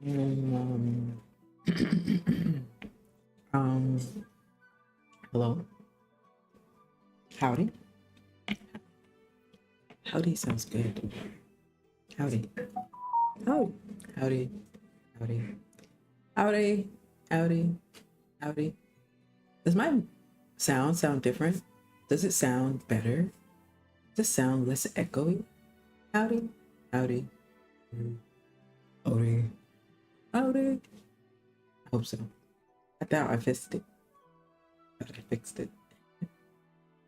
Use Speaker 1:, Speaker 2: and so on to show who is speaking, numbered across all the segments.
Speaker 1: Um, um, hello. Howdy. Howdy sounds good. Howdy. Oh, howdy. Howdy. Howdy. Howdy. Howdy. Does my sound different? Does it sound better? Does it sound less echoey? Howdy. Howdy. Howdy. Howdy. I hope so. I doubt I fixed it. But I fixed it.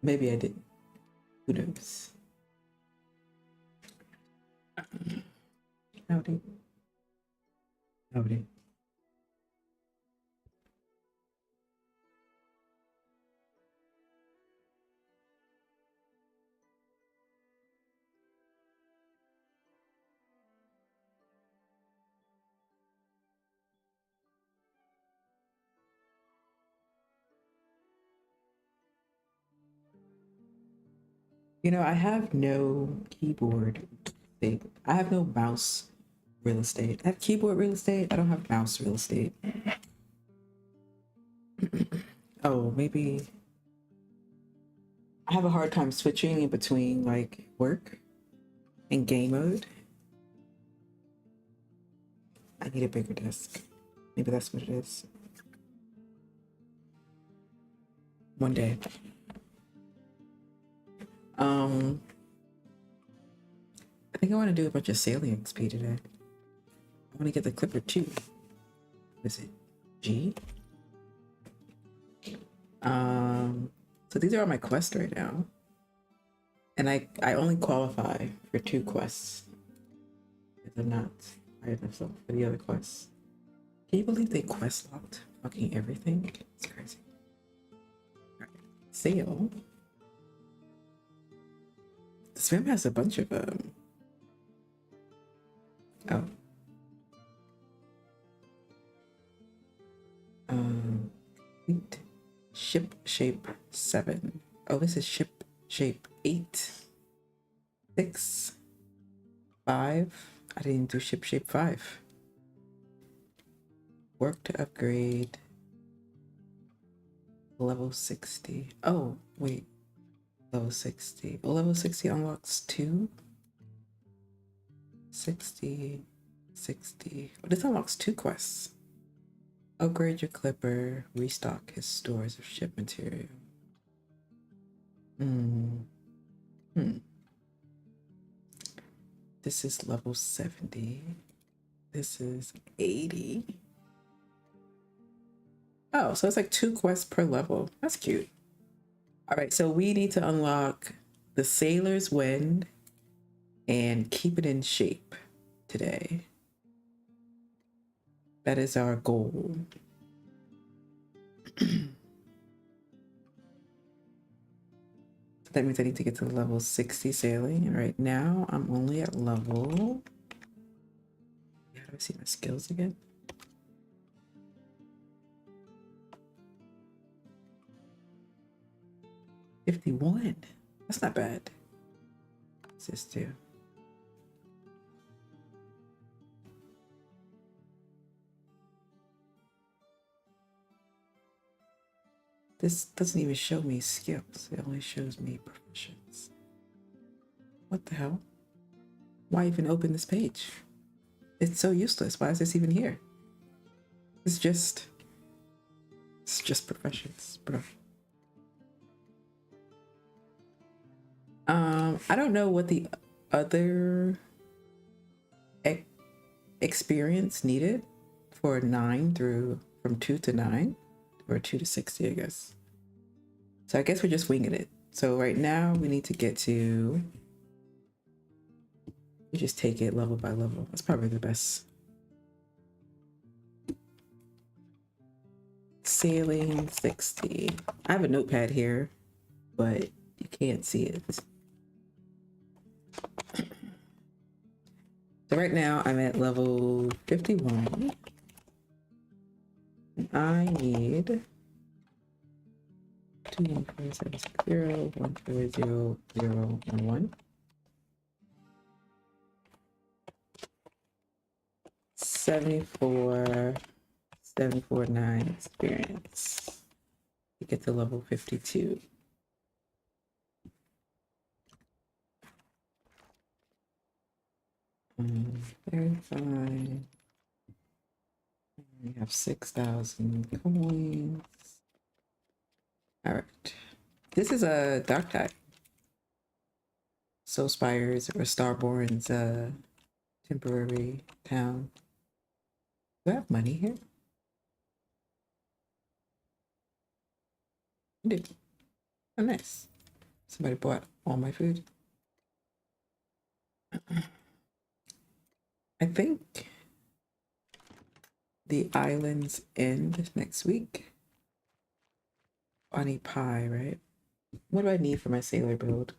Speaker 1: Maybe I didn't. Who knows? Howdy. Howdy. You know, I have no keyboard thing. I have no mouse real estate. I have keyboard real estate. I don't have mouse real estate. Oh, maybe I have a hard time switching in between like work and game mode. I need a bigger desk. Maybe that's what it is. One day. I think I want to do a bunch of sailing XP today. I want to get the Clipper 2. What is it? G? So these are all my quests right now. And I only qualify for 2 quests. Because I'm not high enough for the other quests. Can you believe they quest locked fucking everything? It's crazy. Alright. Sail. This map has a bunch of oh. Complete ship shape 7. Oh, this is ship shape 8. 6. 5. I didn't do ship shape 5. Work to upgrade. Level 60. Oh, wait. Level 60. Oh, level 60 unlocks 2. 60. 60. Oh, this unlocks 2 quests. Upgrade your clipper. Restock his stores of ship material. This is level 70. This is 80. Oh, so it's like 2 quests per level. That's cute. All right, so we need to unlock the Sailor's Wind and keep it in shape today. That is our goal. That means I need to get to level 60 sailing. And right now I'm only at level... How do I see my skills again? $51. That's not bad. What's this do? This doesn't even show me skills. It only shows me proficiency. What the hell? Why even open this page? It's so useless. Why is this even here? It's just professions, bro. I don't know what the other experience needed for 9 through from 2 to 9 or 2 to 60, I guess. So I guess we're just winging it. So right now we need to get to, we just take it level by level. That's probably the best. Sailing 60. I have a notepad here, but you can't see it. So right now I'm at level 51. And I need 21470 140 0 1. 74, 749 experience to get to level 52. Very fine. We have 6,000 coins. All right. This is a dark type. Solspire's or Starborn's temporary town. Do I have money here? I do. Oh, nice. Somebody bought all my food. I think the islands end next week. I need pie, right? What do I need for my sailor build?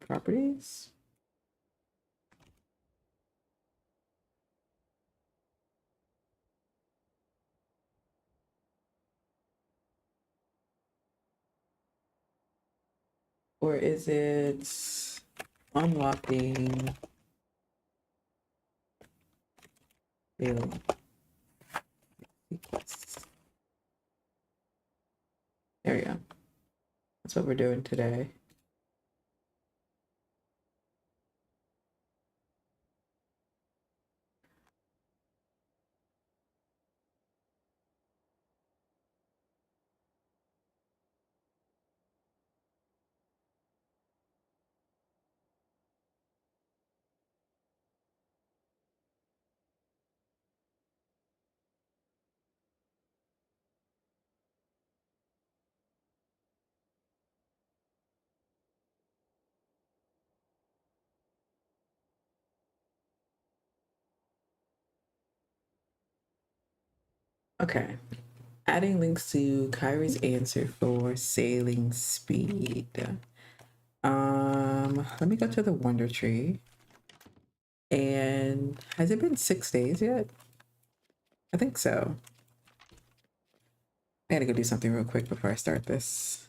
Speaker 1: Properties. Or is it unlocking daily sequence? There we go. That's what we're doing today. Okay. Adding links to Kyrie's answer for sailing speed. Let me go to the Wonder Tree. And has it been 6 days yet? I think so. I gotta go do something real quick before I start this.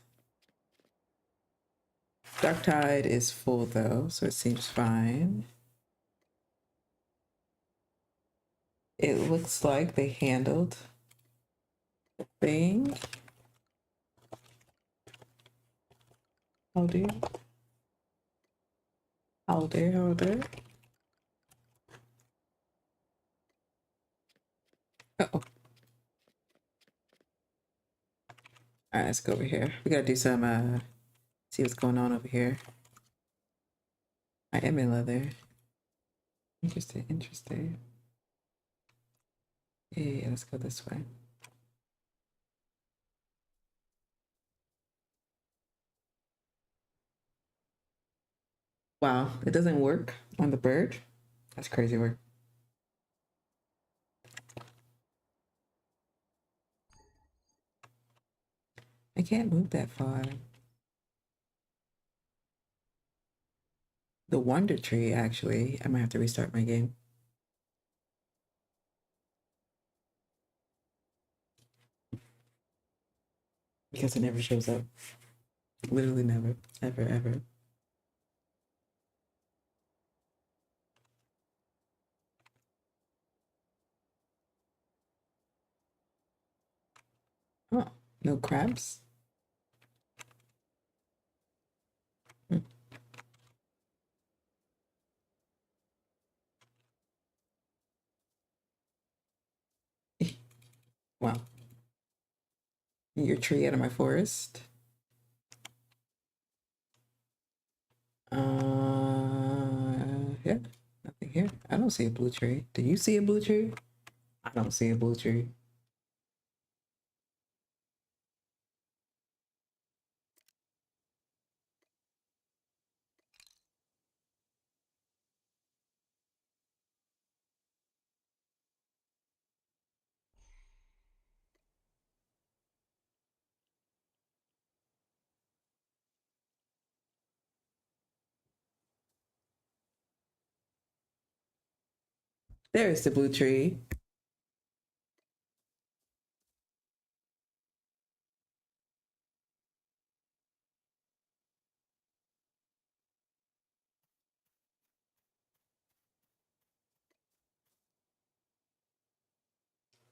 Speaker 1: Dark Tide is full though, so it seems fine. It looks like they handled the thing. How dare? How dare? How dare? Uh-oh. All right, let's go over here. We gotta do some, see what's going on over here. I am in leather. Interesting, interesting. Yeah, let's go this way. Wow, it doesn't work on the bird. That's crazy work. I can't move that far. The Wonder Tree, actually. I might have to restart my game. Because it never shows up. Literally never. Ever, ever. Oh, no crabs? Hmm. Wow. Your tree out of my forest? Yeah. Nothing here. I don't see a blue tree. Do you see a blue tree? I don't see a blue tree. There's the blue tree.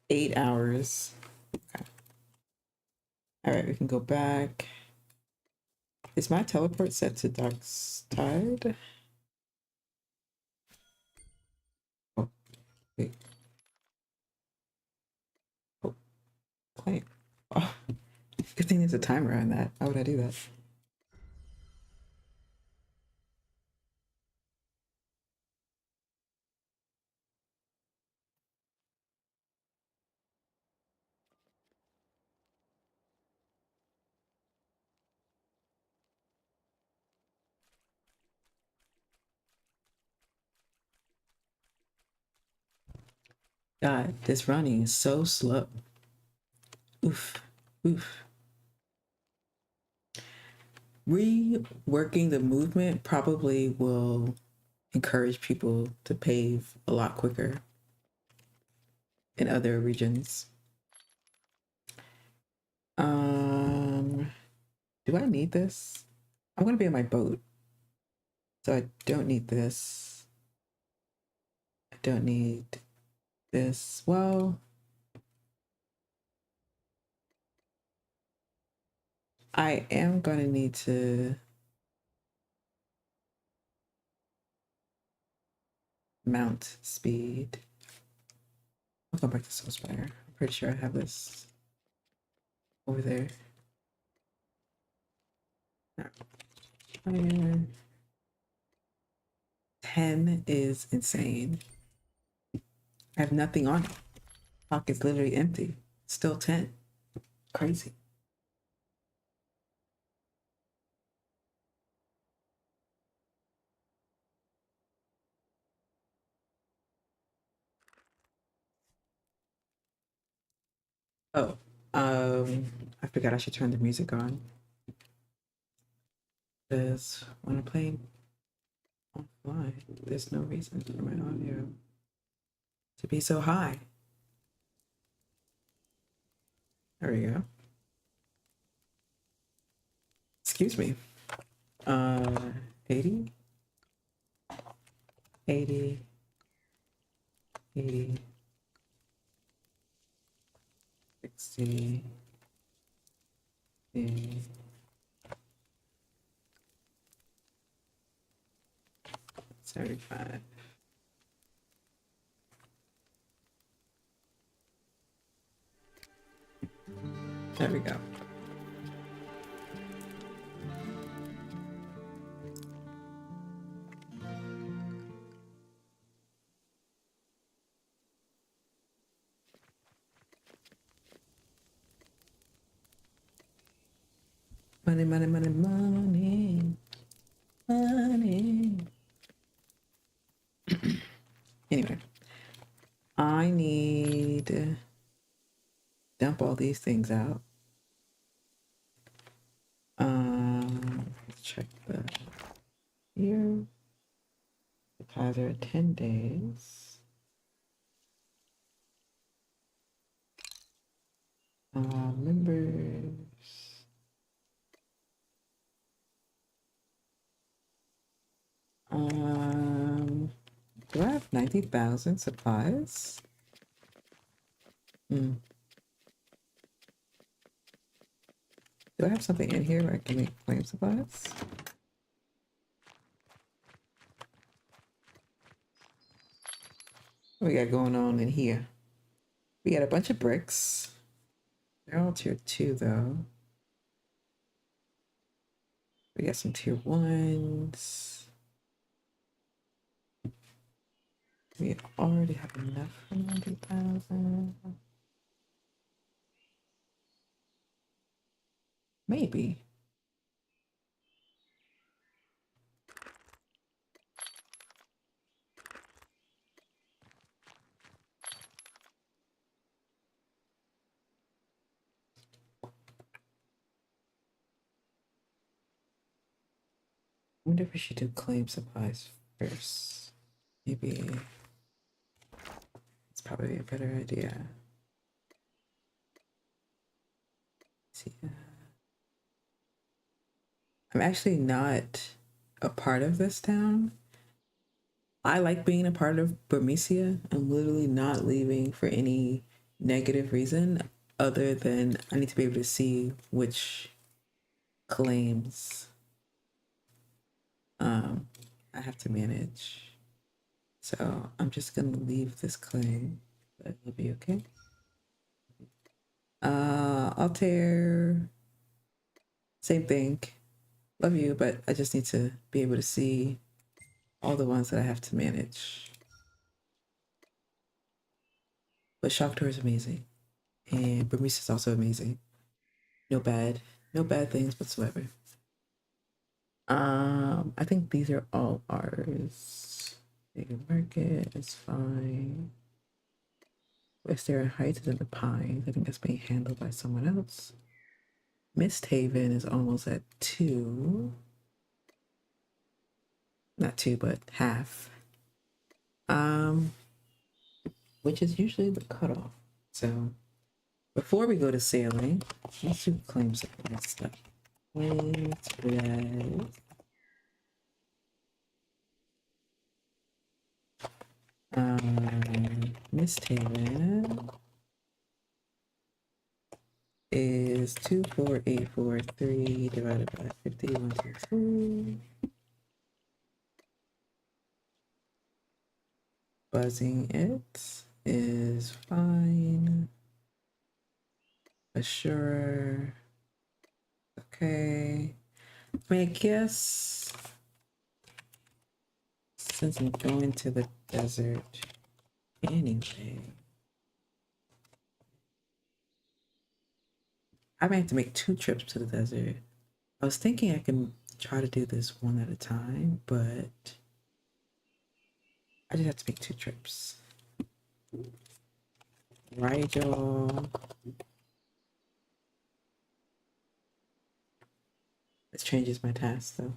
Speaker 1: 8 hours. Okay. All right, we can go back. Is my teleport set to Dark's Tide? Oh, wait. Oh, claim. Oh, good thing there's a timer on that. How would I do that? God, this running is so slow. Oof, oof. Reworking the movement probably will encourage people to pave a lot quicker in other regions. Do I need this? I'm gonna be on my boat, so I don't need this. I don't need this. Well, I am gonna need to mount speed. I'll go back to Solspire. I'm pretty sure I have this over there. Fire. 10 is insane. I have nothing on it. Pocket's literally empty. Still 10. Crazy. Oh, I forgot I should turn the music on. Because when I'm playing offline, there's no reason for my audio to be so high. There we go. Excuse me. 80, 80, 80, 60, 80, 75. There we go. Money, money, money, money, money. Anyway, I need to dump all these things out. Let's check the here. Supplies are 10 days. Members. Do I have 90,000 supplies? Do I have something in here where I can make flame supplies? What we got going on in here? We got a bunch of bricks. They're all tier 2 though. We got some tier 1s. We already have enough for 90,000. Maybe. I wonder if we should do claim supplies first. Maybe it's probably a better idea. See, I'm actually not a part of this town. I like being a part of Burmecia. I'm literally not leaving for any negative reason other than I need to be able to see which claims I have to manage. So I'm just gonna leave this claim, but it'll be okay. Altair, same thing. Love you, but I just need to be able to see all the ones that I have to manage. But Shock Tour is amazing, and Burmese is also amazing. No bad, no bad things whatsoever. I think these are all ours. Big Market is fine. Western Heights is in the Pines. I think that's being handled by someone else. Mist Haven is almost at 2. Not 2, but half. Which is usually the cutoff. So before we go to sailing, let's do claims of that stuff. Claims red. Mist Haven is 24843 divided by 50. 1, 2, 2. Buzzing it is fine. Assure. Okay. I mean, I guess since I'm going to the desert anyway, I might have to make 2 trips to the desert. I was thinking I can try to do this one at a time, but I just have to make 2 trips. Right, y'all. This changes my task though.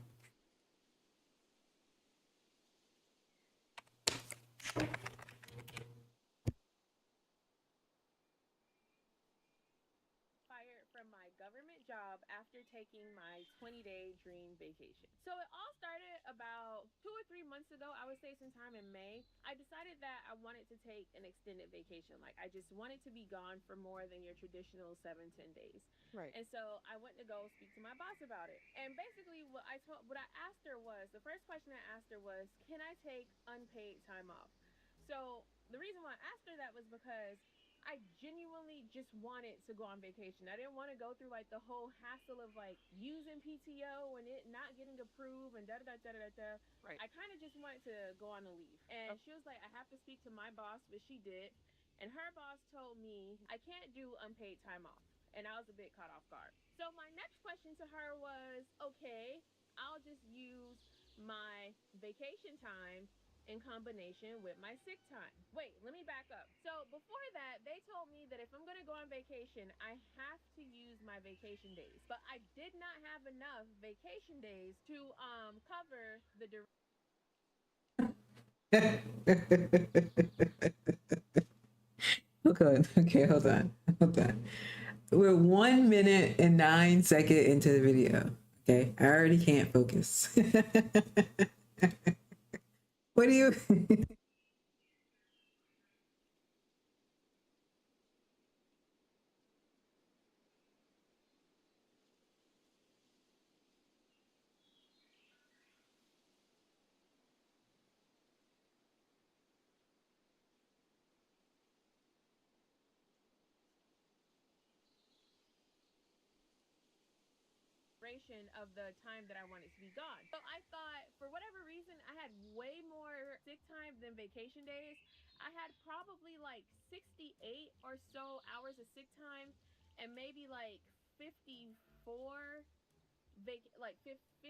Speaker 2: Fired from my government job after taking my 20-day dream vacation. So it all started about 2 or 3 months ago. I would say sometime in May. I decided that I wanted to take an extended vacation. Like I just wanted to be gone for more than your traditional 7-10 days.
Speaker 3: Right.
Speaker 2: And so I went to go speak to my boss about it. And basically what I asked her was the first question I asked her was, can I take unpaid time off? So the reason why I asked her that was because I genuinely just wanted to go on vacation. I didn't want to go through like the whole hassle of like using PTO and it not getting approved and da da da da da da.
Speaker 3: Right.
Speaker 2: I kind of just wanted to go on a leave. And
Speaker 3: Oh,
Speaker 2: she was like, I have to speak to my boss, which she did. And her boss told me I can't do unpaid time off. And I was a bit caught off guard. So my next question to her was, okay, I'll just use my vacation time in combination with my sick time. Wait, let me back up. So before that, they told me that if I'm going to go on vacation, I have to use my vacation days. But I did not have enough vacation days to cover the
Speaker 1: Okay, okay, hold on, hold on. We're 1 minute and 9 second into the video. Okay, I already can't focus. What do you?
Speaker 2: duration of the time that I wanted to be gone. So I thought, for whatever reason, I had way more sick time than vacation days. I had probably like 68 or so hours of sick time and maybe like 54 like 54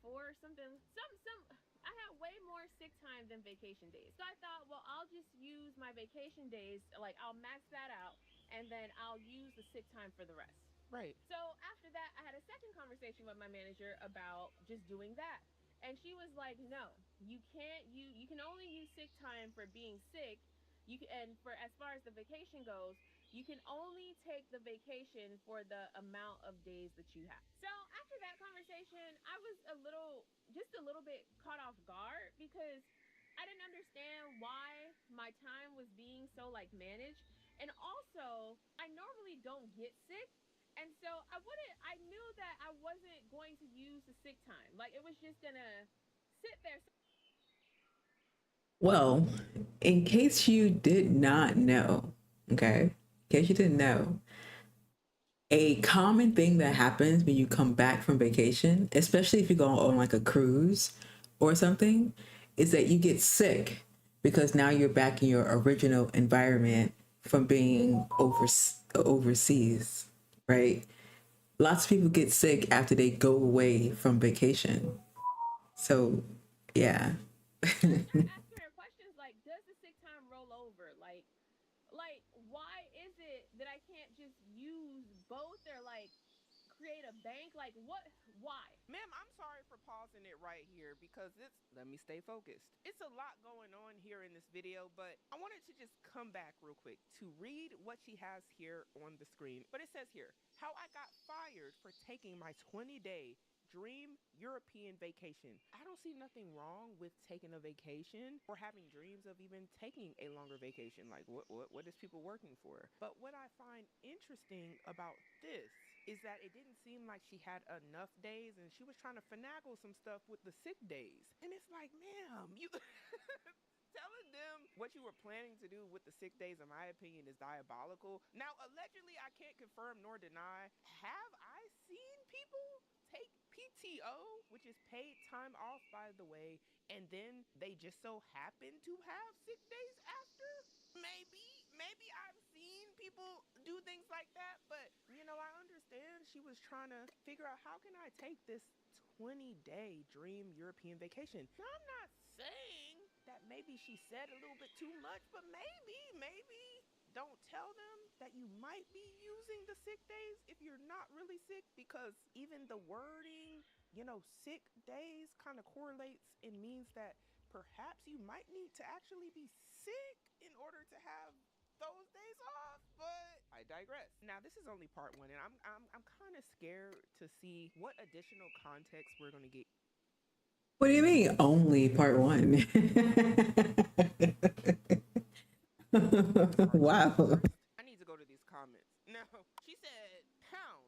Speaker 2: or something. Some I had way more sick time than vacation days. So I thought, well, I'll just use my vacation days, like I'll max that out and then I'll use the sick time for the rest.
Speaker 3: right.
Speaker 2: So after that, I had a second conversation with my manager about just doing that. And she was like, "No, you can't. You can only use sick time for being sick. And for as far as the vacation goes, you can only take the vacation for the amount of days that you have." So after that conversation, I was just a little bit caught off guard because I didn't understand why my time was being so like managed. And also, I normally don't get sick. And so I knew that I wasn't going to use the sick time. Like it was just gonna sit there.
Speaker 1: Well, in case you did not know, okay, in case you didn't know, a common thing that happens when you come back from vacation, especially if you go on like a cruise or something, is that you get sick because now you're back in your original environment from being overseas, right? Lots of people get sick after they go away from vacation. So, yeah.
Speaker 2: Start asking her questions like, does the sick time roll over? Like why is it that I can't just use both or like create a bank? Like what? Why?
Speaker 3: Ma'am, I'm sorry for pausing it right here because let me stay focused. It's a lot going on here in this video, but I wanted to just come back real quick to read what she has here on the screen. But it says here, how I got fired for taking my 20-day dream European vacation. I don't see nothing wrong with taking a vacation or having dreams of even taking a longer vacation. Like what is people working for? But what I find interesting about this is that it didn't seem like she had enough days and she was trying to finagle some stuff with the sick days. And it's like, ma'am, you telling them what you were planning to do with the sick days, in my opinion, is diabolical. Now, allegedly, I can't confirm nor deny. Have I seen people take PTO, which is paid time off, by the way, and then they just so happen to have sick days after? Maybe I've seen people do things like that, but I understand she was trying to figure out how can I take this 20-day dream European vacation. Now, I'm not saying that maybe she said a little bit too much, but maybe don't tell them that you might be using the sick days if you're not really sick, because even the wording, sick days kind of correlates and means that perhaps you might need to actually be sick in order to have those days off. But I digress. Now, this is only part one, and I'm kind of scared to see what additional context we're going to get.
Speaker 1: What do you mean, only part one? Wow.
Speaker 3: First, I need to go to these comments. No, she said, pound,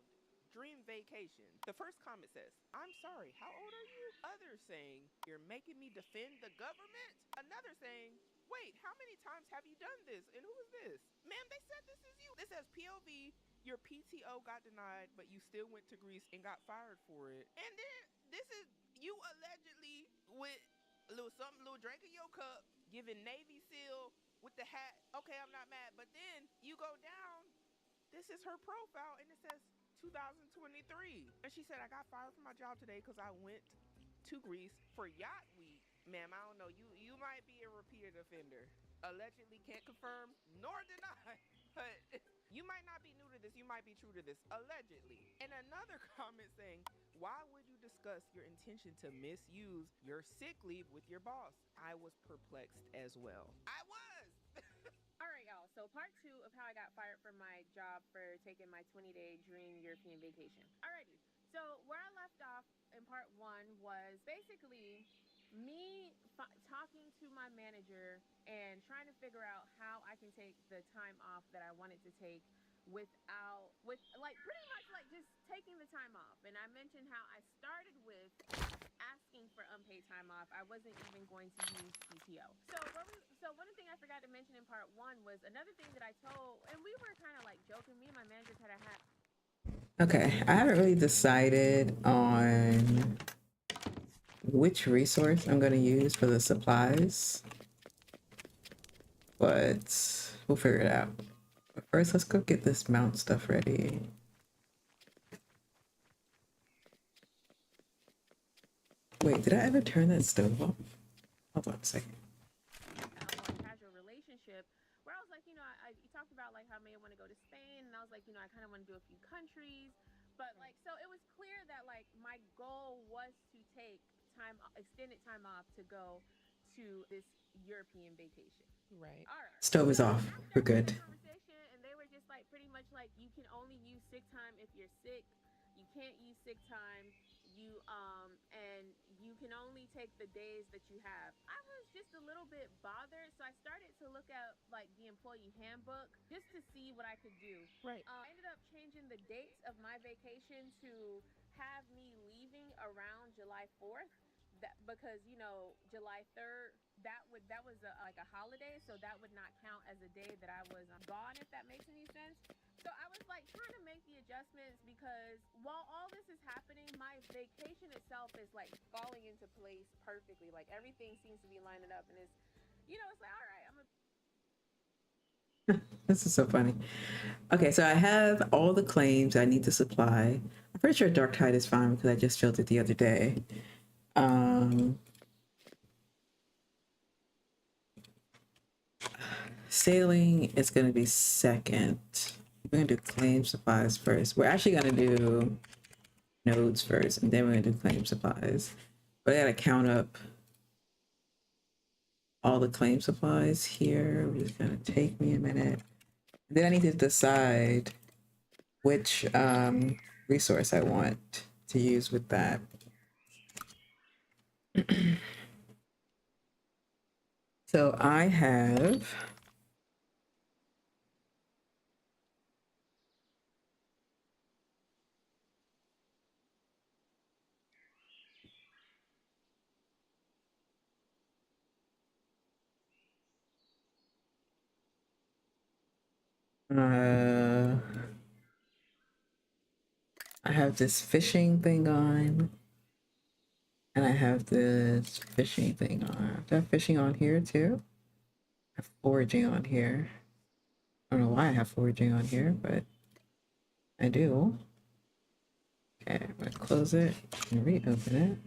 Speaker 3: dream vacation. The first comment says, I'm sorry, how old are you? Others saying, you're making me defend the government? Another saying, wait, how many times have you done this? And who is this? Ma'am, they said this is you. This says POV, your PTO got denied, but you still went to Greece and got fired for it. And then this is you allegedly with a little something, a little drink in your cup, giving Navy SEAL with the hat. Okay, I'm not mad. But then you go down, this is her profile, and it says 2023. And she said, I got fired from my job today because I went to Greece for Yacht Week. Ma'am, I don't know. You might be a repeated offender. Allegedly, can't confirm nor deny. But you might not be new to this. You might be true to this. Allegedly. And another comment saying, why would you discuss your intention to misuse your sick leave with your boss? I was perplexed as well. I was.
Speaker 2: All right, y'all. So part two of how I got fired from my job for taking my 20-day dream European vacation. Alrighty. So where I left off in part one was basically me talking to my manager and trying to figure out how I can take the time off that I wanted to take with like pretty much like just taking the time off. And I mentioned how I started with asking for unpaid time off. I wasn't even going to use PTO. So one thing I forgot to mention in part one was another thing that I told, and we were kind of like joking. Me and my manager kind of had.
Speaker 1: Okay, I haven't really decided on which resource I'm going to use for the supplies, but we'll figure it out. But first, let's go get this mount stuff ready. Wait, did I ever turn that stove off? Hold on a second.
Speaker 2: More casual relationship where I was like, you talked about like how I may want to go to Spain, and I was like, I kind of want to do a few countries, but like, so it was clear that like my goal was to take extended time off to go to this European vacation.
Speaker 3: Right.
Speaker 2: All right.
Speaker 1: Stove is
Speaker 2: So
Speaker 1: off.
Speaker 2: after
Speaker 1: We're
Speaker 2: I had
Speaker 1: good.
Speaker 2: that conversation, and they were just like pretty much like you can only use sick time if you're sick. You can't use sick time. You and you can only take the days that you have. I was just a little bit bothered, so I started to look at like the employee handbook just to see what I could do.
Speaker 3: Right.
Speaker 2: I ended up changing the dates of my vacation to have me leaving around July 4th. That because July 3rd, that was like a holiday, so that would not count as a day that I was gone, if that makes any sense. So I was like trying to make the adjustments because while all this is happening, my vacation itself is like falling into place perfectly. Like everything seems to be lining up, and it's like, all right, I'm gonna.
Speaker 1: This is so funny. Okay, so I have all the claims I need to supply. I'm pretty sure Dark Tide is fine because I just filled it the other day. Sailing is going to be second. We're going to do claim supplies first. We're actually going to do nodes first, and then we're going to do claim supplies. But I got to count up all the claim supplies here, which is going to take me a minute. And then I need to decide which resource I want to use with that. So I have I have this fishing thing on, and I have this fishing thing on. Do I have fishing on here too? I have foraging on here. I don't know why I have foraging on here, but I do. Okay, I'm gonna close it and reopen it.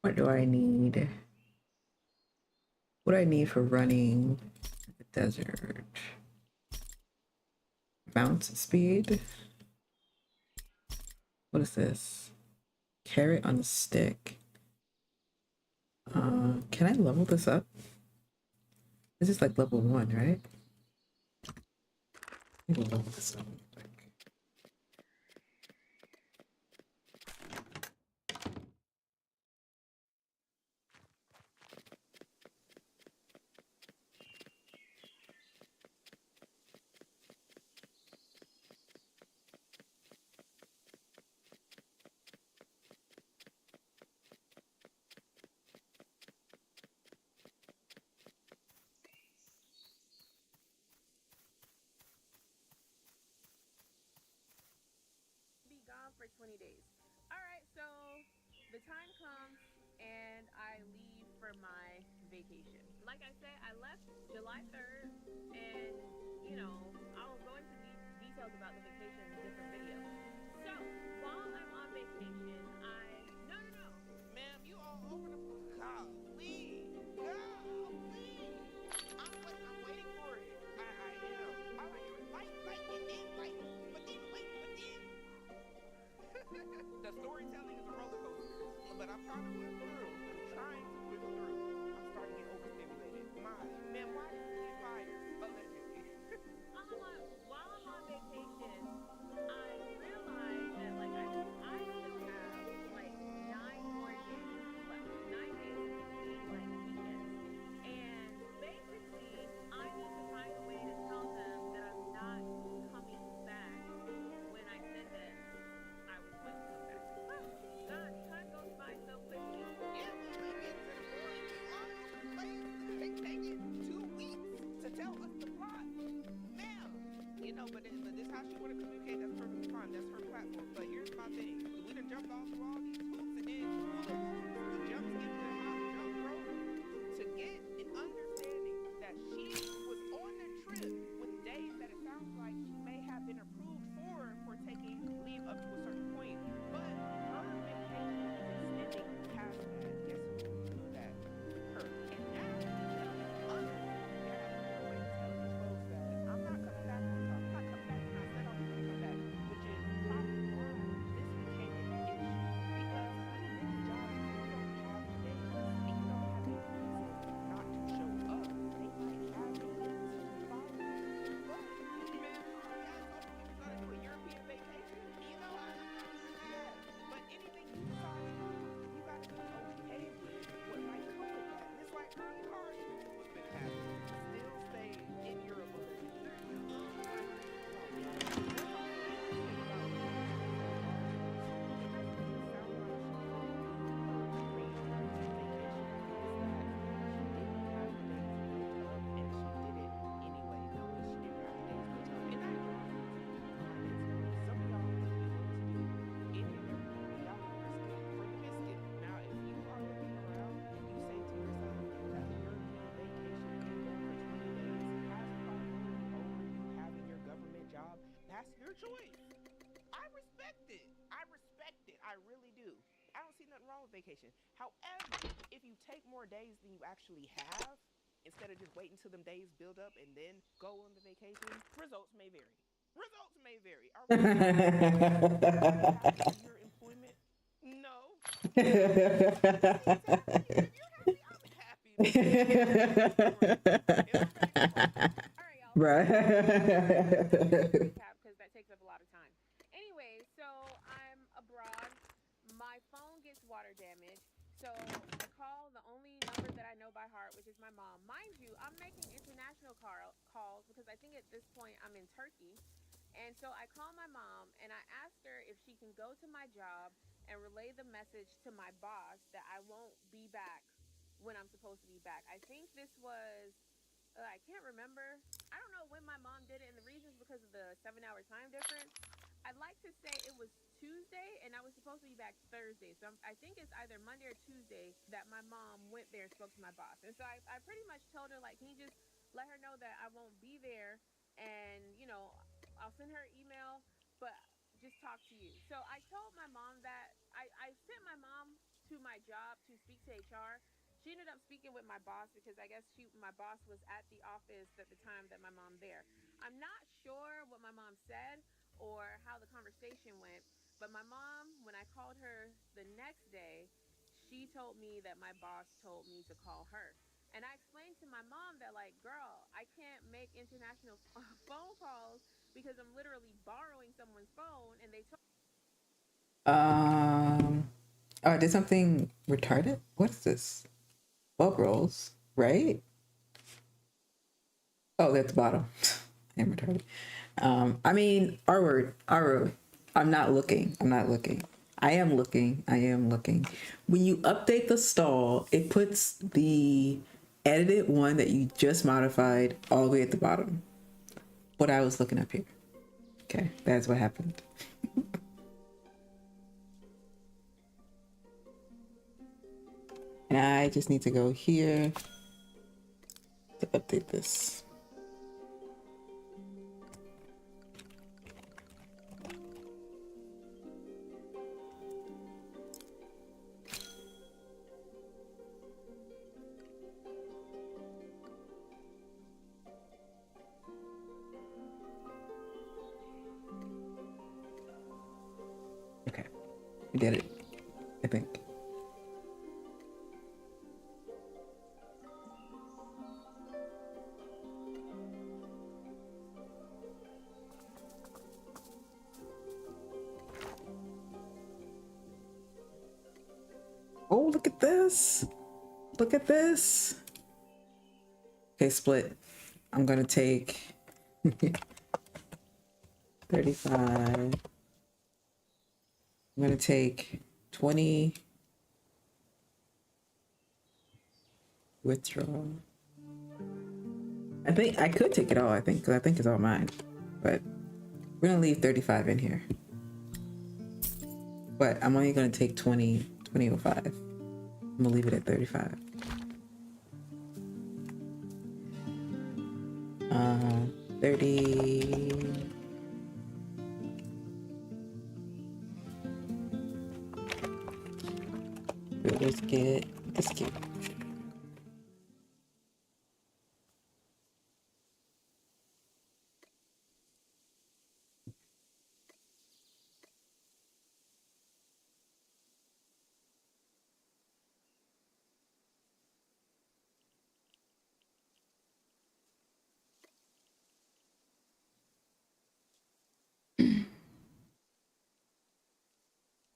Speaker 1: What do I need? What do I need for running the desert? Bounce speed. What is this? Carrot on a stick. Can I level this up? This is like level 1, right? Let me level this up.
Speaker 2: Be gone for 20 days. All right, so the time comes and I leave for my vacation. Like I said, I left July 3rd, and I will go into details about the vacation in a different video. So while I'm on vacation, no.
Speaker 3: Ma'am, you all over the golly. Golly. I'm waiting for it. I am. I like it. But then the storytelling is a roller coaster. But I'm trying to whip through. I'm starting to get overstimulated. Man, why did you get fired? Allegedly.
Speaker 2: While I'm on vacation, I realized that like I still have like 9 more days left. 9 days between like weekends. And basically I need to find a way to tell them that I'm not coming back when I said that I was going to come back. God, time goes by so quickly.
Speaker 3: Yeah, man, we get to the point. You all over the place. They taking 2 weeks to tell us the plot. Ma'am. But this how she want to communicate. That's perfectly fine. That's her platform. But here's my thing. We done jumped all through all these hoops and then the jump, skip, the hop, jump rope to get an understanding that she was on the trip with days that it sounds like she may have been approved for taking leave up to a certain point. But her vacation is extending past that. Guess who knew that? Her. And now us, there has to be a way to tell these folks that I'm not coming back on time. I'm not coming back when I said I was going to come back, which is probably why this became an issue. Because with many jobs, you don't have days and you don't have a reason not to show up. They might have a reason to fire you. But, man, you guys told me we was going to do a European vacation. your choice. I respect it. I respect it. I really do. I don't see nothing wrong with vacation. However, if you take more days than you actually have, instead of just waiting till them days build up and then go on the vacation, results may vary. Results may vary. Are we happy in your employment? No. No. Nobody's happy. If you're happy, I'm happy. Let's go. And I'm ready for part two.
Speaker 2: All right, y'all.
Speaker 1: Right.
Speaker 2: Recap, because that takes up a lot of time. Anyway, so I'm abroad. My phone gets water damage. So I call the only number that I know by heart, which is my mom. Mind you, I'm making international calls because I think at this point I'm in Turkey. And so I call my mom and I asked her if she can go to my job and relay the message to my boss that I won't be back when I'm supposed to be back. I think this was, I can't remember. I don't know when my mom did it, and the reason is because of the 7 hour time difference. I'd like to say it was Tuesday, and I was supposed to be back Thursday. So I think it's either Monday or Tuesday that my mom went there and spoke to my boss. And so I pretty much told her, like, can you just let her know that I won't be there? And, I'll send her an email, but just talk to you. So I told my mom that I sent my mom to my job to speak to HR. She ended up speaking with my boss because I guess my boss was at the office at the time that my mom there. I'm not sure what my mom said or how the conversation went, but my mom, when I called her the next day, she told me that my boss told me to call her. And I explained to my mom that, like, girl, I can't make international phone calls because I'm literally borrowing someone's phone, and they told.
Speaker 1: Oh, I did something retarded? What is this? Bug rolls, right? Oh, they're at the bottom. I am retarded. I mean, R word, R word. I'm not looking. I'm not looking. I am looking. I am looking. When you update the stall, it puts the edited one that you just modified all the way at the bottom. What I was looking up here. Okay, that's what happened. And I just need to go here to update this. Okay, we did it, I think. Oh, look at this. Look at this. Okay, split. I'm gonna take 35. I'm gonna take 20. Withdraw. I think I could take it all, because I think it's all mine. But we're gonna leave 35 in here. But I'm only gonna take 2005. I'm gonna leave it at 35. 30. Let's get this kid.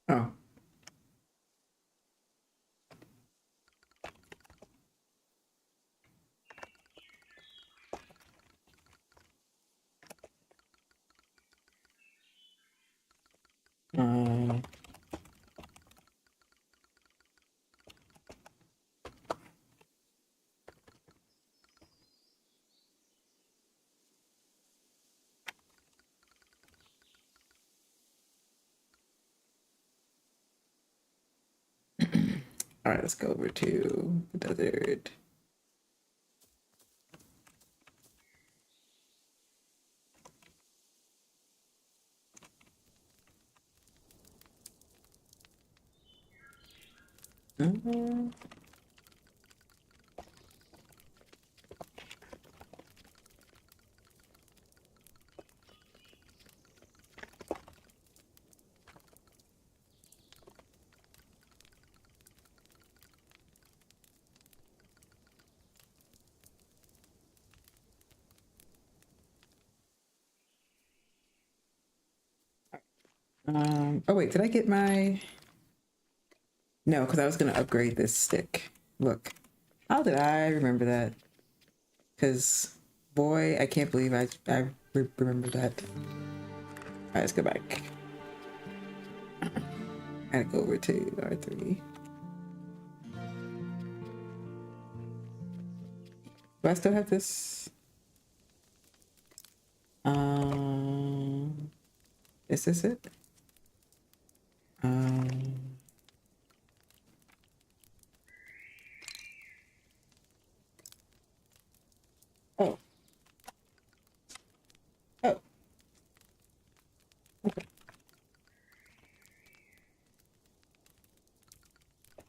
Speaker 1: Oh. All right, let's go over to the desert. Mhm. Oh wait, did I get my? No, because I was gonna upgrade this stick. Look, how did I remember that? Because boy, I can't believe I remember that. All right, let's go back. I gotta go over to R3. Do I still have this? Is this it? Um, oh, oh, okay.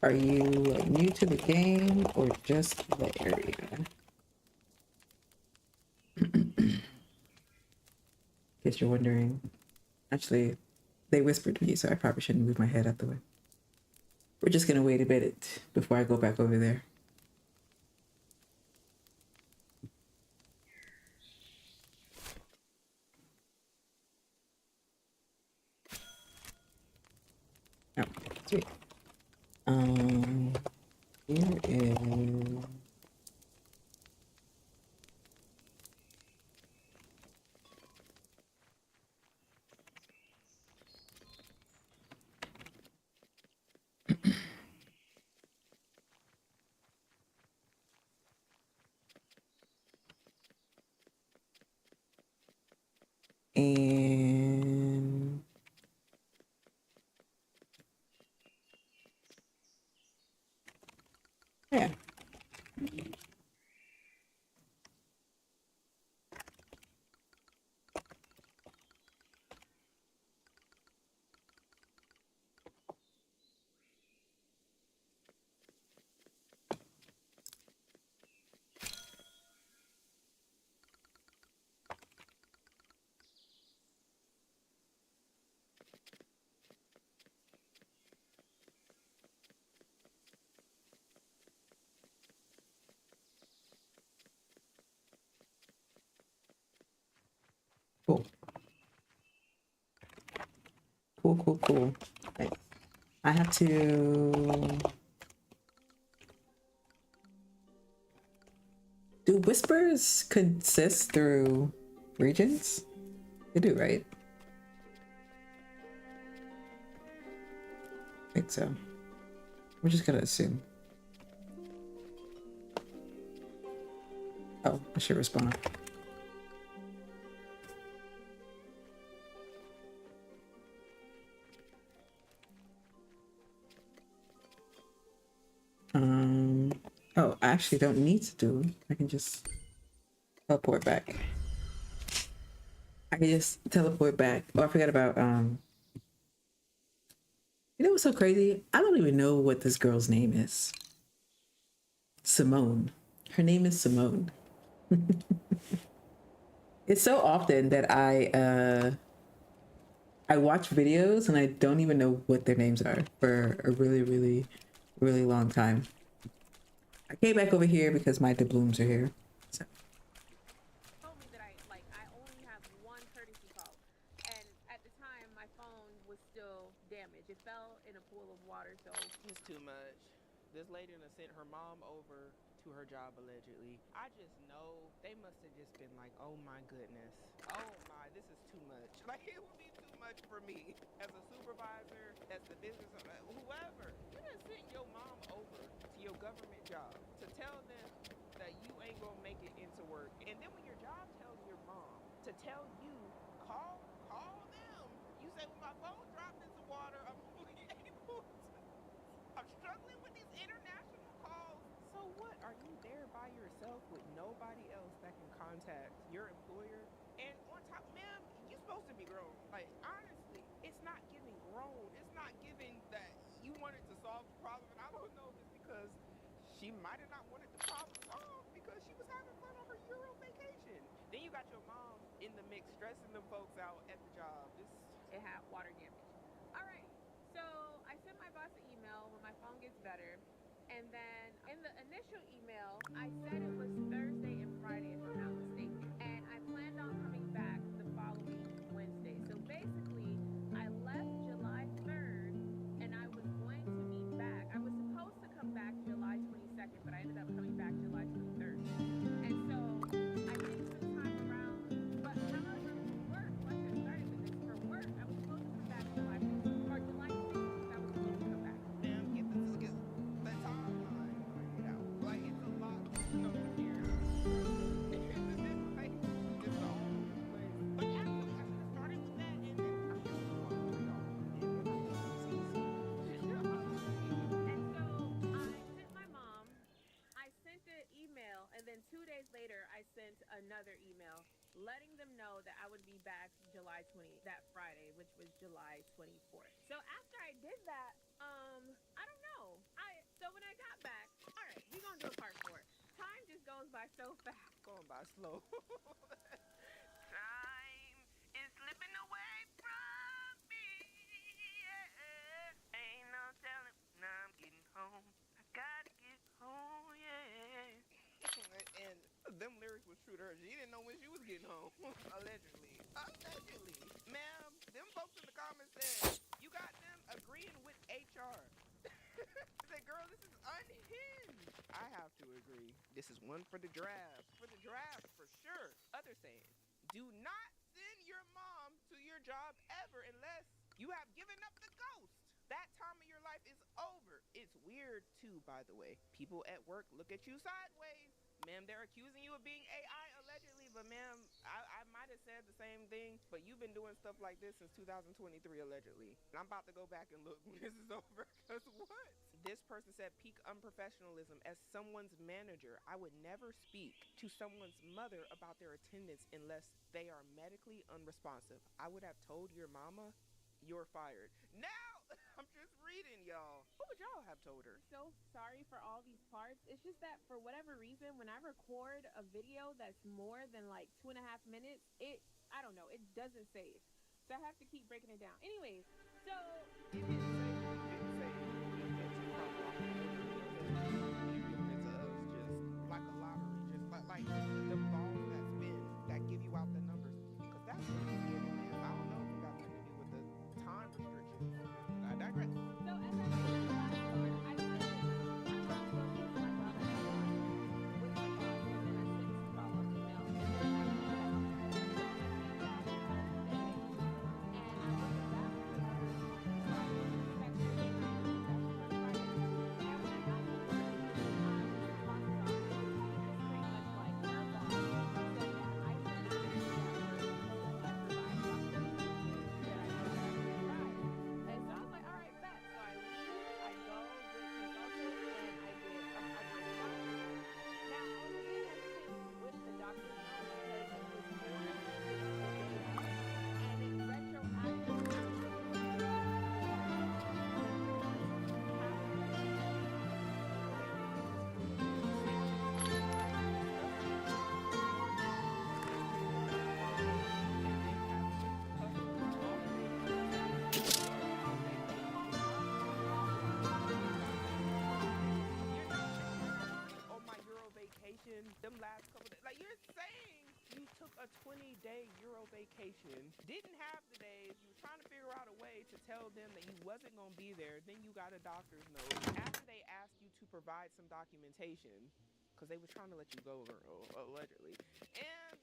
Speaker 1: Are you new to the game or just the area? In case you're wondering. Actually, they whispered to me, so I probably shouldn't move my head out the way. We're just gonna wait a bit before I go back over there. Oh, sweet. Here is. And yeah. Cool. Cool. Right. I have to. Do whispers consist through regions? They do, right? I think so. We're just gonna assume. Oh, I should respond. Oh, I actually don't need to do. I can just teleport back. I can just teleport back. Oh, I forgot about you know what's so crazy? I don't even know what this girl's name is. Simone. Her name is Simone. It's so often that I watch videos and I don't even know what their names are for a really long time. I came back over here because my doubloons are here. So.
Speaker 2: Told me that I only have one courtesy call, and at the time my phone was still damaged. It fell in a pool of water, so
Speaker 3: It's too much. This lady done sent her mom over to her job allegedly. I just know they must have just been like, oh my goodness. Oh my, this is too much. Like, it would be too much for me as a supervisor, as the business owner, whoever. You done sent your mom over to your government job to tell them that you ain't gonna make it into work. And then when your job tells your mom to tell you, call them. You say, well, my phone dropped into water. I'm only able to. I'm struggling with these international calls. So what? Are you there by yourself with nobody else that can contact your employer? And on top, ma'am, you're supposed to be grown. Like, honestly, it's not giving grown. It's not giving that you wanted to solve the problem. And I don't know She might have not wanted the problem solved because she was having fun on her Euro vacation. Then you got your mom in the mix stressing them folks out at the job. It had water damage. All right. So I sent my boss an email when my phone gets better. And then in the initial email, I said it was Thursday and Friday, if I'm not mistaken. And I planned on coming back the following Wednesday. So basically, I left July 3rd and I was going to be back. I was supposed to come back July 22nd, but I ended up coming back July 23rd. And so I moved some time around. But however, for work, once I started with this, for work, I was supposed to come back July 15th, or July 6th. I was supposed to come back. Damn, get the timeline laid out. Like, it's a lot going on here. It's like, it's all over the place. But actually, I should have started with that, and then I should have gone over y'all. And then I would have seen. And so I sent my mom. I sent an email, and then 2 days later, I sent another email letting them know that I would be back July 20th, that Friday, which was July 24th. So after I did that, I don't know. So when I got back, all right, we're gonna do a part 4. Time just goes by so fast. Going by slow. Time is slipping away from me. Yeah. Ain't no telling when I'm getting home. I gotta get home, yeah. And them lyrics was true to her. She didn't know when she was getting home. Allegedly. Allegedly. Ma'am, them folks in the comments said, you got them agreeing with HR. Said, girl, this is unhinged. I have to agree. This is one for the draft. For the draft, for sure. Other saying, do not send your mom to your job ever unless you have given up the ghost. That time of your life is over. It's weird too, by the way. People at work look at you sideways. Ma'am, they're accusing you of being AI allegedly, but ma'am, I might have said the same thing, but you've been doing stuff like this since 2023 allegedly. And I'm about to go back and look when this is over, because what? This person said peak unprofessionalism. As someone's manager, I would never speak to someone's mother about their attendance unless they are medically unresponsive. I would have told your mama, you're fired. Now, I'm just reading, y'all. What would y'all have told her? So sorry for all these parts. It's just that for whatever reason, when I record a video that's more than like 2.5 minutes, I don't know, it doesn't save. So I have to keep breaking it down. Anyways, so it didn't save. It didn't save. Invented chronological order. You've given it to us just like a lottery, just like the balls that spin that give you out the numbers. Because that's what it's giving, man. I don't know if it got something to do with the time restrictions. I digress. So as I mentioned in the last part, I said I'm not going to my job at the time with my boss, and then I sent some follow-up emails, and then I came back. So I came back Thursday, and I wasn't back for Thursday. So I didn't expect to get my back for Friday. And when I got to work, the boss's office, which is pretty much like her boss, said that I should not be at work unless I talk to you that I know that I can drive. And so I was like, all right, bet. So I leave, I go get consulted, and I get the doctor's note. Now, I was getting hesitant with the doctor's note because it was more than 60 days out, and it retroactively on my Euro vacation, them last couple days. Like, you're saying you took a 20-day Euro vacation, didn't have the days, you were trying to figure out a way to tell them that you wasn't going to be there, then you got a doctor's note after they asked you to provide some documentation, because they were trying to let you go, girl, allegedly. And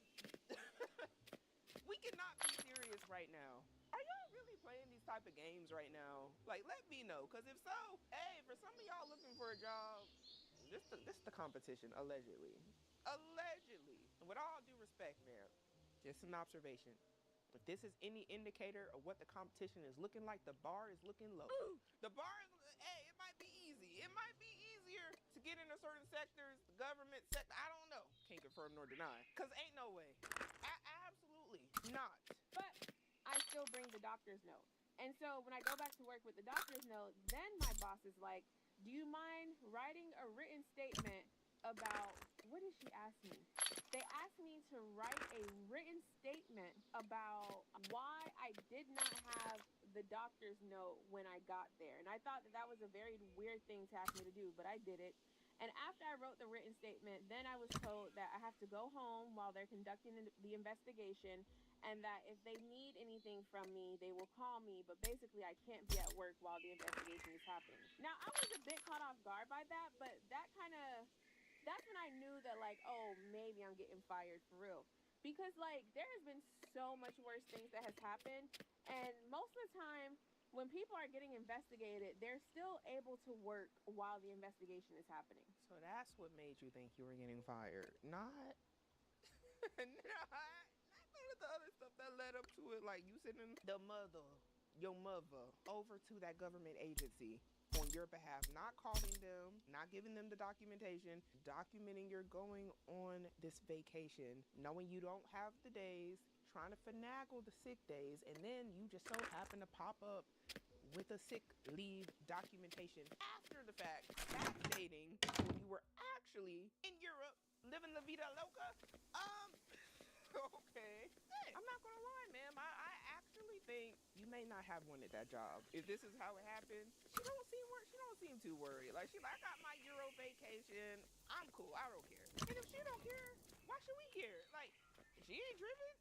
Speaker 3: we cannot be serious right now. Are y'all really playing these type of games right now? Like, let me know, because if so, hey, for some of y'all looking for a job, this the competition, allegedly. Allegedly. And with all due respect, man, just an observation. If this is any indicator of what the competition is looking like, the bar is looking low. Ooh. The bar is, hey, it might be easy. It might be easier to get into certain sectors, the government sector, I don't know. Can't confirm nor deny. Because ain't no way. Absolutely not. But I still bring the doctor's note. And so when I go back to work with the doctor's note, then my boss is like,
Speaker 2: do you mind writing a written statement about what did she ask me? They asked me to write a written statement about why I did not have the doctor's note when I got there. And I thought that that was a very weird thing to ask me to do, but I did it. And after I wrote the written statement, then I was told that I have to go home while they're conducting the investigation, and that if they need anything from me, they will call me. But basically, I can't be at work while the investigation is happening. Now, I was a bit caught off guard by that, but that kind of that's when I knew that, like, oh, maybe I'm getting fired for real. Because like there has been so much worse things that has happened, and most of the time when people are getting investigated, they're still able to work while the investigation is happening.
Speaker 3: So that's what made you think you were getting fired, not not none of the other stuff that led up to it, like you sending your mother, over to that government agency on your behalf, not calling them, not giving them the documentation, documenting you're going on this vacation, knowing you don't have the days, trying to finagle the sick days, and then you just so happen to pop up with a sick leave documentation after the fact, backdating when you were actually in Europe living la vida loca. Um, okay. Hey, I'm not gonna lie, ma'am. I actually think you may not have wanted that job. If this is how it happened, she don't seem too worried. Like she like, I got my Euro vacation. I'm cool. I don't care. And if she don't care, why should we care? Like, she ain't driven.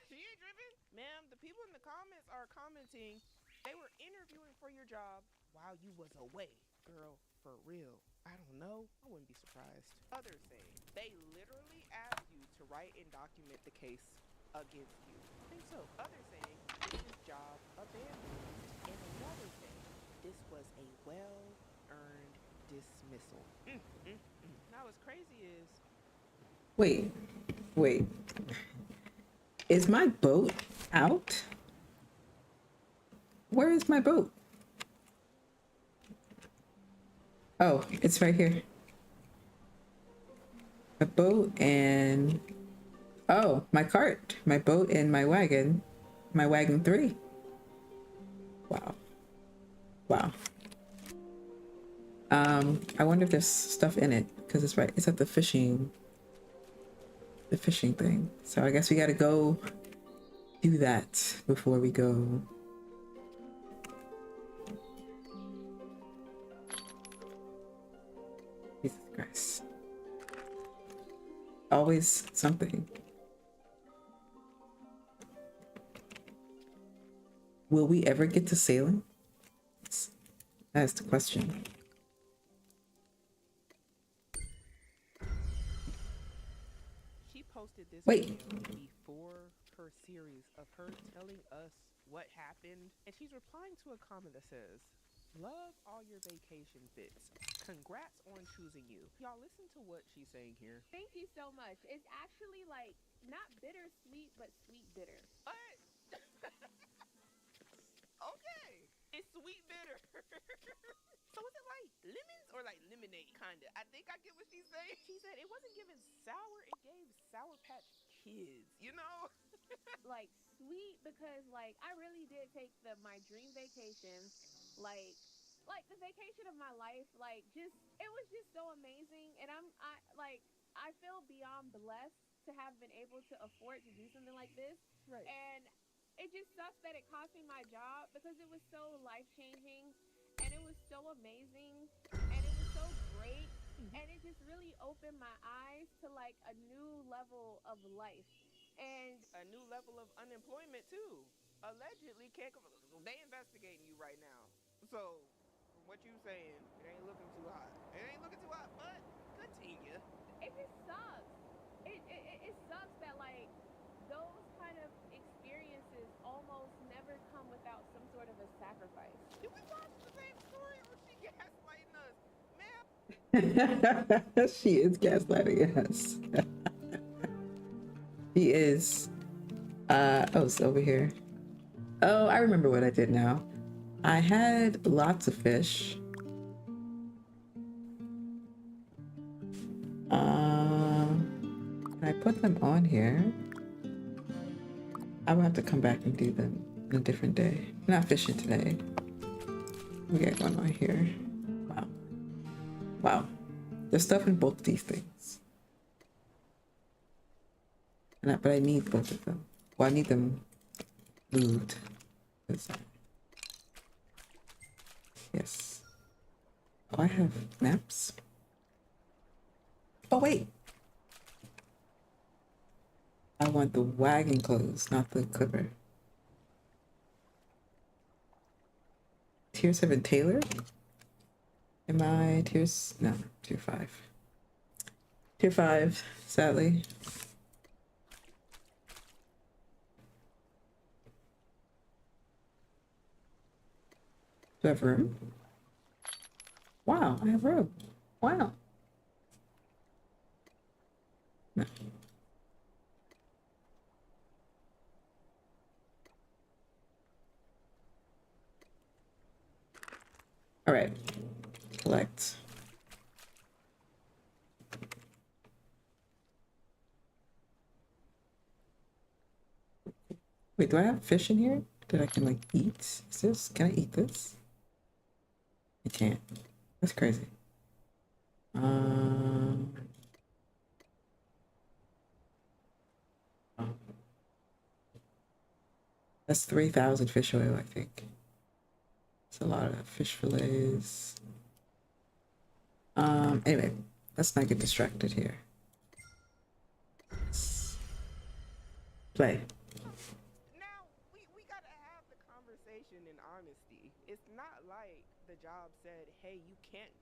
Speaker 3: She ain't driven. Ma'am, the people in the comments are commenting they were interviewing for your job while you was away. Girl, for real. I don't know. I wouldn't be surprised. Others saying they literally asked you to write and document the case against you. I think so. Others saying this is job abandonment. And another saying this was a well-earned dismissal. Now what's crazy is
Speaker 1: Wait. Is my boat out? Where is my boat? Oh, it's right here. A boat and... Oh, my cart. My boat and my wagon. My wagon 3. Wow. I wonder if there's stuff in it, because it's right. It's at the fishing thing. So I guess we gotta go do that before we go. Jesus Christ. Always something. Will we ever get to sailing? That's the question.
Speaker 3: she posted this
Speaker 1: Wait.
Speaker 3: before her series of her telling us what happened, and she's replying to a comment that says, "Love all your vacation fits. Congrats on choosing you." Y'all listen to what she's saying here.
Speaker 2: Thank you so much. It's actually like not bittersweet, but sweet bitter.
Speaker 3: What? Okay. It's sweet bitter. So is it like lemons or like lemonade, kinda? I think I get what she's saying. She said it wasn't giving sour, it gave Sour Patch Kids, you know?
Speaker 2: Like sweet because like I really did take my dream vacation, like the vacation of my life. Like just it was just so amazing, and I feel beyond blessed to have been able to afford to do something like this.
Speaker 3: Right.
Speaker 2: And it just sucks that it cost me my job because it was so life changing, and it was so amazing, and it was so great, and it just really opened my eyes to like a new level of life. And
Speaker 3: A new level of unemployment too. Allegedly can't come. They investigating you right now. So from what you saying, it ain't looking too hot. It ain't looking too hot, but continue.
Speaker 2: it just sucks. It sucks that like those kind of experiences almost never come without some sort of a sacrifice.
Speaker 3: Did we watch the same story or she gaslighting us? Man,
Speaker 1: She is gaslighting us. She is. Oh, it's over here. Oh, I remember what I did now. I had lots of fish. And I put them on here. I will have to come back and do them on a different day. I'm not fishing today. We got one on here. Wow. Wow. There's stuff in both these things. But I need both of them. Well, I need them moved. Yes. Oh, I have maps. Oh, wait. I want the wagon clothes, not the clipper. Tier 7 Taylor? Am I tiers? No, tier 5. Tier 5, sadly. Do I have room? Wow, I have room. Wow. No. All right. Collect. Wait, do I have fish in here that I can like eat? Is this? Can I eat this? I can't. That's crazy. That's 3,000 fish oil, I think. It's a lot of fish fillets. Anyway, let's not get distracted here. Let's play.
Speaker 3: Now we gotta have the conversation in honesty. It's not like the job said, "Hey, you can't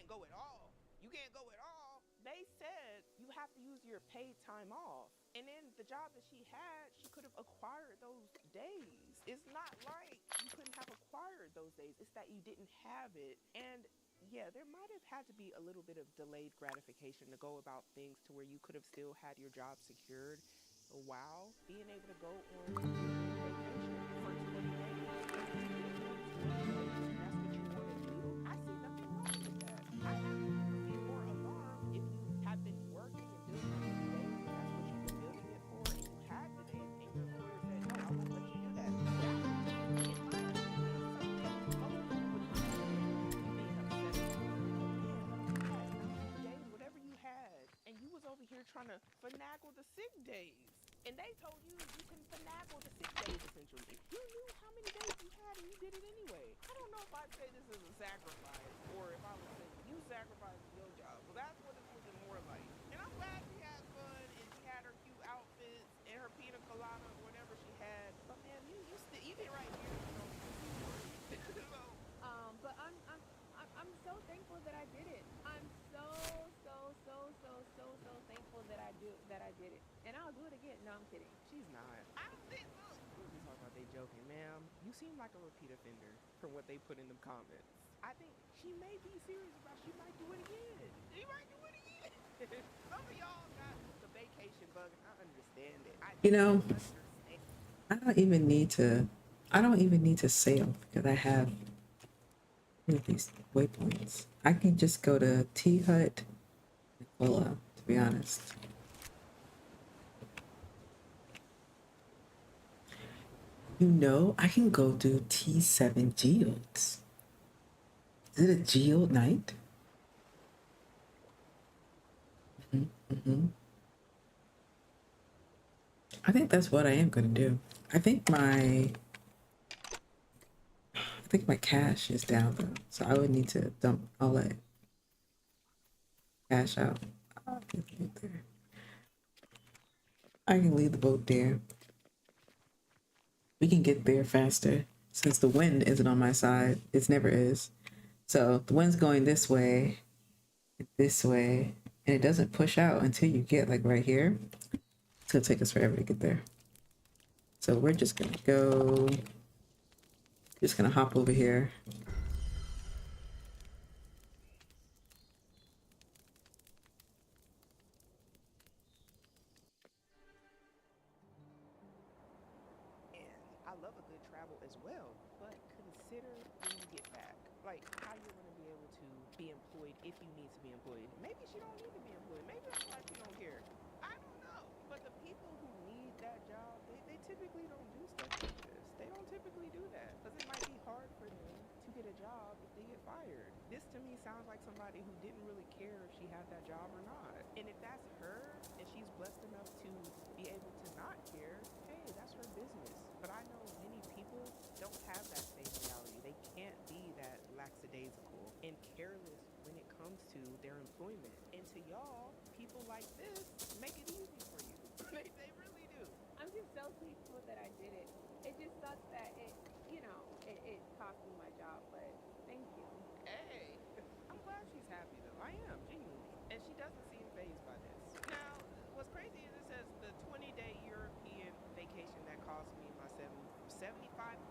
Speaker 3: go at all. You can't go at all." They said you have to use your paid time off. And then the job that she had, she could have acquired those days. It's not like you couldn't have acquired those days. It's that you didn't have it. And yeah, there might have had to be a little bit of delayed gratification to go about things to where you could have still had your job secured while being able to go on vacation for 20 days. That's what you want to do. I see nothing wrong with that. I actually would be more alarmed if you have been working and building up these days and that's what you've been building it for and you had the days and your employer said, no, I won't let you do that. That would be, in my opinion, something most people would be being upset about. But man, you had 90 days, whatever you had, and you was over here trying to finagle the sick days. And they told you you can finagle the sick days, essentially. You knew how many days you had and you did it anyway. I don't know if I'd say this is a sacrifice or if I would say you sacrificed your job. Well, that's what it's looking more like. And I'm glad she had fun and she had her cute outfits and her pina colada or whatever she had. But man, you did right here. You know, so.
Speaker 2: But I'm so thankful that I did it. I'm so thankful that I did it. And I'll do it again. No, I'm kidding.
Speaker 3: She's not. I don't think. Look, we talk about they joking, ma'am. You seem like a repeat offender from what they put in the comments. I think she may be serious about. She might do it again. She might do it again. Some of y'all got the vacation bug, and I understand it.
Speaker 1: You know,
Speaker 3: understand.
Speaker 1: I don't even need to sail because I have these waypoints. I can just go to T Hut and Cola, to be honest. You know, I can go do T7 geodes. Is it a geode night? I think that's what I am gonna do. I think my cash is down though, so I would need to dump all that cash out. I can leave the boat there. We can get there faster since the wind isn't on my side. It never is. So the wind's going this way, and it doesn't push out until you get like right here. It's gonna take us forever to get there. So we're just gonna hop over here.
Speaker 3: I love a good travel as well, but consider when you get back, like how you're going to be able to be employed if you need to be employed. Maybe she don't need to be employed. Maybe that's why she don't care. I don't know. But the people who need that job, they typically don't do stuff like this. They don't typically do that because it might be hard for them to get a job if they get fired. This to me sounds like somebody who didn't really care if she had that job or not. And if that's her and she's blessed enough to be able to not care, hey, that's her business. But I know many people don't have that same reality. They can't be that lackadaisical and careless when it comes to their employment. And to y'all, people like this make it easy for you. They really do.
Speaker 2: I'm just so thankful that I did it. It just sucks that it cost me my job, but thank you.
Speaker 3: Hey, I'm glad she's happy though. I am, genuinely. And she doesn't seem fazed by this. Now, what's crazy is it says the 20-day European vacation that cost me my $75,000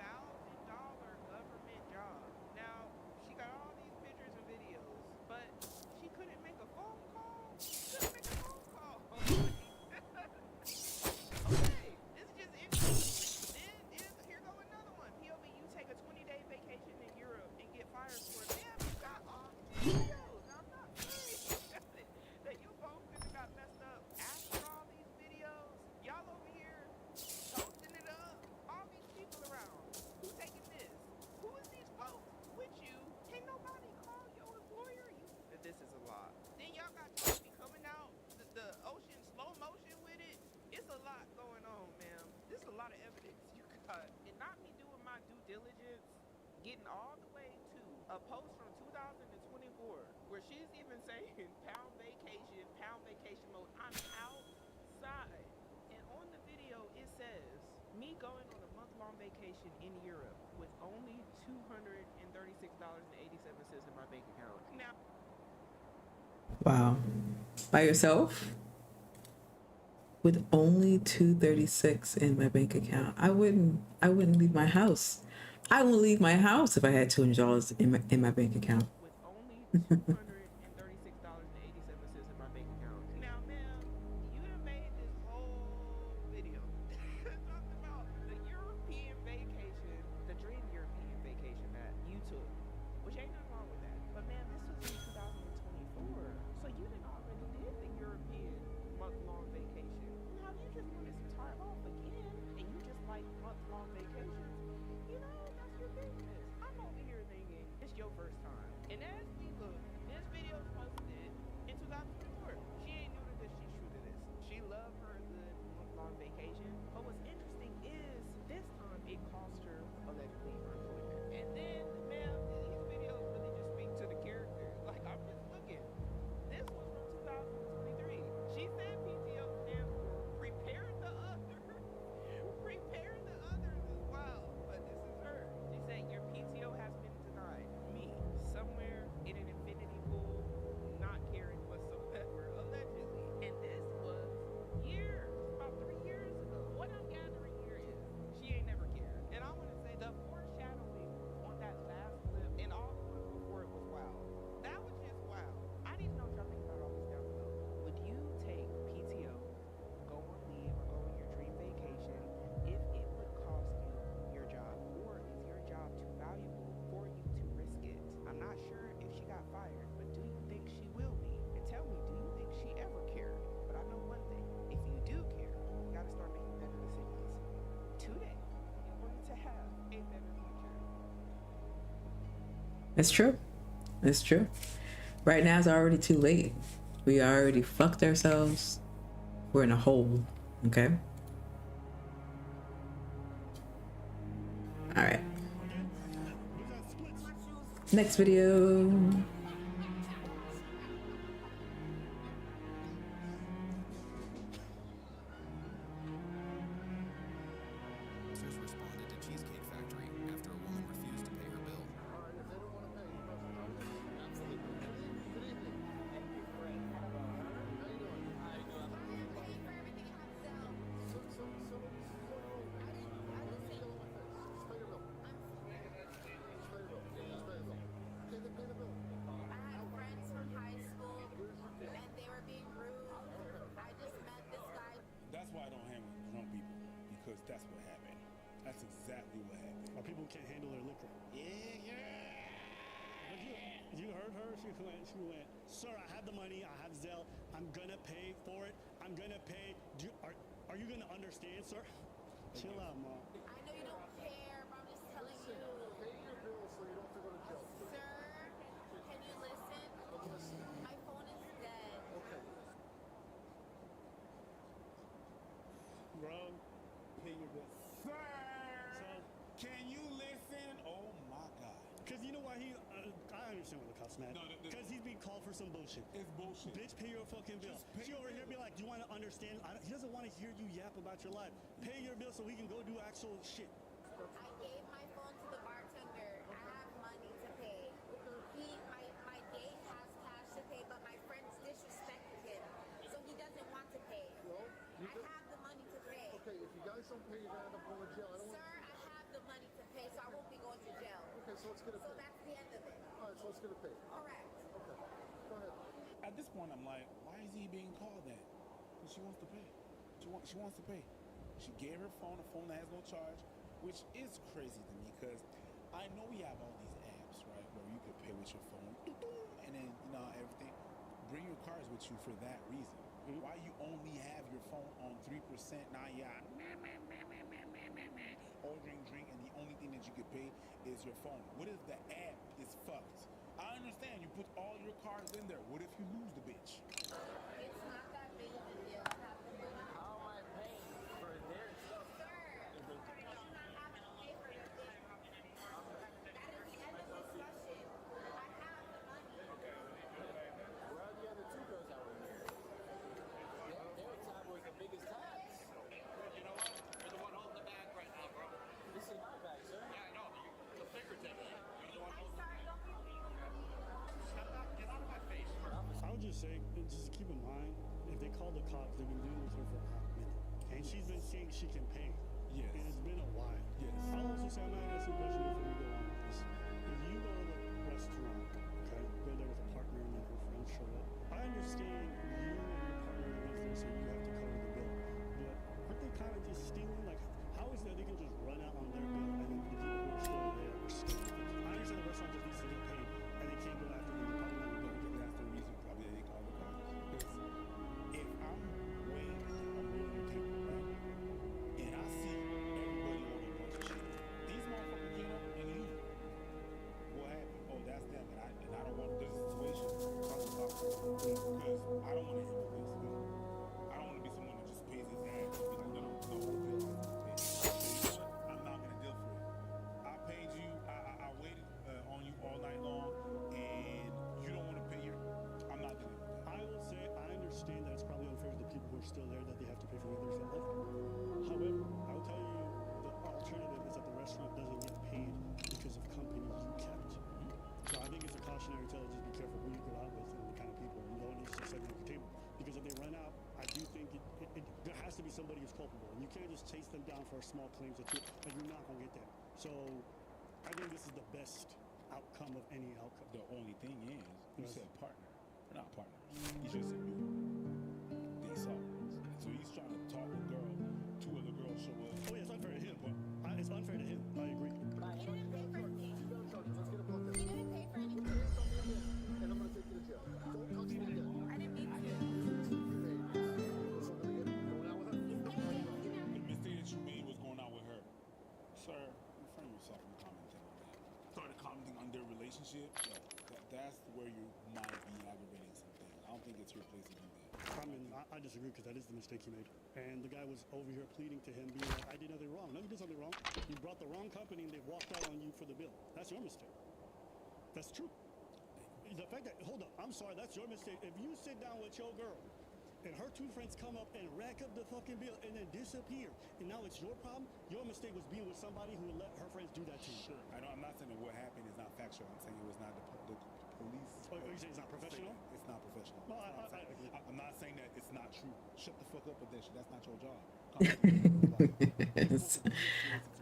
Speaker 3: government job. Now, she got all these pictures and videos, but she couldn't make a phone call. She couldn't make a phone call. Okay, this is just interesting. Here go another one. POV, you take a 20-day vacation in Europe and get fired for it. Damn, you got all these videos. Now, I'm not saying that your phone couldn't have got messed up after all these videos. Y'all over here toasting it up. All these people around. Who taking this? Who is these folks with you? Can't nobody call your employer? This is a lot. Then y'all got Toby coming out the ocean slow motion with it. It's a lot going on, ma'am. This is a lot of evidence you got. And not me doing my due diligence, getting all the way to a post from 2024 where she's even saying pound vacation mode. I'm outside. And on the video, it says me going on a month-long vacation in Europe with only $236.87 in my bank account. Now,
Speaker 1: Wow. By yourself? With only 236 in my bank account. I wouldn't leave my house. I wouldn't leave my house if I had $200 in my bank account.
Speaker 3: with only $236.87 in my bank account. Now, ma'am, you done made this whole video talking about the European vacation, the dream European vacation that you took, which ain't nothing wrong with that. But man, this was in 2024, so you done already did the European month-long vacation. Now you just wanted some time off again, and you just like month-long vacations. You know, that's your business. I'm over here thinking it's your first time. And as we look, this video was posted in 2024. She ain't new to this, she's true to this. She loved her a good month-long vacation. But what's interesting is this time it cost her allegedly her employment. And then, ma'am, these videos really just speak to the character. Like, I'm just looking. This was from 2023. She said PTO stands for prepare the other. Prepare the others as well. But this is her. She said your PTO has been denied. Me, somewhere in an infinity pool, not caring whatsoever, allegedly. And this was years, about 3 years ago. What I'm gathering here is she ain't never cared. And I want to say the foreshadowing on that last clip and all the ones before it was wild. That was just wild. I need to know what y'all think about all this down below. Would you take PTO, go on leave, or go on your dream vacation if it would cost you your job? Or is your job too valuable for you to risk it? I'm not sure if she got fired, but do you think she will be? And tell me, do you think she ever cared? But I know one thing. If you do care, you got to start making better decisions today in order to have a better future.
Speaker 1: It's true. It's true. Right now it's already too late. We already fucked ourselves. We're in a hole. Okay? All right. Next video.
Speaker 4: Officers responded to Cheesecake Factory after a woman refused to pay her bill.
Speaker 5: That's why I don't hang with drunk people, because that's what happened. That's exactly what happened.
Speaker 6: Or people can't handle their liquor. You heard her? She went, sir, I have the money, I have Zelle, I'm gonna pay for it, I'm gonna pay. Are you gonna understand, sir? Chill out, Mom.
Speaker 7: I know you don't care, but I'm just telling you.
Speaker 8: Pay your bills so you don't have to go to jail.
Speaker 7: Sir, can you listen?
Speaker 6: understand what the cops mad.
Speaker 5: No,
Speaker 6: Because he's being called for some bullshit.
Speaker 5: It's bullshit.
Speaker 6: Bitch, pay your fucking bill.
Speaker 5: Just pay
Speaker 6: She over
Speaker 5: your
Speaker 6: here be
Speaker 5: bill.
Speaker 6: like, do you want to understand? He doesn't want to hear you yap about your life. Pay your bill so we can go do actual shit.
Speaker 7: I gave my phone to the bartender. I have money to pay. My date has cash to pay, but my friends disrespected him, so he doesn't want to pay.
Speaker 8: Well,
Speaker 7: I have the money to pay.
Speaker 8: okay, if you guys don't pay, you're gonna end up going to jail. I don't
Speaker 7: Sir,
Speaker 8: want.
Speaker 7: I have the money to pay, so I won't be going to jail.
Speaker 8: Okay, so let's get it
Speaker 7: So
Speaker 8: paid.
Speaker 7: that's the end of it.
Speaker 8: All right, so let's get it paid.
Speaker 7: Correct.
Speaker 8: Okay, go ahead.
Speaker 5: At this point, I'm like, why is he being called that? Because she wants to pay. She wants to pay. She gave her phone, a phone that has no charge, which is crazy to me because I know we have all these apps, right, where you could pay with your phone, and then everything. Bring your cards with you for that reason. Why you only have your phone on 3%? Now, ordering drink, and the only thing that you could pay is your phone. What if the app is fucked? I understand you put all your cards in there. What if you lose the bitch?
Speaker 7: It's not that big of a deal. I have the money.
Speaker 9: How am I paying for their stuff?
Speaker 7: Sir, you do not have to pay for your thing. That is the end of discussion. I have the money.
Speaker 9: Where are the other two girls that were here? Their tab was the biggest tabs.
Speaker 10: You know what? You're the one holding the bag right now, bro.
Speaker 9: This is my bag, sir.
Speaker 10: Yeah, I know. The figurative. You're the one
Speaker 7: I'm
Speaker 10: holding the
Speaker 7: sorry,
Speaker 10: bag.
Speaker 7: don't give me
Speaker 10: Get out of my face.
Speaker 6: I would just say, just keep in mind, if they call the cops, they've been dealing with her for a hot minute. And she's been saying she can pay.
Speaker 5: Yes.
Speaker 6: And it's been a while.
Speaker 5: Yes.
Speaker 6: I'll also say, I'm not going to ask you a question before we go on with this. If you go to the restaurant, okay, go there with a partner and then her friends show up, I understand you and your partner are with this and you have to cover the bill. But aren't they kind of just stealing? Like, how is it that they can just run out on their bill and then the people who are still there are still? I understand the restaurant just needs to get paid and they can't go after them. They probably not going to
Speaker 5: That's the reason probably they call the cops. If I'm waiting on the table, right, and I see everybody ordering a bunch of shit, these motherfuckers get up and leave. What happened? Oh, that's them, and I don't want this situation. Call the cops because I don't want to handle this. I don't want to be someone that just pays his ass and be like, no, the whole bill has to be paid. I'm not gonna deal for it. I paid you. I waited on you all night long, and you don't want to pay your. I'm not gonna do that.
Speaker 6: I will say I understand that it's probably unfair to the people who are still there that they have to pay for the others that left. However, I will tell you the alternative is that the restaurant doesn't get paid because of company you kept. So I think it's a cautionary tale. Just be careful who you go out with and the kind of people you don't need to set them at the table. Because if they run out, I do think there has to be somebody who's culpable. And you can't just chase them down for small claims that you're not gonna get that. So I think this is the best outcome of any outcome.
Speaker 5: The only thing is, you
Speaker 6: Yes.
Speaker 5: said partner. We're not partners. He just said you. They saw us. So he's trying to talk a girl. Two other girls show up.
Speaker 6: Oh yeah, it's unfair to him. It's unfair to him. I agree.
Speaker 7: He didn't pay for anything.
Speaker 8: You got charges. Let's get it booked.
Speaker 7: He didn't pay for anything.
Speaker 8: Hands on me again, and I'm gonna take you to jail. Don't touch me again.
Speaker 7: I didn't mean to.
Speaker 8: You made. So let me get going out with her.
Speaker 7: He's paying. You know.
Speaker 5: The mistake that you made was going out with her. Sir, refrain yourself from commenting on that. Started commenting on their relationship. That's where you might be aggravating something. I don't think it's your place to do that.
Speaker 6: I mean, I disagree because that is the mistake he made. And the guy was over here pleading to him, being like, I did nothing wrong. No, you did something wrong. You brought the wrong company and they walked out on you for the bill. That's your mistake. That's true. The fact that, hold up, I'm sorry, that's your mistake. If you sit down with your girl and her two friends come up and rack up the fucking bill and then disappear, and now it's your problem, your mistake was being with somebody who would let her friends do that to you.
Speaker 5: Sure. I'm not saying that what happened is not factual. I'm saying it was not the police.
Speaker 6: Oh, you say it's not professional?
Speaker 5: It's not professional.
Speaker 6: No, I agree.
Speaker 5: I'm not saying that it's not true. Shut the fuck up with that shit. That's not your job.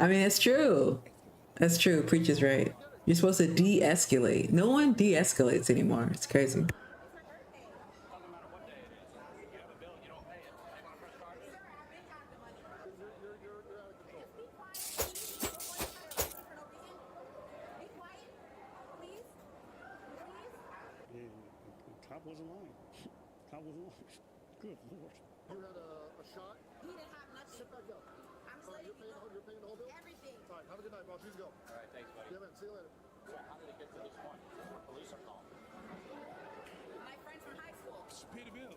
Speaker 1: I mean, it's true. That's true. Preach is right. You're supposed to de-escalate. No one de-escalates anymore. It's crazy.
Speaker 10: Doesn't matter what day it is. You have a bill, you don't pay it. You want to press charges?
Speaker 7: Sir, I've been got the money.
Speaker 8: You're out of control.
Speaker 7: Just be quiet. Please. You're going to try to arrest me for no reason. Be quiet. Please. Please.
Speaker 6: Yeah, the cop wasn't lying. Cop wasn't lying. Good Lord.
Speaker 8: You had a shot.
Speaker 7: He didn't have nothing.
Speaker 8: Sit back up.
Speaker 7: I'm just
Speaker 8: All right,
Speaker 7: letting you know.
Speaker 8: you're paying the whole bill?
Speaker 7: Everything.
Speaker 8: All right, have a good night, boss. You can go.
Speaker 9: All right, thanks, buddy.
Speaker 8: Yeah, man. See you later.
Speaker 9: So how did it get to this point? Police are called.
Speaker 7: My friends from high school.
Speaker 5: Just pay the bill.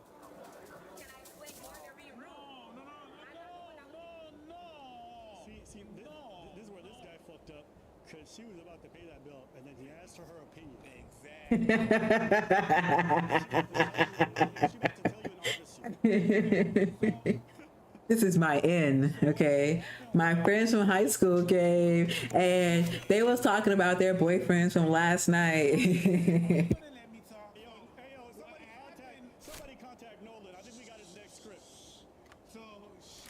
Speaker 7: Can I explain more? They're being rude.
Speaker 5: No.
Speaker 6: See, this is where this guy fucked up. Because she was about to pay that bill, and then he asked her opinion.
Speaker 1: Exactly. This is my in, okay? My friends from high school came and they was talking about their boyfriends from last night.
Speaker 6: Hey, yo, somebody contact Nolan. I think we got his next script.
Speaker 5: So,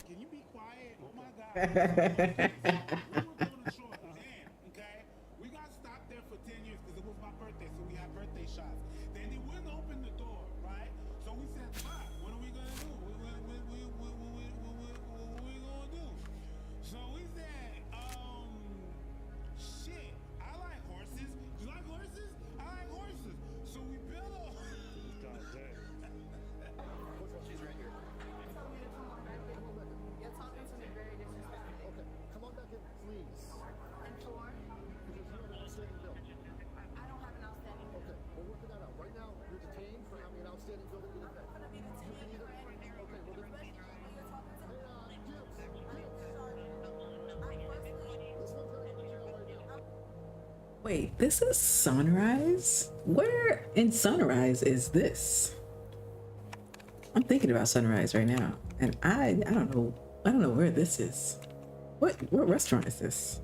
Speaker 5: can you be quiet? Oh my God. We were going to short. Then, okay? We got stopped there for 10 years because it was my birthday, so we had birthday shots. Then they wouldn't open the door, right? So we said, "Fuck, what are we going to do? What we going to do?" So we said, shit, I like horses. You like horses? I like horses. So we built a...
Speaker 6: God damn.
Speaker 9: She's right here.
Speaker 7: You're talking to me very disrespectful.
Speaker 9: Okay, come on back in, please.
Speaker 7: And for?
Speaker 9: Because you have an outstanding bill.
Speaker 7: I don't have an outstanding bill.
Speaker 9: Okay, we're working that out. Right now, you're detained for having an outstanding bill that you didn't pay.
Speaker 7: I'm gonna be detained for anything.
Speaker 9: Okay, well then...
Speaker 7: Especially when you're talking to me.
Speaker 9: Hey, Gibbs,
Speaker 7: I'm sorry.
Speaker 9: this one's gonna go to jail right now.
Speaker 1: Wait, this is Sunrise? Where in Sunrise is this? I'm thinking about Sunrise right now, and I don't know where this is. What restaurant is this?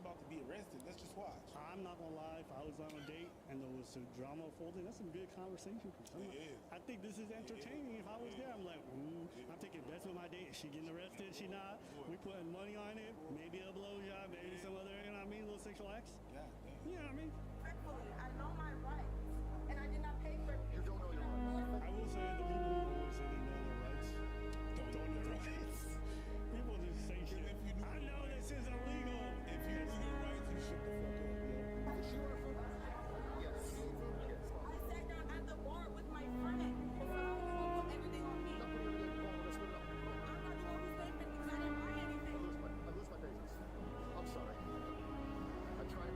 Speaker 5: About to be arrested. Let's just watch.
Speaker 6: I'm not gonna lie, if I was on a date and there was some drama unfolding, that's some good conversation. I think this is entertaining. If I was there, I'm like, I'm taking bets with my date. Is she getting arrested? Is she not? We putting money on it. Maybe a blowjob, maybe some other, you know what I mean, little sexual acts.
Speaker 5: God damn.
Speaker 6: You know what I mean?
Speaker 7: Respectfully, I know my rights, and I did not pay for it.
Speaker 9: You don't know your rights.
Speaker 6: I will say the people who always say they know their rights don't know their rights. People just say shit.
Speaker 5: If you knew
Speaker 6: I know this is illegal.
Speaker 5: If you knew your rights, you shut the fuck up.
Speaker 9: Does she order food? Yes. Yes.
Speaker 7: I sat down at the bar with my friend. So how are you gonna put everything on me?
Speaker 9: Not putting everything on. Let's put it up.
Speaker 7: I'm not the one who's paying for it because I didn't buy anything.
Speaker 9: I lose my patience. I'm sorry. I tried.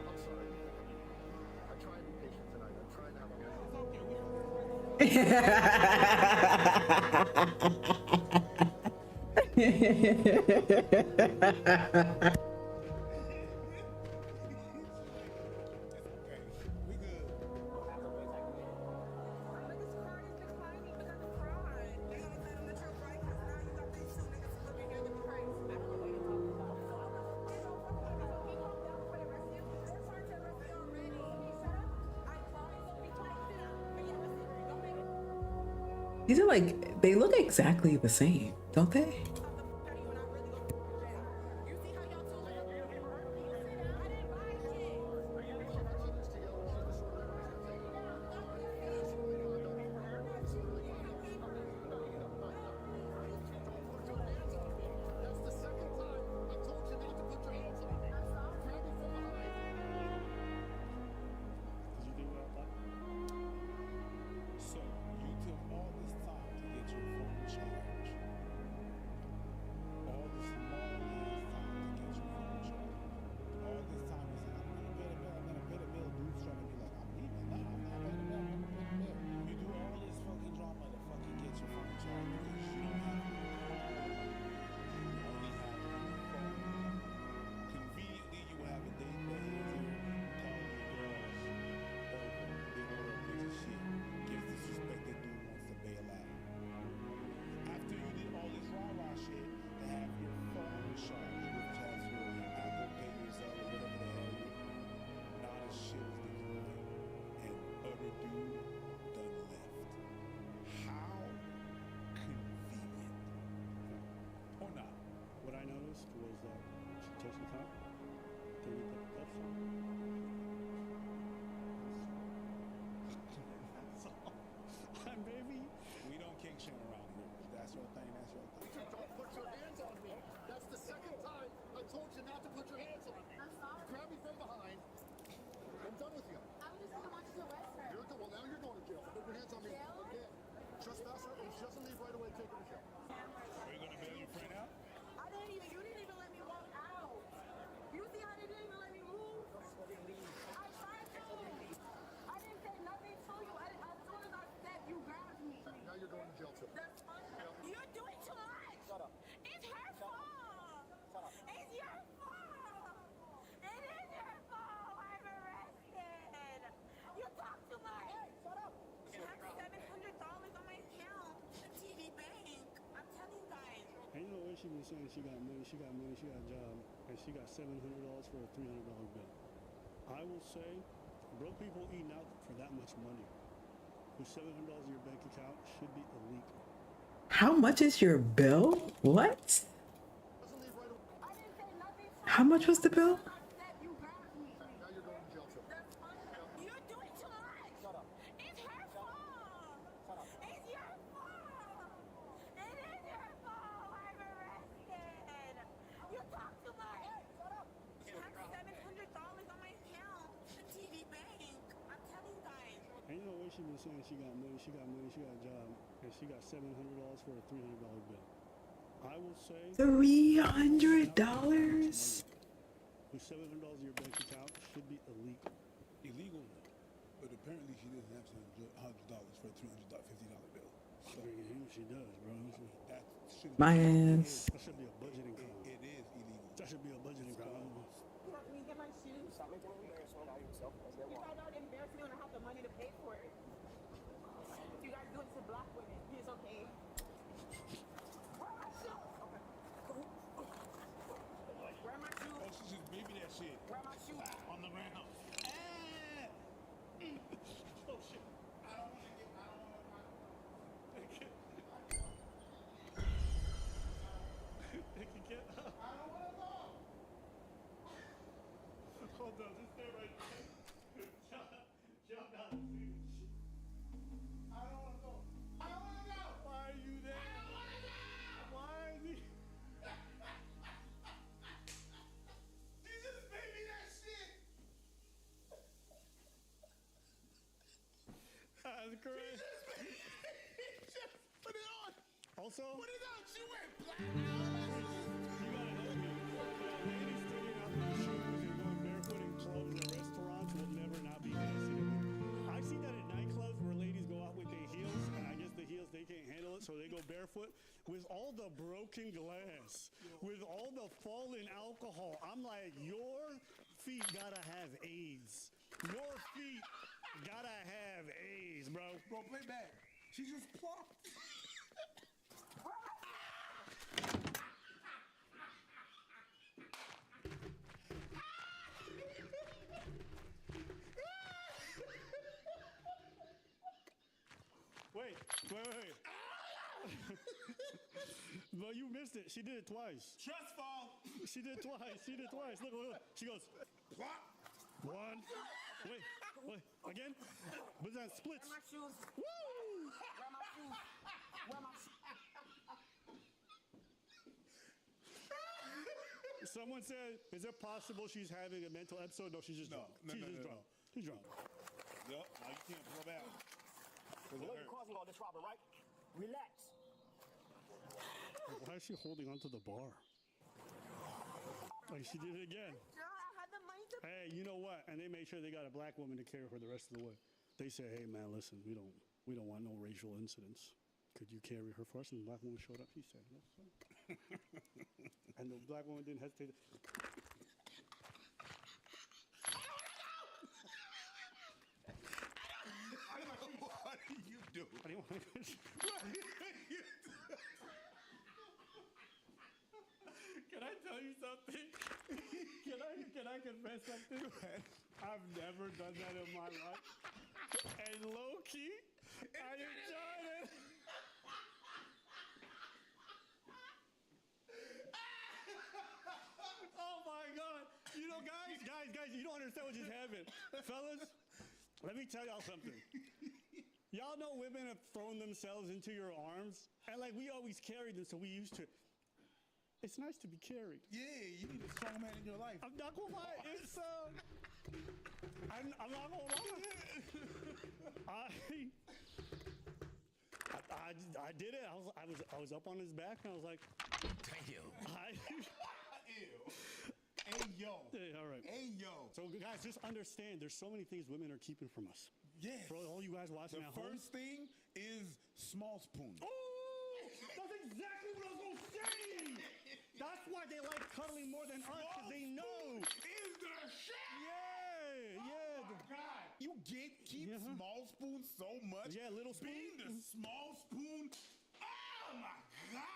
Speaker 9: I'm sorry. I try and be patient tonight. I'm trying to have a
Speaker 5: We good.
Speaker 7: But this card is declining because of fraud. They're gonna tell them that you're right because now you got these two niggas looking at the price. I don't know what you're talking about. They don't fuck with me, so keep calm down for the rest of you. They're trying to arrest me already. Shut up. I promise they'll be quiet. Sit down. Forget the secret. Don't make it.
Speaker 1: These are like, they look exactly the same, don't they?
Speaker 9: That's the second time I told you not to put your hands on me. Grab me from behind.
Speaker 6: Did you think about that?
Speaker 5: So, you took all this time to get your phone charged.
Speaker 6: touch the top, then you put the cuffs on. That's all. Baby.
Speaker 5: We don't kink shame around here. If that's your thing, that's your thing.
Speaker 8: Don't put your hands on me. That's the second time I told you not to put your hands on me.
Speaker 7: I'm sorry.
Speaker 8: You grab me from behind. I'm done with you.
Speaker 7: I was just gonna watch you arrest her.
Speaker 8: Well, now you're going to jail. Put your hands on me
Speaker 7: Jail?
Speaker 8: again. Trespasser, and if she doesn't leave right away, take her to jail.
Speaker 5: Are you gonna bail your friend out?
Speaker 7: You didn't even let me walk out. You see how they didn't even let me move? I tried to. I didn't say nothing to you. As soon as I said, you grabbed me.
Speaker 8: Now you're going to jail too.
Speaker 7: That's fine. You're doing too much.
Speaker 9: Shut up.
Speaker 7: It's her fault.
Speaker 9: Shut up.
Speaker 7: It's your fault. It is your fault. I'm arrested. You talk too much.
Speaker 9: Hey, shut up.
Speaker 7: I have $700 on my account. The TV bank. I'm telling you guys.
Speaker 6: Ain't no way she been saying she got money, she got a job, and she got $700 for a $300 bill. I will say, broke people eating out for that much money with $700 in your bank account should be illegal.
Speaker 1: How much is your bill? What?
Speaker 8: Doesn't leave right away.
Speaker 7: I didn't say nothing to
Speaker 1: How much was the bill?
Speaker 7: I said you grabbed me.
Speaker 8: Now you're going to jail too.
Speaker 7: That's fine. You're doing too much.
Speaker 9: Shut up.
Speaker 7: It's her fault.
Speaker 9: Shut up.
Speaker 7: It's your fault. It is your fault. I'm arrested. You talk too much.
Speaker 9: Shut up.
Speaker 7: I have $700 on my account. The TV bank. I'm telling you guys.
Speaker 6: Ain't no way she been saying she got money, she got a job, and she got $700 for a $300 bill. I will say
Speaker 1: $300?
Speaker 6: with $700 in your bank account should be illegal.
Speaker 5: Illegal, but apparently she doesn't have $700 for a $350 bill. So
Speaker 6: She does, bro.
Speaker 5: that should
Speaker 1: My ass.
Speaker 6: That should be a budgeting crime.
Speaker 5: It is illegal.
Speaker 6: That should be a budgeting crime.
Speaker 7: Let me get my shoes.
Speaker 9: Stop making an embarrassment out of yourself. Let's get
Speaker 7: You
Speaker 9: one.
Speaker 7: guys already embarrassed me when I have the money to pay for it. You guys do it to black women. It's okay. Where are my shoes? Where are my shoes?
Speaker 5: Oh, she just baby that shit
Speaker 7: Where are my shoes?
Speaker 5: on the ground. Oh shit. I don't want to
Speaker 6: Get up.
Speaker 5: I don't want to go.
Speaker 6: Hold on, just stay right there. Jump out.
Speaker 5: I don't want to go. I don't want to go.
Speaker 6: Why are you there?
Speaker 5: I don't want to go.
Speaker 6: Why is he?
Speaker 5: She just baby that shit.
Speaker 6: That's great.
Speaker 5: Just put it on.
Speaker 6: Also,
Speaker 5: Put it on. She went black.
Speaker 6: you gotta help me. Ladies taking out their shoes and going barefoot in clubs and restaurants will never not be dancing again. I see that at nightclubs where ladies go out with their heels, and I guess the heels they can't handle it, so they go barefoot. With all the broken glass, with all the fallen alcohol, I'm like, your feet gotta have AIDS. Your feet gotta have AIDS, bro.
Speaker 5: Bro, play back. She just plopped.
Speaker 6: Wait. But you missed it. She did it twice.
Speaker 5: Trust fall.
Speaker 6: She did it twice. Look. She goes,
Speaker 5: Plop.
Speaker 6: one. Wait. Again. But then splits.
Speaker 7: Where are my shoes?
Speaker 6: Woo!
Speaker 7: Where are my shoes? Where are my shoes?
Speaker 6: Someone said, is it possible she's having a mental episode? No, she's just drunk. She's drunk. She's drunk.
Speaker 5: Yup. Now you can't pull back.
Speaker 9: You know you're causing all this, Robin, right? Relax.
Speaker 6: Why is she holding onto the bar? Like she did it again.
Speaker 7: Girl, I had the money to
Speaker 6: Hey, you know what? And they made sure they got a black woman to carry her the rest of the way. They said, hey man, listen, we don't want no racial incidents. Could you carry her for us? And the black woman showed up. She said, yes, sir. And the black woman didn't hesitate.
Speaker 5: What do you do?
Speaker 6: I didn't want to. Can I tell you something? Can I confess something? I've never done that in my life. And low key, I enjoyed it. Oh my Fellas, let me tell y'all something. Y'all know women have thrown themselves into your arms, and like we always carried them, so we used to. It's nice to be carried.
Speaker 5: Yeah, you need a strong man in your life.
Speaker 6: I'm not gonna lie, it's I'm not gonna lie. I did it. I was up on his back, and I was like,
Speaker 5: Damn. Ew. Hey yo.
Speaker 6: Yeah, all right.
Speaker 5: Hey yo.
Speaker 6: So guys, just understand, there's so many things women are keeping from us.
Speaker 5: Yes.
Speaker 6: For all you guys watching
Speaker 5: The
Speaker 6: at home.
Speaker 5: first thing is small spoon.
Speaker 6: Oh, that's exactly what I was gonna say. That's why they like cuddling more than us, because they know.
Speaker 5: Is the shit.
Speaker 6: Yeah, yeah.
Speaker 5: Oh my God. You keep small spoon so much.
Speaker 6: Yeah, little spoon.
Speaker 5: Being the small spoon. Oh my God.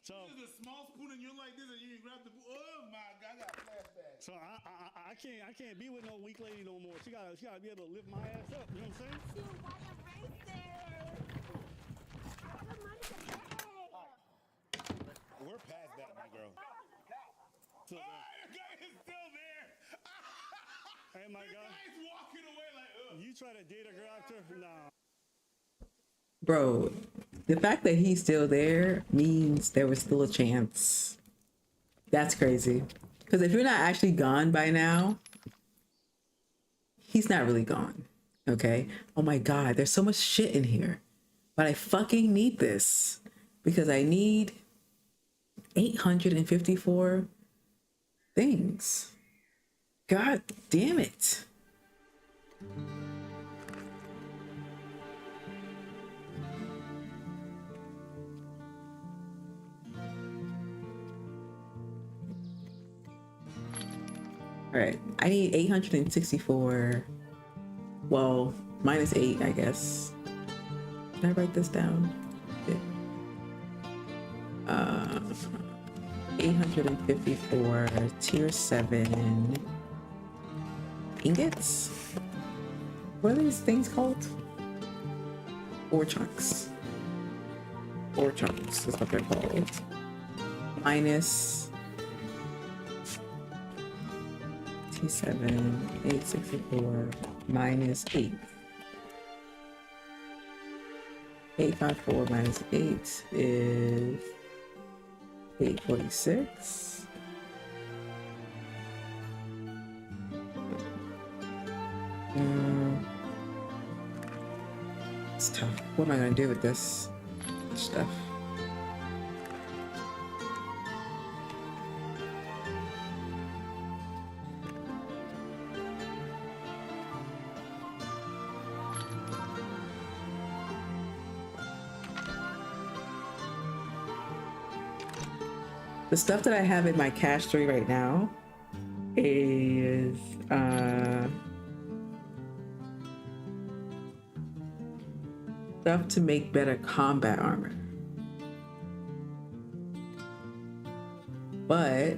Speaker 6: So
Speaker 5: this is a small spoon and you're like this and you grab the. Oh my God, I got flashbacks.
Speaker 6: So I can't be with no weak lady no more. She gotta be able to lift my ass up. You know what I'm saying?
Speaker 7: Dude, why you racist? I have the money to pay.
Speaker 5: We're past that, my girl.
Speaker 6: So,
Speaker 5: The guy is still there.
Speaker 6: hey, my
Speaker 5: The
Speaker 6: God.
Speaker 5: guy's walking away like, ugh.
Speaker 6: You try to date a girl after? Nah.
Speaker 1: Bro, the fact that he's still there means there was still a chance. That's crazy. Because if you're not actually gone by now, he's not really gone. Okay? Oh my God, there's so much shit in here. But I fucking need this. Because I need 854 things. God damn it. All right, I need 864. Well, minus 8, I guess. Can I write this down? Yeah. 854 tier 7 ingots. What are these things called? Ore chunks. Ore chunks is what they're called. Minus T7, 864 minus 8. 854 minus 8 is 846. It's tough. What am I gonna do with this stuff? The stuff that I have in my cache tree right now is stuff to make better combat armor. But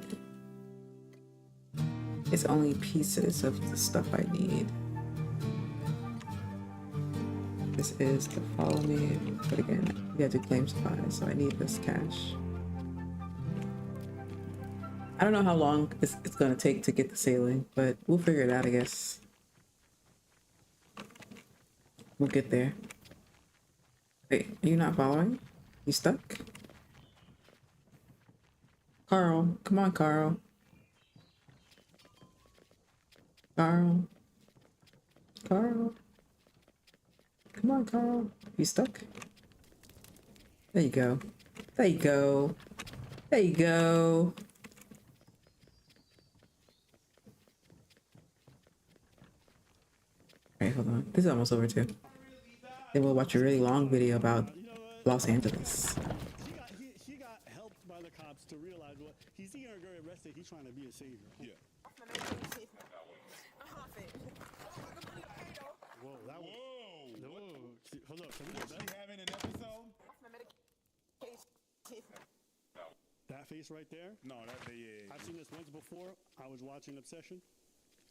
Speaker 1: it's only pieces of the stuff I need. This is to follow me, but again, you have to claim supplies, so I need this cache. I don't know how long it's gonna take to get the sailing, but we'll figure it out, I guess. We'll get there. Wait, are you not following? You stuck? Carl, come on, Carl. Carl. Carl. Come on, Carl. You stuck? There you go. There you go. There you go. Alright, hold on. This is almost over too. Then we'll watch a really long video about Los Angeles.
Speaker 6: He got helped by the cops to realize what he's seeing her get arrested. He's trying to be a savior.
Speaker 5: Yeah.
Speaker 6: Whoa, that was.
Speaker 5: Whoa.
Speaker 6: Whoa. Hold up. Can we
Speaker 5: Is
Speaker 6: get
Speaker 5: she
Speaker 6: that?
Speaker 5: having an episode?
Speaker 6: That face right there?
Speaker 5: No, yeah.
Speaker 6: I've seen this once before. I was watching Obsession,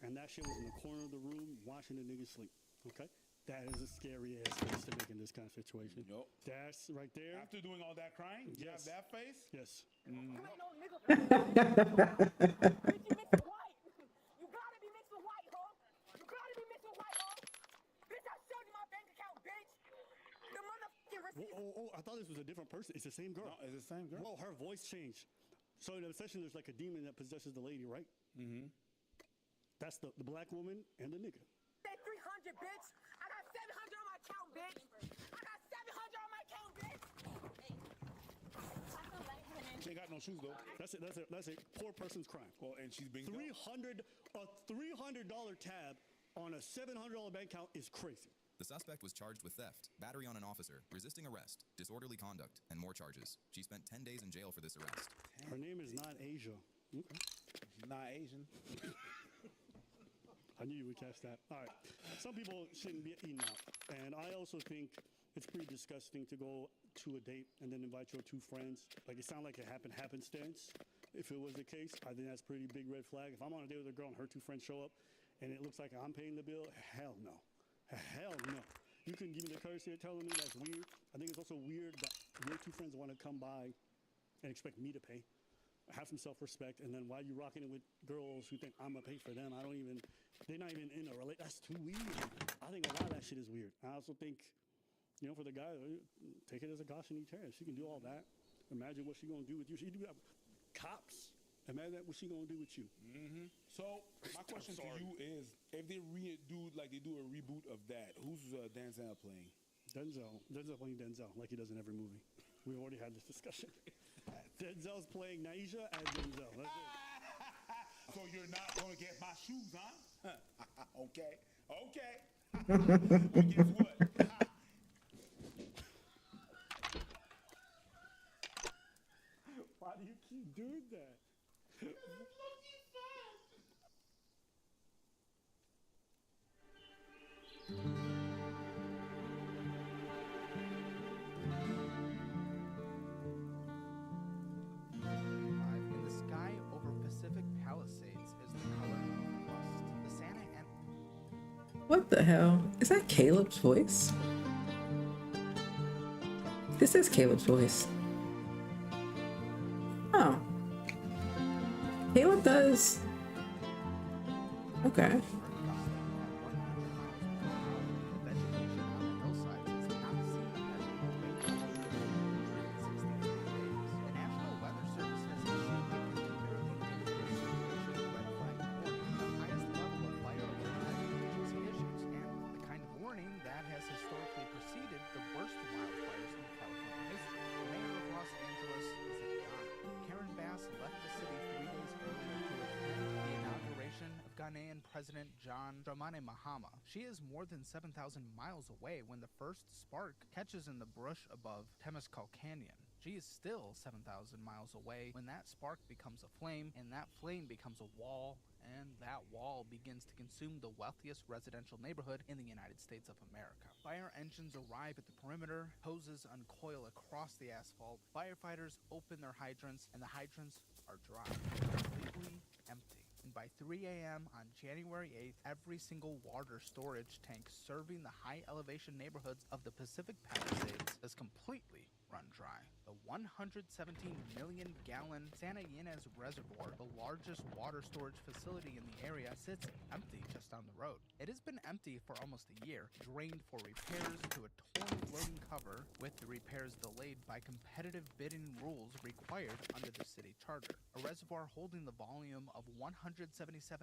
Speaker 6: and that shit was in the corner of the room watching the niggas sleep. Okay? That is a scary ass face to make in this kind of situation.
Speaker 5: Nope.
Speaker 6: That's right there.
Speaker 5: After doing all that crying, you have
Speaker 6: Yes.
Speaker 5: that face?
Speaker 6: Yes.
Speaker 7: You ain't no nigga. Bitch, you mixed with white. You gotta be mixed with white, huh? You gotta be mixed
Speaker 6: I thought this was a different person. It's the same girl.
Speaker 5: No, it's the same girl.
Speaker 6: Well, her voice changed. So in the session, there's like a demon that possesses the lady, right?
Speaker 5: Mm-hmm.
Speaker 6: That's the black woman and the nigga.
Speaker 7: 300, bitch. I got 700 on my account, bitch. I got 700 on my account, bitch.
Speaker 5: She ain't got no shoes though.
Speaker 6: That's a poor person's crime.
Speaker 5: Well, and she's being
Speaker 6: $300 tab on a $700 bank account is crazy.
Speaker 11: The suspect was charged with theft, battery on an officer, resisting arrest, disorderly conduct, and more charges. She spent 10 days in jail for this arrest.
Speaker 6: Her name is not Asia. Okay.
Speaker 5: She's not Asian.
Speaker 6: I knew you would catch that. All right. Some people shouldn't be eating out. And I also think it's pretty disgusting to go to a date and then invite your two friends. Like, it sounded like it happened happenstance. If it was the case, I think that's a pretty big red flag. If I'm on a date with a girl and her two friends show up and it looks like I'm paying the bill, hell no. Hell no. You can give me the courtesy of telling me that's weird. I think it's also weird that your two friends want to come by and expect me to pay. Have some self-respect, and then why are you rocking it with girls who think I'm gonna pay for them? They're not even in a relationship. That's too weird. I think a lot of that shit is weird. I also think, for the guy, take it as a gosh and eat hair. She can do all that. Imagine what she gonna do with you. She do that with cops. Imagine what she gonna do with you.
Speaker 5: Mm-hmm. So my question to you is, if they do a reboot of that, who's Denzel playing?
Speaker 6: Denzel playing Denzel like he does in every movie. We already had this discussion. Denzel's playing Naisha as Denzel. That's it.
Speaker 5: So you're not gonna get my shoes, huh? Okay. Well, guess what?
Speaker 6: Why do you keep doing that?
Speaker 12: In the sky over Pacific Palisades is the color of rust. The Santa and
Speaker 1: What the hell? Is that Caleb's voice? This is Caleb's voice. Oh. Caleb does. Okay.
Speaker 12: President John Dramani Mahama. She is more than 7,000 miles away when the first spark catches in the brush above Temescal Canyon. She is still 7,000 miles away when that spark becomes a flame, and that flame becomes a wall, and that wall begins to consume the wealthiest residential neighborhood in the United States of America. Fire engines arrive at the perimeter, hoses uncoil across the asphalt, firefighters open their hydrants, and the hydrants are dry, completely empty. And by 3 a.m. on January 8th, every single water storage tank serving the high elevation neighborhoods of the Pacific Palisades is completely run dry. The 117 million gallon Santa Ynez Reservoir, the largest water storage facility in the area, sits empty just down the road. It has been empty for almost a year, drained for repairs to a torn floating cover, with the repairs delayed by competitive bidding rules required under the city charter. A reservoir holding the volume of 177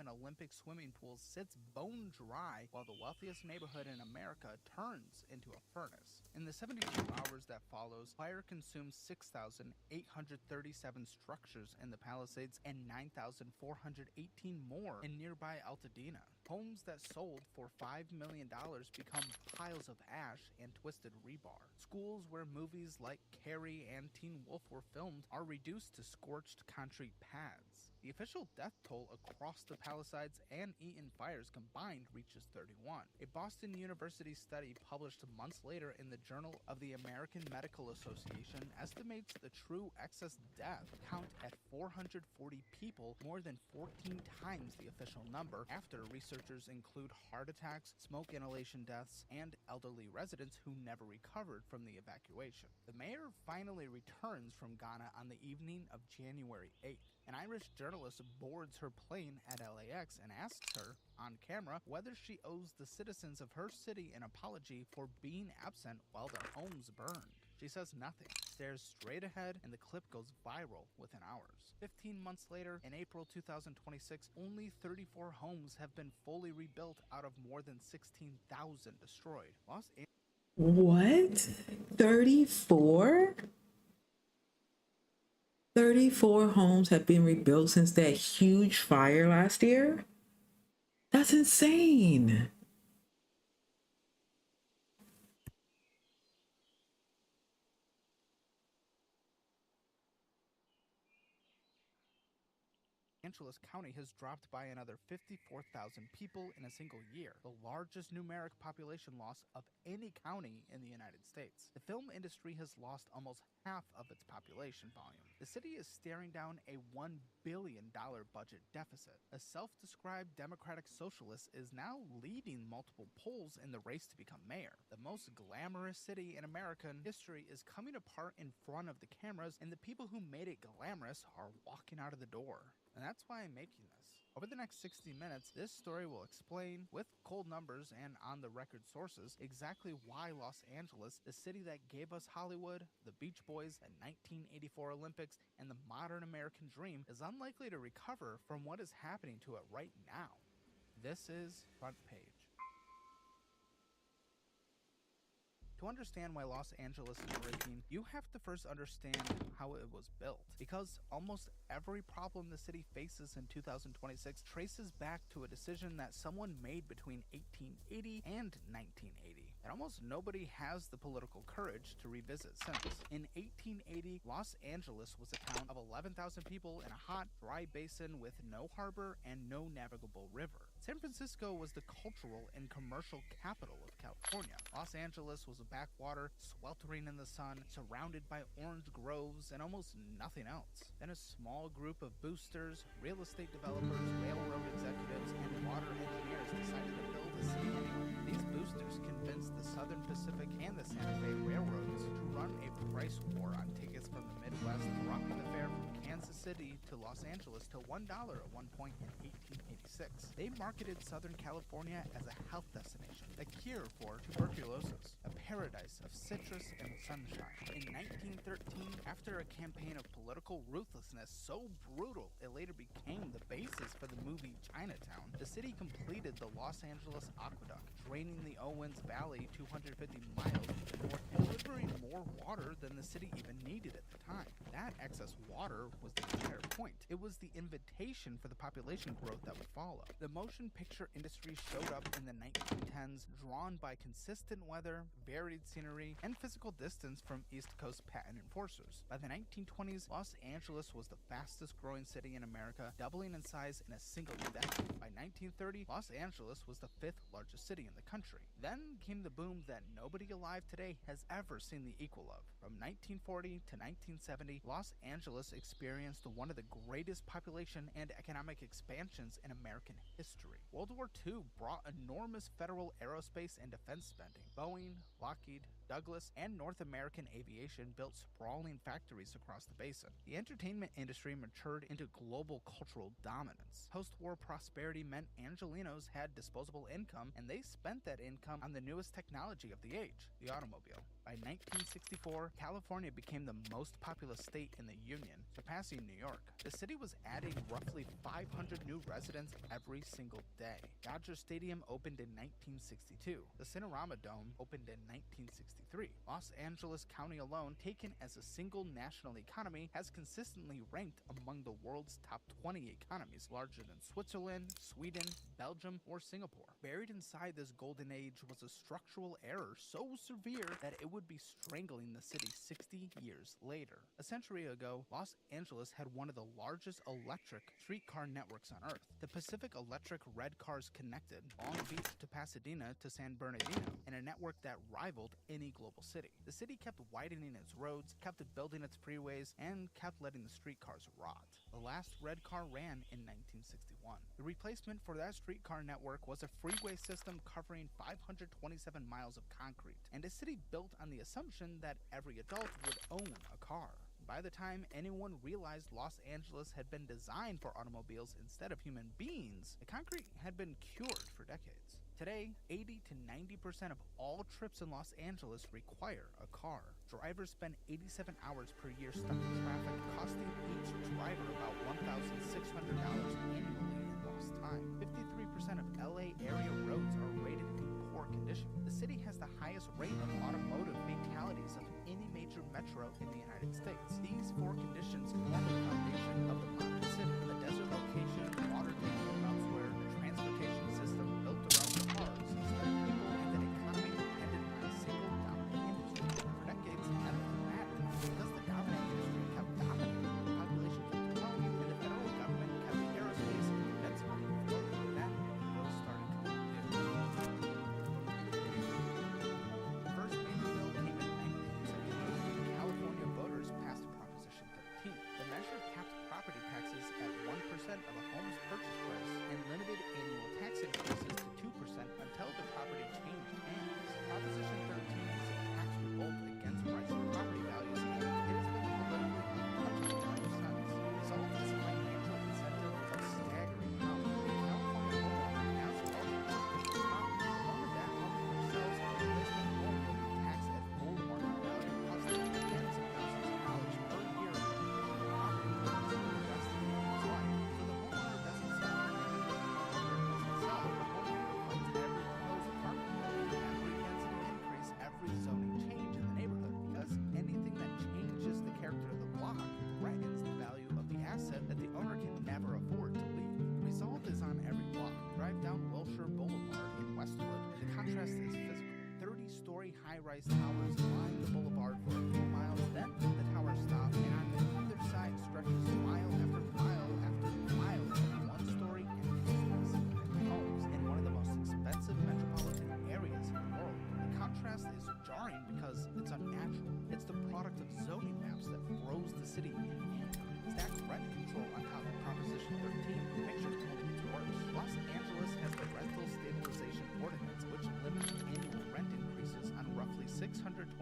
Speaker 12: Olympic swimming pools sits bone dry while the wealthiest neighborhood in America turns into a furnace. In the 72 hours that follows, fire consumes 6,837 structures in the Palisades and 9,418 more in nearby Altadena. Homes that sold for $5 million become piles of ash and twisted rebar. Schools where movies like Carrie and Teen Wolf were filmed are reduced to scorched concrete pads. The official death toll across the Palisades and Eaton fires combined reaches 31. A Boston University study published months later in the Journal of the American Medical Association estimates the true excess death count at 440 people, more than 14 times the official number, after researchers include heart attacks, smoke inhalation deaths, and elderly residents who never recovered from the evacuation. The mayor finally returns from Ghana on the evening of January 8th. An Irish journalist boards her plane at LAX and asks her, on camera, whether she owes the citizens of her city an apology for being absent while their homes burned. She says nothing, stares straight ahead, and the clip goes viral within hours. 15 months later, in April 2026, only 34 homes have been fully rebuilt out of more than 16,000 destroyed.
Speaker 1: What? 34? 34 homes have been rebuilt since that huge fire last year? That's insane.
Speaker 12: Angeles County has dropped by another 54,000 people in a single year, the largest numeric population loss of any county in the United States. The film industry has lost almost half of its population volume. The city is staring down a $1 billion budget deficit. A self-described democratic socialist is now leading multiple polls in the race to become mayor. The most glamorous city in American history is coming apart in front of the cameras, and the people who made it glamorous are walking out of the door. And that's why I'm making this. Over the next 60 minutes, this story will explain, with cold numbers and on-the-record sources, exactly why Los Angeles, the city that gave us Hollywood, the Beach Boys, the 1984 Olympics, and the modern American dream, is unlikely to recover from what is happening to it right now. This is Front Page. To understand why Los Angeles is breaking, you have to first understand how it was built, because almost every problem the city faces in 2026 traces back to a decision that someone made between 1880 and 1980. And almost nobody has the political courage to revisit since. In 1880, Los Angeles was a town of 11,000 people in a hot, dry basin with no harbor and no navigable river. San Francisco was the cultural and commercial capital of California. Los Angeles was a backwater, sweltering in the sun, surrounded by orange groves and almost nothing else. Then a small group of boosters, real estate developers, railroad executives, and water engineers decided to build a city anyway. These boosters convinced the Southern Pacific and the Santa Fe railroads to run a price war on tickets from the Midwest, dropping the fare from Kansas City to Los Angeles to $1 at one point in 1886. They marketed Southern California as a health destination, a cure for tuberculosis, a paradise of citrus and sunshine. In 1913, after a campaign of political ruthlessness so brutal it later became the basis for the movie Chinatown, the city completed the Los Angeles Aqueduct, draining the Owens Valley 250 miles to the north, delivering more water than the city even needed at the time. That excess water was the entire point. It was the invitation for the population growth that would follow. The motion picture industry showed up in the 1910s, drawn by consistent weather, varied scenery, and physical distance from East Coast patent enforcers. By the 1920s, Los Angeles was the fastest growing city in America, doubling in size in a single decade. By 1930, Los Angeles was the 5th largest city in the country. Then came the boom that nobody alive today has ever seen the equal of. From 1940 to 1970, Los Angeles experienced one of the greatest population and economic expansions in American history. World War II brought enormous federal aerospace and defense spending. Boeing, Lockheed, Douglas, and North American Aviation built sprawling factories across the basin. The entertainment industry matured into global cultural dominance. Post-war prosperity meant Angelenos had disposable income, and they spent that income on the newest technology of the age, the automobile. By 1964, California became the most populous state in the Union, surpassing New York. The city was adding roughly 500 new residents every single day. Dodger Stadium opened in 1962. The Cinerama Dome opened in 1963. Los Angeles County alone, taken as a single national economy, has consistently ranked among the world's top 20 economies, larger than Switzerland, Sweden, Belgium, or Singapore. Buried inside this golden age was a structural error so severe that it would be strangling the city 60 years later. A century ago, Los Angeles had one of the largest electric streetcar networks on Earth. The Pacific Electric Red Cars connected Long Beach to Pasadena to San Bernardino in a network that rivaled any global city. The city kept widening its roads, kept building its freeways, and kept letting the streetcars rot. The last red car ran in 1961. The replacement for that streetcar network was a freeway system covering 527 miles of concrete, and a city built on the assumption that every adult would own a car. By the time anyone realized Los Angeles had been designed for automobiles instead of human beings, the concrete had been cured for decades. Today, 80 to 90% of all trips in Los Angeles require a car. drivers spend 87 hours per year stuck in traffic, costing each driver about $1,600 annually in lost time. 53% of LA area roads are rated in poor condition. The city has the highest rate of automotive fatalities of any major metro in the United States. These four conditions form the foundation of the modern city. A desert location, water taken from elsewhere, a transportation system built around cars instead of people, and an economy dependent on a single dominant industry. For decades, none of them mattered. Because the dominant industry kept dominating, the population kept growing, and the federal government kept the aerospace invincible. Then, bills started coming due. The first major bill came in 1978 when California voters passed Proposition 13. The measure capped property taxes at 1% of a home's purchase price and limited annual tax increases to 2% until the property changed hands. Proposition 13 is a tax revolt against rising property values, and it has been politically untouchable ever since. The result is a financial incentive of staggering power. A California homeowner has also purchased property. One of that home themselves and replacement home will be taxed at full market value, costing tens of thousands of dollars per year in additional property taxes for the rest of the home's life. So the homeowner doesn't sell the homeowner doesn't sell. The homeowner fights every proposed apartment building, every density increase, every zoning change in the neighborhood, because anything that changes the character of the block threatens the value of the asset that the owner can never afford to leave. The result is on every block. Drive down Wilshire Boulevard in Westwood, and the contrast is physical. 30-story high-rise towers line the boulevard for a few miles, then the towers stop, and on either side stretches mile after mile after mile of one-story and two-story homes in one of the most expensive metropolitan areas in the world. The contrast is jarring because it's unnatural. It's the product of zoning maps that froze the city in anger. Stacked rent control on top of Proposition 13, the picture only gets worse. Los Angeles has the Rental Stabilization Ordinance, which limits annual rent increases on roughly 624,000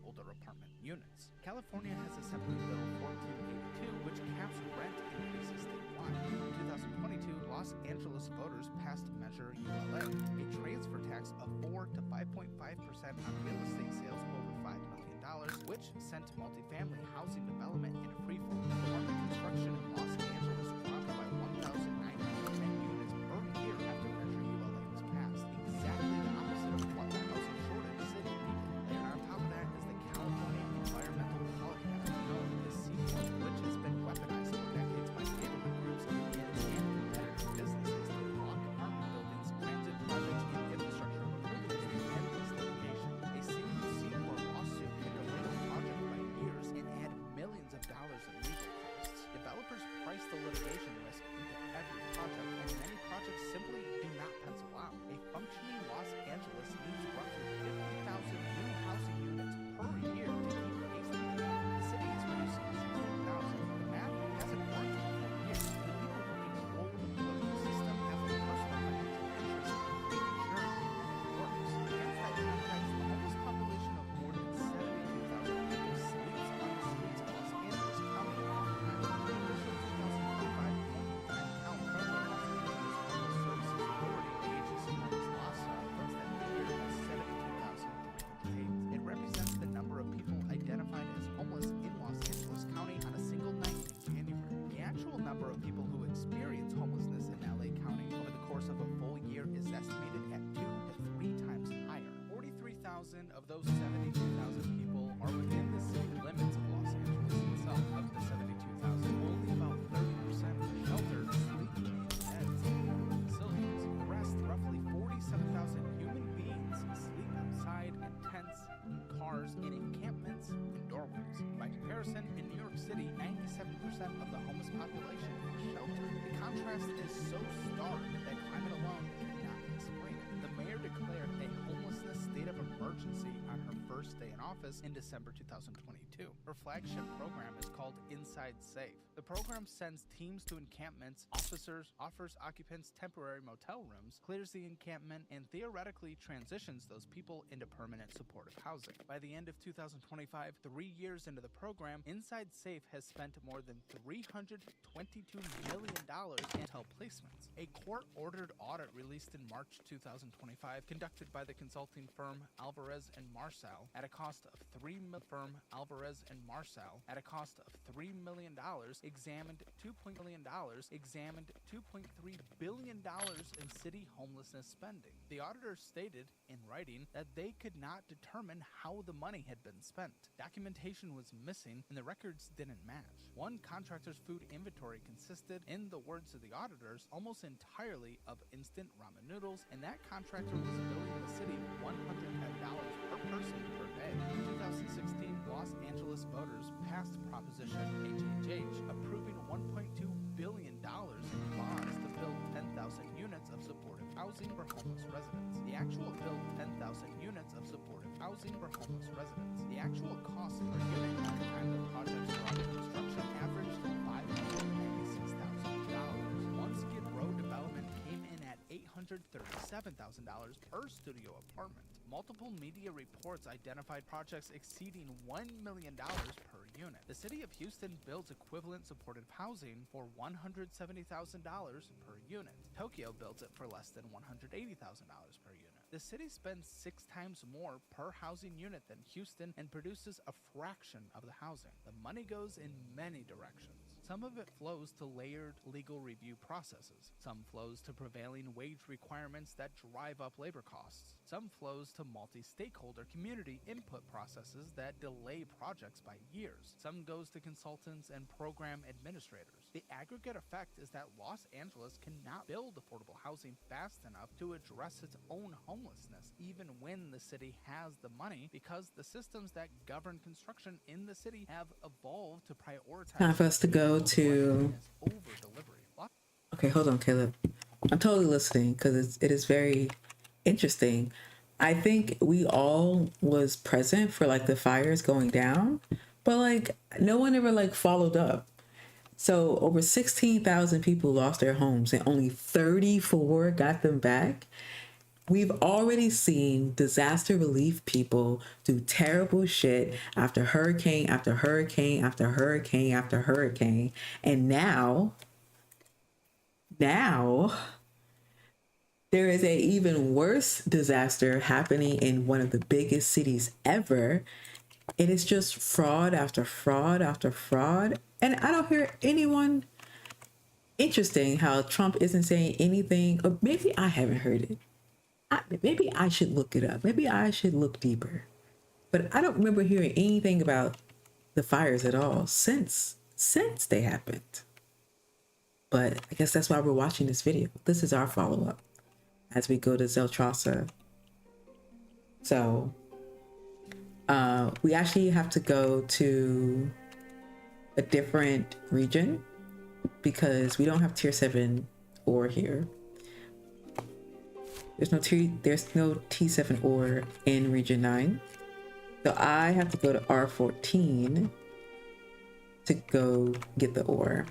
Speaker 12: older apartment units. California has Assembly Bill 1482, which caps rent increases statewide. In 2022, Los Angeles voters passed Measure ULA, a transfer tax of 4 to 5.5% on real estate sales over $5 million, which sent multifamily housing development into freefall. Apartment construction in Los Angeles dropped by 1,910 units per year after Measure ULA was passed, exactly the opposite of what the housing shortage city needed. And on top of that is the California Environmental Quality Act, known as CEQA, which has been weaponized for decades by neighborhood groups, unions, and competitive businesses to block apartment buildings, transit projects, and infrastructure improvements through endless litigation. A single CEQA lawsuit can delay a project by years and add millions of dollars in legal costs. Developers price the litigation risk into every project, and many projects simply do not pencil out. A functioning Los Angeles needs roughly 50,000 new housing units per year to keep pace with demand. The city is producing 16,000. The math hasn't worked for years. The people who control the political system have a personal financial interest in making sure it works. Against that context, the homeless population of more than 72,000 people sleeps on the streets of Los Angeles County all the time. The official 2025 point-in-time count from the Los Angeles Homeless Services Authority, the agency known as LAHSA, puts that figure at 72,308. It represents the number of people identified as homeless in Los Angeles County on a single night in January. The actual number of people who experience homelessness in LA County over the course of a full year is estimated at 2 to 3 times higher. 43,000 of those 72,000 people are within the city limits of Los Angeles itself. Of the 72,000, only about 30% are sheltered, sleeping in beds and facilities. The rest, roughly 47,000 human beings, sleep outside in tents, in cars, in encampments, in doorways. By comparison, in New York City, 97% of the homeless population is sheltered. The contrast is so stark that climate alone cannot explain it. The mayor declared a homelessness state of emergency on her first day in office in December 2022. Her flagship program is called Inside Safe. The program sends teams to encampments, offers occupants temporary motel rooms, clears the encampment, and theoretically transitions those people into permanent supportive housing. By the end of 2025, 3 years into the program, Inside Safe has spent more than $322 million in hotel placements. A court-ordered audit released in March 2025, conducted by the consulting firm Alvarez and Marsal, Marcel at a cost of $3 million. Firm Alvarez and Marcel at a cost of $3 million examined $2.3 billion in city homelessness spending. The auditors stated in writing that they could not determine how the money had been spent. Documentation was missing and the records didn't match. One contractor's food inventory consisted, in the words of the auditors, almost entirely of instant ramen noodles, and that contractor was billing the city $110 per person per day. In 2016, Los Angeles voters passed Proposition HHH, approving $1.2 billion in bonds to build 10,000 units of supportive housing for homeless residents. The actual build 10,000 units of supportive housing for homeless residents. The actual cost per unit at the time the project started construction averaged $596,000. One Skid Row development came in at $837,000 per studio apartment. Multiple media reports identified projects exceeding $1 million per unit. The city of Houston builds equivalent supportive housing for $170,000 per unit. Tokyo builds it for less than $180,000 per unit. The city spends 6 times more per housing unit than Houston and produces a fraction of the housing. The money goes in many directions. Some of it flows to layered legal review processes. Some flows to prevailing wage requirements that drive up labor costs. Some flows to multi-stakeholder community input processes that delay projects by years. Some goes to consultants and program administrators. The aggregate effect is that Los Angeles cannot build affordable housing fast enough to address its own homelessness, even when the city has the money, because the systems that govern construction in the city have evolved to prioritize.
Speaker 1: Time for us to go to. Okay, hold on, Caleb. I'm totally listening because it is very interesting. I think we all was present for like the fires going down, but like no one ever like followed up. So over 16,000 people lost their homes and only 34 got them back. We've already seen disaster relief people do terrible shit after hurricane after hurricane after hurricane after hurricane. And now there is a even worse disaster happening in one of the biggest cities ever. And it's just fraud after fraud after fraud. And I don't hear anyone. Interesting how Trump isn't saying anything, or maybe I haven't heard it. Maybe I should look it up. Maybe I should look deeper. But I don't remember hearing anything about the fires at all since they happened. But I guess that's why we're watching this video. This is our follow-up as we go to Zeltrasa. So we actually have to go to a different region because we don't have tier 7 ore here. There's no T7 ore in region 9. So I have to go to R14 to go get the ore.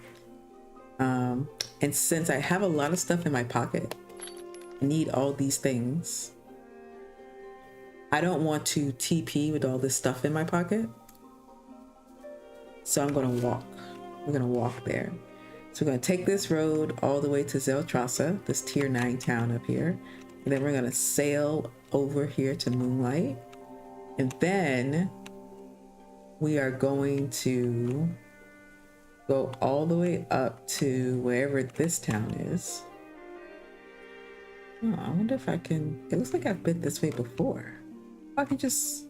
Speaker 1: And since I have a lot of stuff in my pocket, I need all these things. I don't want to TP with all this stuff in my pocket. So I'm gonna walk. We're gonna walk there. So we're gonna take this road all the way to Zeltrasa, this tier 9 town up here. And then we're gonna sail over here to Moonlight. And then we are going to go all the way up to wherever this town is. Oh, I wonder if I can, it looks like I've been this way before. I can just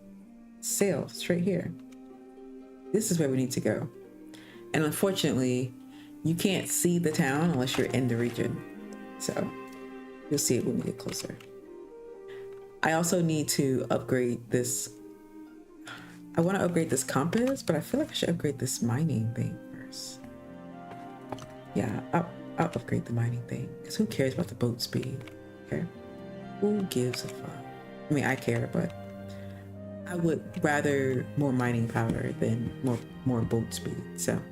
Speaker 1: sail straight here. This is where we need to go. And unfortunately, you can't see the town unless you're in the region. So you'll see it when we get closer. I also need to upgrade this. I want to upgrade this compass, but I feel like I should upgrade this mining thing first. Yeah, I'll upgrade the mining thing because who cares about the boat speed? Okay, who gives a fuck? I mean, I care, but I would rather more mining power than more boat speed. So.
Speaker 12: Los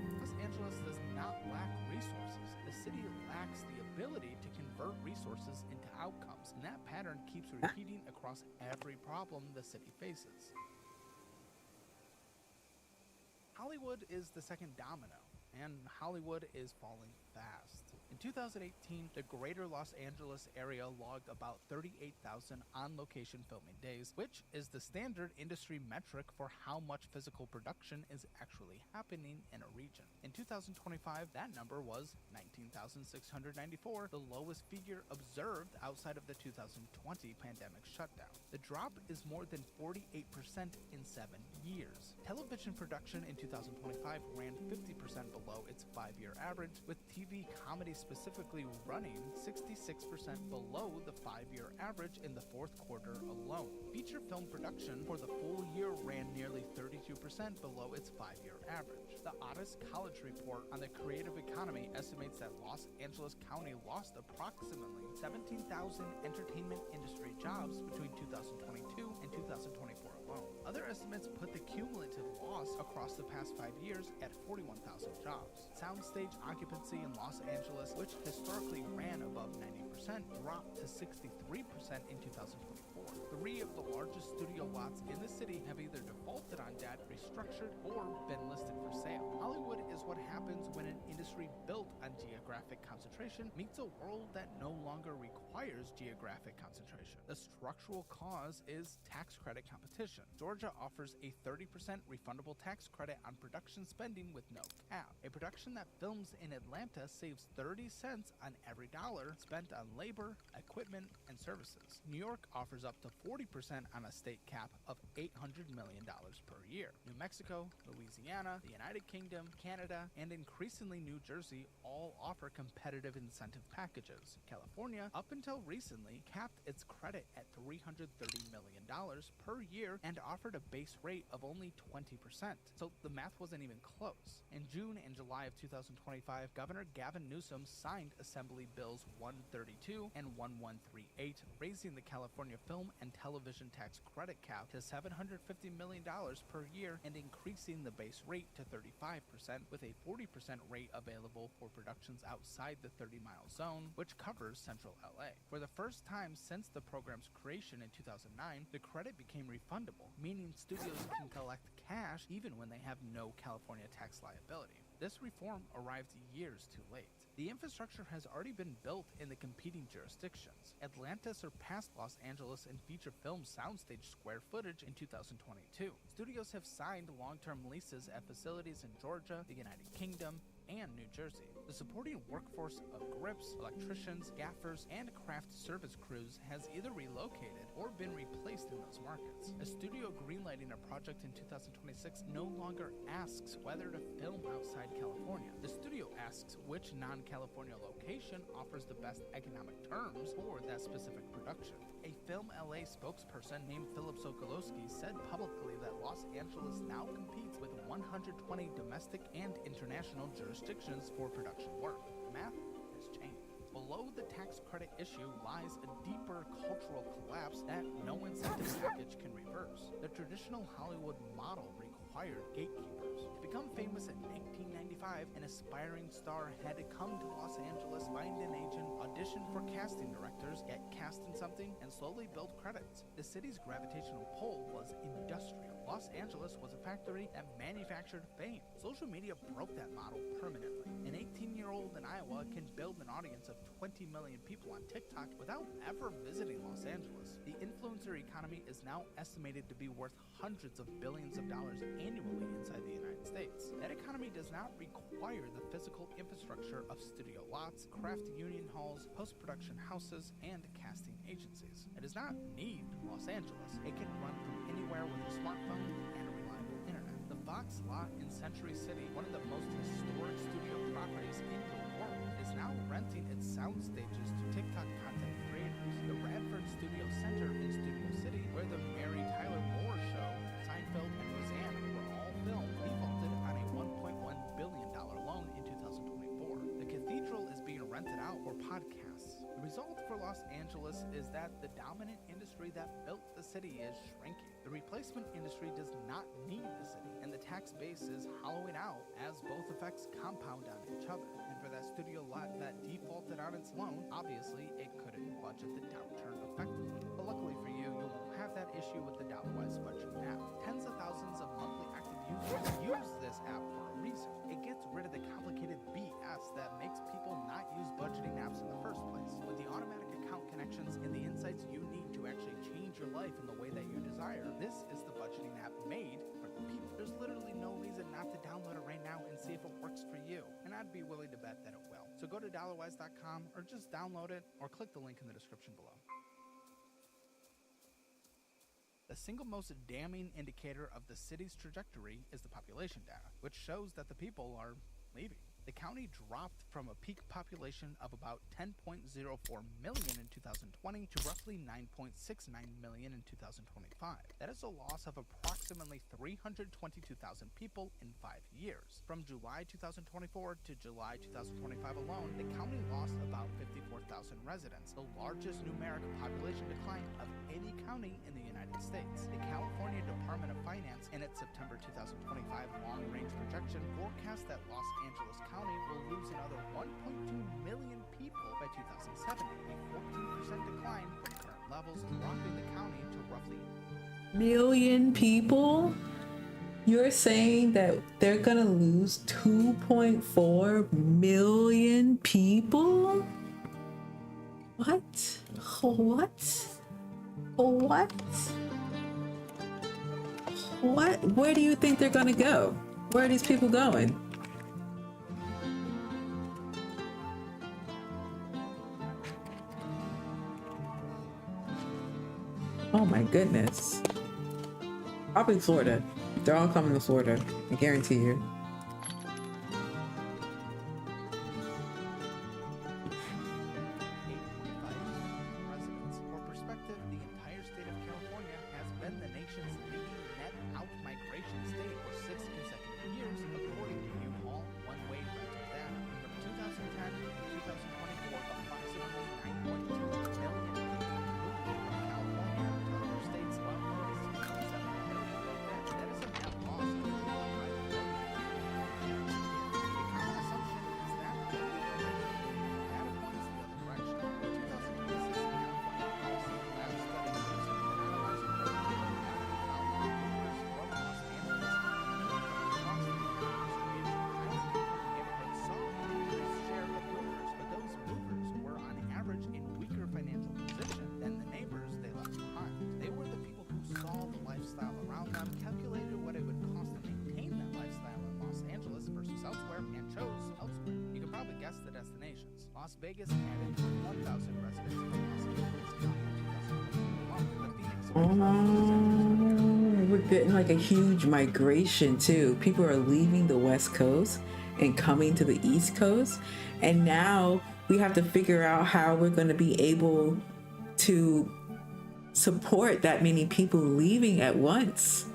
Speaker 12: Angeles does not lack resources. The city lacks the ability to convert resources into outcomes, and that pattern keeps repeating across every problem the city faces. Hollywood is the second domino, and Hollywood is falling fast. In 2018, the greater Los Angeles area logged about 38,000 on-location filming days, which is the standard industry metric for how much physical production is actually happening in a region. In 2025, that number was 19,694, the lowest figure observed outside of the 2020 pandemic shutdown. The drop is more than 48% in 7 years. Television production in 2025 ran 50% below its 5-year average, with TV comedy specifically running 66% below the 5-year average in the fourth quarter alone. Feature film production for the full year ran nearly 32% below its 5-year average. The Otis College report on the creative economy estimates that Los Angeles County lost approximately 17,000 entertainment industry jobs between 2022 and 2024 alone. Other estimates put the cumulative loss across the past 5 years at 41,000 jobs. Soundstage occupancy in Los Angeles, which historically ran above 90%, dropped to 63% in 2024. 3 of the largest studio lots in the city have either defaulted on debt, restructured, or been listed for sale. Hollywood is what happens when an industry built on geographic concentration meets a world that no longer requires geographic concentration. The structural cause is tax credit competition. Georgia offers a 30% refundable tax credit on production spending with no cap. A production that films in Atlanta saves 30 cents on every dollar spent on labor, equipment, and services. New York offers up to 40% on a state cap of $800 million per year. New Mexico, Louisiana, the United Kingdom, Canada, and increasingly New Jersey all offer competitive incentive packages. California, up until recently, capped its credit at $330 million per year and offered a base rate of only 20%, so the math wasn't even close. In June and July of 2025, Governor Gavin Newsom signed Assembly Bills 132 and 1138, raising the California film and television tax credit cap to $750 million per year and increasing the base rate to 35%, with a 40% rate available for productions outside the 30-mile zone, which covers central LA. For the first time since the program's creation in 2009, the credit became refundable, meaning studios can collect cash even when they have no California tax liability. This reform arrived years too late. The infrastructure has already been built in the competing jurisdictions. Atlanta surpassed Los Angeles in feature film soundstage square footage in 2022. Studios have signed long-term leases at facilities in Georgia, the United Kingdom, and New Jersey. The supporting workforce of grips, electricians, gaffers, and craft service crews has either relocated or been replaced in those markets. A studio greenlighting a project in 2026 no longer asks whether to film outside California. The studio asks which non-California location offers the best economic terms for that specific production. A Film LA spokesperson named Philip Sokolowski said publicly that Los Angeles now competes with 120 domestic and international jurisdictions for production work. The math has changed. Below the tax credit issue lies a deeper cultural collapse that no incentive package can reverse. The traditional Hollywood model required gatekeepers. To become famous in 1995, an aspiring star had to come to Los Angeles, find an agent, audition for casting directors, get cast in something, and slowly build credits. The city's gravitational pull was industrial. Los Angeles was a factory that manufactured fame. Social media broke that model permanently. An 18-year-old in Iowa can build an audience of 20 million people on TikTok without ever visiting Los Angeles. The influencer economy is now estimated to be worth hundreds of billions of dollars annually inside the United States. That economy does not require the physical infrastructure of studio lots, craft union halls, post-production houses, and casting agencies. It does not need Los Angeles. It can run from anywhere with a smartphone and a reliable internet. The Fox lot in Century City, one of the most historic studio properties in the world, is now renting its sound stages to TikTok content creators. The Radford Studio Center in Studio City, where the Mary Tyler Moore Show, Seinfeld, and Roseanne were all filmed, defaulted on a $1.1 billion loan in 2024. The cathedral is being rented out for podcasts. The result for Los Angeles is that the dominant industry that built the city is shrinking. The replacement industry does not need the city, and the tax base is hollowing out as both effects compound on each other. And for that studio lot that defaulted on its loan, obviously it couldn't budget the downturn effectively. But luckily for you, you won't have that issue with the Dollarwise budget app. Tens of thousands of monthly active users use this app for a reason. It gets rid of the complicated BS that makes people not use budget I'd be willing to bet that it will. So go to dollarwise.com or just download it or click the link in the description below. The single most damning indicator of the city's trajectory is the population data, which shows that the people are leaving. The county dropped from a peak population of about 10.04 million in 2020 to roughly 9.69 million in 2025. That is a loss of approximately 322,000 people in 5 years. From July 2024 to July 2025 alone, the county lost about 54,000 residents, the largest numeric population decline of any county in the United States. The California Department of Finance, in its September 2025 long-range projection, forecast that Los Angeles County will lose another 1.2 million people by 2070, a 14% decline from current levels, dropping the county to roughly
Speaker 1: million people? You're saying that they're gonna lose 2.4 million people? What? What? What? What? Where do you think they're gonna go? Where are these people going? Oh my goodness. Probably Florida. They're all coming to Florida, I guarantee you.
Speaker 12: residents. For perspective, the entire state of California has been the nation's leading net out-migration state for 6 consecutive years, according to U-Haul one-way rental data. From 2010 to 2024, approximately 9.2 million people moved from California to other states, while only 6.7 million wrote that. That is a net loss of 2.5 million. The common assumption is that data points the other direction. In 2026, California policy lab study using anonymized program found that movers from Los Angeles across the distribution neighborhoods saw an increased share of movers, but those movers were on average in weaker financial position than the neighbors they left behind. They were the people who saw the lifestyle around them, calculated what it would cost to maintain that lifestyle in Los Angeles versus elsewhere, and chose elsewhere. You can probably guess the destinations. Las Vegas added 1,000 residents from Los Angeles County in 2021. The Phoenix
Speaker 1: We're getting like a huge migration too. People are leaving the West Coast and coming to the East Coast. And now we have to figure out how we're going to be able to support that many people leaving at once.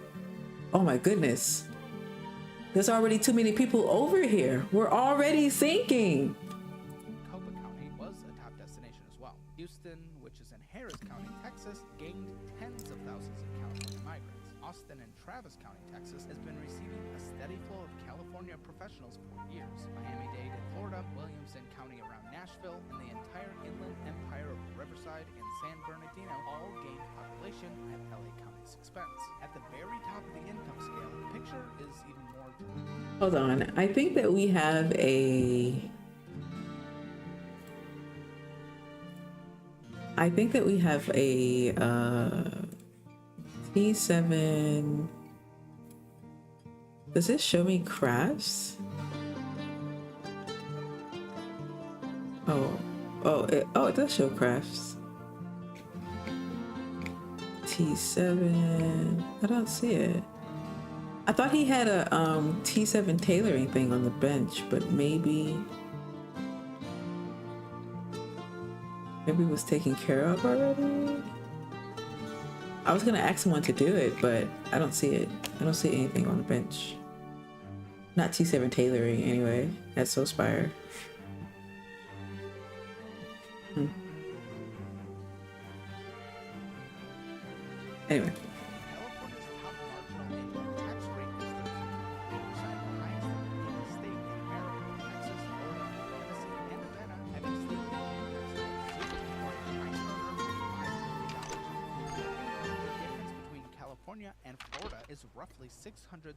Speaker 1: Oh my goodness. There's already too many people over here. We're already sinking.
Speaker 12: Maricopa County was a top destination as well. Houston, which is in Harris County, Texas, gained tens of thousands of California migrants. Austin and Travis County, Texas, has been receiving a steady flow of California professionals for years. Miami-Dade in Florida, Williamson County around Nashville, and the entire Inland Empire of Riverside and San Bernardino all gained population at LA County's expense. At the very top of the income scale, the picture is even more dramatic.
Speaker 1: Hold on. I think that we have a T7. Does this show me crafts? It does show crafts. T7. I don't see it. I thought he had a T7 tailoring thing on the bench, but maybe it was taken care of already. I was gonna ask someone to do it, but I don't see it. I don't see anything on the bench. Not T7 tailoring anyway, at Solspire. Anyway.
Speaker 12: California's top marginal income tax rate is 13%, the highest in any state in America. Texas, Florida, Tennessee, and Nevada have a state income tax rate for a high earner of $5 million. The difference between California and Florida is roughly $665,000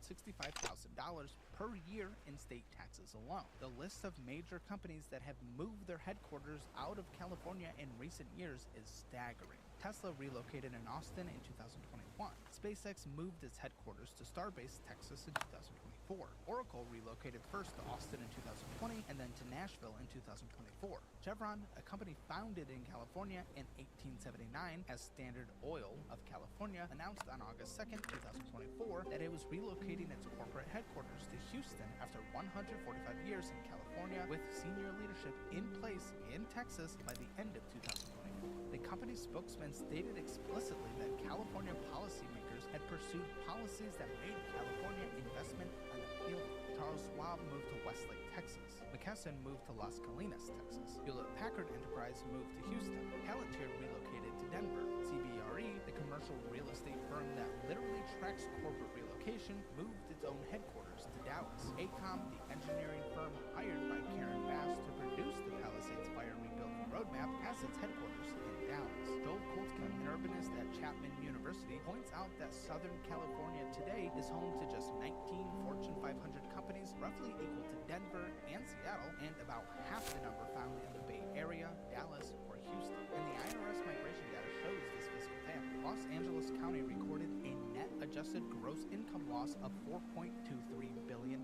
Speaker 12: per year in state taxes alone. The list of major companies that have moved their headquarters out of California in recent years is staggering. Tesla relocated in Austin in 2021. SpaceX moved its headquarters to Starbase, Texas in 2024. 2024. Oracle relocated first to Austin in 2020 and then to Nashville in 2024. Chevron, a company founded in California in 1879 as Standard Oil of California, announced on August 2nd, 2024 that it was relocating its corporate headquarters to Houston after 145 years in California, with senior leadership in place in Texas by the end of 2024. The company's spokesman stated explicitly that California policymakers had pursued policies that made California investment unappealing. Charles Schwab moved to Westlake, Texas. McKesson moved to Las Colinas, Texas. Hewlett-Packard Enterprise moved to Houston. Palantir relocated to Denver. CBRE, the commercial real estate firm that literally tracks corporate relocation, moved its own headquarters to Dallas. AECOM, the engineering firm hired by Karen Bass to produce the Palisades Fire Rebuilding Roadmap, has its headquarters in Dallas. Joel Koltke, an urbanist at Chapman University, points out that Southern California today is home to just 19 Fortune 500 companies, roughly equal to Denver and Seattle, and about half the number found in the Bay Area, Dallas, or Houston. And the IRS migration data shows this fiscal data. Los Angeles County recorded a net adjusted gross income loss of $4.23 billion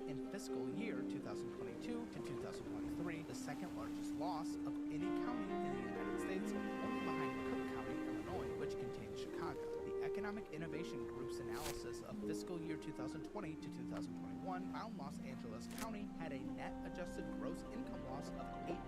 Speaker 12: in fiscal year 2022 to 2023, the second largest loss of any county in the United States, only behind Cook County, Illinois, which contains Chicago. The Economic Innovation Group's analysis of fiscal year 2020 to 2021 found Los Angeles County had a net adjusted gross income loss of $8.8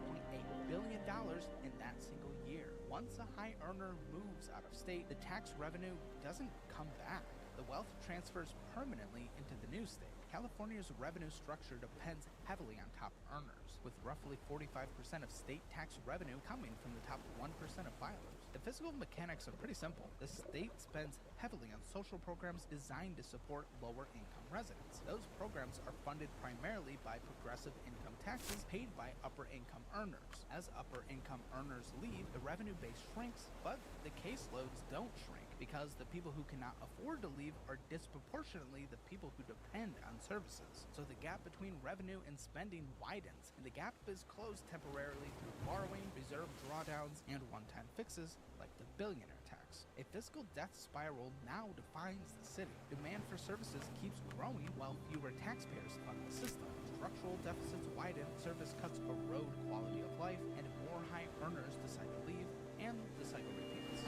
Speaker 12: billion in that single year. Once a high earner moves out of state, the tax revenue doesn't come back. The wealth transfers permanently into the new state. California's revenue structure depends heavily on top earners, with roughly 45% of state tax revenue coming from the top 1% of filers. The fiscal mechanics are pretty simple. The state spends heavily on social programs designed to support lower-income residents. Those programs are funded primarily by progressive income taxes paid by upper-income earners. As upper-income earners leave, the revenue base shrinks, but the caseloads don't shrink, because the people who cannot afford to leave are disproportionately the people who depend on services. So the gap between revenue and spending widens, and the gap is closed temporarily through borrowing, reserve drawdowns, and one-time fixes like the billionaire tax. A fiscal death spiral now defines the city. Demand for services keeps growing while fewer taxpayers fund the system. Structural deficits widen, service cuts erode quality of life, and more high earners decide to leave, and the cycle repeats.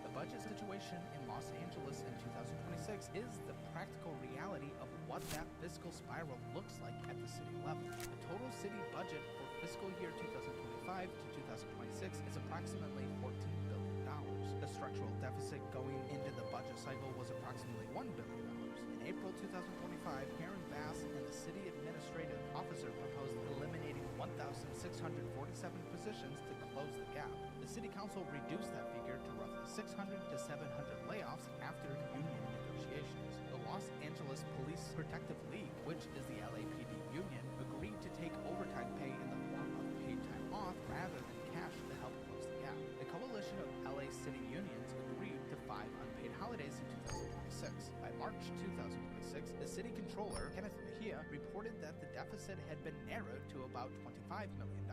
Speaker 12: The budget situation in Los Angeles in 2026 is the practical reality of what that fiscal spiral looks like at the city level. The total city budget for fiscal year 2025 to 2026 is approximately $14 billion. The structural deficit going into the budget cycle was approximately $1 billion. In April 2025, Karen Bass and the city administrative officer proposed eliminating 1,647 positions to close the gap. The city council reduced that figure to roughly 600 to 700 layoffs after union negotiations. The Los Angeles Police Protective League, which is the LAPD union, agreed to take overtime pay in the form of paid time off rather than cash to help close the gap. The coalition of LA city unions agreed to 5 unpaid holidays in 2026. By March 2026, the city controller, Kenneth Mejia, reported that the deficit had been narrowed to about $25 million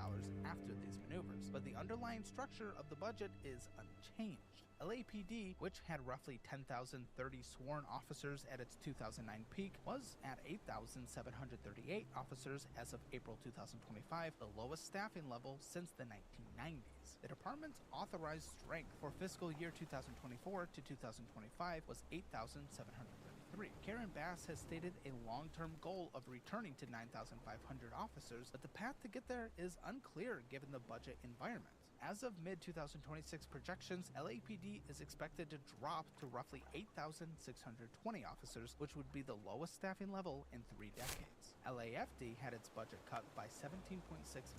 Speaker 12: after these maneuvers, but the underlying structure of the budget is unchanged. LAPD, which had roughly 10,030 sworn officers at its 2009 peak, was at 8,738 officers as of April 2025, the lowest staffing level since the 1990s. The department's authorized strength for fiscal year 2024 to 2025 was 8,733. Karen Bass has stated a long-term goal of returning to 9,500 officers, but the path to get there is unclear given the budget environment. As of mid-2026 projections, LAPD is expected to drop to roughly 8,620 officers, which would be the lowest staffing level in 3 decades. LAFD had its budget cut by $17.6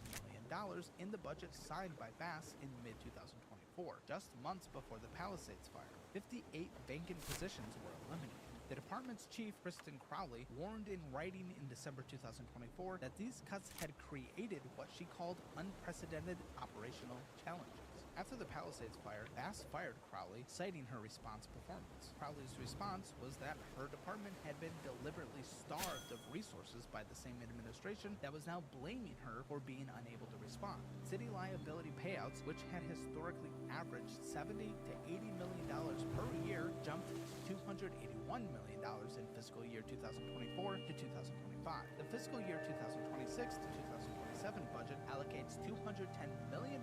Speaker 12: million in the budget signed by Bass in mid-2024, just months before the Palisades fire. 58 vacant positions were eliminated. The department's chief, Kristen Crowley, warned in writing in December 2024 that these cuts had created what she called unprecedented operational challenges. After the Palisades fire, Bass fired Crowley, citing her response performance. Crowley's response was that her department had been deliberately starved of resources by the same administration that was now blaming her for being unable to respond. City liability payouts, which had historically averaged $70 to $80 million per year, jumped to $281 million in fiscal year 2024 to 2025. The fiscal year 2026 to 2027 budget allocates $210 million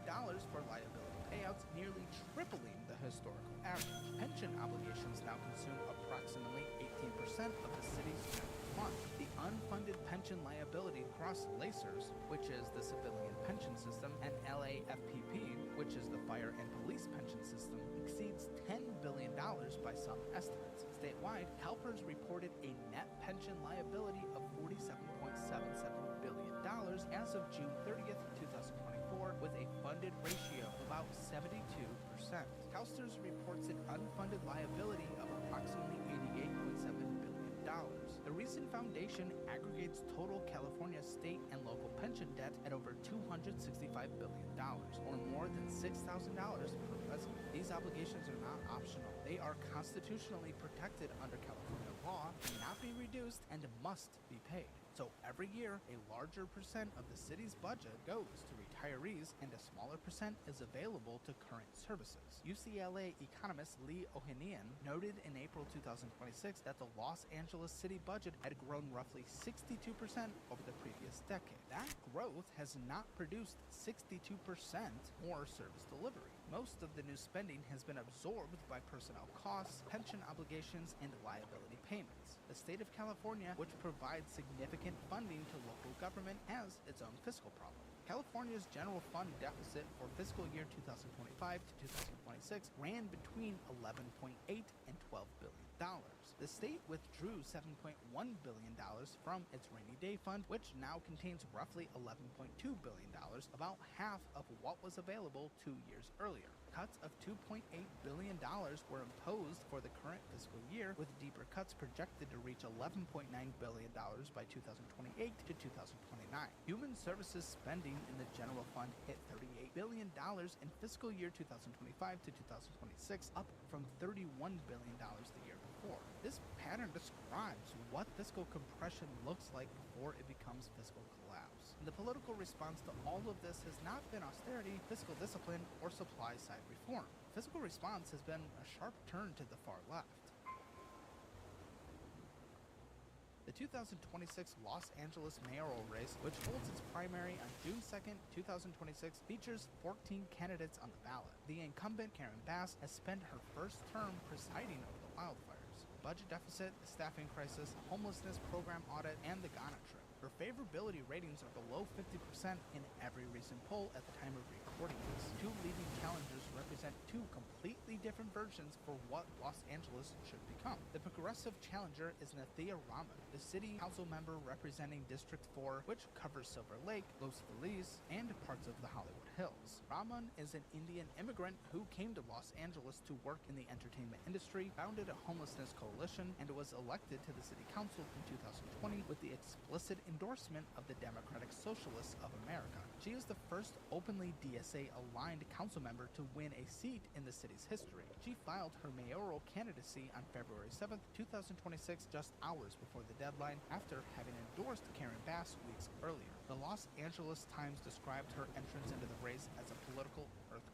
Speaker 12: for liability payouts, nearly tripling the historical average. Pension obligations now consume approximately 18% of the city's general fund. The unfunded pension liability across LACERS, which is the civilian pension system, and LAFPP, which is the fire and police pension system, exceeds $10 billion by some estimates. Statewide, CalPERS reported a net pension liability of $47.77 billion as of June 30th, 2024, with a funded ratio of about 72%. CalSTRS reports an unfunded liability of approximately $88.7 billion. The recent foundation aggregates total California state and local pension debt at over $265 billion, or more than $6,000 per resident. These obligations are not optional. They are constitutionally protected under California law, cannot be reduced, and must be paid. So every year, a larger percent of the city's budget goes to retirees, and a smaller percent is available to current services. UCLA economist Lee Ohanian noted in April 2026 that the Los Angeles city budget had grown roughly 62% over the previous decade. That growth has not produced 62% more service delivery. Most of the new spending has been absorbed by personnel costs, pension obligations, and liability payments. The state of California, which provides significant funding to local government, has its own fiscal problem. California's general fund deficit for fiscal year 2025 to 2026 ran between $11.8 and $12 billion. The state withdrew $7.1 billion from its rainy day fund, which now contains roughly $11.2 billion, about half of what was available 2 years earlier. Cuts of $2.8 billion were imposed for the current fiscal year, with deeper cuts projected to reach $11.9 billion by 2028 to 2029. Human services spending in the general fund hit $38 billion in fiscal year 2025 to 2026, up from $31 billion the year before. This pattern describes what fiscal compression looks like before it becomes fiscal collapse. And the political response to all of this has not been austerity, fiscal discipline, or supply-side reform. Fiscal response has been a sharp turn to the far left. The 2026 Los Angeles mayoral race, which holds its primary on June 2nd, 2026, features 14 candidates on the ballot. The incumbent, Karen Bass, has spent her first term presiding over the wildfires, budget deficit, the staffing crisis, homelessness program audit, and the Ghana trip. Her favorability ratings are below 50% in every recent poll at the time of recording this. Two leading challengers represent two completely different versions for what Los Angeles should become. The progressive challenger is Nathia Rahman, the city council member representing District 4, which covers Silver Lake, Los Feliz, and parts of the Hollywood Hills. Rahman is an Indian immigrant who came to Los Angeles to work in the entertainment industry, founded a homelessness coalition, and was elected to the city council in 2020 with the explicit endorsement of the Democratic Socialists of America. She is the first openly DSA-aligned council member to win a seat in the city's history. She filed her mayoral candidacy on February 7th, 2026, just hours before the deadline, after having endorsed Karen Bass weeks earlier. The Los Angeles Times described her entrance into the race as a political earthquake.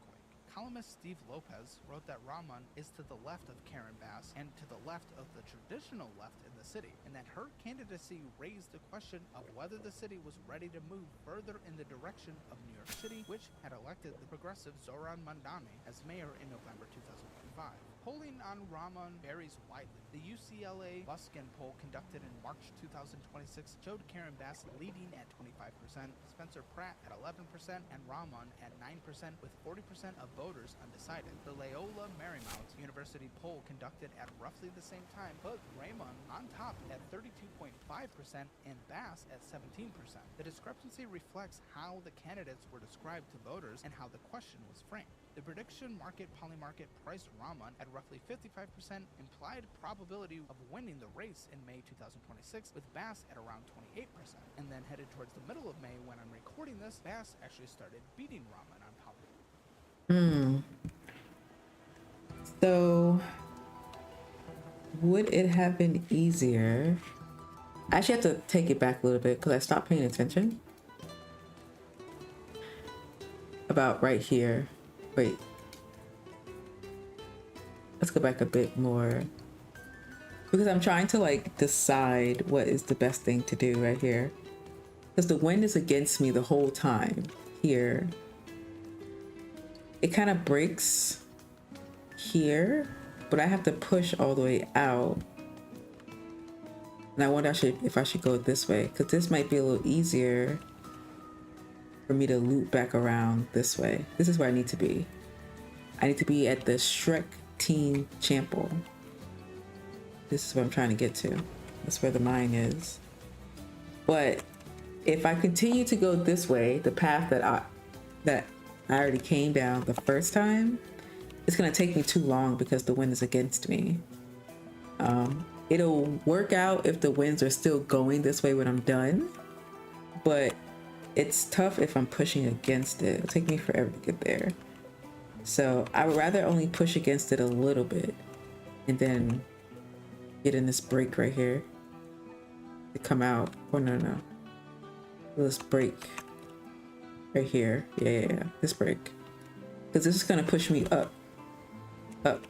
Speaker 12: Columnist Steve Lopez wrote that Rahman is to the left of Karen Bass and to the left of the traditional left in the city, and that her candidacy raised the question of whether the city was ready to move further in the direction of New York City, which had elected the progressive Zohran Mamdani as mayor in November 2005. Polling on Rahman varies widely. The UCLA Buskin poll conducted in March 2026 showed Karen Bass leading at 25%, Spencer Pratt at 11%, and Rahman at 9%, with 40% of voters undecided. The Loyola Marymount University poll conducted at roughly the same time put Rahman on top at 32.5% and Bass at 17%. The discrepancy reflects how the candidates were described to voters and how the question was framed. The prediction market Polymarket priced Rahman at roughly 55% implied probability of winning the race in May 2026, with Bass at around 28%. And then headed towards the middle of May when I'm recording this, Bass actually started beating Rahman on Polymarket.
Speaker 1: So would it have been easier? I actually have to take it back a little bit because I stopped paying attention. About right here. Wait. Let's go back a bit more. Because I'm trying to like decide what is the best thing to do right here. Because the wind is against me the whole time here. It kind of breaks here, but I have to push all the way out. And I wonder if I should go this way, because this might be a little easier for me to loop back around this way. This is where I need to be. I need to be at the Shrek Team Chample. This is what I'm trying to get to. That's where the mine is. But if I continue to go this way, the path that I already came down the first time, it's gonna take me too long because the wind is against me. It'll work out if the winds are still going this way when I'm done, but it's tough if I'm pushing against it. It'll take me forever to get there. So I would rather only push against it a little bit and then get in this break right here to come out. Oh, no. This break right here. Yeah. This break. Because this is going to push me up. Up.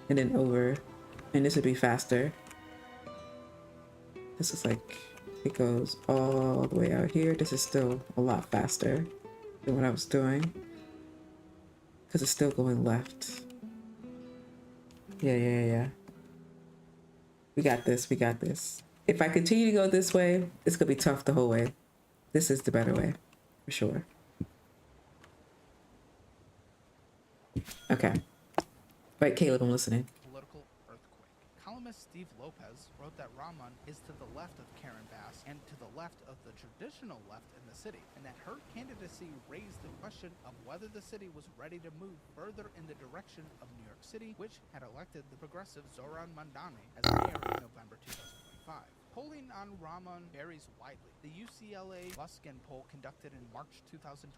Speaker 1: And then over. And this would be faster. This is like, it goes all the way out here. This is still a lot faster than what I was doing. Because it's still going left. Yeah. We got this. If I continue to go this way, it's going to be tough the whole way. This is the better way, for sure. Okay. Right, Caleb, I'm listening.
Speaker 12: Political earthquake. Columnist Steve Lopez wrote that Rahman is to the left of Karen Bass and to the left of the traditional left in the city, and that her candidacy raised the question of whether the city was ready to move further in the direction of New York City, which had elected the progressive Zoran Mandani as mayor in November 2025. Polling on Rahman varies widely. The UCLA Luskin poll conducted in March 2026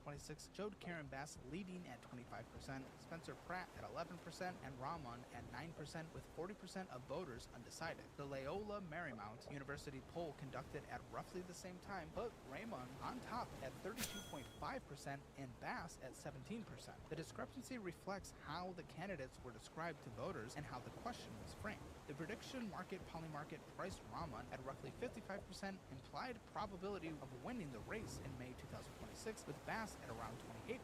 Speaker 12: showed Karen Bass leading at 25%, Spencer Pratt at 11%, and Rahman at 9%, with 40% of voters undecided. The Loyola Marymount University poll conducted at roughly the same time put Rahman on top at 32.5% and Bass at 17%. The discrepancy reflects how the candidates were described to voters and how the question was framed. The prediction market Polymarket priced Rahman at roughly 55% implied probability of winning the race in May 2026, with Bass at around 28%.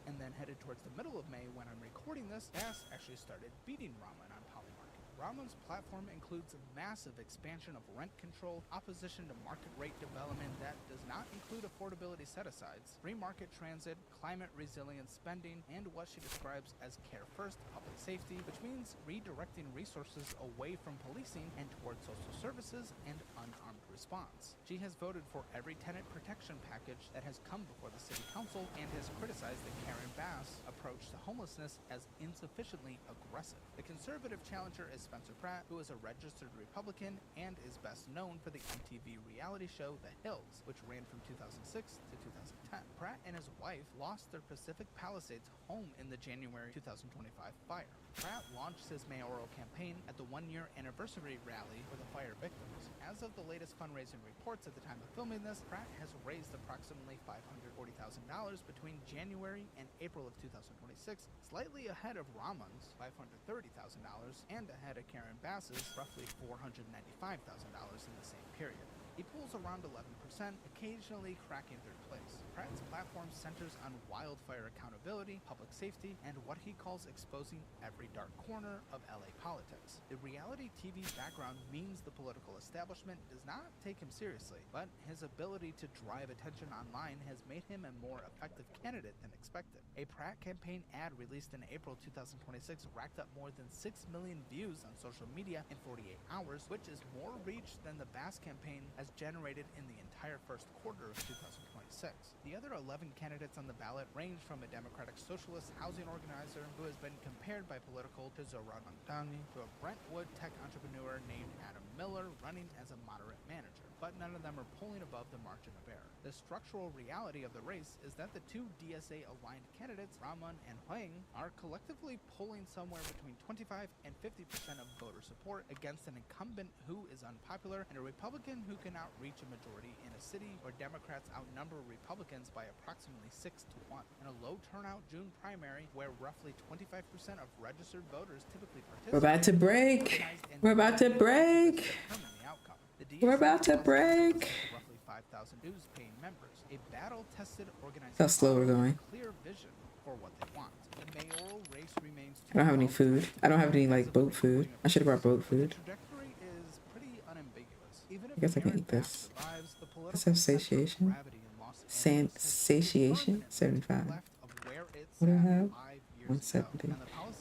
Speaker 12: And then headed towards the middle of May when I'm recording this, Bass actually started beating Rahman on Polymarket. Rahman's platform includes a massive expansion of rent control, opposition to market rate development that does not include affordability set-asides, free market transit, climate resilient spending, and what she describes as care first public safety, which means redirecting resources away from policing and towards social services and unarmed response. She has voted for every tenant protection package that has come before the city council and has criticized the Karen Bass approach to homelessness as insufficiently aggressive. The conservative challenger is Spencer Pratt, who is a registered Republican and is best known for the MTV reality show The Hills, which ran from 2006 to 2010. Pratt and his wife lost their Pacific Palisades home in the January 2025 fire. Pratt launched his mayoral campaign at the one-year anniversary rally for the fire victims. As of the latest fundraising reports at the time of filming this, Pratt has raised approximately $540,000 between January and April of 2026, slightly ahead of Rahman's $530,000 and ahead of Karen Bass's roughly $495,000 in the same period. He pulls around 11%, occasionally cracking third place. Pratt's platform centers on wildfire accountability, public safety, and what he calls exposing every dark corner of LA politics. The reality TV background means the political establishment does not take him seriously, but his ability to drive attention online has made him a more effective candidate than expected. A Pratt campaign ad released in April 2026 racked up more than 6 million views on social media in 48 hours, which is more reach than the Bass campaign has generated in the entire first quarter of 2026. The other 11 candidates on the ballot range from a Democratic Socialist housing organizer who has been compared by Political to Zoran Mandani, to a Brentwood tech entrepreneur named Adam Miller, running as a moderate manager, but none of them are pulling above the margin of error. The structural reality of the race is that the two DSA-aligned candidates, Rahman and Huang, are collectively polling somewhere between 25 and 50% of voter support against an incumbent who is unpopular and a Republican who cannot reach a majority in a city where Democrats outnumber Republicans by approximately 6-1. In a low turnout June primary where roughly 25% of registered voters typically participate,
Speaker 1: We're about to break. We're about to break. We're about to break.
Speaker 12: Roughly 5,000 dues-paying members, a battle-tested organization.
Speaker 1: How slow we're going.
Speaker 12: Clear vision for what they want. The mayoral race remains.
Speaker 1: I don't have any food. I don't have any like boat food. I should have brought boat food.
Speaker 12: The trajectory is pretty unambiguous. Even if
Speaker 1: I guess I can eat this. Let's have satiation. Satiation 75. What do I have? 170.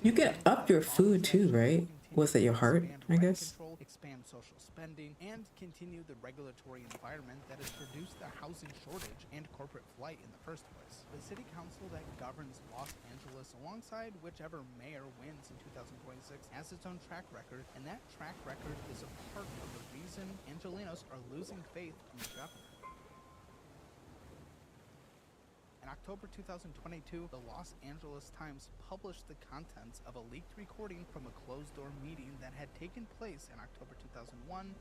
Speaker 1: You can up your food too, right? Was it your heart? I guess.
Speaker 12: Expand social spending and continue the regulatory environment that has produced the housing shortage and corporate flight in the first place. The city council that governs Los Angeles, alongside whichever mayor wins in 2026, has its own track record, and that track record is a part of the reason Angelenos are losing faith in the governor. In October 2022, the Los Angeles Times published the contents of a leaked recording from a closed-door meeting that had taken place in October 2001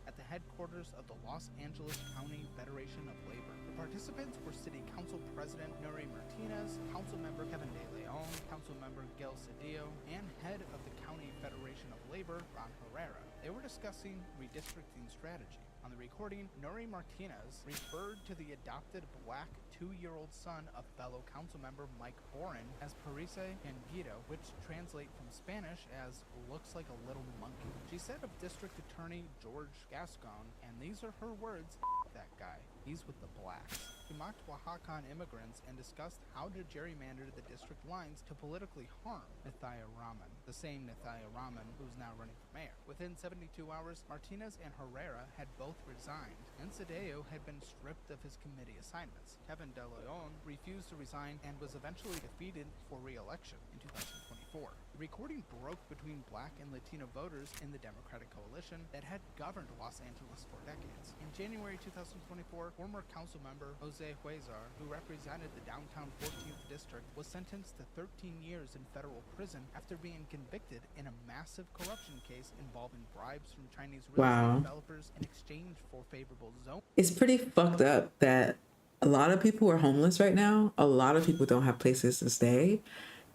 Speaker 12: at the headquarters of the Los Angeles County Federation of Labor. The participants were City Council President Nuri Martinez, Councilmember Kevin De Leon, Councilmember Gil Cedillo, and head of the County Federation of Labor, Ron Herrera. They were discussing redistricting strategy. On the recording, Nuri Martinez referred to the adopted black 2-year-old son of fellow councilmember Mike Boren as Parise Anguido, which translate from Spanish as looks like a little monkey. She said of District Attorney George Gascon, and these are her words, that guy, he's with the blacks. She mocked Oaxacan immigrants and discussed how to gerrymander the district lines to politically harm Nithya Raman, the same Nithya Raman who's now running for mayor. Within 72 hours, Martinez and Herrera had both resigned, and Cedillo had been stripped of his committee assignments. Kevin De Leon refused to resign and was eventually defeated for re-election in 2024. The recording broke between black and Latino voters in the Democratic coalition that had governed Los Angeles for decades. In January 2024, former council member Jose Huizar, who represented the downtown 14th district, was sentenced to 13 years in federal prison after being convicted in a massive corruption case involving bribes from Chinese real estate developers in exchange for favorable zoning.
Speaker 1: It's pretty fucked up that a lot of people are homeless right now. A lot of people don't have places to stay.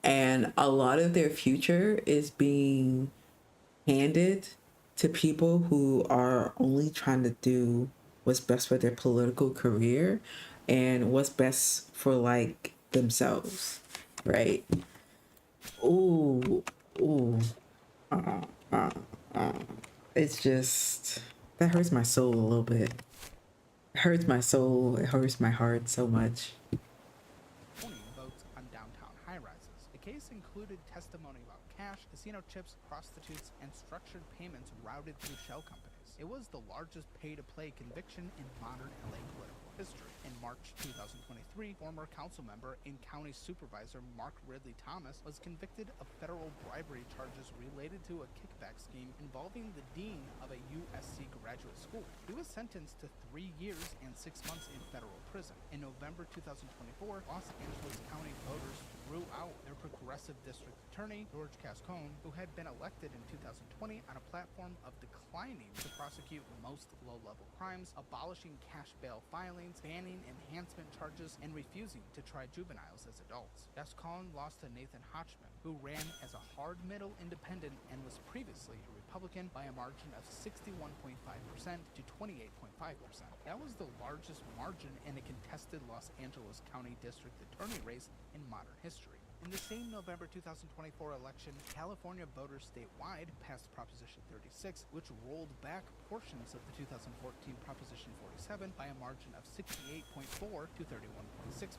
Speaker 1: And a lot of their future is being handed to people who are only trying to do what's best for their political career and what's best for like themselves, right? Ooh. It's just, that hurts my soul a little bit. It hurts my soul. It hurts my heart so much.
Speaker 12: Votes on downtown high-rises. The case included testimony about cash, casino chips, prostitutes, and structured payments routed through shell companies. It was the largest pay-to-play conviction in modern LA political history. In March 2023, former council member and county supervisor Mark Ridley Thomas was convicted of federal bribery charges related to a kickback scheme involving the dean of a USC graduate school. He was sentenced to 3 years and 6 months in federal prison. In November 2024, Los Angeles County voters threw out their progressive district attorney, George Gascon, who had been elected in 2020 on a platform of declining to prosecute most low-level crimes, abolishing cash bail filings, banning enhancement charges, and refusing to try juveniles as adults. Gascon lost to Nathan Hochman, who ran as a hard-middle independent and was previously a Republican, by a margin of 61.5% to 28.5%. That was the largest margin in a contested Los Angeles County District Attorney race in modern history. In the same November 2024 election, California voters statewide passed Proposition 36, which rolled back portions of the 2014 Proposition 47 by a margin of 68.4 to 31.6%.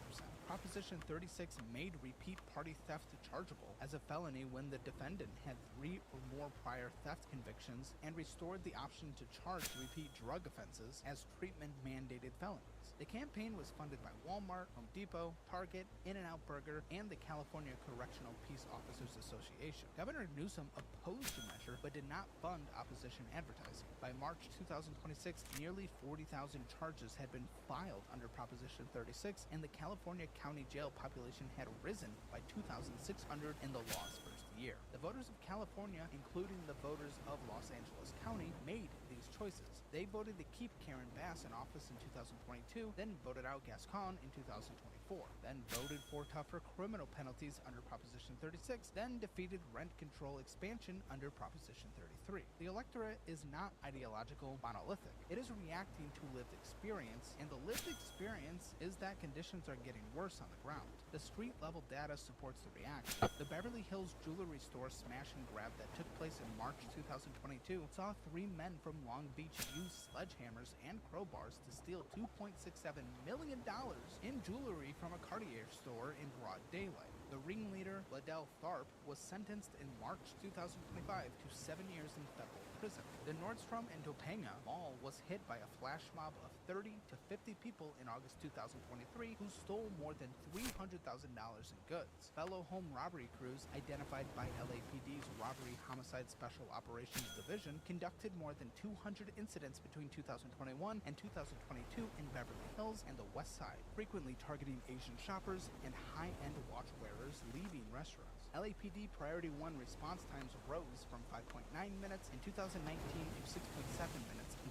Speaker 12: Proposition 36 made repeat party theft chargeable as a felony when the defendant had 3 or more prior theft convictions, and restored the option to charge repeat drug offenses as treatment-mandated felonies. The campaign was funded by Walmart, Home Depot, Target, In-N-Out Burger, and the California California Correctional Peace Officers Association. Governor Newsom opposed the measure but did not fund opposition advertising. By March 2026, nearly 40,000 charges had been filed under Proposition 36, and the California County Jail population had risen by 2,600 in the law's first year. The voters of California, including the voters of Los Angeles County, made these choices. They voted to keep Karen Bass in office in 2022, then voted out Gascon in 2024, then voted for tougher criminal penalties under Proposition 36, then defeated rent control expansion under Proposition 33. The electorate is not ideological monolithic. It is reacting to lived experience, and the lived experience is that conditions are getting worse on the ground. The street-level data supports the reaction. The Beverly Hills jewelry store smash and grab that took place in March 2022 saw 3 men from Long Beach use sledgehammers and crowbars to steal $2.67 million in jewelry from a Cartier store in broad daylight. The ringleader, Liddell Tharp, was sentenced in March 2025 to 7 years in federal prison. The Nordstrom in Topanga Mall was hit by a flash mob of 30 to 50 people in August 2023 who stole more than $300,000 in goods. Fellow home robbery crews, identified by LAPD's Robbery Homicide Special Operations Division, conducted more than 200 incidents between 2021 and 2022 in Beverly Hills and the West Side, frequently targeting Asian shoppers and high-end watch wearers leaving restaurants. LAPD Priority 1 response times rose from 5.9 minutes in 2019 to 6.7 minutes in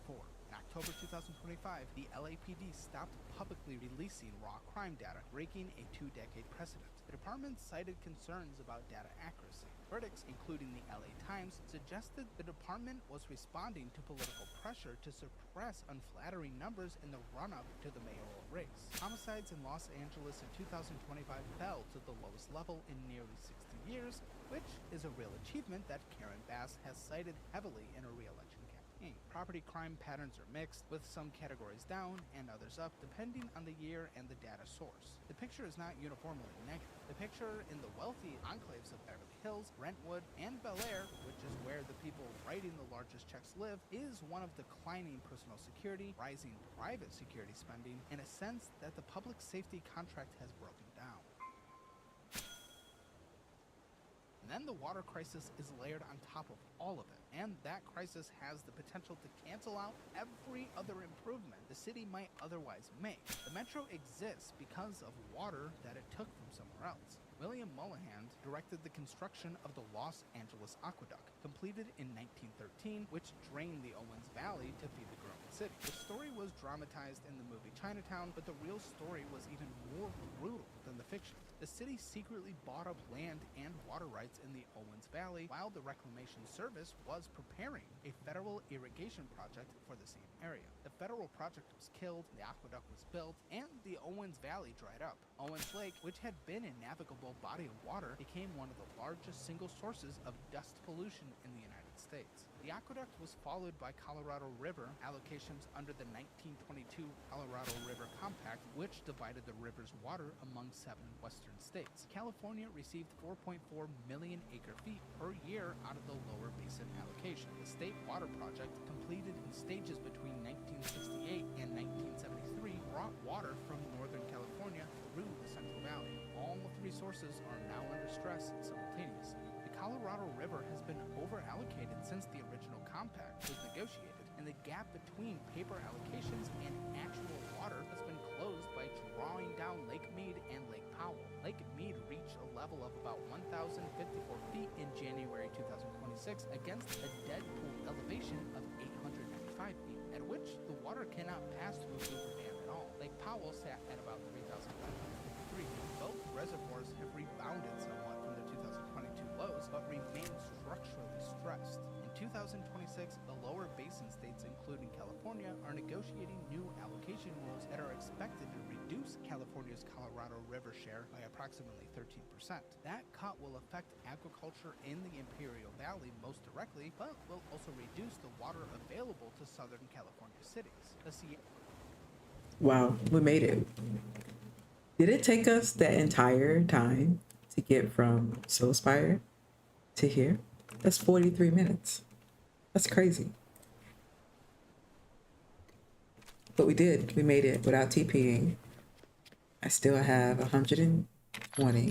Speaker 12: 2024. In October 2025, the LAPD stopped publicly releasing raw crime data, breaking a 2-decade precedent. The department cited concerns about data accuracy. Critics, including the LA Times, suggested the department was responding to political pressure to suppress unflattering numbers in the run-up to the mayoral race. Homicides in Los Angeles in 2025 fell to the lowest level in nearly 60 years, which is a real achievement that Karen Bass has cited heavily in her re-election campaign. Property crime patterns are mixed, with some categories down and others up, depending on the year and the data source. The picture is not uniformly negative. The picture in the wealthy enclaves of Beverly Hills, Brentwood, and Bel Air, which is where the people writing the largest checks live, is one of declining personal security, rising private security spending, and a sense that the public safety contract has broken down. And then the water crisis is layered on top of all of it, and that crisis has the potential to cancel out every other improvement the city might otherwise make. The metro exists because of water that it took from somewhere else. William Mullihan directed the construction of the Los Angeles Aqueduct, completed in 1913, which drained the Owens Valley to feed the growing city. The story was dramatized in the movie Chinatown, but the real story was even more brutal than the fiction. The city secretly bought up land and water rights in the Owens Valley while the Reclamation Service was preparing a federal irrigation project for the same area. The federal project was killed, the aqueduct was built, and the Owens Valley dried up. Owens Lake, which had been a navigable body of water, became one of the largest single sources of dust pollution in the United States. The aqueduct was followed by Colorado River allocations under the 1922 Colorado River Compact, which divided the river's water among 7 western states. California received 4.4 million acre-feet per year out of the lower basin allocation. The state water project, completed in stages between 1968 and 1973, brought water from northern California through the Central Valley. All 3 sources are now under stress simultaneously. The Colorado River has been over-allocated since the original compact was negotiated, and the gap between paper allocations and actual water has been closed by drawing down Lake Mead and Lake Powell. Lake Mead reached a level of about 1,054 feet in January 2026 against a dead pool elevation of 895 feet, at which the water cannot pass through Hoover Dam at all. Lake Powell sat at about 3,553 feet. Both reservoirs have rebounded somewhat from their 2022 lows, but remain structurally stressed. In 2026, the lower basin states, including California, are negotiating new allocation rules that are expected to reduce California's Colorado River share by approximately 13%. That cut will affect agriculture in the Imperial Valley most directly, but will also reduce the water available to Southern California cities.
Speaker 1: Wow, we made it. Did it take us that entire time to get from Solspire to here? That's 43 minutes. That's crazy. But we did. We made it without TPing. I still have 100 and 20. I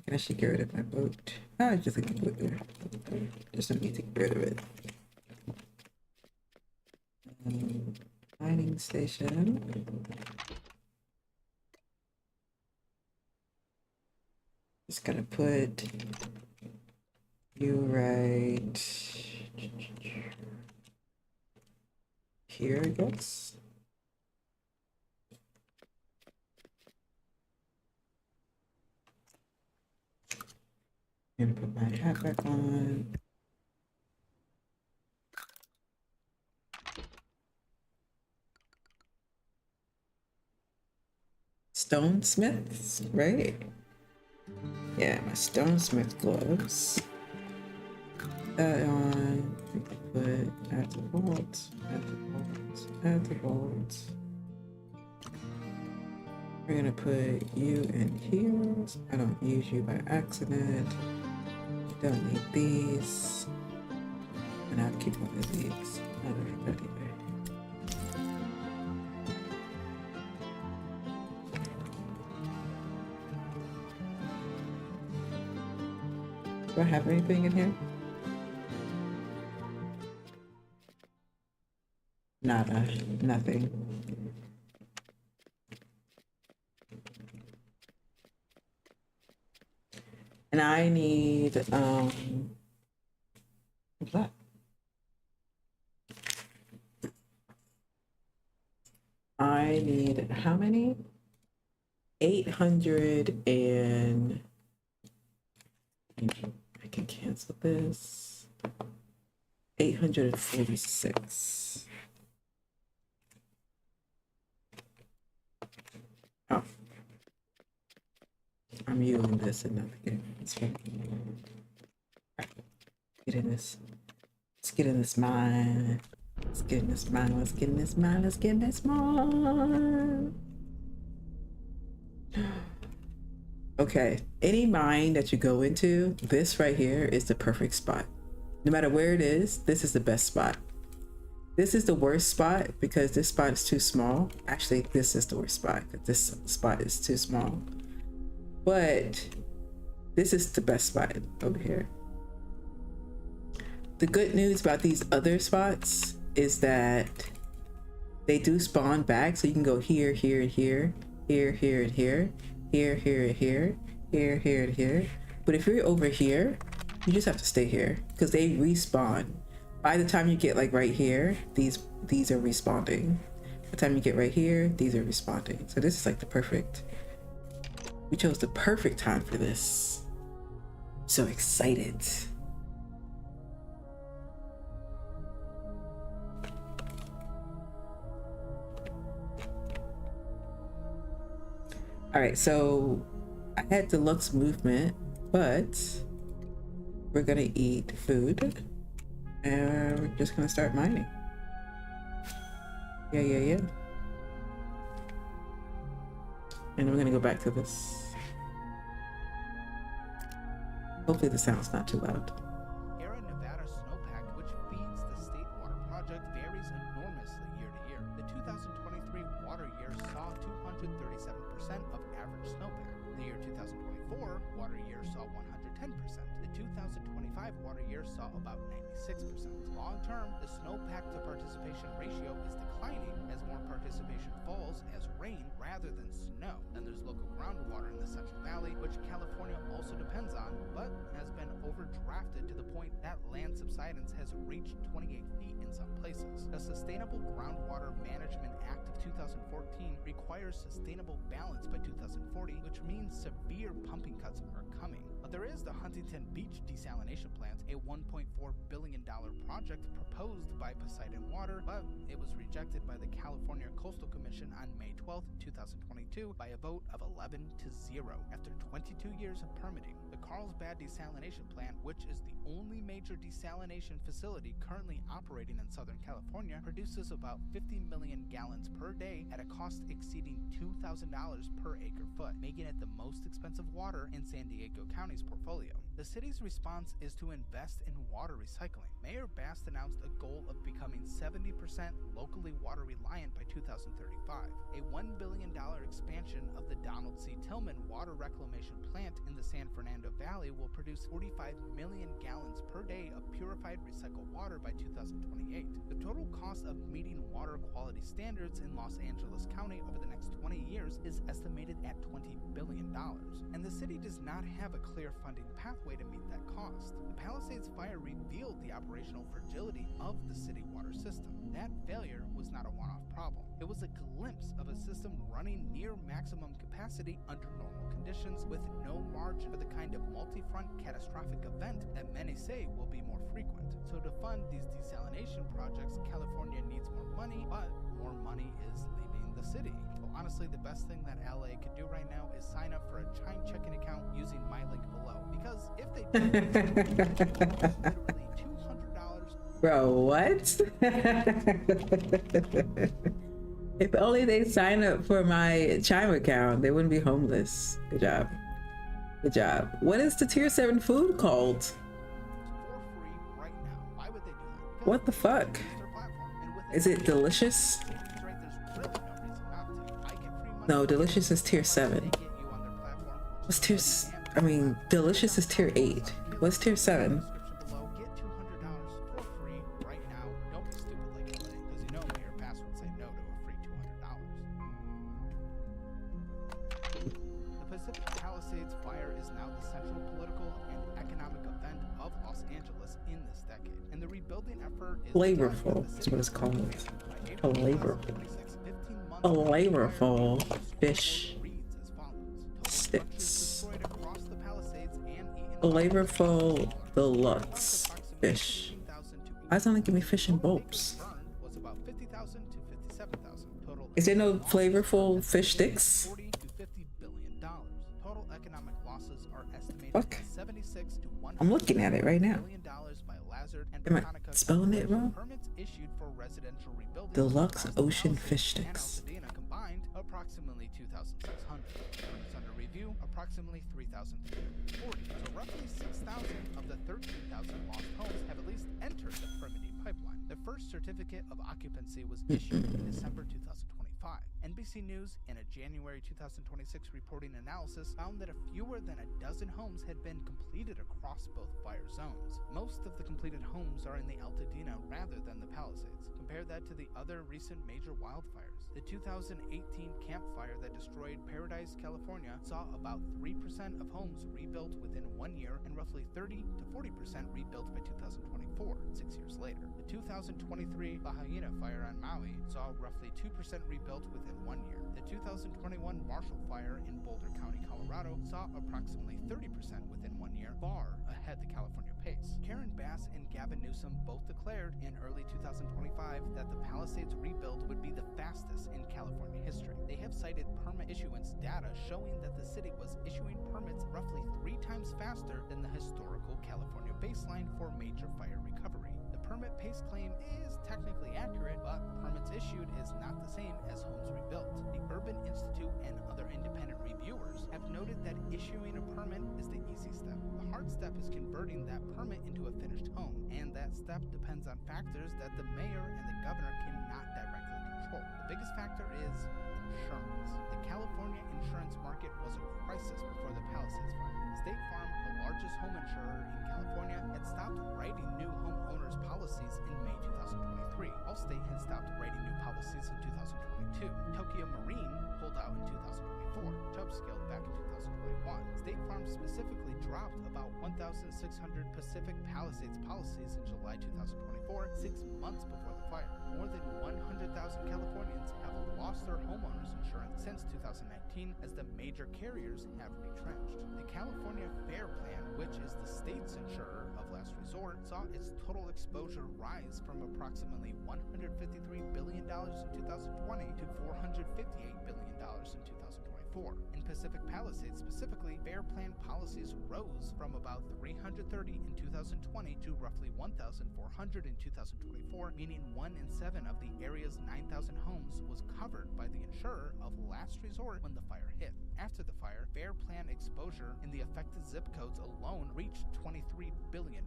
Speaker 1: can actually get rid of my boat. I just leave the boat there. Just don't need to get rid of it. Mining station. Just gotta put you right here, I guess. I'm gonna put my hat back on. Stonesmiths, right? Yeah, my stonesmith gloves. That on. We can put add to vault, add to vault, add to vault. We're gonna put you in here. I don't use you by accident. Don't need these. And I'll keep one of these. I don't need that either. Do I have anything in here? Nada, nothing. And I need, what's that? I need how many? 800 and I can cancel this. 846. Oh. I'm using this and not the game. It's fine. Get in this. Let's get in this mine. Let's get in this mine. Let's get in this mine. Let's get in this mine. Okay, any mine that you go into, this right here is the perfect spot. No matter where it is, this is the best spot. This is the worst spot because this spot is too small. Actually, this is the worst spot because this spot is too small. But this is the best spot over here. The good news about these other spots is that they do spawn back, so you can go here, here, and here, here, here, and here, here, here, and here, here, here, and here. But if you're over here, you just have to stay here because they respawn. By the time you get like right here, these are respawning. By the time you get right here, these are respawning. So this is like the perfect. We chose the perfect time for this. So excited. All right, so I had deluxe movement, but we're gonna eat food and we're just gonna start mining. Yeah. And we're gonna go back to this. Hopefully the sound's not too loud.
Speaker 12: Nevada snowpack, which feeds the state water project, varies enormously year to year. The 2023 water year saw 237% of average snowpack. The year 2024 water year saw 110%. The 2025 water year saw about 96%. Long term, the snowpack to participation ratio is declining as more participation falls as rain rather than snow. And there's local groundwater in the Central Valley, which California also depends on, but has been overdrafted to the point that land subsidence has reached 28 feet in some places. The Sustainable Groundwater Management Act of 2014 requires sustainable balance by 2040, which means severe pumping cuts are coming. But there is the Huntington Beach Desalination Plant, a $1.4 billion project proposed by Poseidon Water, but it was rejected by the California Coastal Commission on May 12, 2022 by a vote of 11-0 after 22 years of permitting. The Carlsbad Desalination Plant, which is the only major desalination facility currently operating in Southern California, produces about 50 million gallons per day at a cost exceeding $2,000 per acre foot, making it the most expensive water in San Diego County's portfolio. The city's response is to invest in water recycling. Mayor Bast announced a goal of becoming 70% 70% locally water reliant by 2035. A $1 billion expansion of the Donald C. Tillman water reclamation plant in the San Fernando Valley will produce 45 million gallons per day of purified recycled water by 2028. The total cost of meeting water quality standards in Los Angeles County over the next 20 years is estimated at $20 billion, and the city does not have a clear funding pathway to meet that cost. The Palisades fire revealed the operational fragility of the city water system. That failure was not a one-off problem. It was a glimpse of a system running near maximum capacity under normal conditions with no margin for the kind of multi-front catastrophic event that many say will be more frequent. So to fund these desalination projects, California needs more money, but more money is leaving the city. So honestly, the best thing that LA could do right now is sign up for a Chime checking account using my link below. Because if they do, literally $200.
Speaker 1: Bro, what? If only they sign up for my Chime account, they wouldn't be homeless. Good job. Good job. What is the tier 7 food called?
Speaker 12: For free right now. Why would they do that? Because
Speaker 1: What the fuck?
Speaker 12: it's their platform. And with
Speaker 1: Is it delicious?
Speaker 12: right, there's really no reason not to. I get free money.
Speaker 1: No, delicious is tier 7.
Speaker 12: They get you on their platform.
Speaker 1: What's tier I mean, delicious is tier 8. What's tier 7?
Speaker 12: Description below. Get $200 for free right now. Don't be stupid like LA, because you know Mayor Pass would say no to a free $200. The Pacific Palisades fire is now the central political and economic event of Los Angeles in this decade, and the rebuilding effort is
Speaker 1: Flavorful is what it's called. Flavorful. Flavorful fish sticks. Flavorful deluxe fish. Why does it only give me fish and bulbs? Is there no flavorful fish sticks?
Speaker 12: $40 to $50 billion. Total economic losses are estimated
Speaker 1: Fuck.
Speaker 12: at 76 to 100
Speaker 1: I'm looking at it right now.
Speaker 12: billion dollars by Lazard and
Speaker 1: Am I
Speaker 12: Botanica
Speaker 1: spelling it wrong?
Speaker 12: Permits issued for residential rebuilding
Speaker 1: Deluxe
Speaker 12: across the
Speaker 1: ocean
Speaker 12: Palisades
Speaker 1: fish
Speaker 12: and
Speaker 1: sticks.
Speaker 12: Altadena combined, approximately 2,600. Permits under review, approximately 3,340. So roughly 6,000 of the 13,000 lost homes have at least entered the permitting pipeline. The first certificate of occupancy was issued in December 2025. NBC News, in a January 2026 reporting analysis, found that fewer than a dozen homes had been completed across both fire zones. Most of the completed homes are in the Altadena rather than the Palisades. Compare that to the other recent major wildfires. The 2018 Camp Fire that destroyed Paradise, California, saw about 3% of homes rebuilt within 1 year and roughly 30 to 40% rebuilt by 2024, 6 years later. The 2023 Lahaina Fire on Maui saw roughly 2% rebuilt within 1 year. The 2021 Marshall Fire in Boulder County, Colorado, saw approximately 30% within 1 year, far ahead the California pace. Karen Bass and Gavin Newsom both declared in early 2025 that the Palisades rebuild would be the fastest in California history. They have cited permit issuance data showing that the city was issuing permits roughly 3 times faster than the historical California baseline for major fire recovery. The permit pace claim is technically accurate, but permits issued is not the same as homes rebuilt. The Urban Institute and other independent reviewers have noted that issuing a permit is the easy step. The hard step is converting that permit into a finished home, and that step depends on factors that the mayor and the governor cannot directly control. The biggest factor is insurance. The California insurance market was a crisis before the Palisades fire. State Farm, the largest home insurer in California, had stopped writing new homeowners policies in May 2023. Allstate had stopped writing new policies in 2022. Tokyo Marine pulled out in 2024. Chubb scaled back in 2021. State Farm specifically dropped about 1,600 Pacific Palisades policies in July 2024, 6 months before the fire. More than 100,000 Californians have lost their homeowners insurance since 2019 as the major carriers have retrenched. The California FAIR Plan, which is the state's insurer of last resort, saw its total exposure rise from approximately $153 billion in 2020 to $458 billion in 2024. 2004. In Pacific Palisades specifically, fair plan policies rose from about 330 in 2020 to roughly 1,400 in 2024, meaning 1 in 7 of the area's 9,000 homes was covered by the insurer of last resort when the fire hit. After the fire, fair plan exposure in the affected zip codes alone reached $23 billion.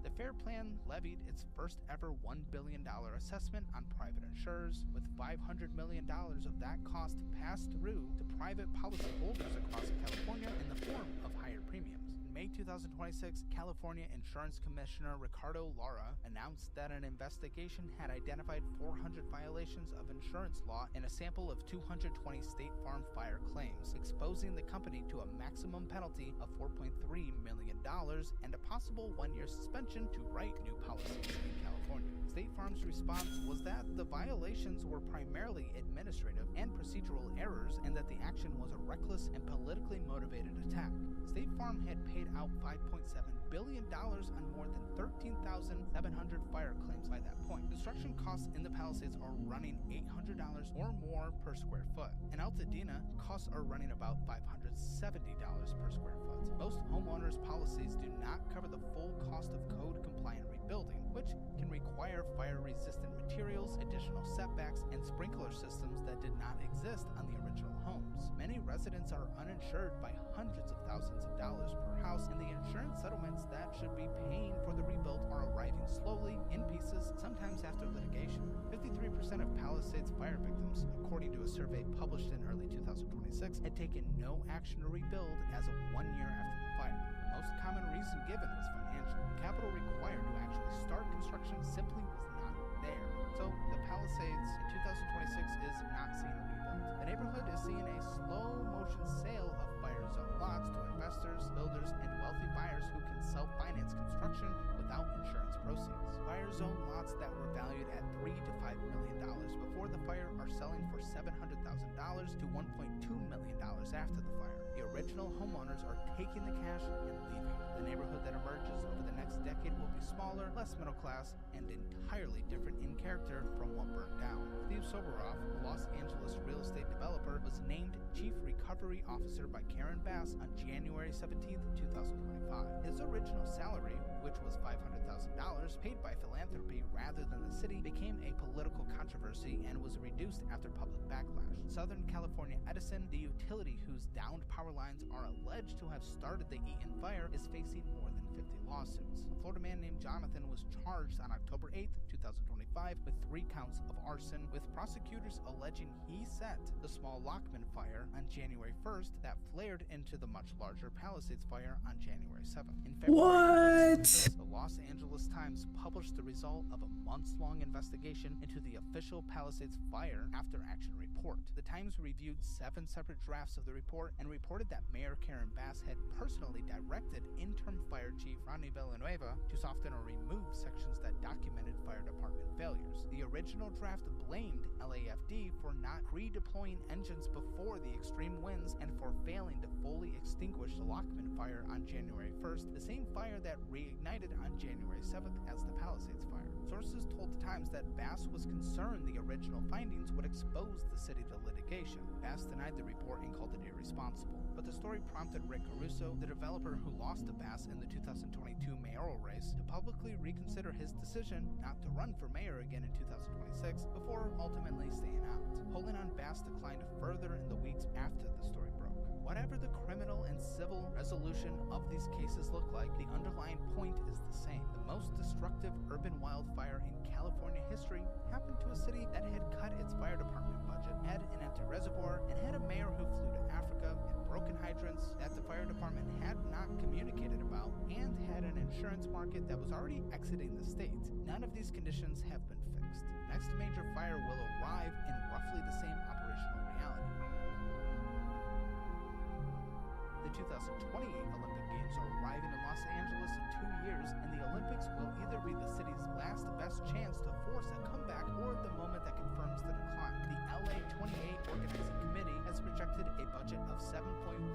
Speaker 12: The fair plan levied its first ever $1 billion assessment on private insurers, with $500 million of that cost passed through to private policyholders across California in the form of higher premiums. In May 2026, California Insurance Commissioner Ricardo Lara announced that an investigation had identified 400 violations of insurance law in a sample of 220 State Farm fire claims, exposing the company to a maximum penalty of $4.3 million and a possible 1-year suspension to write new policies in California. State Farm's response was that the violations were primarily administrative and procedural errors and that the action was a reckless and politically motivated attack. State Farm had paid out $5.7 billion on more than 13,700 fire claims by that point. Construction costs in the Palisades are running $800 or more per square foot. In Altadena, costs are running about $570 per square foot. Most homeowners' policies do not cover the full cost of code-compliant rebuilding, which can require fire-resistant materials, additional setbacks, and sprinkler systems that did not exist on the original homes. Many residents are uninsured by hundreds of thousands of dollars per house, and the insurance settlements that should be paying for the rebuild are arriving slowly, in pieces, sometimes after litigation. 53% of Palisades fire victims, according to a survey published in early 2026, had taken no action to rebuild as of 1 year after the fire. The most common reason given was financial. Capital required to actually start construction simply was not there. So the Palisades in 2026 is not seeing a rebuild. The neighborhood is seeing a slow-motion sale of fire zone lots to investors, builders, and wealthy buyers who can self-finance construction without insurance proceeds. Fire zone lots that were valued at $3 to $5 million before the fire are selling for $700,000 to $1.2 million after the fire. The original homeowners are taking the cash and leaving. The neighborhood that emerges over the next decade will be smaller, less middle class, and entirely different in character from what burned down. Steve Soboroff, a Los Angeles real estate developer, was named Chief Recovery Officer by Karen Bass on January 17, 2025. His original salary, which was $500,000 paid by philanthropy rather than the city, became a political controversy and was reduced after public backlash. Southern California Edison, the utility whose downed power lines are alleged to have started the Eaton fire, is facing more than 50 lawsuits. A Florida man named Jonathan was charged on October 8, 2025 with 3 counts of arson, with prosecutors alleging he set the small Lockman fire on January 1st that flared into the much larger Palisades fire on January 7th. In February, the Los Angeles Times published the result of a months-long investigation into the official Palisades fire after-action report. The Times reviewed 7 separate drafts of the report and reported that Mayor Karen Bass had personally directed interim fire chief Ronnie Villanueva to soften or remove sections that documented fire department failures. The original draft blamed LAFD for not redeploying engines before the extreme winds and for failing to fully extinguish the Lockman fire on January 1st, the same fire that reignited on January 7th as the Palisades fire. Sources told the Times that Bass was concerned the original findings would expose the city to litigation. Bass denied the report and called it irresponsible. But the story prompted Rick Caruso, the developer who lost to Bass in the 2022 mayoral race, to publicly reconsider his decision not to run for mayor again in 2026 before ultimately staying out. Polling on Bass declined further in the weeks after the story broke. Whatever the criminal and civil resolution of these cases look like, the underlying point is the same. The most destructive urban wildfire in California history happened to a city that had cut its fire department budget, had an empty reservoir, and had a mayor who flew to Africa, had broken hydrants that the fire department had not communicated about, and had an insurance market that was already exiting the state. None of these conditions have been fixed. The next major fire will arrive in roughly the same operational reality. The 2028 Olympic Games are arriving in Los Angeles in 2 years, and the Olympics will either be the city's last best chance to force a comeback or the moment that confirms the decline. The LA 28 Organizing Committee has projected a budget of $7.149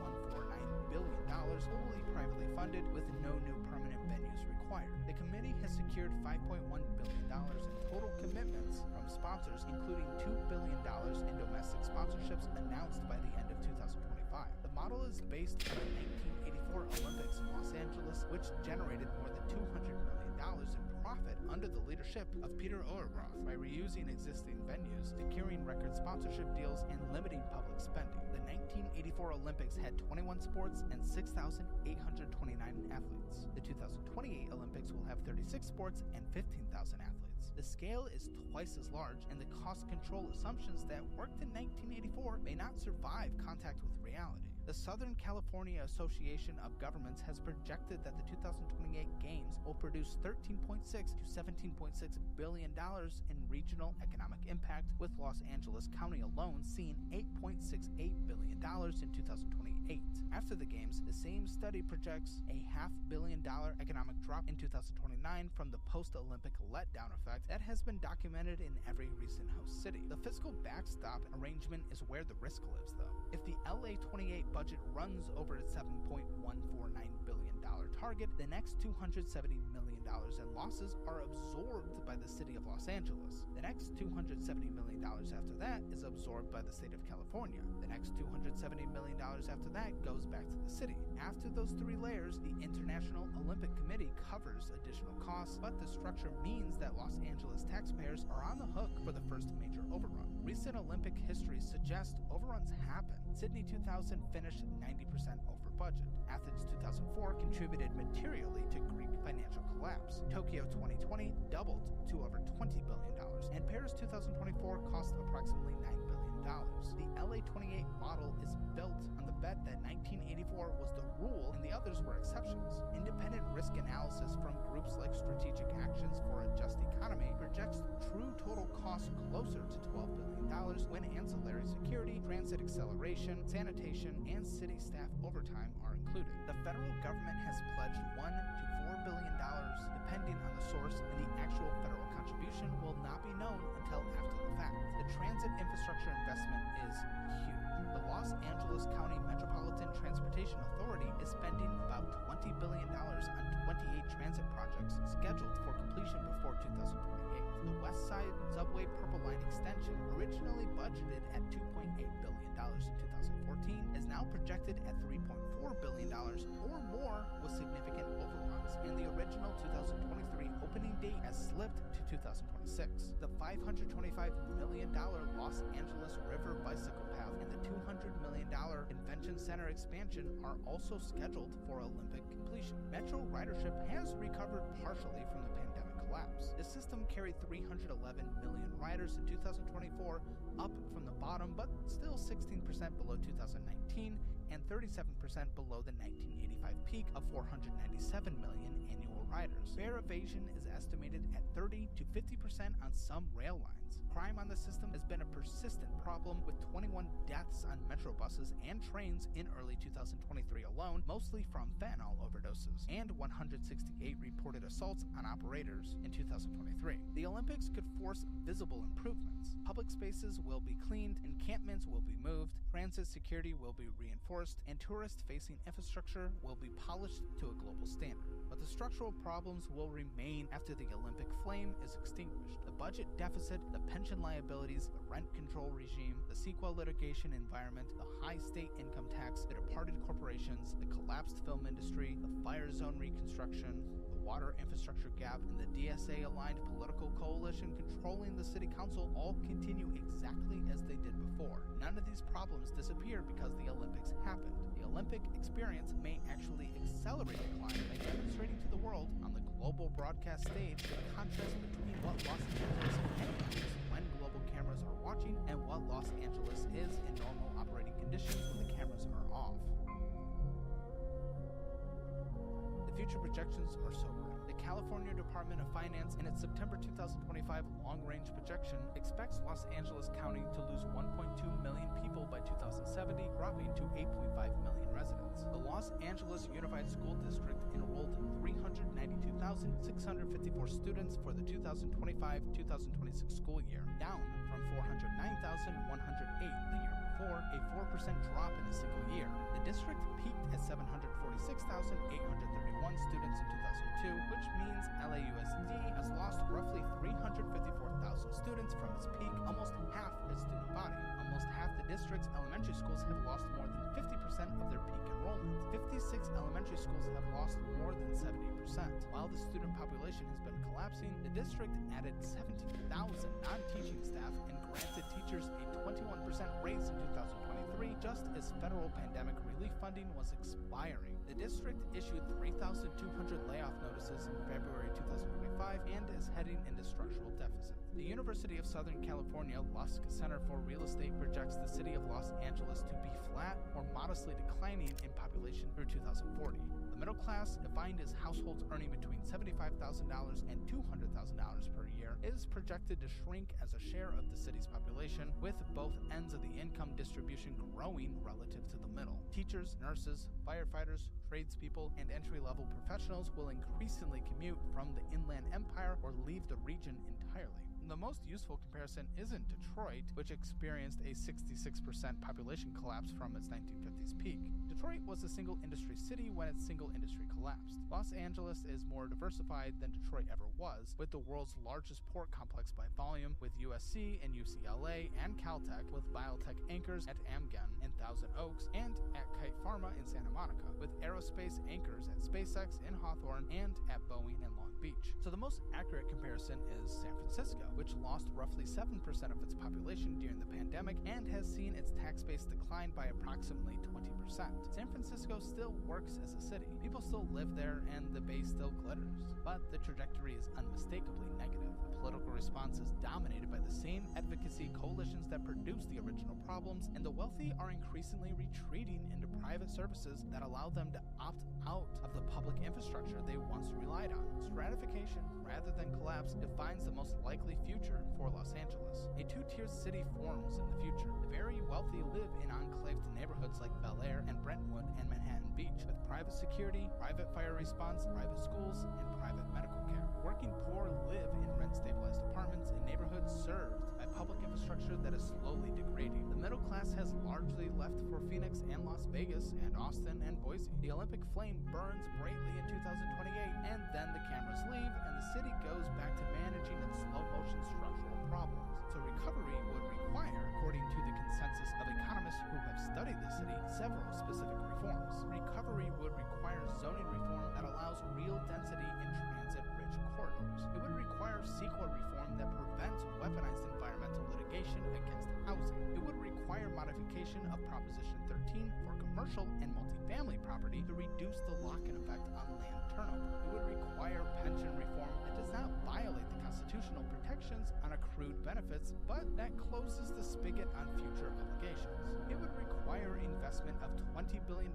Speaker 12: billion, wholly privately funded, with no new permanent venues required. The committee has secured $5.1 billion in total commitments from sponsors sponsors, including $2 billion in domestic sponsorships announced by the end of 2025. The model is based on the 1984 Olympics in Los Angeles, which generated more than $200 million in profit under the leadership of Peter Ueberroth by reusing existing venues, securing record sponsorship deals, and limiting public spending. The 1984 Olympics had 21 sports and 6,829 athletes. The 2028 Olympics will have 36 sports and 15,000 athletes. The scale is twice as large, and the cost control assumptions that worked in 1984 may not survive contact with reality. The Southern California Association of Governments has projected that the 2028 Games will produce $13.6 to $17.6 billion in regional economic impact, with Los Angeles County alone seeing $8.68 billion in 2028. After the Games, the same study projects a $500 million economic drop in 2029 from the post-Olympic letdown effect that has been documented in every recent host city. The fiscal backstop arrangement is where the risk lives, though. If the LA 28 budget runs over its $7.149 billion target, the next $270 million in losses are absorbed by the city of Los Angeles. The next $270 million after that is absorbed by the state of California. The next $270 million after that goes back to the city. After those three layers, the International Olympic Committee covers additional costs, but the structure means that Los Angeles taxpayers are on the hook for the first major overrun. Recent Olympic history suggests overruns happen. Sydney 2000 finished 90% over budget. Athens 2004 contributed materially to Greek financial collapse. Tokyo 2020 doubled to over $20 billion, and Paris 2024 cost approximately $9 billion. The LA 28 model is built on the bet that 1984 was the rule and the others were exceptions. Independent risk analysis from groups like Strategic Actions for a Just Economy projects true total costs closer to $12 billion when ancillary security, transit acceleration, sanitation, and city staff overtime are included. The federal government has pledged $1 to $4 billion depending on the source, and the actual federal contribution will not be known until after the fact. The transit infrastructure investment is huge. The Los Angeles County Metropolitan Transportation Authority is spending about $20 billion on 28 transit projects scheduled for completion before 2028. The West Side Subway Purple Line extension, originally budgeted at $2.8 billion in 2014, is now projected at $3.4 billion or more, with significant overruns, and the original 2023 opening date has slipped to 2026. The $525 million Los Angeles River Bicycle Path and the $200 million Convention Center expansion are also scheduled for Olympic completion. Metro ridership has recovered partially from the pandemic collapse. The system carried 311 million riders in 2024, up from the bottom, but still 16% below 2019 and 37% below the 1985 peak of 497 million annual riders. Fare evasion is estimated at 30 to 50% on some rail lines. Crime on the system has been a persistent problem, with 21 deaths on metro buses and trains in early 2023 alone, mostly from fentanyl overdoses, and 168 reported assaults on operators in 2023. The Olympics could force visible improvements. Public spaces will be cleaned, encampments will be moved, transit security will be reinforced, and tourist-facing infrastructure will be polished to a global standard. But the structural problems will remain after the Olympic flame is extinguished. The budget deficit, the pension liabilities, the rent control regime, the CEQA litigation environment, the high state income tax, the departed corporations, the collapsed film industry, the fire zone reconstruction, the water infrastructure gap, and the DSA-aligned political coalition controlling the city council all continue exactly as they did before. None of these problems disappear because the Olympics happened. The Olympic experience may actually accelerate decline by demonstrating to the world on the global broadcast stage the contrast between what Los Angeles can be when global cameras are watching and what Los Angeles is in normal operating conditions when the cameras are off. The future projections are sobering. The California Department of Finance, in its September 2025 long-range projection, expects Los Angeles County to lose 1.2 million people by 2070, dropping to 8.5 million residents. The Los Angeles Unified School District enrolled 392,654 students for the 2025-2026 school year, down from 409,108 the year before. a 4% drop in a single year. The district peaked at 746,831 students in 2002, which means LAUSD has lost roughly 354,000 students from its peak, almost half its student body. Almost half the district's elementary schools have lost more than 50% of their peak enrollment. 56 elementary schools have lost more than 70%. While the student population has been collapsing, the district added 17,000 non-teaching staff and granted teachers a 21% raise in 2023, just as federal pandemic relief funding was expiring. The district issued 3,200 layoff notices in February 2025 and is heading into structural deficit. The University of Southern California Lusk Center for Real Estate projects the city of Los Angeles to be flat or modestly declining in population through 2040. The middle class, defined as households earning between $75,000 and $200,000 per year, is projected to shrink as a share of the city's population, with both ends of the income distribution growing relative to the middle. Teachers, nurses, firefighters, tradespeople, and entry-level professionals will increasingly commute from the Inland Empire or leave the region entirely. The most useful comparison isn't Detroit, which experienced a 66% population collapse from its 1950s peak. Detroit was a single industry city when its single industry collapsed. Los Angeles is more diversified than Detroit ever was, with the world's largest port complex by volume, with USC and UCLA and Caltech, with biotech anchors at Amgen and Thousand Oaks, and at Kite Pharma in Santa Monica, with aerospace anchors at SpaceX in Hawthorne and at Boeing in Long Beach. So the most accurate comparison is San Francisco, which lost roughly 7% of its population during the pandemic and has seen its tax base decline by approximately 20%. San Francisco still works as a city. People still live there and the bay still glitters. But the trajectory is unmistakably negative. The political response is dominated by the same advocacy coalitions that produced the original problems, and the wealthy are increasingly retreating into private services that allow them to opt out of the public infrastructure they once relied on. Stratification, rather than collapse, defines the most likely future for Los Angeles. A two-tier city forms in the future. The very wealthy live in enclaved neighborhoods like Bel Air and Brentwood and Manhattan Beach, with private security, private fire response, private schools, and private medical care. Working poor live in rent-stabilized apartments in neighborhoods served by public infrastructure that is slowly degrading. The middle class has largely left for Phoenix and Las Vegas and Austin and Boise. The Olympic flame burns brightly in 2028, and then the cameras leave and the city goes back to managing its slow-motion structural problems. So recovery would require, according to the consensus of economists who have studied the city, several specific reforms. Recovery would require zoning reform that allows real density in transit-rich corridors. It would require CEQA reform that prevents weaponized environmental litigation against housing. It would require modification of Proposition 13 for commercial and multifamily property to reduce the lock-in effect on land turnover. It would require pension reform that does not violate the constitutional protections on accrued benefits, but that closes the spigot on future obligations. It would require investment of $20 billion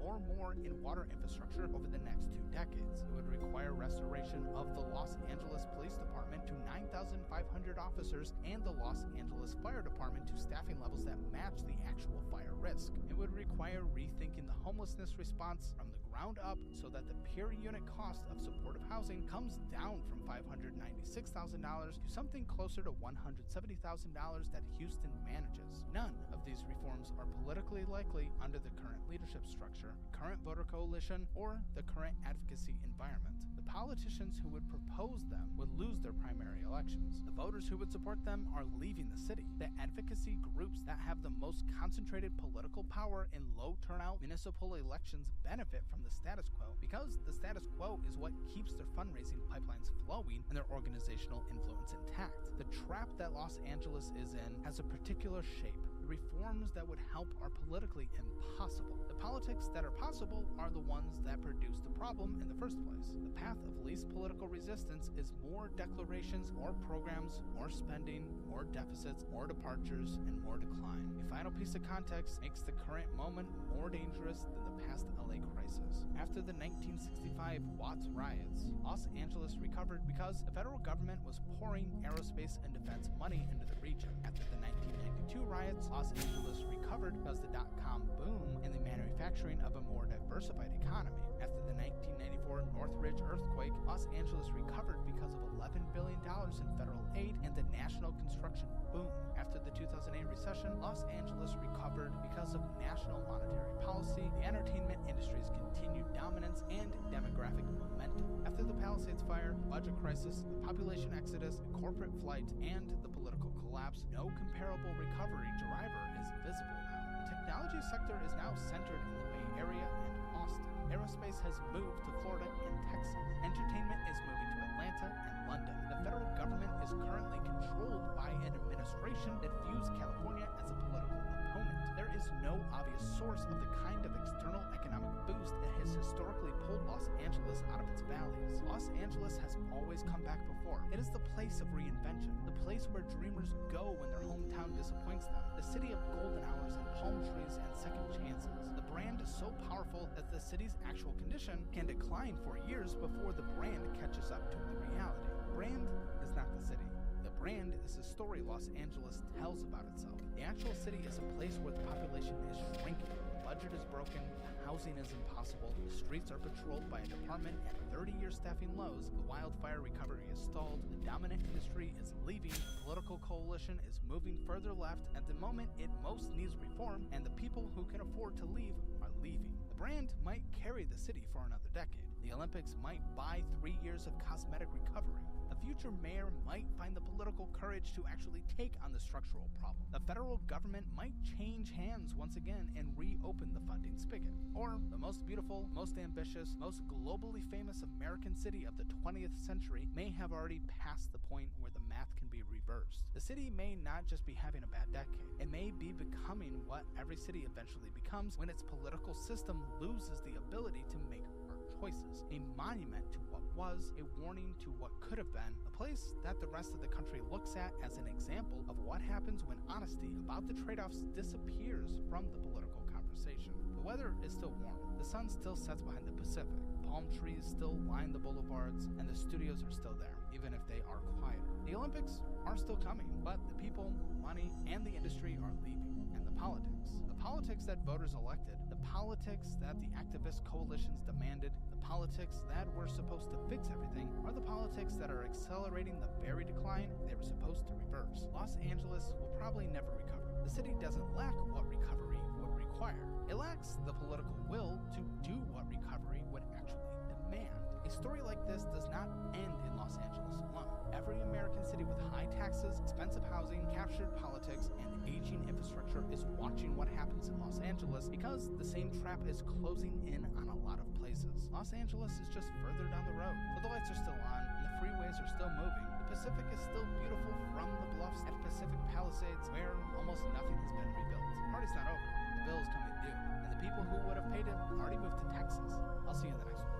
Speaker 12: or more in water infrastructure over the next 2 decades. It would require restoration of the Los Angeles Police Department to 9,500 officers and the Los Angeles Fire Department to staffing levels that match the actual fire risk. It would require rethinking the homelessness response from the ground up so that the per unit cost of supportive housing comes down from $596,000 to something closer to $170,000 that Houston manages. None of these reforms are politically likely under the current leadership structure, current voter coalition, or the current advocacy environment. The politicians who would propose them would lose their primary elections. The voters who would support them are leaving the city. The advocacy groups that have the most concentrated political power in low turnout municipal elections benefit from the status quo because the status quo is what keeps their fundraising pipelines flowing and their organizational influence intact. The trap that Los Angeles is in has a particular shape. The reforms that would help are politically impossible. The politics that are possible are the ones that produce the problem in the first place. The path of least political resistance is more declarations, more programs, more spending, more deficits, more departures, and more decline. A final piece of context makes the current moment more dangerous than the past LA crisis. After the 1965 Watts riots, Los Angeles recovered because the federal government was pouring aerospace and defense money into the region. After the 1992 riots, Los Angeles recovered because the dot-com boom and the manufacturing of a more diversified economy. After the 1994 Northridge earthquake, Los Angeles recovered because of $11 billion in federal aid and the national construction boom. After the 2008 recession, Los Angeles recovered because of national monetary policy, the entertainment industry's continued dominance, and demographic momentum. After the Palisades fire, the budget crisis, the population exodus, the corporate flight, and the political collapse, no comparable recovery driver is visible now. The technology sector is now centered in the Bay Area and Austin. Aerospace has moved to Florida and Texas. Entertainment is moving to Atlanta and London. The federal government is currently controlled by an administration that views California as a political opponent. There is no obvious source of the kind of external economic boost that has historically pulled Los Angeles out of its valleys. Los Angeles has always come back before. It is the place of reinvention, the place where dreamers go when their hometown disappoints them, the city of golden hours and palm trees and second chances. The brand is so powerful that the city's actual condition can decline for years before the brand catches up to the reality. The brand is not the city. The brand is the story Los Angeles tells about itself. The actual city is a place where the population is shrinking, the budget is broken, housing is impossible, the streets are patrolled by a department at 30-year staffing lows, the wildfire recovery is stalled, the dominant industry is leaving, the political coalition is moving further left at the moment it most needs reform, and the people who can afford to leave are leaving. The brand might carry the city for another decade. The Olympics might buy 3 years of cosmetic recovery. A future mayor might find the political courage to actually take on the structural problem. The federal government might change hands once again and reopen the funding spigot. Or the most beautiful, most ambitious, most globally famous American city of the 20th century may have already passed the point where the math can be reversed. The city may not just be having a bad decade. It may be becoming what every city eventually becomes when its political system loses the ability to make hard choices. A monument to what was, a warning to what could have been, a place that the rest of the country looks at as an example of what happens when honesty about the trade-offs disappears from the political conversation. The weather is still warm, the sun still sets behind the Pacific, palm trees still line the boulevards, and the studios are still there, even if they are quieter. The Olympics are still coming, but the people, money, and the industry are leaving, and the politics that voters elected, the politics that the activist coalitions demanded, the politics that were supposed to fix everything, are the politics that are accelerating the very decline they were supposed to reverse. Los Angeles will probably never recover. The city doesn't lack what recovery would require. It lacks the political will to do what recovery would actually demand. A story like this does not end in Los Angeles alone. Every American city with high taxes, expensive housing, captured politics, and aging infrastructure is watching what happens in Los Angeles because the same trap is closing in on a lot of places. Los Angeles is just further down the road. The lights are still on, and the freeways are still moving. The Pacific is still beautiful from the bluffs at Pacific Palisades, where almost nothing has been rebuilt. The party's not over. The bill is coming due, and the people who would have paid it already moved to Texas. I'll see you in the next one.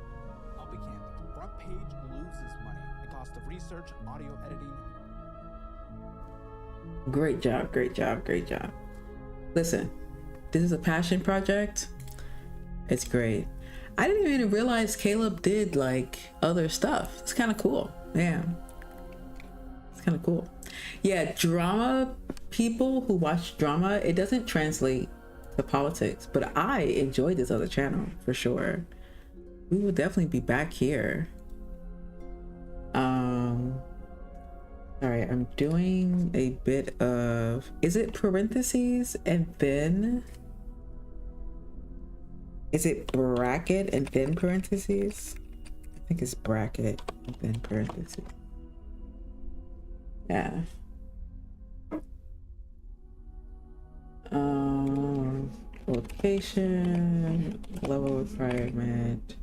Speaker 13: I'll be candid. Front Page loses money. The cost of research, audio editing.
Speaker 1: Great job, great job, great job. Listen, this is a passion project. It's great. I didn't even realize Caleb did like other stuff. It's kind of cool. Yeah. It's kind of cool. Yeah, drama people who watch drama, it doesn't translate to politics, but I enjoyed this other channel for sure. We will definitely be back here. All right, I'm doing a bit of, is it parentheses and then, is it bracket and then parentheses? I think it's bracket and then parentheses. Yeah. Location, level requirement.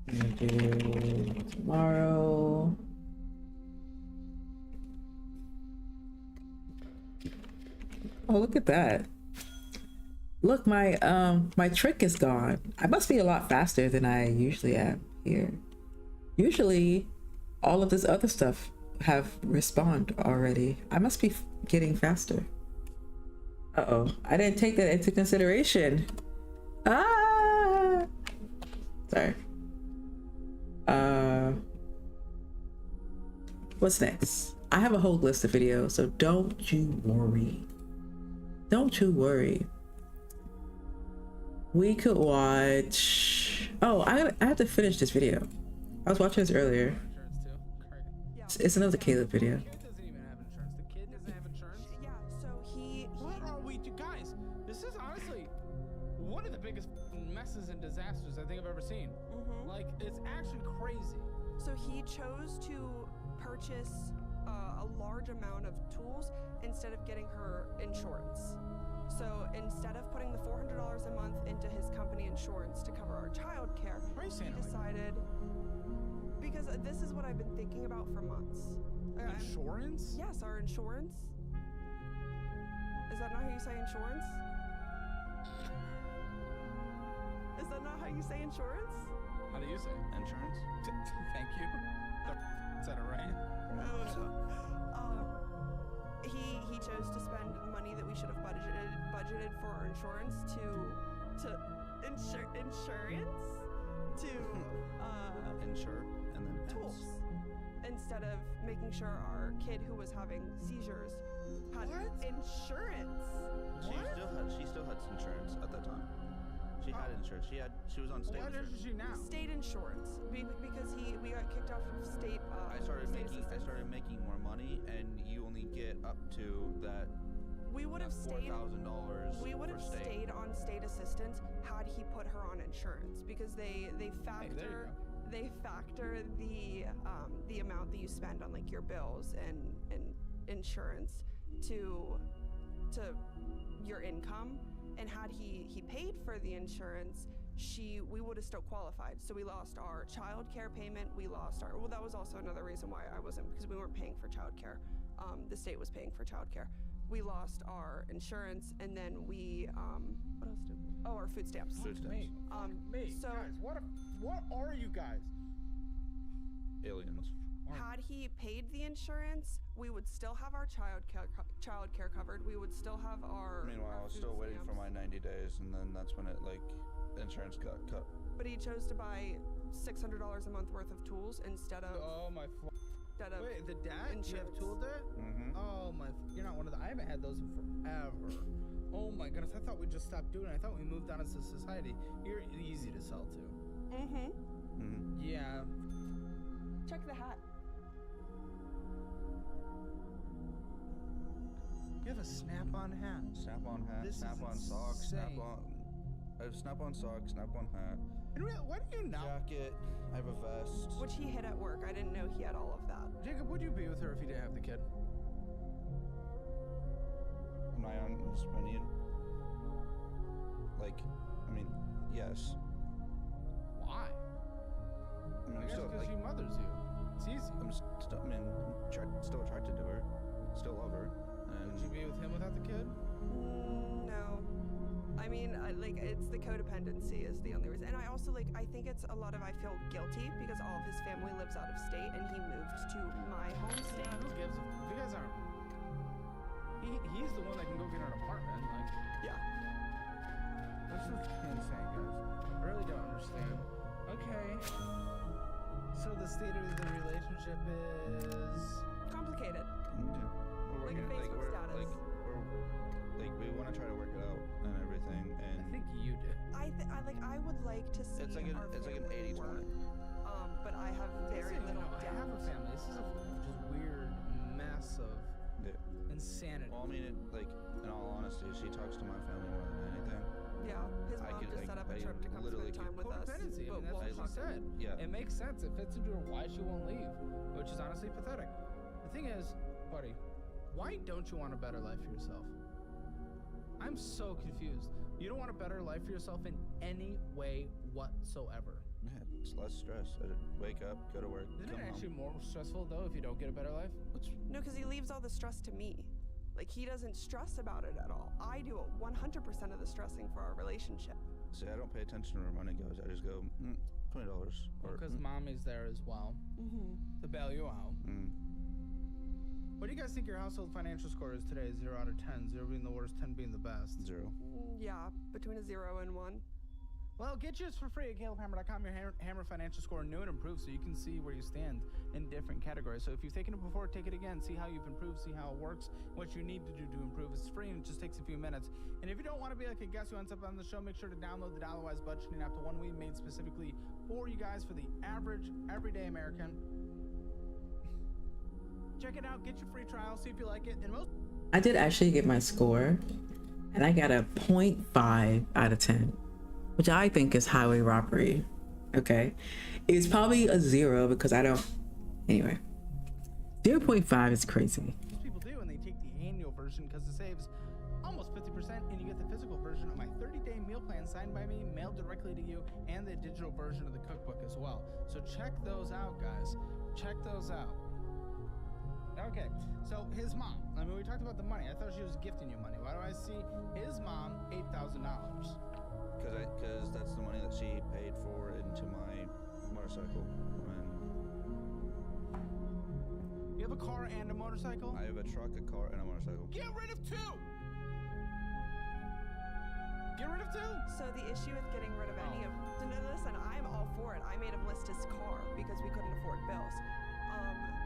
Speaker 1: I'm gonna do tomorrow. Oh, look at that. Look, my my trick is gone. I must be a lot faster than I usually am here. Usually all of this other stuff have respawned already. I must be getting faster. Uh-oh, I didn't take that into consideration. Ah, sorry. What's next? I have a whole list of videos, so don't you worry. Don't you worry. We could watch, oh, I have to finish this video. I was watching this earlier. It's another Caleb video.
Speaker 12: losses and disasters I think I've ever seen. Like, it's actually crazy.
Speaker 14: So he chose to purchase a large amount of tools instead of getting her insurance. So instead of putting the $400 a month into his company insurance to cover our child care, he decided, because this is what I've been thinking about for months.
Speaker 12: Insurance?
Speaker 14: Yes, our insurance. Is that not how you say insurance? Is that not how you say insurance?
Speaker 12: How do you say it?
Speaker 15: Insurance?
Speaker 12: Thank you. Said it right.
Speaker 14: He chose to spend money that we should have budgeted for our insurance to
Speaker 15: insure and then
Speaker 14: tools instead of making sure our kid who was having seizures had insurance.
Speaker 15: She still had insurance at that time. She had insurance. She was on state
Speaker 12: insurance.
Speaker 15: insurance.
Speaker 12: What is she now?
Speaker 14: State insurance, because we got kicked off of state.
Speaker 15: I started making more money, and you only get up to that.
Speaker 14: We would have stayed
Speaker 15: $4,000.
Speaker 14: We would have stayed on state assistance had he put her on insurance, because they factor the amount that you spend on like your bills and insurance to your income. And had he paid for the insurance, we would have still qualified. So we lost our child care payment. We lost that was also another reason why I wasn't, because we weren't paying for child care. The state was paying for child care. We lost our insurance, and then we what else did we? Oh, our food stamps.
Speaker 15: Food stamps.
Speaker 14: So
Speaker 12: guys, what are you guys?
Speaker 15: Aliens.
Speaker 14: Had he paid the insurance, we would still have our child care covered. We would still have our.
Speaker 15: Meanwhile, I was still waiting for my 90 days, and then that's when insurance got cut.
Speaker 14: But he chose to buy $600 a month worth of tools instead of.
Speaker 12: Oh my. Wait, the dad?
Speaker 14: Insurance.
Speaker 12: You have tool debt? Oh my. You're not one of the. I haven't had those in forever. Oh my goodness! I thought we just stopped doing it. I thought we moved on as a society. You're easy to sell to. Yeah.
Speaker 14: Check the hat.
Speaker 12: You have a snap-on hat.
Speaker 15: Snap-on hat,
Speaker 12: This
Speaker 15: snap-on
Speaker 12: is
Speaker 15: socks,
Speaker 12: insane.
Speaker 15: I have snap-on socks, snap-on hat.
Speaker 12: What do you know?
Speaker 15: Jacket. I have a vest.
Speaker 14: Which he hid at work. I didn't know he had all of that.
Speaker 12: Jacob, would you be with her if you didn't have the kid?
Speaker 15: Am I on this opinion? Yes.
Speaker 12: Why? I guess because she mothers you. It's easy.
Speaker 15: I'm still attracted to her. Still love her. And
Speaker 12: would you be with him without the kid?
Speaker 14: No. I mean, it's the codependency is the only reason. And I also, I think it's a lot of, I feel guilty because all of his family lives out of state and he moved to my home state.
Speaker 12: Yeah, who gives a if you guys aren't. He's the one that can go get an apartment.
Speaker 14: Yeah.
Speaker 12: This is insane, guys. I really don't understand. Okay. So the state of the relationship is
Speaker 14: complicated.
Speaker 15: Yeah. We're
Speaker 14: Like a
Speaker 15: working,
Speaker 14: Facebook status.
Speaker 15: We want to try to work it out and everything. And
Speaker 12: I think you do.
Speaker 14: I would like to see
Speaker 15: it's like an 80-20.
Speaker 14: But I have very little
Speaker 12: I have a family. This is a just weird mess of insanity.
Speaker 15: Well, I mean, in all honesty, she talks to my family more than anything.
Speaker 14: Yeah, his mom just set up a trip to come spend time with us.
Speaker 12: Codependency. I mean, that's what she said.
Speaker 15: Yeah.
Speaker 12: It makes sense. It fits into her why she won't leave, which is honestly pathetic. The thing is, buddy, why don't you want a better life for yourself? I'm so confused. You don't want a better life for yourself in any way whatsoever.
Speaker 15: Yeah, it's less stress. I wake up, go to work,
Speaker 12: Isn't
Speaker 15: come
Speaker 12: it actually
Speaker 15: home.
Speaker 12: more stressful though if you don't get a better life?
Speaker 14: No, because he leaves all the stress to me. He doesn't stress about it at all. I do 100% of the stressing for our relationship.
Speaker 15: See, I don't pay attention to where money goes. I just go, $20.
Speaker 12: Because mommy's there as well to bail you out. What do you guys think your household financial score is today? 0 out of 10. 0 being the worst, 10 being the best.
Speaker 15: 0.
Speaker 14: Yeah, between a 0 and 1.
Speaker 12: Well, get yours for free at CalebHammer.com. Your Hammer financial score new and improved, so you can see where you stand in different categories. So if you've taken it before, take it again. See how you've improved, see how it works, what you need to do to improve. It's free and it just takes a few minutes. And if you don't want to be like a guest who ends up on the show, make sure to download the Dollar-Wise Budgeting app, the one we made specifically for you guys for the average, everyday American. Check it out, get your free trial, see if you like it. And
Speaker 1: I did actually get my score, and I got a 0.5 out of 10. which I think is highway robbery. Okay, it's probably a 0 because I don't. Anyway, 0.5 is crazy.
Speaker 12: Most people do, and they take the annual version because it saves almost 50%, and you get the physical version of my 30-day meal plan signed by me, mailed directly to you, and the digital version of the cookbook as well. So check those out, guys. Check those out. Okay, so his mom. I mean, we talked about the money. I thought she was gifting you money. Why do I see his mom $8,000?
Speaker 15: Because that's the money that she paid for into my motorcycle.
Speaker 12: You have a car and a motorcycle?
Speaker 15: I have a truck, a car, and a motorcycle.
Speaker 12: Get rid of 2! Get rid of 2!
Speaker 14: So the issue with getting rid of any of... No, listen, I'm all for it. I made him list his car because we couldn't afford bills.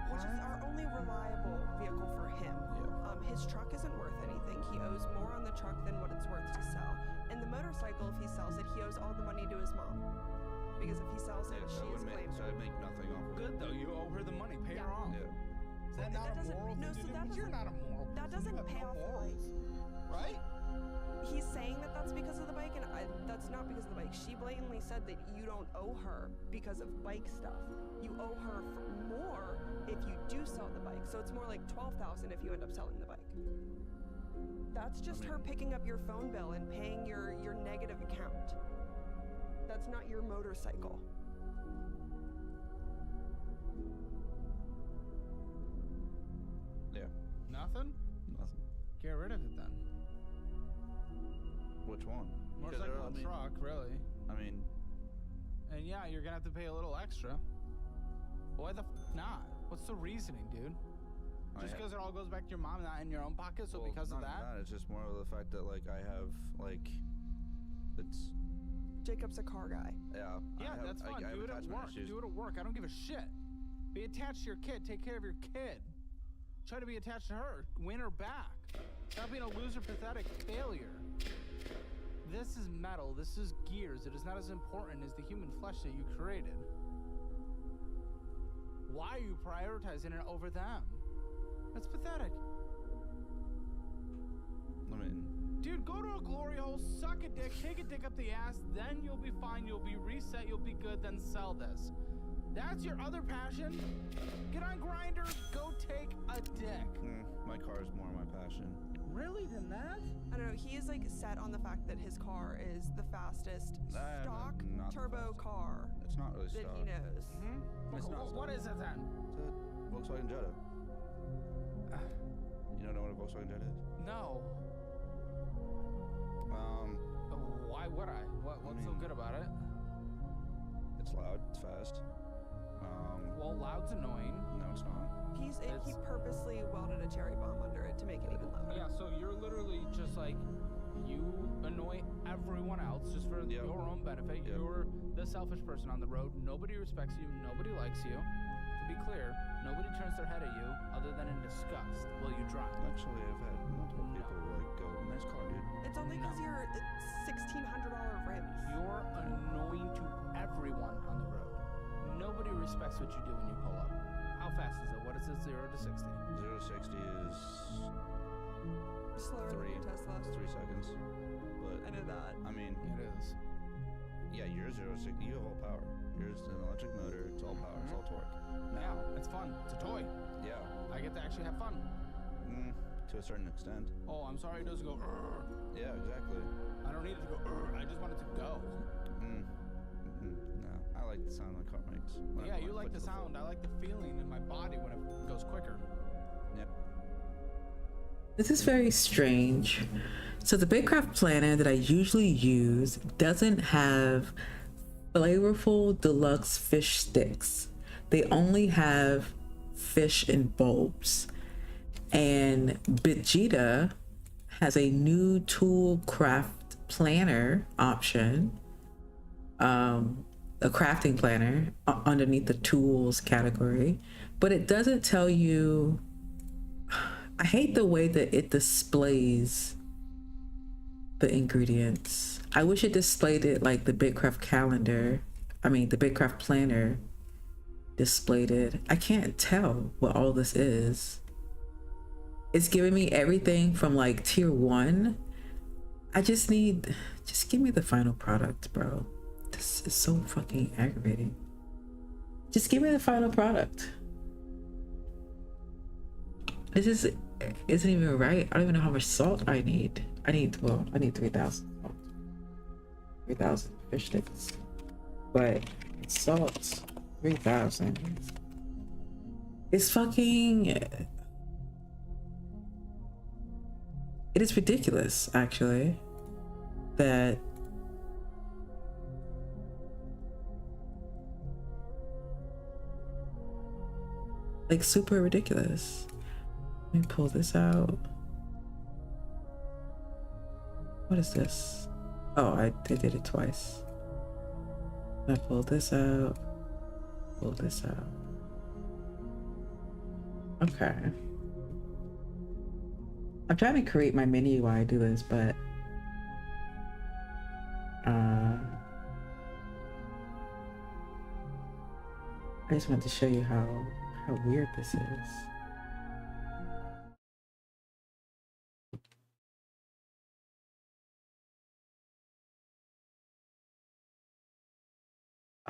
Speaker 14: Which is our only reliable vehicle for him. His truck isn't worth anything. He owes more on the truck than what it's worth to sell. And the motorcycle, if he sells it, he owes all the money to his mom. Because if he sells it, she is claimed.
Speaker 15: So I'd make nothing off of it.
Speaker 12: Good, though. You owe her the money. Pay her off.
Speaker 15: Yeah.
Speaker 12: Is that not a moral thing to do? You're not a moral person.
Speaker 14: That doesn't pay off the bike.
Speaker 12: Right?
Speaker 14: He's saying that that's because of the bike, and that's not because of the bike. She blatantly said that you don't owe her because of bike stuff. You owe her for more if you do sell the bike. So it's more like $12,000 if you end up selling the bike. That's just her picking up your phone bill and paying your negative account. That's not your motorcycle.
Speaker 15: Yeah.
Speaker 12: Nothing?
Speaker 15: Nothing.
Speaker 12: Get rid of it then.
Speaker 15: Which one?
Speaker 12: Motorcycle and truck, really.
Speaker 15: I mean...
Speaker 12: And yeah, you're gonna have to pay a little extra. Why the not? What's the reasoning, dude? Just because it all goes back to your mom, not in your own pocket, so because of that?
Speaker 15: It's just more of the fact that, like, I have, like... It's...
Speaker 14: Jacob's a car guy.
Speaker 15: Yeah.
Speaker 12: Yeah, that's fine. Do it at work. Do it at work. I don't give a shit. Be attached to your kid. Take care of your kid. Try to be attached to her. Win her back. Stop being a loser, pathetic failure. This is metal. This is gears. It is not as important as the human flesh that you created. Why are you prioritizing it over them? That's pathetic.
Speaker 15: I mean...
Speaker 12: Dude, go to a glory hole, suck a dick, take a dick up the ass, then you'll be fine, you'll be reset, you'll be good, then sell this. That's your other passion? Get on Grindr, go take a dick.
Speaker 15: My car is more my passion.
Speaker 12: Really, than that?
Speaker 14: I don't know, he is like set on the fact that his car is the fastest stock turbo car.
Speaker 15: It's not really stock.
Speaker 14: That he knows.
Speaker 15: It's not
Speaker 12: what is it then?
Speaker 15: It's a Volkswagen Jetta. You don't know what a Volkswagen Jetta is?
Speaker 12: No. Why would I? What's so good about it?
Speaker 15: It's loud, it's fast.
Speaker 12: Well, loud's annoying.
Speaker 15: No, it's not.
Speaker 14: He purposely welded a cherry bomb under it to make it even louder.
Speaker 12: Yeah, so you're literally just like, you annoy everyone else just for your own benefit.
Speaker 15: Yep.
Speaker 12: You're the selfish person on the road. Nobody respects you. Nobody likes you. To be clear, nobody turns their head at you other than in disgust while you drive.
Speaker 15: Actually, I've had multiple people like go, nice car, dude.
Speaker 14: It's only because you're $1,600 rims.
Speaker 12: You're annoying to everyone on the road. Nobody respects what you do when you pull up. How fast is it? What is it, 0 to 60?
Speaker 15: 0 to 60 is...
Speaker 14: Slower than your Tesla.
Speaker 15: 3 seconds. But
Speaker 14: I know that.
Speaker 15: I mean...
Speaker 12: It is.
Speaker 15: Yeah, yours 0 to 60, you have all power. Yours is an electric motor, it's all power, it's all torque.
Speaker 12: Yeah, it's fun. It's a toy.
Speaker 15: Yeah.
Speaker 12: I get to actually have fun.
Speaker 15: To a certain extent.
Speaker 12: Oh, I'm sorry, it doesn't go.
Speaker 15: Yeah, exactly.
Speaker 12: I don't need it to go. I just want it to go.
Speaker 15: No, I like the sound the car makes.
Speaker 12: Yeah, you like the sound. I like the feeling in my body when it goes quicker.
Speaker 15: Yep.
Speaker 1: This is very strange. So the Bitcraft planner that I usually use doesn't have flavorful deluxe fish sticks. They only have fish and bulbs. And Bitcraft has a new tool craft planner option, a crafting planner underneath the tools category, but it doesn't tell you. I hate the way that it displays the ingredients. I wish it displayed it like the Bitcraft calendar. I mean, the Bitcraft planner displayed it. I can't tell what all this is. It's giving me everything from like tier 1 I just need, just give me the final product, bro. This is so fucking aggravating. Just give me the final product. This is, isn't even right. I don't even know how much salt I need. I need 3,000 salt. 3,000 fish sticks. But salt, 3,000. It's fucking, it is ridiculous, actually, that like super ridiculous. Let me pull this out. What is this? Oh, I did it twice. I pull this out. Pull this out. Okay. I'm trying to create my menu while I do this, but I just wanted to show you how weird this is.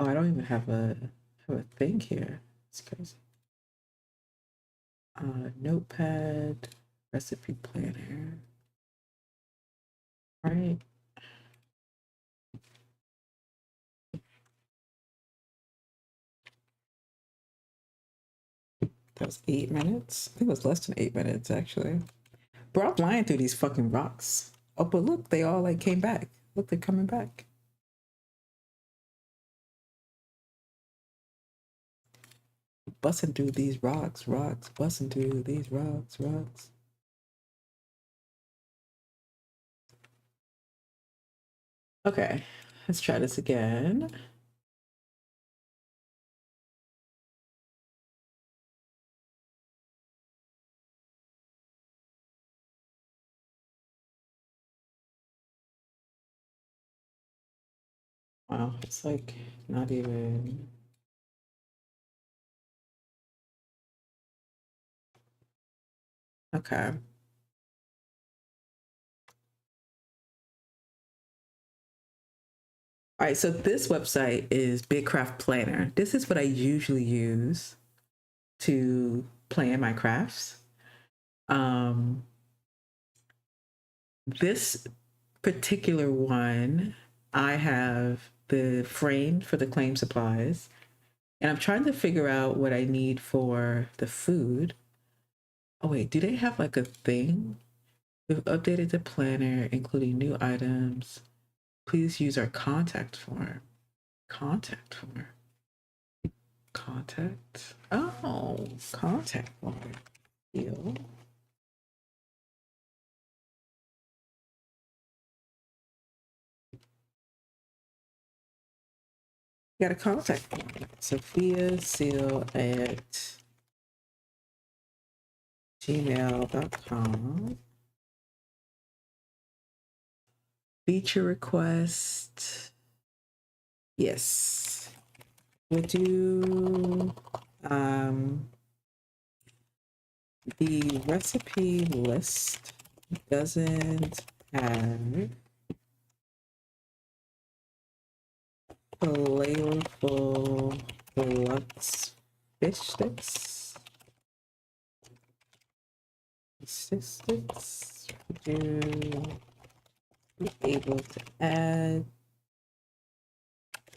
Speaker 1: Oh, I don't even have a thing here. It's crazy. Notepad, recipe planner. Right. That was 8 minutes. I think it was less than 8 minutes, actually. Bro, I'm flying through these fucking rocks. Oh, but look, they all like came back. Look, they're coming back. Busting through these rocks, busting through these rocks. Okay, let's try this again. Wow, it's like not even. Okay. All right, so this website is Bitcraft Planner. This is what I usually use to plan my crafts. This particular one, I have the frame for the claim supplies, and I'm trying to figure out what I need for the food. Oh wait, do they have like a thing? We've updated the planner, including new items. Please use our contact form. Contact form. Contact. Oh, contact form. Deal. Got a contact form. Sophia Seal at gmail.com. Feature request. Yes. We'll do the recipe list doesn't have flavorful deluxe fish sticks. Sticks. Would you be able to add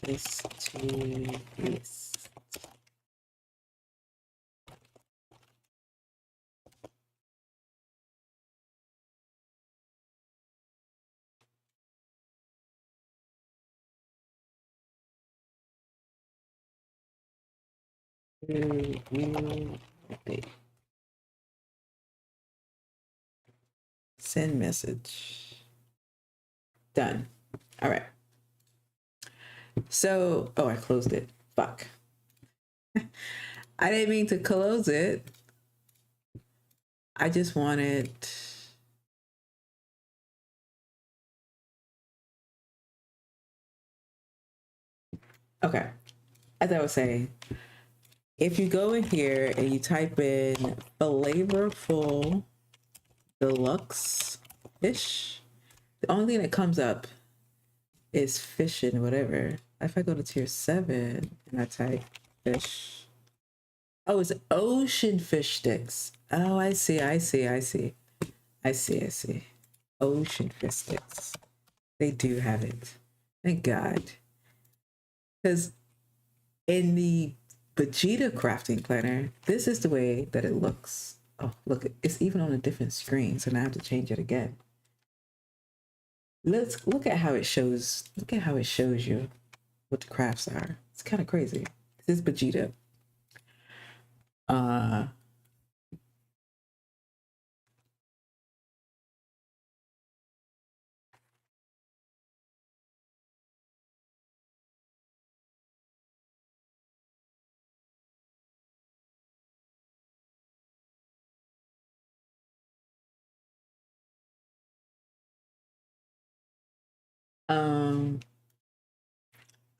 Speaker 1: this to this? Send message. Done. All right. So, oh, I closed it. Fuck. I didn't mean to close it. I just wanted. Okay. As I was saying, if you go in here and you type in flavorful deluxe fish, The only thing that comes up is fish and whatever. If I go to tier 7 and I type fish. Oh, it's ocean fish sticks. Oh, I see. Ocean fish sticks. They do have it. Thank God. Because in the Vegeta crafting planner, this is the way that it looks. Oh, look, it's even on a different screen, so now I have to change it again. Let's look at how it shows. Look at how it shows you what the crafts are. It's kind of crazy. This is Vegeta.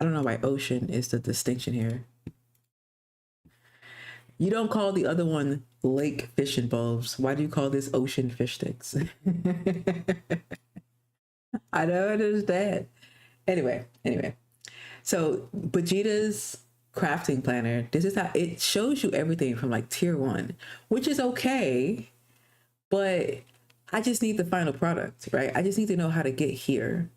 Speaker 1: I don't know why ocean is the distinction here. You don't call the other one lake fishing bulbs. Why do you call this ocean fish sticks? I don't understand. Anyway. So Vegeta's crafting planner, this is how it shows you everything from like tier 1, which is okay, but I just need the final product, right? I just need to know how to get here.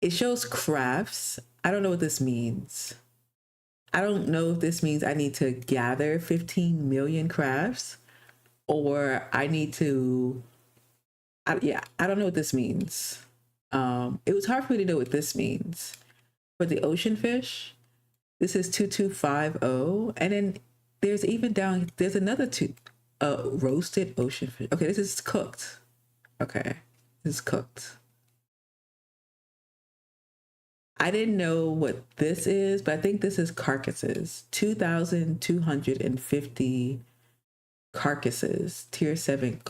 Speaker 1: It shows crafts. I don't know what this means. I don't know if this means I need to gather 15 million crafts or I need to, I don't know what this means. It was hard for me to know what this means. For the ocean fish, this is 2250. And then there's even down, there's another roasted ocean fish. Okay, this is cooked. Okay, this is cooked. I didn't know what this is, but I think this is carcasses. 2,250 carcasses, tier 7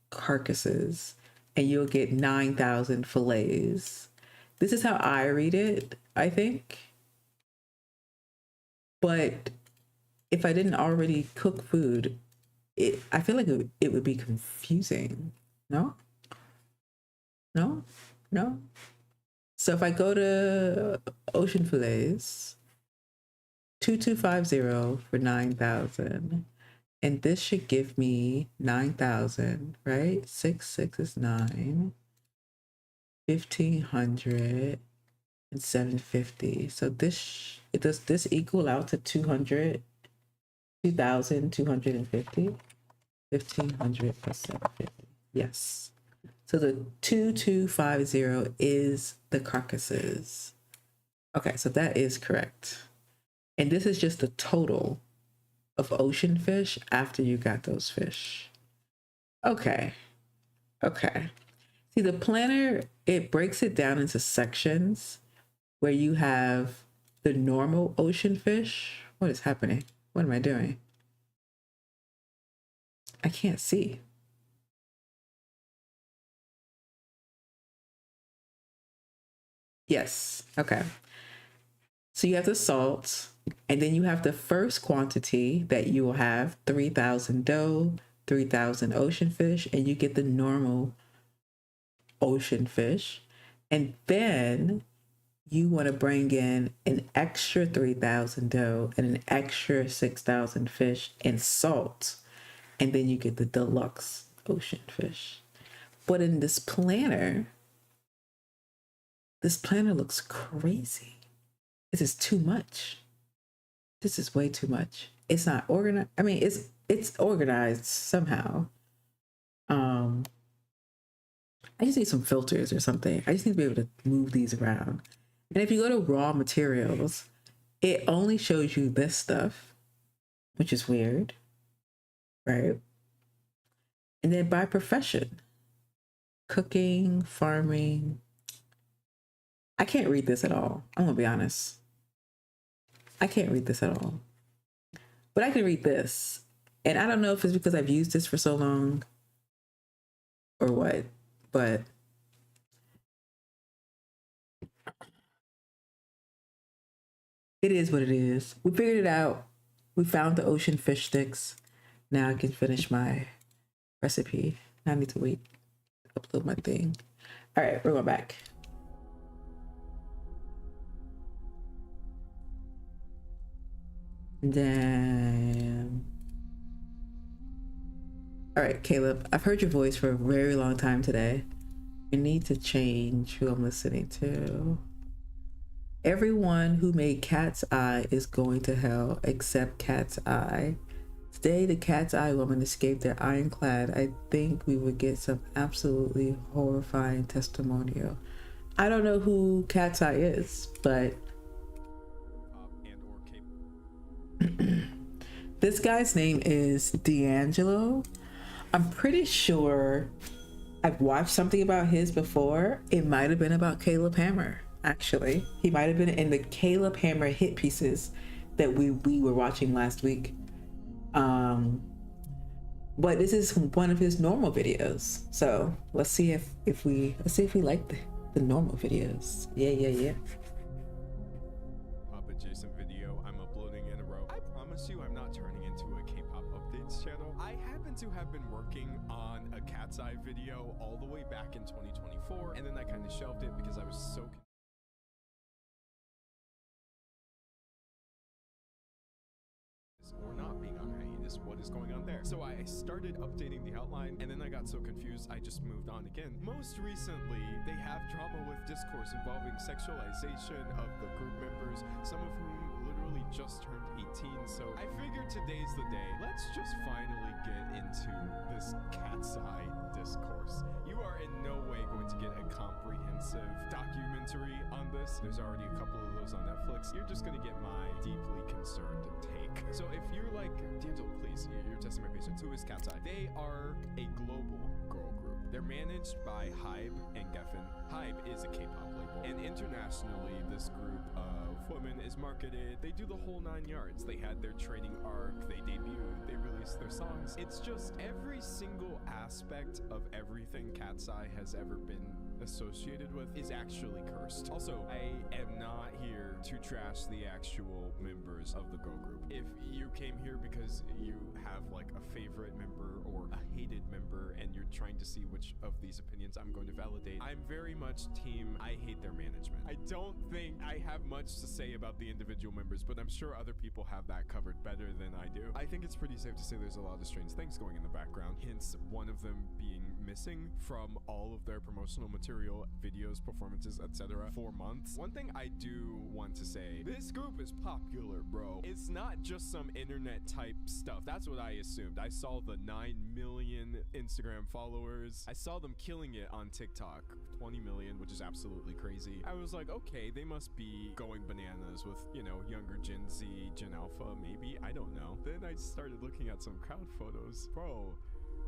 Speaker 1: carcasses, and you'll get 9,000 fillets. This is how I read it, I think. But if I didn't already cook food, I feel like it would be confusing. No? So if I go to ocean fillets, 2250 for 9,000. And this should give me 9,000, right? 6 is 9. 1,500 and 750. So does this equal out to 2,250? 1,500 plus 750. Yes. So the 2250 is the carcasses. Okay, so that is correct. And this is just the total of ocean fish after you got those fish. Okay. See, the planner, it breaks it down into sections where you have the normal ocean fish. What is happening? What am I doing? I can't see. Yes. Okay. So you have the salt, and then you have the first quantity that you will have 3,000 dough, 3,000 ocean fish, and you get the normal ocean fish. And then you want to bring in an extra 3,000 dough and an extra 6,000 fish and salt. And then you get the deluxe ocean fish. But in this planner looks crazy. This is too much. This is way too much. It's not organized. I mean, it's organized somehow. I just need some filters or something. I just need to be able to move these around. And if you go to raw materials, it only shows you this stuff, which is weird, right? And then by profession, cooking, farming. I can't read this at all. I'm gonna be honest. I can't read this at all. But I can read this. And I don't know if it's because I've used this for so long or what, but it is what it is. We figured it out. We found the ocean fish sticks. Now I can finish my recipe. Now I need to wait upload my thing. All right, we're going back. Damn. All right, Caleb, I've heard your voice for a very long time today. You need to change who I'm listening to. Everyone who made Cat's Eye is going to hell except Cat's Eye. Today, the Cat's Eye woman escaped their ironclad. I think we would get some absolutely horrifying testimonial. I don't know who Cat's Eye is, but this guy's name is D'Angelo. I'm pretty sure I've watched something about his before. It might have been about Caleb Hammer, actually. He might have been in the Caleb Hammer hit pieces that we were watching last week. But this is one of his normal videos. So let's see if we like the normal videos. Yeah.
Speaker 16: Pop adjacent video I'm uploading in a row. I promise you I'm not turning into a K-pop updates channel. I happen to have been working on a Cat's Eye video all the way back in 2024, and then I kind of shelved it because I was so or not being on hiatus, what is going on there? So I started updating the outline, and then I got so confused I just moved on again. Most recently, they have drama with discourse involving sexualization of the group members, some of whom literally just turned 18, so I figured today's the day. Let's just finally get into this Cat's Eye discourse. You are in no way going to get a comprehensive documentary on this. There's already a couple of those on Netflix. You're just gonna get my deeply concerned take. So if you're like, D'Angelo, please, you're testing my patience. Who is Cat's Eye? They are a global girl group. They're managed by Hybe and Geffen. Hybe is a K-pop label, and internationally, this group of women is marketed. They do the whole 9 yards. They had their training arc, they debuted, they released their songs. It's just every single aspect of everything Cat's Eye has ever been associated with is actually cursed. Also, I am not here to trash the actual members of the girl group. If you came here because you have like a favorite member or a hated member and you're trying to see which of these opinions I'm going to validate, I'm very much team I hate their management. I don't think I have much to say about the individual members, but I'm sure other people have that covered better than I do. I think it's pretty safe to say there's a lot of strange things going in the background, hence one of them being missing from all of their promotional material, videos, performances, etc. for months. One thing I do want to say, this group is popular, bro. It's not just some internet type stuff. That's what I assumed. I saw the 9 million Instagram followers. I saw them killing it on TikTok, 20 million, which is absolutely crazy. I was like, okay, they must be going bananas with, you know, younger Gen Z, Gen Alpha, maybe, I don't know. Then I started looking at some crowd photos. Bro,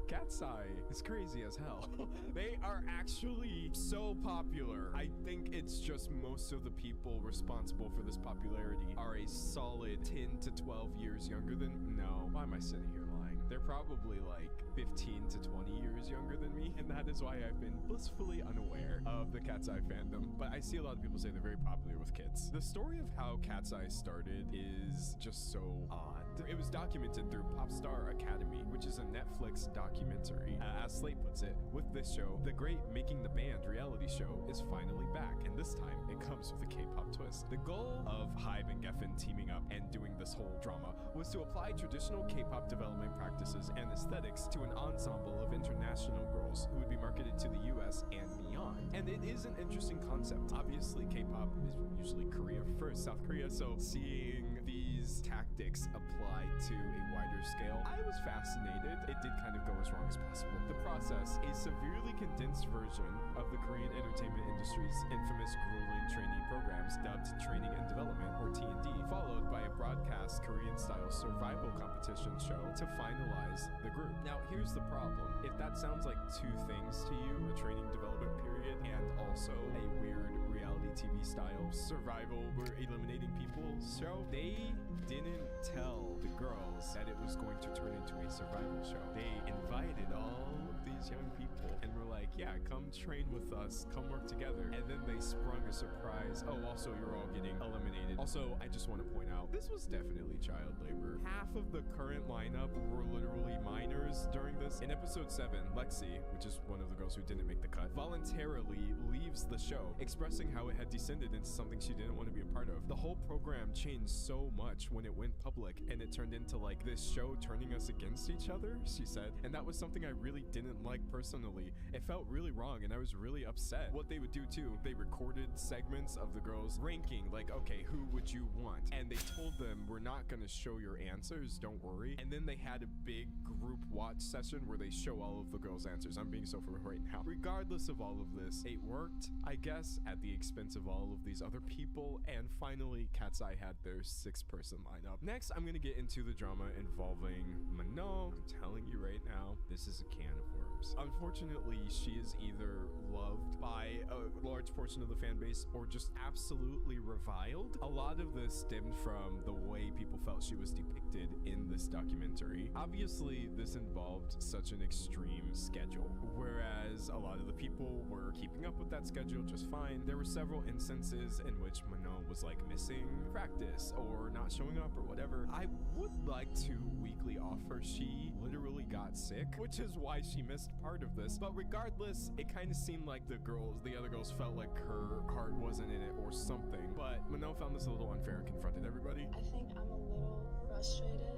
Speaker 16: Cat's Eye is crazy as hell. They are actually so popular. I think it's just most of the people responsible for this popularity are a solid 10 to 12 years younger than, no, why am I sitting here lying? They're probably like 15 to 20 years younger than me, and that is why I've been blissfully unaware of the Cat's Eye fandom. But I see a lot of people say they're very popular with kids. The story of how Cat's Eye started is just so odd. It was documented through Popstar Academy, which is a Netflix documentary. As Slate puts it, with this show, the great Making the Band reality show is finally back, and this time it comes with a K-pop twist. The goal of Hybe and Geffen teaming up and doing this whole drama was to apply traditional K-pop development practices and aesthetics to an ensemble of international girls who would be marketed to the US and beyond. And it is an interesting concept. Obviously, K-pop is usually Korea first, South Korea, so seeing these tactics applied to a wider scale, I was fascinated. It did kind of go as wrong as possible. The process, a severely condensed version of the Korean entertainment industry's infamous grueling trainee programs dubbed Training and Development, or T&D, followed by a broadcast Korean-style survival competition show to finalize the group. Now, here's the problem. If that sounds like two things to you, a training development period and also a weird reality TV style survival, we're eliminating people show, they didn't tell the girls that it was going to turn into a survival show. They invited all of these these young people and were like, yeah, come train with us, come work together. And then they sprung a surprise. Oh, also, you're all getting eliminated. Also, I just want to point out, this was definitely child labor. Half of the current lineup were literally minors during this. In episode 7, Lexi, which is one of the girls who didn't make the cut, voluntarily leaves the show, expressing how it had descended into something she didn't want to be a part of. The whole program changed so much when it went public, and it turned into like this show turning us against each other, she said. And that was something I really didn't like personally. It felt really wrong, and I was really upset. What they would do too, they recorded segments of the girls ranking, like, okay, who would you want? And they told them, we're not gonna show your answers, don't worry. And then they had a big group watch session where they show all of the girls' answers. I'm being so for right now. Regardless of all of this, it worked, I guess, at the expense of all of these other people. And finally, Cat's Eye had their 6-person lineup. Next, I'm gonna get into the drama involving Manon. I'm telling you right now, this is a can of worms. Unfortunately, she is either loved by a large portion of the fan base or just absolutely reviled. A lot of this stemmed from the way people felt she was depicted in this documentary. Obviously, this involved such an extreme schedule, whereas a lot of the people were keeping up with that schedule just fine. There were several instances in which Manon was like missing practice or not showing up or whatever. I would like to weekly offer she literally got sick, which is why she missed part of this. But regardless, it kind of seemed like the other girls felt like her heart wasn't in it or something. But Manon found this a little unfair and confronted everybody.
Speaker 17: I think I'm a little frustrated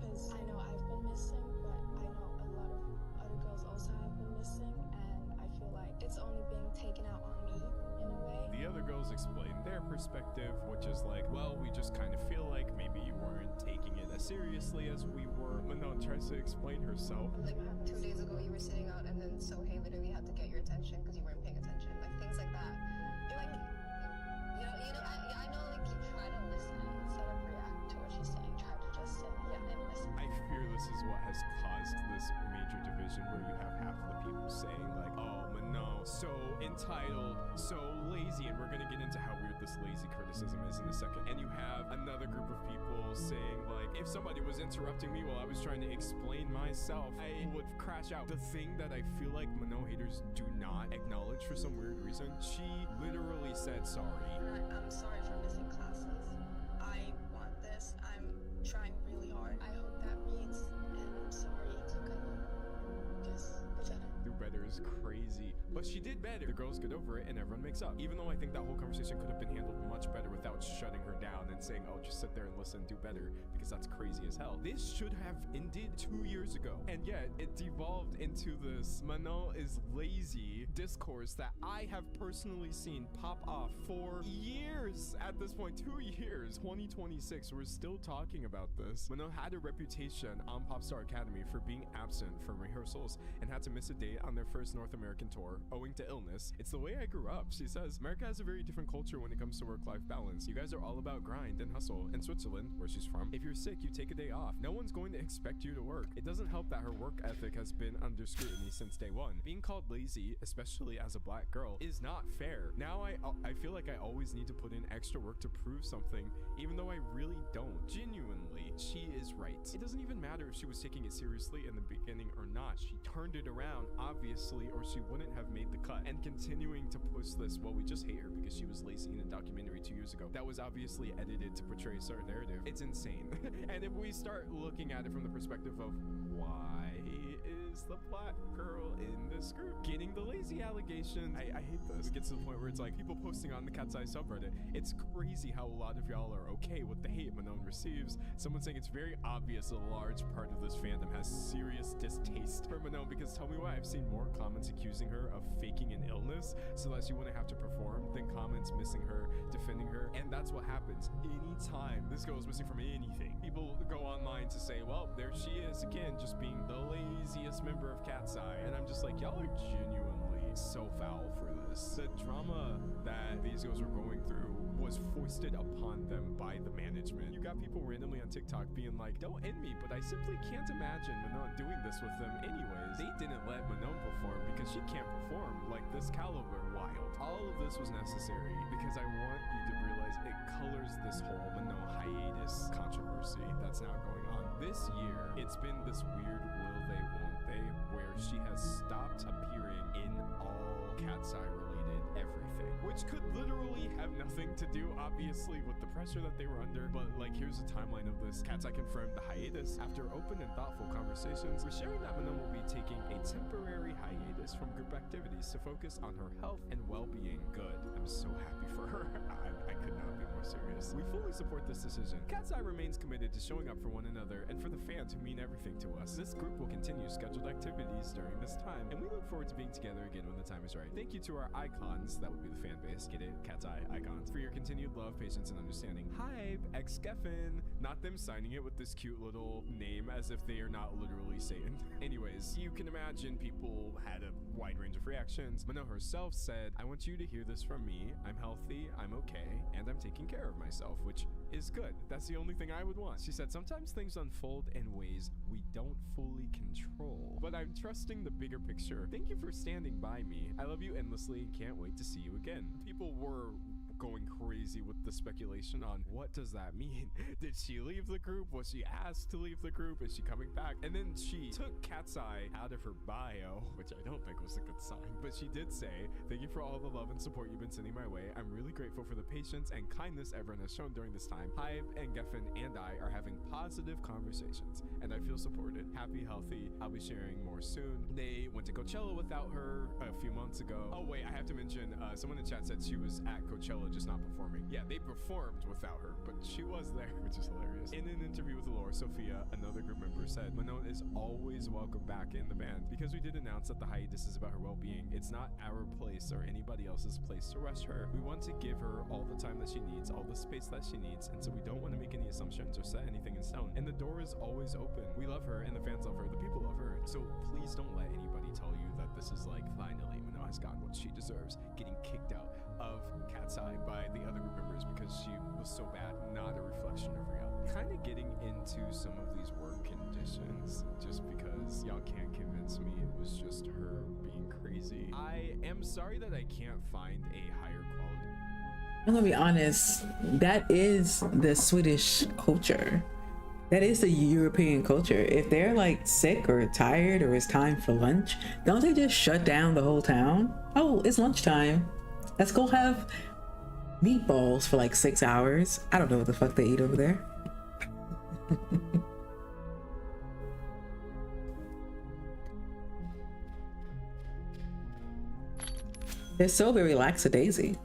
Speaker 17: because I know I've been missing, but I know a lot of other girls also have been missing, and I feel like it's only being taken out on me in a way.
Speaker 16: The other girls explained their perspective, which is like, well, we just kind of feel like maybe you weren't taking it as seriously as we were. Manon tries to explain herself.
Speaker 17: Like 2 days ago you were sitting out and then Sohei literally had to get your attention because you weren't paying attention. Like things like that. Like, I know like you try to listen instead of react to what she's saying. Try to just sit and listen.
Speaker 16: I fear this is what has caused this major division where you have half of the people saying like, oh, Manon, so entitled, so lazy, and we're gonna get into how weird this lazy criticism is in a second. And you have another group of people saying like, if somebody was interrupting me while I was trying to explain myself, I would crash out. The thing that I feel like Manon haters do not acknowledge for some weird reason, she literally said sorry.
Speaker 17: I'm sorry for missing classes. I want this. I'm trying really hard. I hope that reads, and I'm sorry. It's okay. Just
Speaker 16: Do better is crazy, but she did better. The girls get over it and everyone makes up. Even though I think that whole conversation could have been handled much better without shutting her down and saying, oh, just sit there and listen, do better, because that's crazy as hell. This should have ended 2 years ago, and yet it devolved into this Manon is lazy discourse that I have personally seen pop off for years. At this point, 2 years, 2026, we're still talking about this. Manon had a reputation on Popstar Academy for being absent from rehearsals and had to miss a date on their first North American tour owing to illness. It's the way I grew up, she says. America has a very different culture when it comes to work-life balance. You guys are all about grind and hustle. In Switzerland, where she's from, if you're sick, you take a day off. No one's going to expect you to work. It doesn't help that her work ethic has been under scrutiny since day one. Being called lazy, especially as a black girl, is not fair. Now I feel like I always need to put in extra work to prove something, even though I really don't. Genuinely, she is right. It doesn't even matter if she was taking it seriously in the beginning or not. She turned it around, obviously, or she wouldn't have made the cut. And continuing to push this, well, we just hate her because she was lazy in a documentary 2 years ago that was obviously edited to portray a certain narrative. It's insane. And if we start looking at it from the perspective of why is the black girl in this group getting the lazy allegation, I hate this. It gets to the point where it's like people posting on the Cat's Eye subreddit. It's crazy how a lot of y'all are okay with the hate Manon receives. Someone saying it's very obvious a large part of this fandom has serious distaste for Manon, because tell me why, I've seen more comments accusing her of faking an illness so that she wouldn't have to perform than comments missing her, defending her. And that's what happens anytime this girl is missing from anything. People go online to say, well, there she is again, just being the laziest member of Cat's Eye. And I'm just like, y'all are genuinely so foul for this. The drama that these girls were going through was foisted upon them by the management. You got people randomly on TikTok being like, don't end me, but I simply can't imagine Manon doing this with them anyways. They didn't let Manon perform because she can't perform like this caliber wild. All of this was necessary because I want you to realize it colors this whole Manon hiatus controversy that's now going on. This year, it's been this weird will they, won't they, where she has stopped Cat's Eye related everything, which could literally have nothing to do, obviously, with the pressure that they were under. But like, here's a timeline of this. Cat's Eye confirmed the hiatus. After open and thoughtful conversations, we're sharing that Manon will be taking a temporary hiatus from group activities to focus on her health and well-being. Good. I'm so happy for her. I could not be more serious. We fully support this decision. Cat's Eye remains committed to showing up for one another and for the fans who mean everything to us. This group will continue scheduled activities during this time, and we look forward to being together again when the time is right. Thank you to our icons, that would be the fan base, get it? Cat's Eye icons, for your continued love, patience, and understanding. Hype, ex-Geffen. Not them signing it with this cute little name as if they are not literally Satan. Anyways, you can imagine people had a wide range of reactions. Manon herself said, I want you to hear this from me. I'm healthy, I'm okay, and I'm taking care of myself, which is good. That's the only thing I would want. She said, sometimes things unfold in ways we don't fully control, but I'm trusting the bigger picture. Thank you for standing by me. I love you endlessly and can't wait to see you again. People were going crazy with the speculation on what does that mean? Did she leave the group? Was she asked to leave the group? Is she coming back? And then she took Cat's Eye out of her bio, which I don't think was a good sign, but she did say, thank you for all the love and support you've been sending my way. I'm really grateful for the patience and kindness everyone has shown during this time. Hybe and Geffen and I are having positive conversations, and I feel supported, happy, healthy. I'll be sharing more soon. They went to Coachella without her a few months ago. Oh wait, I have to mention, someone in chat said she was at Coachella just not performing. Yeah, they performed without her, but she was there, which is hilarious. In an interview with Laura Sophia, another group member said, Manon is always welcome back in the band. Because we did announce that the hiatus is about her well-being, it's not our place or anybody else's place to rush her. We want to give her all the time that she needs, all the space that she needs, and so we don't want to make any assumptions or set anything in stone. And the door is always open. We love her, and the fans love her, the people love her. So please don't let anybody tell you that this is like, finally, Manon has gotten what she deserves, getting kicked out of Cat's Eye by the other group members because she was so bad, not a reflection of reality. Kind of getting into some of these work conditions just because y'all can't convince me it was just her being crazy. I am sorry that I can't find a higher quality.
Speaker 1: I'm gonna be honest, that is the Swedish culture. That is the European culture. If they're like sick or tired or it's time for lunch, don't they just shut down the whole town? Oh, it's lunchtime. Let's go have meatballs for like 6 hours. I don't know what the fuck they eat over there. They're so very lackadaisy.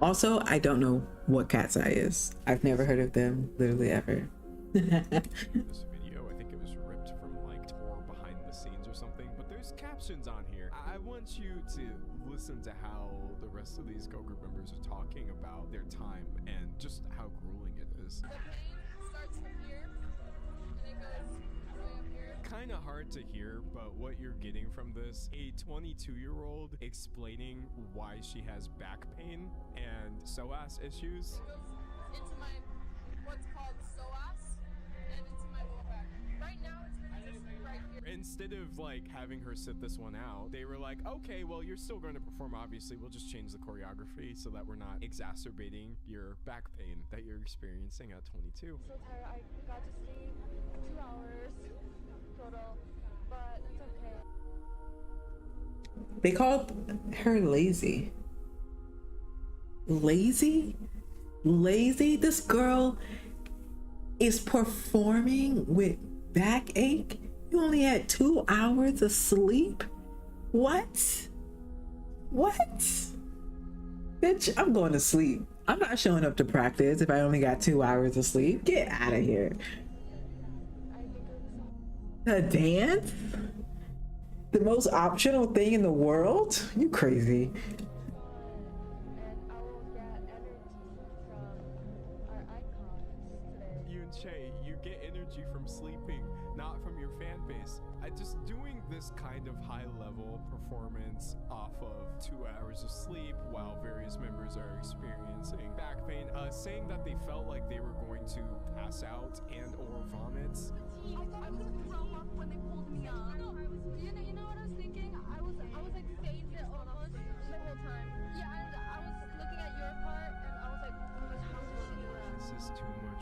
Speaker 1: Also, I don't know what Cat's Eye is. I've never heard of them, literally ever.
Speaker 16: This video, I think it was ripped from like tour behind the scenes or something, but there's captions on here. I want you to listen to how the rest of these co-group members are talking about their time and just how grueling it is.
Speaker 7: The pain starts from here, and it goes way up here.
Speaker 16: Kind of hard to hear, but what you're getting from this, a 22-year-old explaining why she has back pain and psoas issues.
Speaker 7: It goes into my, what's called psoas, and into my lower back. Right now, it's really just right here.
Speaker 16: Instead of like having her sit this one out, they were like, okay, well, you're still going to perform, obviously. We'll just change the choreography so that we're not exacerbating your back pain that you're experiencing at 22.
Speaker 18: So tired. I got to sleep 2 hours total, but it's okay.
Speaker 1: They called her lazy. Lazy? Lazy? This girl is performing with backache. You only had 2 hours of sleep? What? What? Bitch, I'm going to sleep. I'm not showing up to practice if I only got 2 hours of sleep. Get out of here. A dance? The most optional thing in the world? You crazy.
Speaker 16: Che, you get energy from sleeping, not from your fan base. Just doing this kind of high-level performance off of 2 hours of sleep while various members are experiencing back pain, saying that they felt like they were going to pass out and or vomit.
Speaker 18: I thought I was gonna throw up when they pulled me up. You know what I was thinking? I was like phased it almost the whole time. Yeah, and I was looking at your part and I was like, how is she?
Speaker 16: This is too much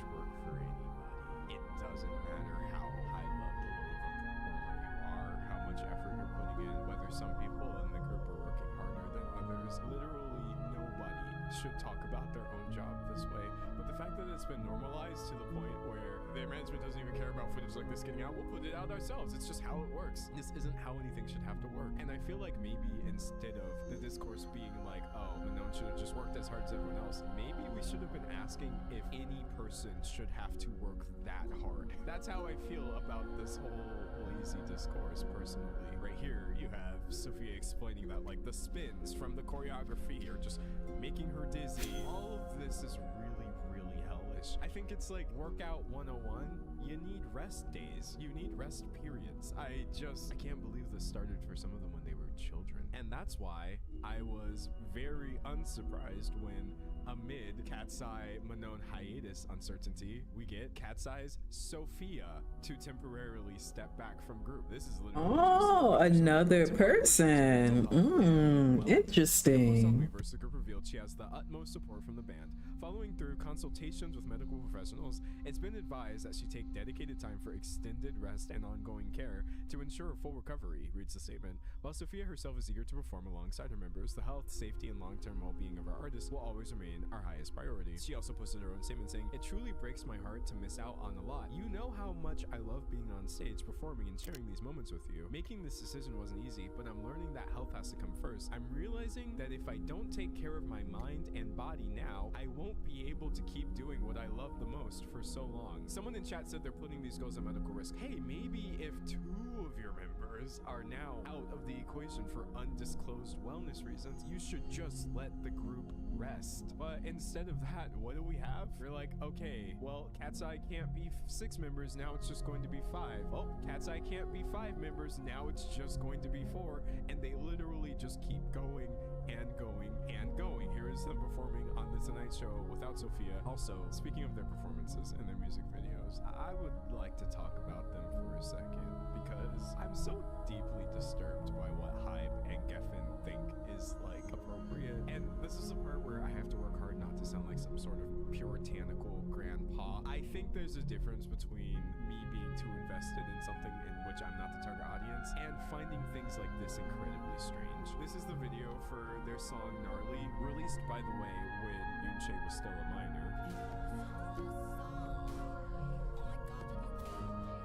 Speaker 16: should talk about their own job this way, but the fact that it's been normalized to the point where their management doesn't even care about footage like this getting out, we'll put it out ourselves. It's just how it works. This isn't how anything should have to work. And I feel like maybe instead of the discourse being like, oh, Manon should have just worked as hard as everyone else, maybe we should have been asking if any person should have to work that hard. That's how I feel about this whole lazy discourse personally. Right here, you have Sophia explaining that like the spins from the choreography are just making her dizzy. All of this is really hellish. I think it's like workout 101. You need rest days. You need rest periods. I can't believe this started for some of them when they were children. And that's why I was very unsurprised when amid Cat's Eye Manon hiatus uncertainty, we get Cat's Eye's Sophia to temporarily step back from group. This is literally
Speaker 1: another person. Interesting.
Speaker 16: The group revealed she has the utmost support from the band. Following through consultations with medical professionals, it's been advised that she take dedicated time for extended rest and ongoing care to ensure a full recovery, reads the statement. While Sophia herself is eager to perform alongside her members, the health, safety, and long-term well-being of our artists will always remain our highest priority. She also posted her own statement saying, "It truly breaks my heart to miss out on a lot. You know how much I love being on stage, performing, and sharing these moments with you. Making this decision wasn't easy, but I'm learning that health has to come first. I'm realizing that if I don't take care of my mind and body now, I won't be able to keep doing what I love the most for so long." Someone in chat said they're putting these goals at medical risk. Hey, maybe if 2 of your members are now out of the equation for undisclosed wellness reasons, you should just let the group rest. But instead of that, what do we have? We're like, okay, well, Cat's Eye can't be 6 members, now it's just going to be 5. Oh, Cat's Eye can't be 5 members, now it's just going to be 4. And they literally just keep going and going and going. Here is them performing on the Tonight Show without Sophia. Also, speaking of their performances and their music videos, I would like to talk about them for a second because I'm so deeply disturbed by what Hype and Geffen think is like appropriate. And this is the part where I have to work hard not to sound like some sort of puritanical grandpa. I think there's a difference between me being too invested in something in which I'm not the target audience and finding things like this incredibly strange. This is the video for their song Gnarly, released by the way when Yoonchae was still a minor.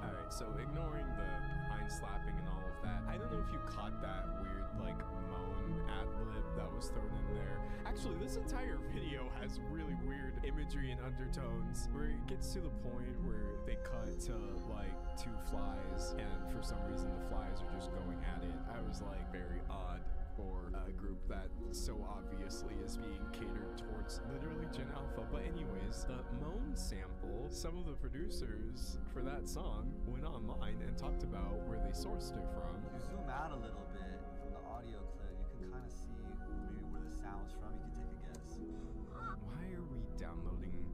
Speaker 16: Alright, so ignoring the hind slapping and all of that, I don't know if you caught that weird like moan ad-lib that was thrown in there. Actually, this entire video has really weird imagery and undertones where it gets to the point where they cut to like 2 flies and for some reason the flies are just going at it. I was like, very odd for a group that so obviously is being catered towards literally Gen Alpha. But anyways, the moan sample, some of the producers for that song went online and talked about where they sourced it from.
Speaker 19: If you zoom out a little bit from the audio clip, you can kind of see maybe where the sound's from. You can take a guess.
Speaker 16: Why are we downloading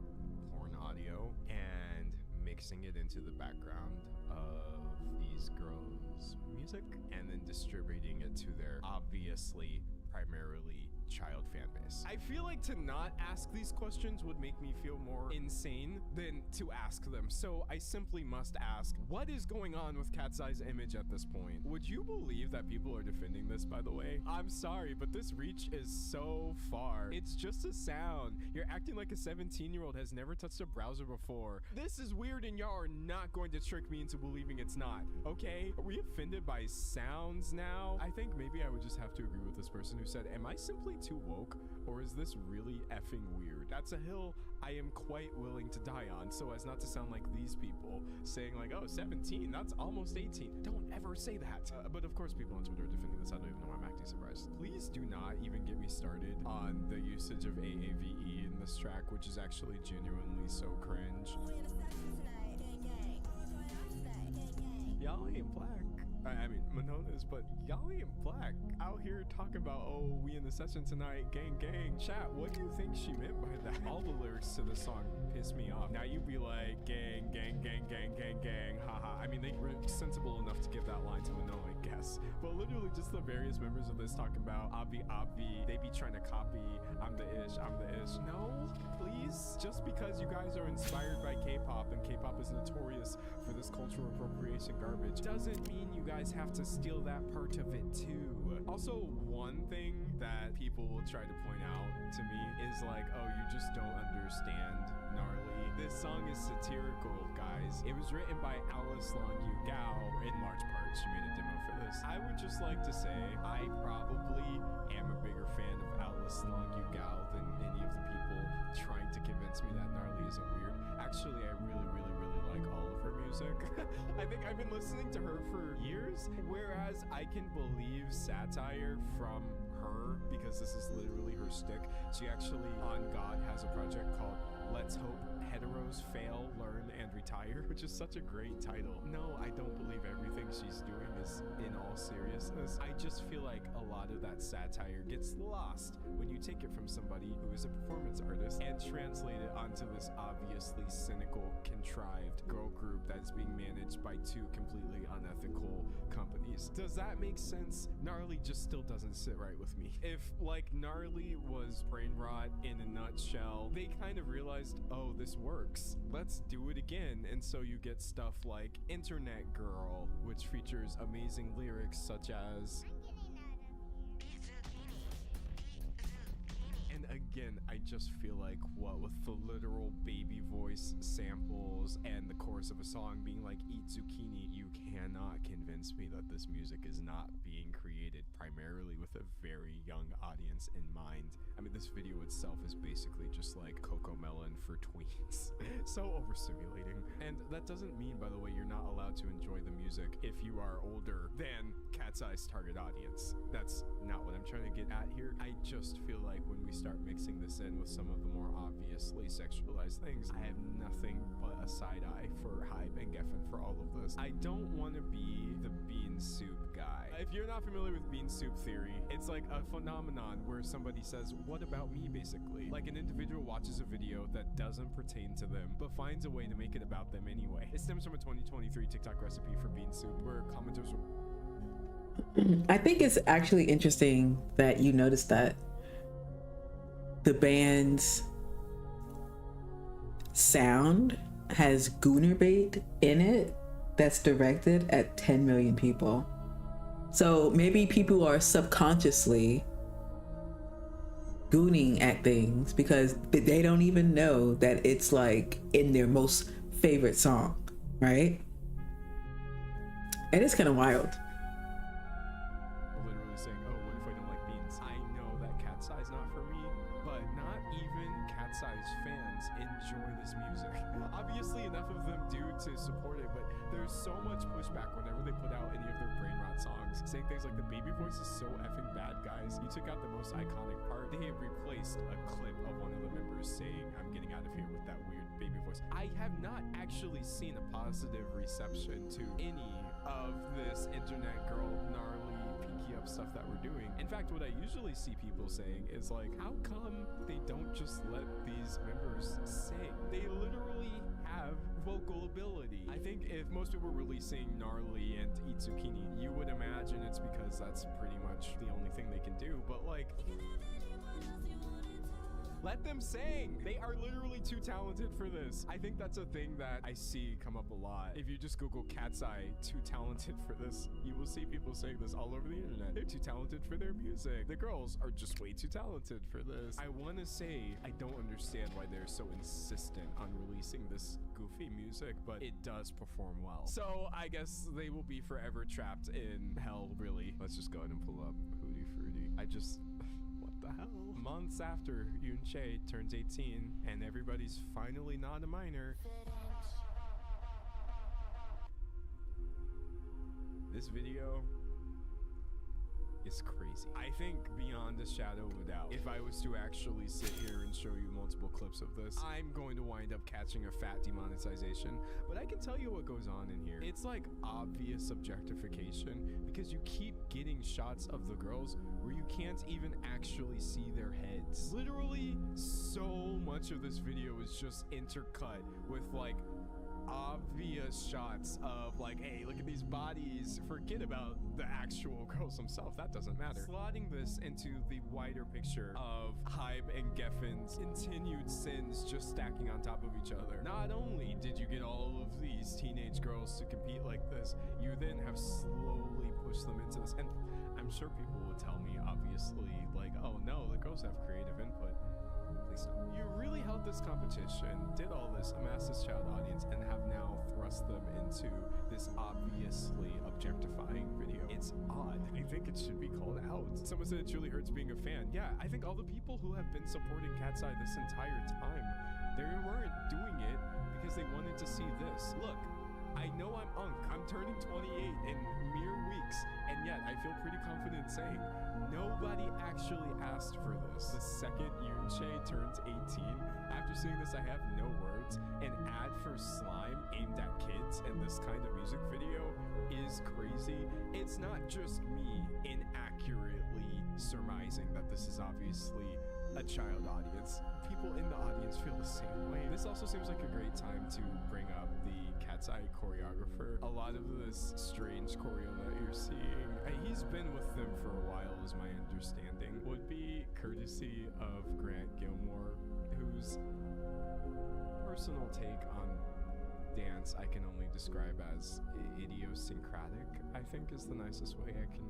Speaker 16: porn audio and mixing it into the background of these girls' music and then distributing it to their obviously primarily child fan base? I feel like to not ask these questions would make me feel more insane than to ask them. So I simply must ask, what is going on with Cat's Eye's image at this point? Would you believe that people are defending this, by the way? I'm sorry, but this reach is so far. It's just a sound. You're acting like a 17-year-old has never touched a browser before. This is weird and y'all are not going to trick me into believing it's not, okay? Are we offended by sounds now? I think maybe I would just have to agree with this person who said, am I simply too woke, or is this really effing weird? That's a hill I am quite willing to die on, so as not to sound like these people saying like, oh, 17, that's almost 18. Don't ever say that. But of course people on Twitter are defending this. I don't even know why I'm acting surprised. Please do not even get me started on the usage of AAVE in this track, which is actually genuinely so cringe. Y'all ain't black. I mean, Manon is, but y'all ain't black. Out here talking about, oh, we in the session tonight, gang, gang. Chat, what do you think she meant by that? All the lyrics to the song piss me off. Now you be like, gang, gang, gang, gang, gang, gang, haha. I mean, they were sensible enough to give that line to Manon, I guess. But literally just the various members of this talking about, Avi, they be trying to copy, I'm the ish. No, please. Just because you guys are inspired by K-pop, and K-pop is notorious for this cultural appropriation garbage, doesn't mean you guys have to steal that part of it too. Also, one thing that people will try to point out to me is like, oh, you just don't understand Gnarly. This song is satirical, guys. It was written by Alice Long Yu Gao. In large part, she made a demo for this. I would just like to say I probably am a bigger fan of Alice Long Yu Gao than any of the people trying to convince me that Gnarly isn't weird. Actually, I really like all of her music. I think I've been listening to her for years, whereas I can believe satire from her because this is literally her stick. She actually, on God, has a project called Let's Hope Heteros Fail, Learn, and Retire, which is such a great title. No, I don't believe everything she's doing is in all seriousness. I just feel like a lot of that satire gets lost when you take it from somebody who is a performance artist and translate it onto this obviously cynical, contrived girl group that's being managed by two completely unethical companies. Does that make sense? Gnarly just still doesn't sit right with me. If, like, Gnarly was brain rot in a nutshell, they kind of realized, oh, this works. Let's do it again. And so you get stuff like Internet Girl, which features amazing lyrics such as... And again, I just feel like, what with the literal baby voice samples and the chorus of a song being like, eat zucchini, you cannot convince me that this music is not being created primarily with a very young audience in mind. I mean, this video itself is basically just like Coco Melon for tweens. So overstimulating. And that doesn't mean, by the way, you're not allowed to enjoy the music if you are older than Cat's Eye's target audience. That's not what I'm trying to get at here. I just feel like when we start mixing this in with some of the more obviously sexualized things, I have nothing but a side eye for Hype and Geffen for all of this. I don't want to be the bean soup guy. If you're not familiar with bean soup theory, it's like a phenomenon where somebody says, what about me, basically? Like an individual watches a video that doesn't pertain to them, but finds a way to make it about them anyway. It stems from a 2023 TikTok recipe for bean soup where commenters were...
Speaker 1: I think it's actually interesting that you noticed that the band's sound has gooner bait in it that's directed at 10 million people. So maybe people are subconsciously gooning at things because they don't even know that it's like in their most favorite song, right? And it's kind of wild.
Speaker 16: Literally saying, oh, what if I don't like beans? I know that Cat's Eye's not for me, but not even Cat's Eye's fans enjoy this music. Obviously, enough of them do to support it, but there's so much pushback whenever they put out any of their brain rot songs, saying things like the baby voice is so effing bad, guys. You took out the most iconic part. They have replaced a clip of one of the members saying, I'm getting out of here with that weird baby voice. I have not actually seen a positive reception to any of this Internet Girl gnarly pinky up stuff that we're doing. In fact, what I usually see people saying is like, how come they don't just let these members sing? They literally have vocal ability. I think if most people were releasing Gnarly and Eat Zucchini, you would imagine it's because that's pretty much the only thing they can do, but like... Let them sing! They are literally too talented for this. I think that's a thing that I see come up a lot. If you just Google Cat's Eye, too talented for this, you will see people saying this all over the internet. They're too talented for their music. The girls are just way too talented for this. I want to say, I don't understand why they're so insistent on releasing this goofy music, but it does perform well. So I guess they will be forever trapped in hell, really. Let's just go ahead and pull up Hootie Fruity. What the hell? Months after Yoon Chae turns 18 and everybody's finally not a minor, this video is crazy. I think beyond a shadow of a doubt, if I was to actually sit here and show you multiple clips of this, I'm going to wind up catching a fat demonetization. But I can tell you what goes on in here. It's like obvious objectification because you keep getting shots of the girls where you can't even actually see their heads. Literally, so much of this video is just intercut with like obvious shots of like, hey, look at these bodies, forget about the actual girls themselves, that doesn't matter. Slotting this into the wider picture of Hybe and Geffen's continued sins just stacking on top of each other. Not only did you get all of these teenage girls to compete like this, you then have slowly pushed them into this, and I'm sure people will tell me, obviously, obviously like, oh no, the girls have creative input. Please stop. You really held this competition, did all this, amassed this child audience, and have now thrust them into this obviously objectifying video. It's odd. I think it should be called out. Someone said it truly hurts being a fan. Yeah, I think all the people who have been supporting Cat's Eye this entire time, they weren't doing it because they wanted to see this. Look, I know I'm Unk. I'm turning 28 in mere weeks, and yet I feel pretty confident saying nobody actually asked for this. The second Yoonchae turns 18, after seeing this, I have no words. An ad for slime aimed at kids in this kind of music video is crazy. It's not just me inaccurately surmising that this is obviously a child audience. People in the audience feel the same way. This also seems like a great time to bring up the Cat's Eye choreographer. A lot of this strange choreo that you're seeing, he's been with them for a while is my understanding, would be courtesy of Grant Gilmore, whose personal take on dance I can only describe as idiosyncratic, I think is the nicest way I can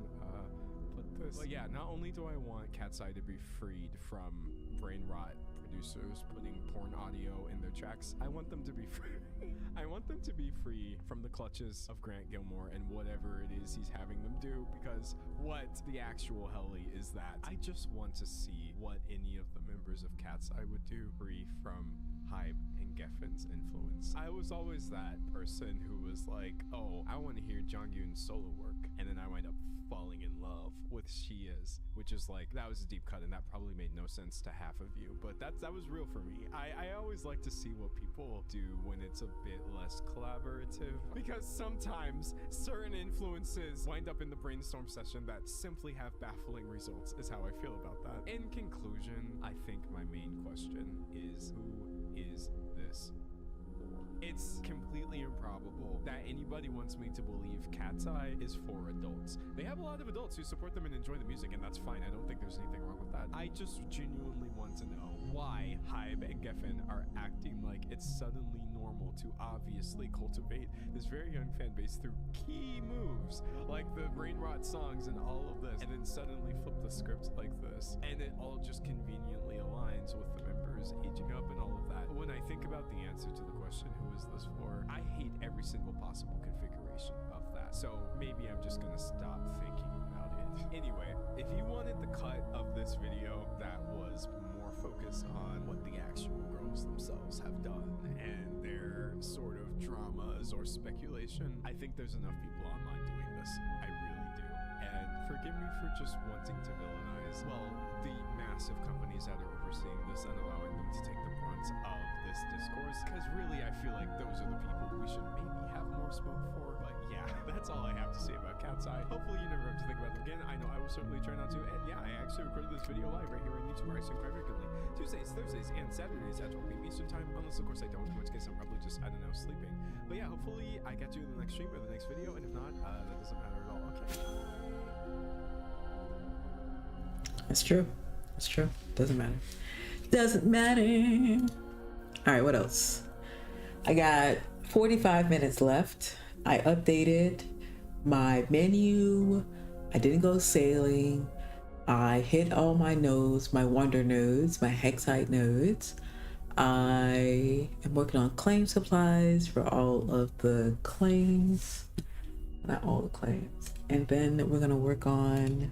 Speaker 16: put this. But yeah, not only do I want Cat's Eye to be freed from brain rot producers putting porn audio in their tracks, I want them to be free. I want them to be free from the clutches of Grant Gilmore and whatever it is he's having them do, because what the actual helly is that? I just want to see what any of the members of Cat's Eye would do free from Hybe and Geffen's influence. I was always that person who was like, oh, I want to hear Jonghyun's solo work, and then I wind up falling in love with She Is, which is like, that was a deep cut and that probably made no sense to half of you, but that was real for me. I always like to see what people do when it's a bit less collaborative, because sometimes certain influences wind up in the brainstorm session that simply have baffling results, is how I feel about that. In conclusion, I think my main question is, who is this? It's completely improbable that anybody wants me to believe Cat's Eye is for adults. They have a lot of adults who support them and enjoy the music, and that's fine. I don't think there's anything wrong with that. I just genuinely want to know why Hybe and Geffen are acting like it's suddenly normal to obviously cultivate this very young fan base through key moves like the brain rot songs and all of this, and then suddenly flip the script like this, and it all just conveniently aligns with the members aging up and all of that. When I think about the answer to the question, who is this for, I hate every single possible configuration of that. So maybe I'm just gonna stop thinking about it. Anyway, if you wanted the cut of this video that was more focused on what the actual girls themselves have done and their sort of dramas or speculation, I think there's enough people online doing this. I really do. And forgive me for just wanting to villainize, well, the massive companies that are overseeing this and allowing them to take the brunt of this discourse, because really I feel like those are the people we should maybe have more smoke for. But yeah, that's all I have to say about Cat's Eye. Hopefully you never have to think about them again. I know I will certainly try not to. And yeah, I actually recorded this video live right here on YouTube, where I stream quite regularly Tuesdays, Thursdays, and Saturdays at 12 p.m. Eastern time, unless of course I don't, in which case I'm probably just, I don't know, sleeping. But yeah, hopefully I catch you in the next stream or the next video, and if not, that doesn't matter at all. Okay.
Speaker 1: That's true. That's true. Doesn't matter. Doesn't matter. All right, what else? I got 45 minutes left. I updated my menu. I didn't go sailing. I hit all my nodes, my wonder nodes, my hexite nodes. I am working on claim supplies for all of the claims. Not all the claims. And then we're going to work on,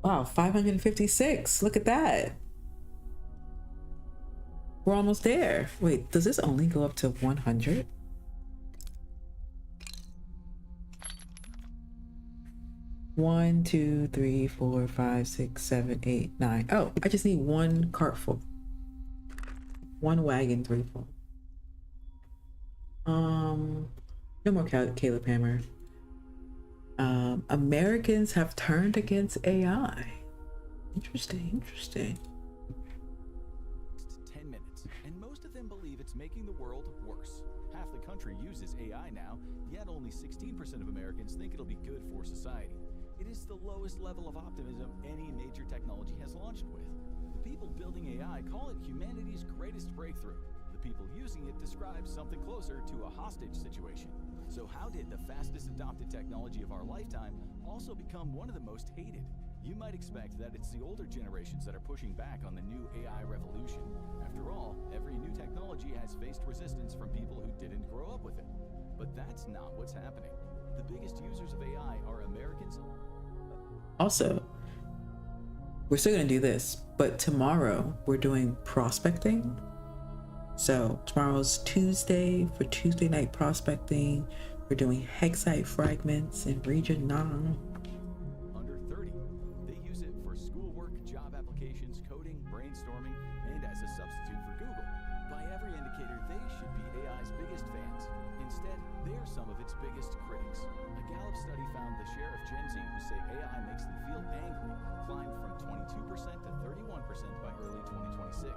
Speaker 1: wow, 556. Look at that. We're almost there. Wait, does this only go up to 100? One, two, three, four, 5, 6, 7, 8, 9. Oh, I just need one cart full. One wagon, 3 full. No more Caleb Hammer. Americans have turned against AI. Interesting, interesting.
Speaker 20: 10 minutes, and most of them believe it's making the world worse. Half the country uses AI now, yet only 16% of Americans think it'll be good for society. It is the lowest level of optimism any major technology has launched with. The people building AI call it humanity's greatest breakthrough. The people using it describe something closer to a hostage situation. So how did the fastest adopted technology of our lifetime also become one of the most hated? You might expect that it's the older generations that are pushing back on the new AI revolution. After all, every new technology has faced resistance from people who didn't grow up with it. But that's not what's happening. The biggest users of AI are Americans.
Speaker 1: Also, we're still gonna do this, but tomorrow we're doing prospecting. So tomorrow's Tuesday for Tuesday night prospecting. We're doing hexite fragments in region 9.
Speaker 20: Under 30. They use it for schoolwork, job applications, coding, brainstorming, and as a substitute for Google. By every indicator, they should be AI's biggest fans. Instead, they are some of its biggest critics. A Gallup study found the share of Gen Z who say AI makes them feel angry climbed from 22% to 31% by early 2026.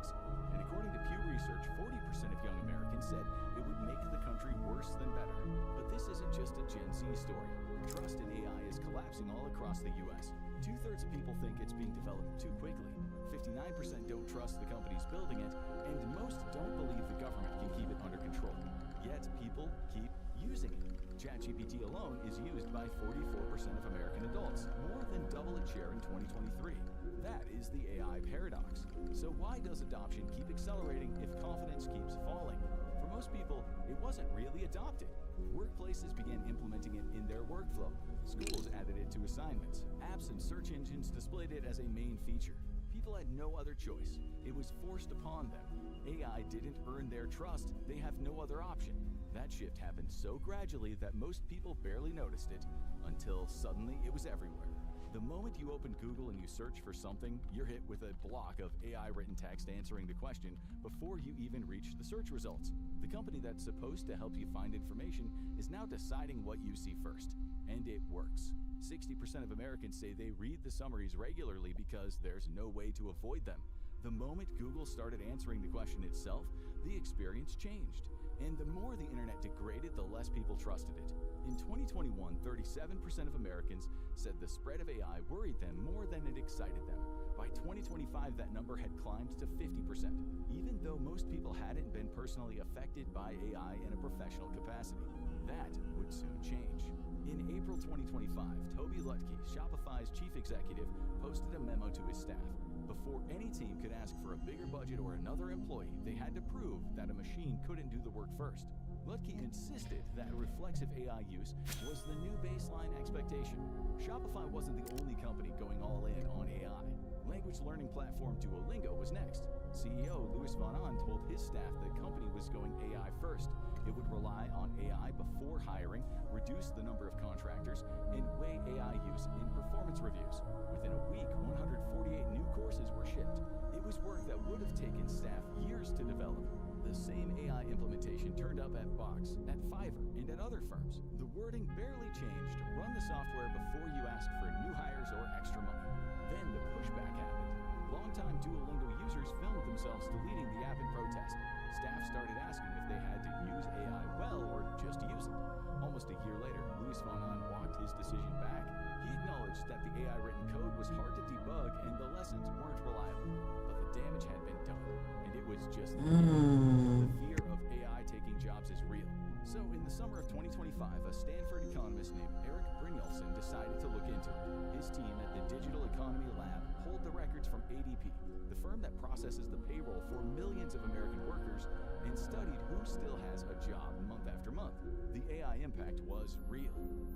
Speaker 20: And according to Pew Research, 40% of young Americans said it would make the country worse than better. But this isn't just a Gen Z story. Trust in AI is collapsing all across the U.S. 2/3 of people think it's being developed too quickly. 59% don't trust the companies building it, and most don't believe the government can keep it under control. Yet people keep using it. ChatGPT alone is used by 44% of American adults, more than double its share in 2023. That is the AI paradox. So why does adoption keep accelerating if confidence keeps falling? For most people, it wasn't really adopted. Workplaces began implementing it in their workflow. Schools added it to assignments. Apps and search engines displayed it as a main feature. People had no other choice. It was forced upon them. AI didn't earn their trust. They have no other option. That shift happened so gradually that most people barely noticed it, until suddenly it was everywhere. The moment you open Google and you search for something, you're hit with a block of AI-written text answering the question before you even reach the search results. The company that's supposed to help you find information is now deciding what you see first. And it works. 60% of Americans say they read the summaries regularly because there's no way to avoid them. The moment Google started answering the question itself, the experience changed. And the more the internet degraded, the less people trusted it. In 2021, 37% of Americans said the spread of AI worried them more than it excited them. By 2025, that number had climbed to 50%, even though most people hadn't been personally affected by AI in a professional capacity. That would soon change. In April 2025, Toby Lutke, Shopify's chief executive, posted a memo to his staff. Before any team could ask for a bigger budget or another employee, they had to prove that a machine couldn't do the work first. Lutke insisted that reflexive AI use was the new baseline expectation. Shopify wasn't the only company going all in on AI. Language learning platform Duolingo was next. CEO Louis Van Ahn told his staff the company was going AI first. It would rely on AI before hiring, reduce the number of contractors, and weigh AI use in performance reviews. Within a week, 148 new courses were shipped. It was work that would have taken staff years to develop. The same AI implementation turned up at Box, at Fiverr, and at other firms. The wording barely changed. Run the software before you ask for new hires or extra money. Then the pushback happened. Longtime Duolingo users filmed themselves deleting the app in protest. Staff started asking if they had to use AI well or just use it. Almost a year later, Louis Van Ahn walked his decision back. He acknowledged that the AI-written code was hard to debug and the lessons weren't reliable. But the damage had been done, and it was just the beginning. The fear of AI taking jobs is real. So in the summer of 2025, a Stanford economist named Eric Brynjolfsson decided to look into it. His team at the Digital Economy Lab pulled the records from ADP, the firm that processes the payroll for millions of American workers, and studied who still has a job month after month. The AI impact was real,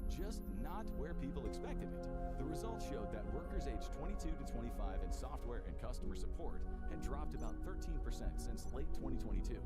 Speaker 20: just not where people expected it. The results showed that workers aged 22 to 25 in software and customer support had dropped about 13% since late 2022.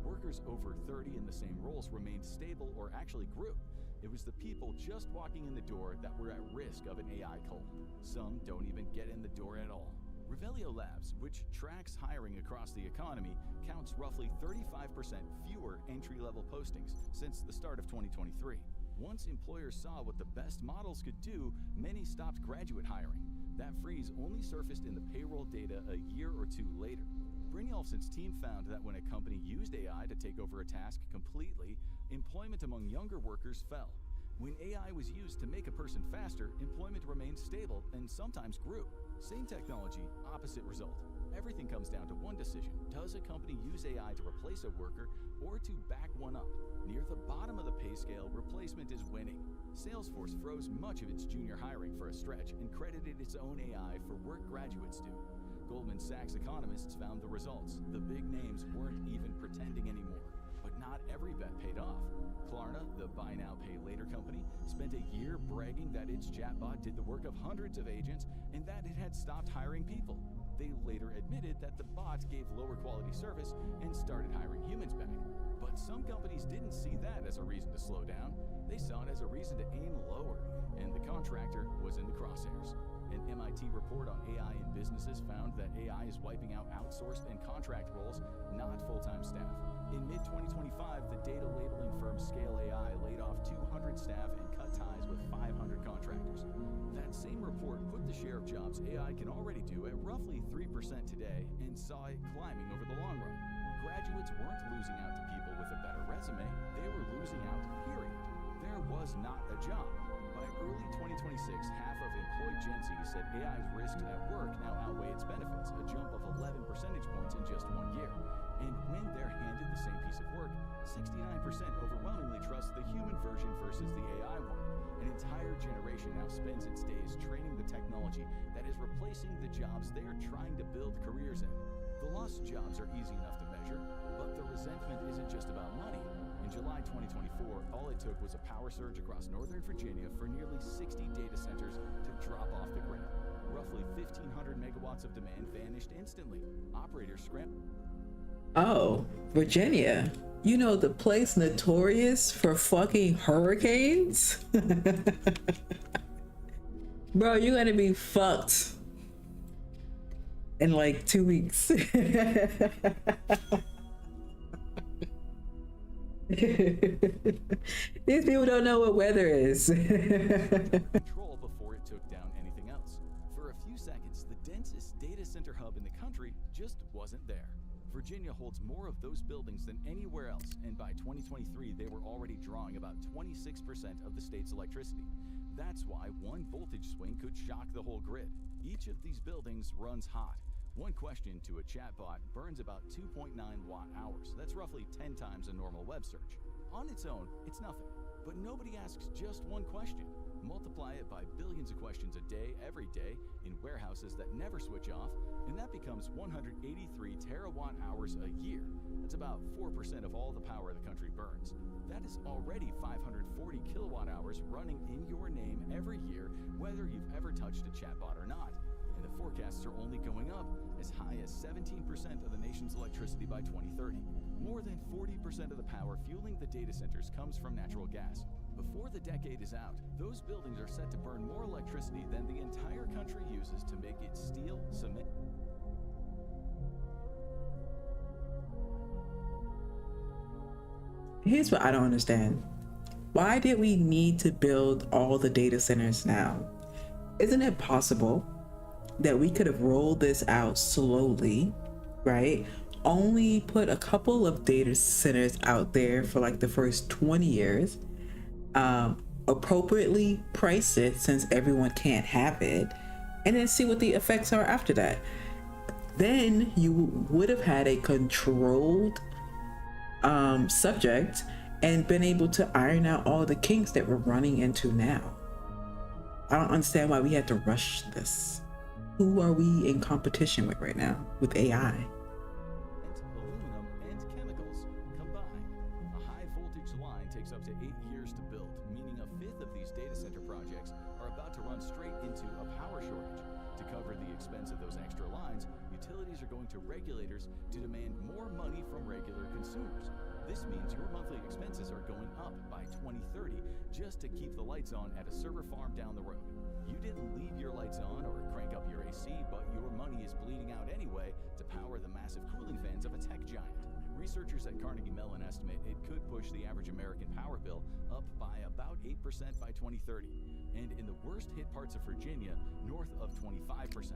Speaker 20: Workers over 30 in the same roles remained stable or actually grew. It was the people just walking in the door that were at risk of an AI cull. Some don't even get in the door at all. Revelio Labs, which tracks hiring across the economy, counts roughly 35% fewer entry-level postings since the start of 2023. Once employers saw what the best models could do, many stopped graduate hiring. That freeze only surfaced in the payroll data a year or two later. Brynjolfsson's team found that when a company used AI to take over a task completely, employment among younger workers fell. When AI was used to make a person faster, employment remained stable and sometimes grew. Same technology, opposite result. Everything comes down to one decision. Does a company use AI to replace a worker or to back one up? Near the bottom of the pay scale, replacement is winning. Salesforce froze much of its junior hiring for a stretch and credited its own AI for work graduates do. Goldman Sachs economists found the results. The big names weren't even pretending anymore. But not every bet paid off. Klarna, the buy now pay later company, spent a year bragging that its chatbot did the work of hundreds of agents and that it had stopped hiring people. They later admitted that the bot gave lower quality service and started hiring humans back. But some companies didn't see that as a reason to slow down. They saw it as a reason to aim lower, and the contractor was in the crosshairs. An MIT report on AI in businesses found that AI is wiping out outsourced and contract roles, not full-time staff. In mid-2025, the data labeling firm Scale AI laid off 200 staff and cut ties with 500 contractors. That same report put the share of jobs AI can already do at roughly 3% today and saw it climbing over the long run. Graduates weren't losing out to people with a better resume, they were losing out, period. There was not a job. By early 2026, half of employed Gen Z said AI's risks at work now outweigh its benefits, a jump of 11 percentage points in just 1 year. And when they're handed the same piece of work, 69% overwhelmingly trust the human version versus the AI one. An entire generation now spends its days training the technology that is replacing the jobs they are trying to build careers in. The lost jobs are easy enough to measure, but the resentment isn't just about money. In July 2024, all it took was a power surge across Northern Virginia for nearly 60 data centers to drop off the grid. Roughly 1,500 megawatts of demand vanished instantly. Operators scrambled.
Speaker 1: Oh, Virginia. You know, the place notorious for fucking hurricanes? Bro, you're gonna be fucked in like 2 weeks. These people don't know what weather is.
Speaker 20: Control before it took down anything else. For a few seconds, the densest data center hub in the country just wasn't there. Virginia holds more of those buildings than anywhere else, and by 2023, they were already drawing about 26% of the state's electricity. That's why one voltage swing could shock the whole grid. Each of these buildings runs hot. One question to a chatbot burns about 2.9 watt hours. That's roughly 10 times a normal web search. On its own, it's nothing. But nobody asks just one question. Multiply it by billions of questions a day, every day, in warehouses that never switch off, and that becomes 183 terawatt hours a year. That's about 4% of all the power the country burns. That is already 540 kilowatt hours running in your name every year, whether you've ever touched a chatbot or not. And the forecasts are only going up, as high as 17% of the nation's electricity by 2030. More than 40% of the power fueling the data centers comes from natural gas. Before the decade is out, those buildings are set to burn more electricity than the entire country uses to make its steel, cement.
Speaker 1: Here's what I don't understand. Why did we need to build all the data centers now? Isn't it possible that we could have rolled this out slowly, right? Only put a couple of data centers out there for like the first 20 years, appropriately price it since everyone can't have it, and then see what the effects are after that. Then you would have had a controlled subject and been able to iron out all the kinks that we're running into now. I don't understand why we had to rush this. Who are we in competition with right now with AI?
Speaker 20: Aluminum and chemicals combined. A high voltage line takes up to 8 years to build, meaning a fifth of these data center projects are about to run straight into a power shortage. To cover the expense of those extra lines, utilities are going to regulators to demand more money from regular consumers. This means your monthly expenses are going up by 2030 just to keep the lights on at a server farm down the road. You didn't leave your lights on or crank up your AC, but your money is bleeding out anyway to power the massive cooling fans of a tech giant. Researchers at Carnegie Mellon estimate it could push the average American power bill up by about 8% by 2030, and in the worst hit parts of Virginia, north of 25%.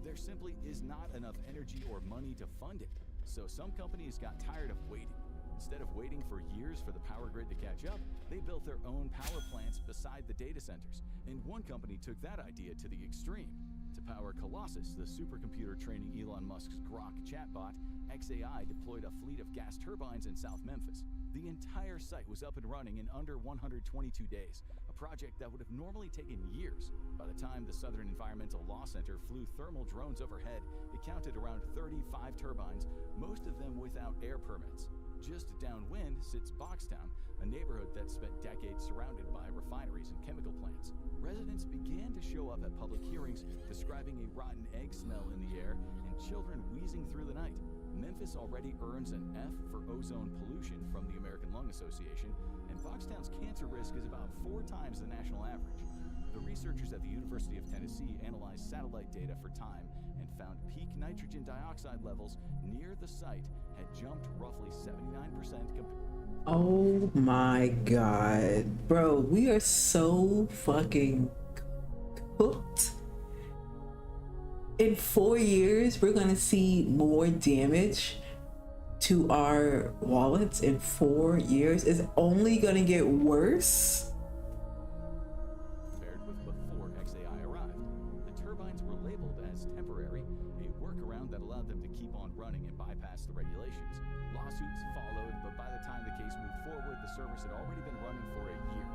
Speaker 20: There simply is not enough energy or money to fund it, so some companies got tired of waiting. Instead of waiting for years for the power grid to catch up, they built their own power plants beside the data centers. And one company took that idea to the extreme. To power Colossus, the supercomputer training Elon Musk's Grok chatbot, XAI deployed a fleet of gas turbines in South Memphis. The entire site was up and running in under 122 days, a project that would have normally taken years. By the time the Southern Environmental Law Center flew thermal drones overhead, it counted around 35 turbines, most of them without air permits. Just downwind sits Boxtown, a neighborhood that spent decades surrounded by refineries and chemical plants. Residents began to show up at public hearings, describing a rotten egg smell in the air and children wheezing through the night. Memphis already earns an F for ozone pollution from the American Lung Association, and Boxtown's cancer risk is about 4 times the national average. The researchers at the University of Tennessee analyzed satellite data for time and found peak nitrogen dioxide levels near the site had jumped roughly 79%
Speaker 1: Oh my god. Bro, we are so fucking cooked. In 4 years, we're gonna see more damage to our wallets in 4 years. It's only gonna get worse.
Speaker 20: compared with before XAI arrived. The turbines were labeled as temporary, a workaround that allowed them to keep on running and bypass the regulations. Lawsuits followed, but by the time the case moved forward, the service had already been running for a year.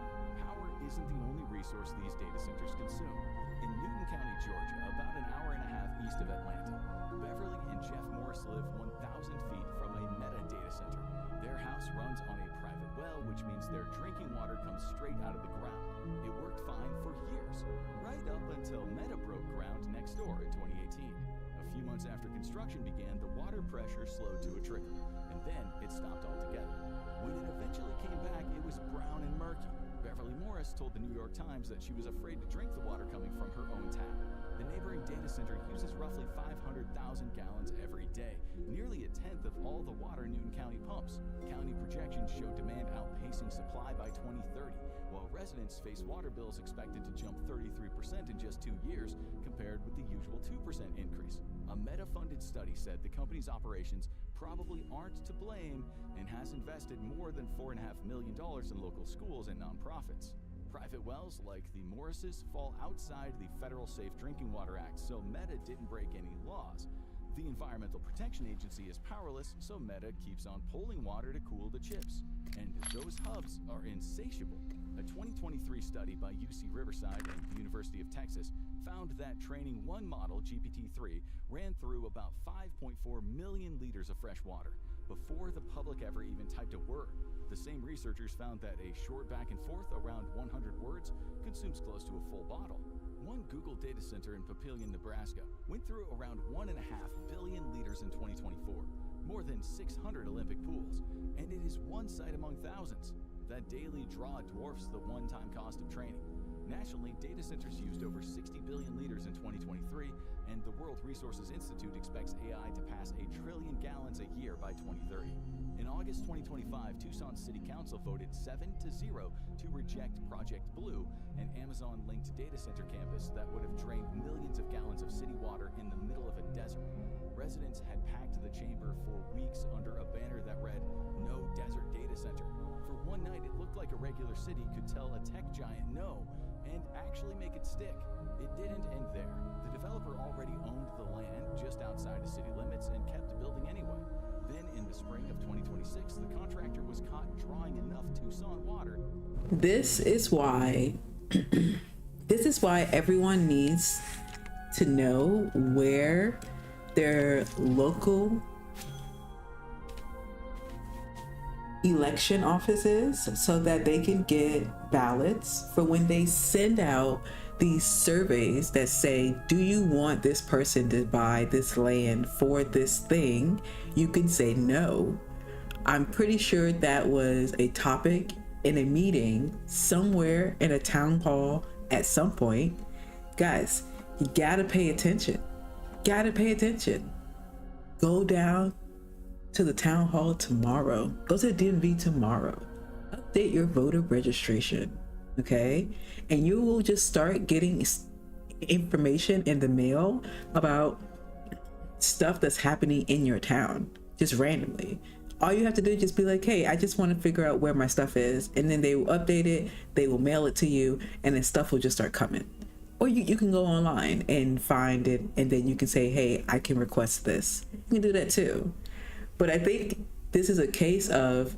Speaker 20: Power isn't the only resource these data centers consume. In Newton County, Georgia, about an hour and a half east of Atlanta, Beverly and Jeff Morris live 1,000 feet from a Meta data center. Their house runs on a private well, which means their drinking water comes straight out of the ground. It worked fine for years, right up until Meta broke ground next door in 2018. A few months after construction began, the water pressure slowed to a trickle, and then it stopped altogether. When it eventually came back, it was brown and murky. Beverly Morris told the New York Times that she was afraid to drink the water coming from her own tap. The neighboring data center uses roughly 500,000 gallons every day, nearly a tenth of all the water Newton County pumps. County projections show demand outpacing supply by 2030, while residents face water bills expected to jump 33% in just 2 years, compared with the usual 2% increase. A Meta-funded study said the company's operations probably aren't to blame and has invested more than $4.5 million in local schools and nonprofits. Private wells like the Morrises fall outside the Federal Safe Drinking Water Act, so Meta didn't break any laws. The Environmental Protection Agency is powerless, so Meta keeps on pulling water to cool the chips. And those hubs are insatiable. A 2023 study by UC Riverside and the University of Texas found that training one model, GPT-3, ran through about 5.4 million liters of fresh water before the public ever even typed a word. The same researchers found that a short back and forth around 100 words consumes close to a full bottle. One Google data center in Papillion, Nebraska, went through around 1.5 billion liters in 2024, more than 600 Olympic pools, and it is one site among thousands. That daily draw dwarfs the one-time cost of training. Nationally, data centers used over 60 billion liters in 2023, and the World Resources Institute expects AI to pass 1 trillion gallons a year by 2030. In August 2025, Tucson City Council voted 7-0 to reject Project Blue, an Amazon-linked data center campus that would have drained millions of gallons of city water in the middle of a desert. Residents had packed the chamber for weeks under a banner that read, "No Desert Data Center." For one night, it looked like a regular city could tell a tech giant no, and actually make it stick. It didn't end there. The developer already owned the land just outside the city limits and kept building anyway. Then in the spring of 2026, the contractor was caught drawing enough Tucson water.
Speaker 1: This is why everyone needs to know where their local election office is, so that they can get ballots for when they send out these surveys that say, do you want this person to buy this land for this thing? You can say no. I'm pretty sure that was a topic in a meeting somewhere in a town hall at some point. Guys, you gotta pay attention. Gotta pay attention. Go down to the town hall tomorrow. Go to the DMV tomorrow. Update your voter registration, okay? And you will just start getting information in the mail about stuff that's happening in your town, just randomly. All you have to do is just be like, hey, I just want to figure out where my stuff is. And then they will update it, they will mail it to you, and then stuff will just start coming. Or you can go online and find it, and then you can say, hey, I can request this. You can do that too. But I think this is a case of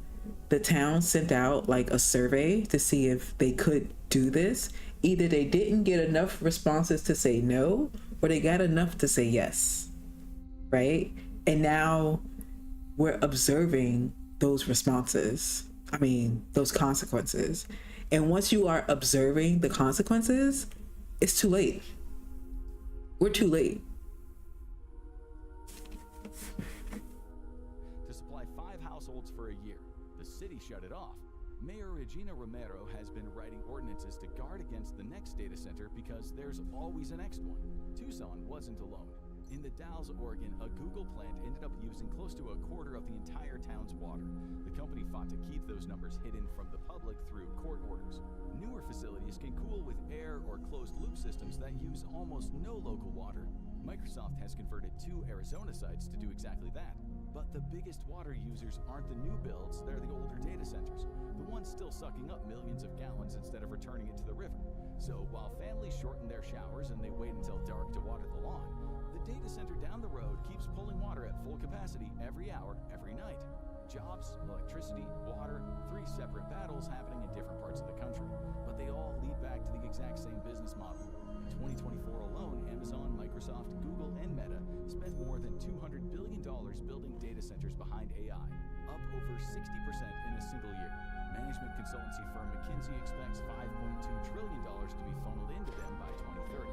Speaker 1: the town sent out like a survey to see if they could do this. Either they didn't get enough responses to say no, or they got enough to say yes, right? And now we're observing those responses. I mean, those consequences. And once you are observing the consequences, it's too late. We're too late.
Speaker 20: To supply 5 households for a year, the city shut it off. Mayor Regina Romero has been writing ordinances to guard against the next data center because there's always a next one. Tucson wasn't alone. In the Dalles, Oregon, a Google plant ended up using close to a quarter of the entire town's water. The company fought to keep those numbers hidden from the public through court orders. Newer facilities can cool with air or closed-loop systems that use almost no local water. Microsoft has converted 2 Arizona sites to do exactly that. But the biggest water users aren't the new builds, they're the older data centers. The ones still sucking up millions of gallons instead of returning it to the river. So while families shorten their showers and they wait until dark to water the lawn, the data center down the road keeps pulling water at full capacity every hour, every night. Jobs, electricity, water, 3 separate battles happening in different parts of the country. But they all lead back to the exact same business model. In 2024 alone, Amazon, Microsoft, Google, and Meta spent more than $200 billion building data centers behind AI, up over 60% in a single year. Management consultancy firm McKinsey expects $5.2 trillion to be funneled into them by 2030.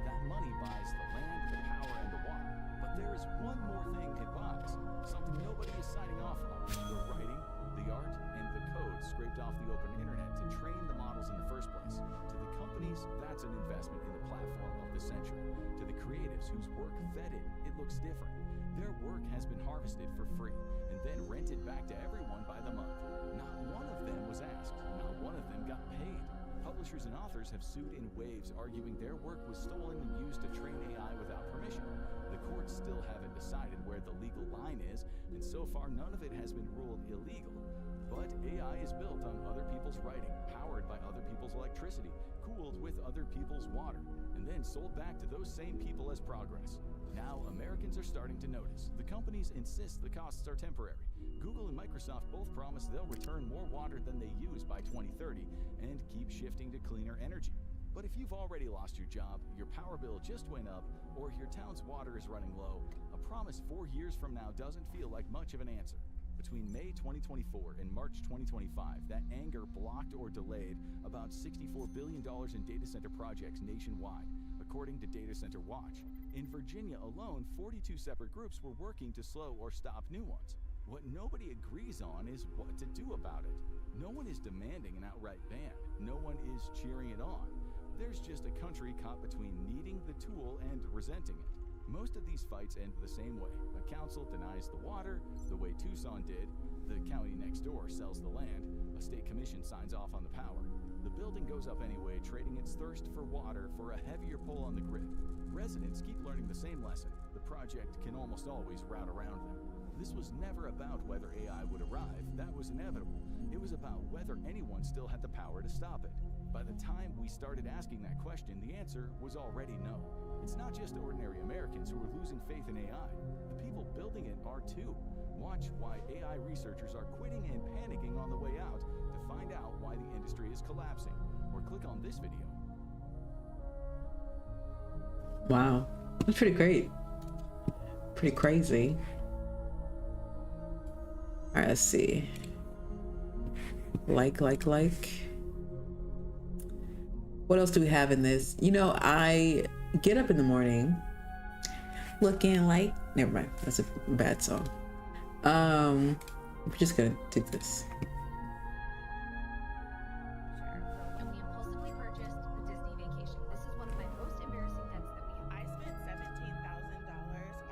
Speaker 20: That money buys the land, the power, and the water. But there is one more thing it buys, something nobody is signing off on: the writing, the art, and the code scraped off the open internet to train the models in the first place. To the companies, that's an investment in the platform of the century. To the creatives whose work vetted, it looks different. Their work has been harvested for free and then rented back to everyone by the month. Not one of them was asked, not one of them got paid. Publishers and authors have sued in waves, arguing their work was stolen and used to train AI without permission. The courts still haven't decided where the legal line is, and so far none of it has been ruled illegal. But AI is built on other people's writing, powered by other people's electricity, cooled with other people's water, and then sold back to those same people as progress. Now, Americans are starting to notice. The companies insist the costs are temporary. Google and Microsoft both promise they'll return more water than they use by 2030 and keep shifting to cleaner energy. But if you've already lost your job, your power bill just went up, or your town's water is running low, a promise 4 years from now doesn't feel like much of an answer. Between May 2024 and March 2025, that anger blocked or delayed about $64 billion in data center projects nationwide, according to Data Center Watch. In Virginia alone, 42 separate groups were working to slow or stop new ones. What nobody agrees on is what to do about it. No one is demanding an outright ban. No one is cheering it on. There's just a country caught between needing the tool and resenting it. Most of these fights end the same way. A council denies the water, the way Tucson did. The county next door sells the land. A state commission signs off on the power. The building goes up anyway, trading its thirst for water for a heavier pull on the grid. Residents keep learning the same lesson. The project can almost always route around them. This was never about whether AI would arrive. That was inevitable. It was about whether anyone still had the power to stop it. By the time we started asking that question, the answer was already no. It's not just ordinary Americans who are losing faith in AI. The people building it are too. Watch why AI researchers are quitting and panicking on the way out to find out why the industry is collapsing. Or click on this video.
Speaker 1: Wow, that's pretty great. Pretty crazy. All right, let's see. Like. What else do we have in this? You know, I get up in the morning looking like, never mind, that's a bad song. We're just gonna do this.
Speaker 18: And we impulsively purchased the Disney vacation. This is one of my most embarrassing debts that we have.
Speaker 7: I spent $17,000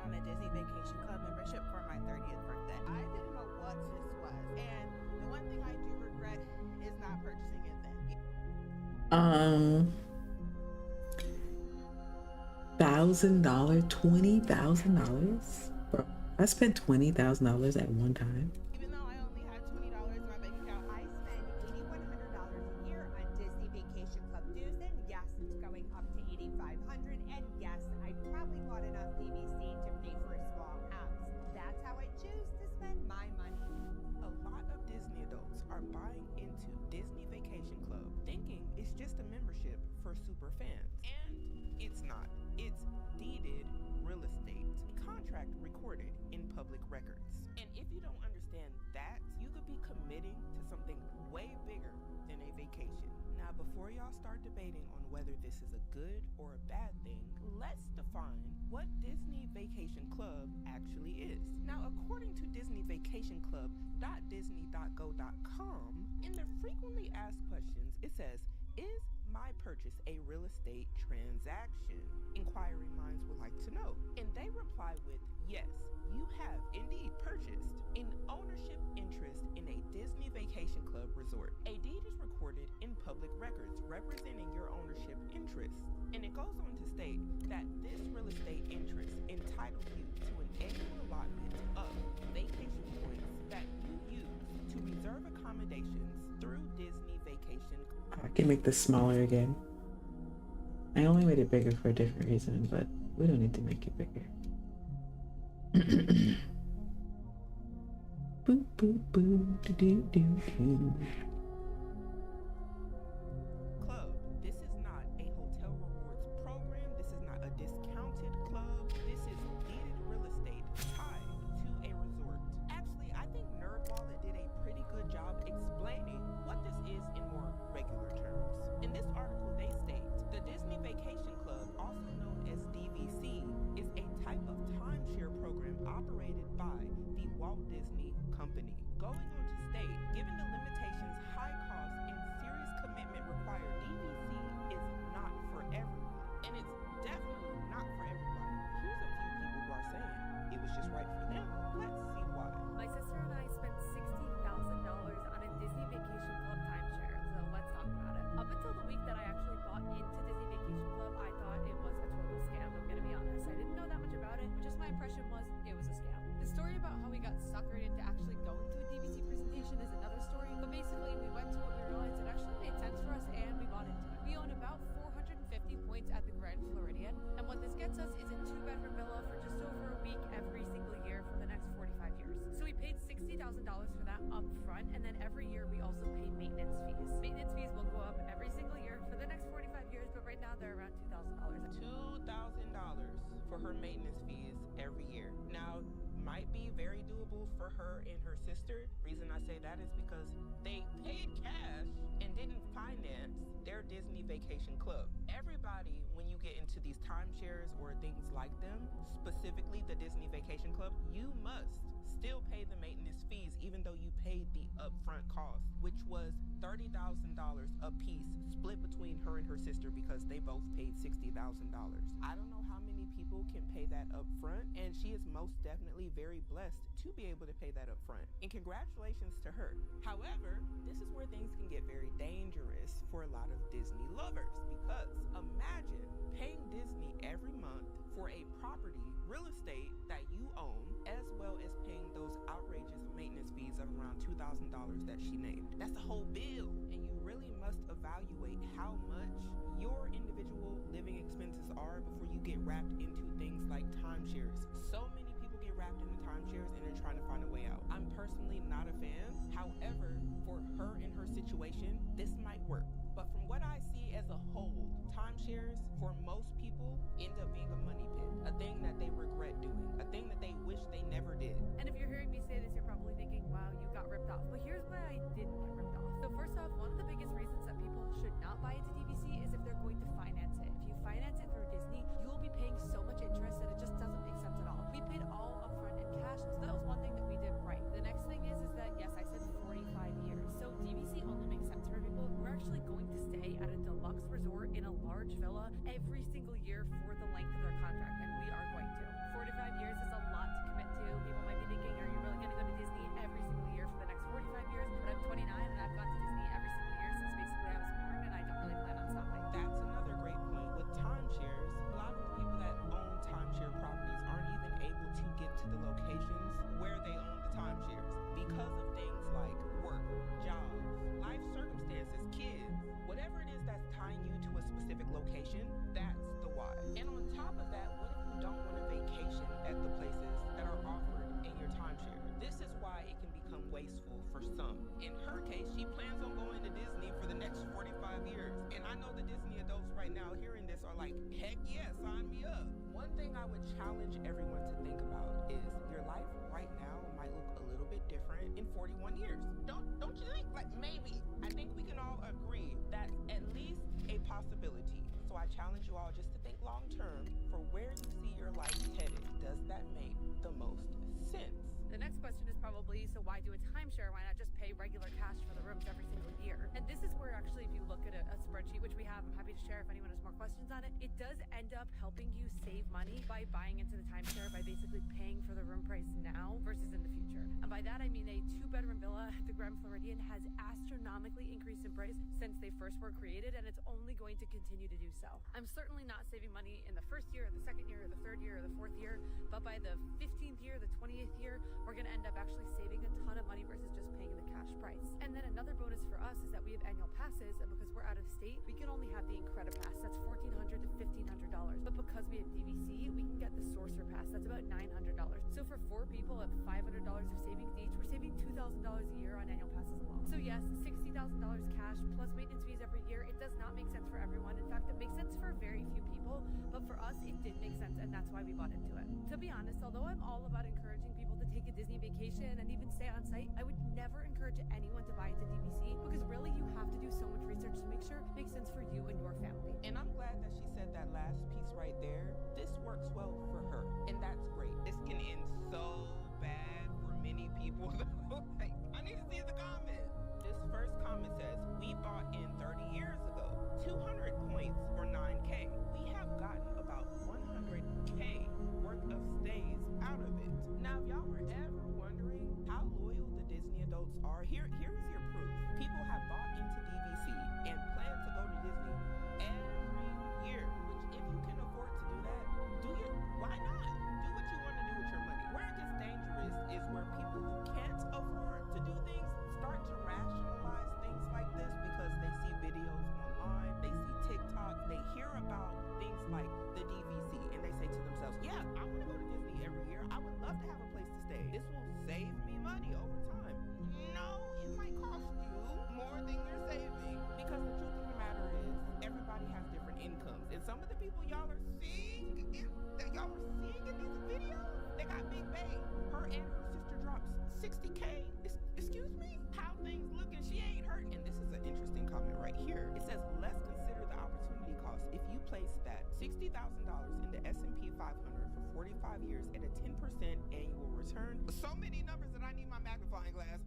Speaker 7: on a Disney Vacation Club membership for my 30th birthday. I didn't know what this was. And the one thing I do regret is not purchasing it then.
Speaker 1: $1,000, $20,000, bro. I spent $20,000 at one time.
Speaker 7: Even though I only had $20 in my bank account, I spend $8,100 a year on Disney Vacation Club dues, and yes, it's going up to $8,800
Speaker 3: it's just a membership for super fans. And it's not. It's deeded real estate. Contract recorded in public records. And if you don't understand that, you could be committing to something way bigger than a vacation. Now, before y'all start debating on whether this is a good or a bad thing, let's define what Disney Vacation Club actually is. Now, according to DisneyVacationClub.disney.go.com, in the frequently asked questions, it says, "Is my purchase a real estate transaction?" Inquiring minds would like to know. And they reply with, "Yes, you have indeed purchased an ownership interest in a Disney Vacation Club resort. A deed is recorded in public records representing your ownership interest." And it goes on to state that this real estate interest entitles you to an annual allotment of vacation points that you use to reserve accommodations through Disney Vacation.
Speaker 1: I can make this smaller again. I only made it bigger for a different reason, but we don't need to make it bigger. Boop, boop, boop, do, do, do, do.
Speaker 3: Club. This is not a hotel rewards program. This is not a discounted club. This is deeded real estate tied to a resort. Actually, I think NerdWallet did a pretty good job explaining what this is in more regular terms. In this article, they state the Disney Vacation Club, also known as DVC, is a type of timeshare program operated by the Walt Disney Company. Going on to state, given the limitations, high cost, and serious commitment required, DVC is not for everyone. And it's definitely not for everybody. Here's a few people who are saying it was just right for them. Let's see why.
Speaker 2: My sister and I spent $60,000 on a Disney Vacation Club timeshare, so let's talk about it. Up until the week that I actually bought into Disney Vacation Club, I thought it was a total scam, I'm gonna be honest. I didn't know that much about it, but just my impression was it was a scam. The story about how we got suckered into actually going to a DVC presentation is another story, but basically we went to it, we realized it actually made sense for us, and we bought into it. We own about 450 points at the Grand Floridian, and what this gets us is a 2-bedroom villa for just over a week every single year for the next 45 years. So we paid $60,000 for that up front, and then every year we also pay maintenance fees. Maintenance fees will go up every single year for the next 45 years, but right now they're around $2,000.
Speaker 3: $2,000 for her maintenance fees every year. Now, might be very doable for her and her sister. Reason I say that is because they paid cash and didn't finance their Disney Vacation Club. Everybody, when you get into these timeshares or things like them, specifically the Disney Vacation Club, you must still pay the maintenance fees even though you paid the upfront cost, which was $30,000 a piece split between her and her sister because they both paid $60,000. I don't know how many people can pay that up front, and she is most definitely very blessed to be able to pay that up front. And congratulations to her. However, this is where things can get very dangerous for a lot of Disney lovers, because imagine paying Disney every month for a property, real estate that you own, as well as paying those outrageous maintenance fees of around $2,000 that she named. That's a whole bill, and you really must evaluate how much your individual living expenses are before you get wrapped into things like timeshares. So many people get wrapped into timeshares and they're trying to find a way out. I'm personally not a fan. However, for her and her situation, this might work. But from what I see as a whole, timeshares for most people end up being a money pit, a thing that they regret doing, a thing that they wish they never did.
Speaker 2: And if you're hearing me say this, you're probably thinking, wow, you got ripped off. But here's why I didn't get ripped off. So first off, one of the biggest reasons that people should not buy into DVC is if they're going to finance it. If you finance it through Disney, you will be paying so much interest that it just doesn't make sense at all. We paid all upfront in cash, so that was one thing that we did right. The next thing is that, yes, I said 45 years. So DVC only makes sense for people. We're actually going to stay at a deluxe resort in a large villa every single year for the length of their contract, and we are going to. 45 years is a lot to commit to. People might be thinking, are you really going to go to Disney every single year for the next 45 years? But I'm 29 and I've gone to Disney every single year since basically I was born, and I don't really plan on stopping.
Speaker 3: That's another great point. With timeshares, a lot of the people that own timeshare properties aren't even able to get to the locations where they own the timeshares because of things like work, jobs, life circumstances, kids, whatever it is that's tying you to a specific location. That's the why. And on top of that, what if I know the Disney adults right now hearing this are like, heck yeah, sign me up. One thing I would challenge everyone to think about is your life right now might look a little bit different in 41 years. Don't you think? Like, maybe. I think we can all agree that's at least a possibility. So I challenge you all just to think long term for where you see your life headed. Does that make the most sense?
Speaker 21: The next question is probably, so why do a timeshare? Why not just pay regular cash for the rooms every single year? And this is where actually, if you look at a spreadsheet, which we have, I'm happy to share if anyone has more questions on it, it does end up helping you save money by buying into the timeshare by basically paying for the room price now versus in the future. And by that, I mean a 2-bedroom villa at the Grand Floridian has astronomically increased in price since they first were created, and it's only going to continue to do so. I'm certainly not saving money in the first year, or the second year, or the third year, or the fourth year, but by the 15th year, the 28th year, we're going to end up actually saving a ton of money versus just paying the cash price. And then another bonus for us is that we have annual passes, and because we're out of state, we can only have the Incredipass. That's $1,400 to $1,500. But because we have DVC, we can get the Sorcerer Pass. That's about $900. So for 4 people at $500 of savings each, we're saving $2,000 a year on annual passes alone. So yes, $60,000 cash plus maintenance fees every year. It does not make sense for everyone. In fact, it makes sense for very few people, but for us, it did make sense, and that's why we bought into it. To be honest, although I'm all about encouraging people to take a Disney vacation and even stay on site, I would never encourage anyone to buy into DVC because really you have to do so much research to make sure it makes sense for you and your family.
Speaker 3: And I'm glad that she said that last piece right there. This works well for her, and that's great. This can end so bad for many people. Like, I need to see the comment. This first comment says, we bought in 30 years ago, 200 points for 9K. We have gotten about 100K worth of stays out of it. Now, if y'all were ever wondering how loyal the Disney adults are, here is your proof. People have bought into DVC and plan to go to Disney every year, which if you can afford to do that, why not? Do what you want to do with your money. Where it gets dangerous is where people who can't afford to do things start to rationalize things like this because they see videos online, they see TikTok, they hear about things like the DVC, and they say to themselves, yeah, I want to go to Disney every year. I would love to have a place to stay. This will save me money over time. No, it might cost you more than you're saving because the truth of the matter is everybody has different incomes, and some of the people y'all are seeing in these videos, they got big bang. Her and her sister drops 60K. Excuse me? How things look and she ain't hurt. And this is an interesting comment right here. It says, let's consider the opportunity cost. If you place that $60,000 in the S&P 500 for 45 years at a 10% annual return, so many numbers that I need my magnifying glass,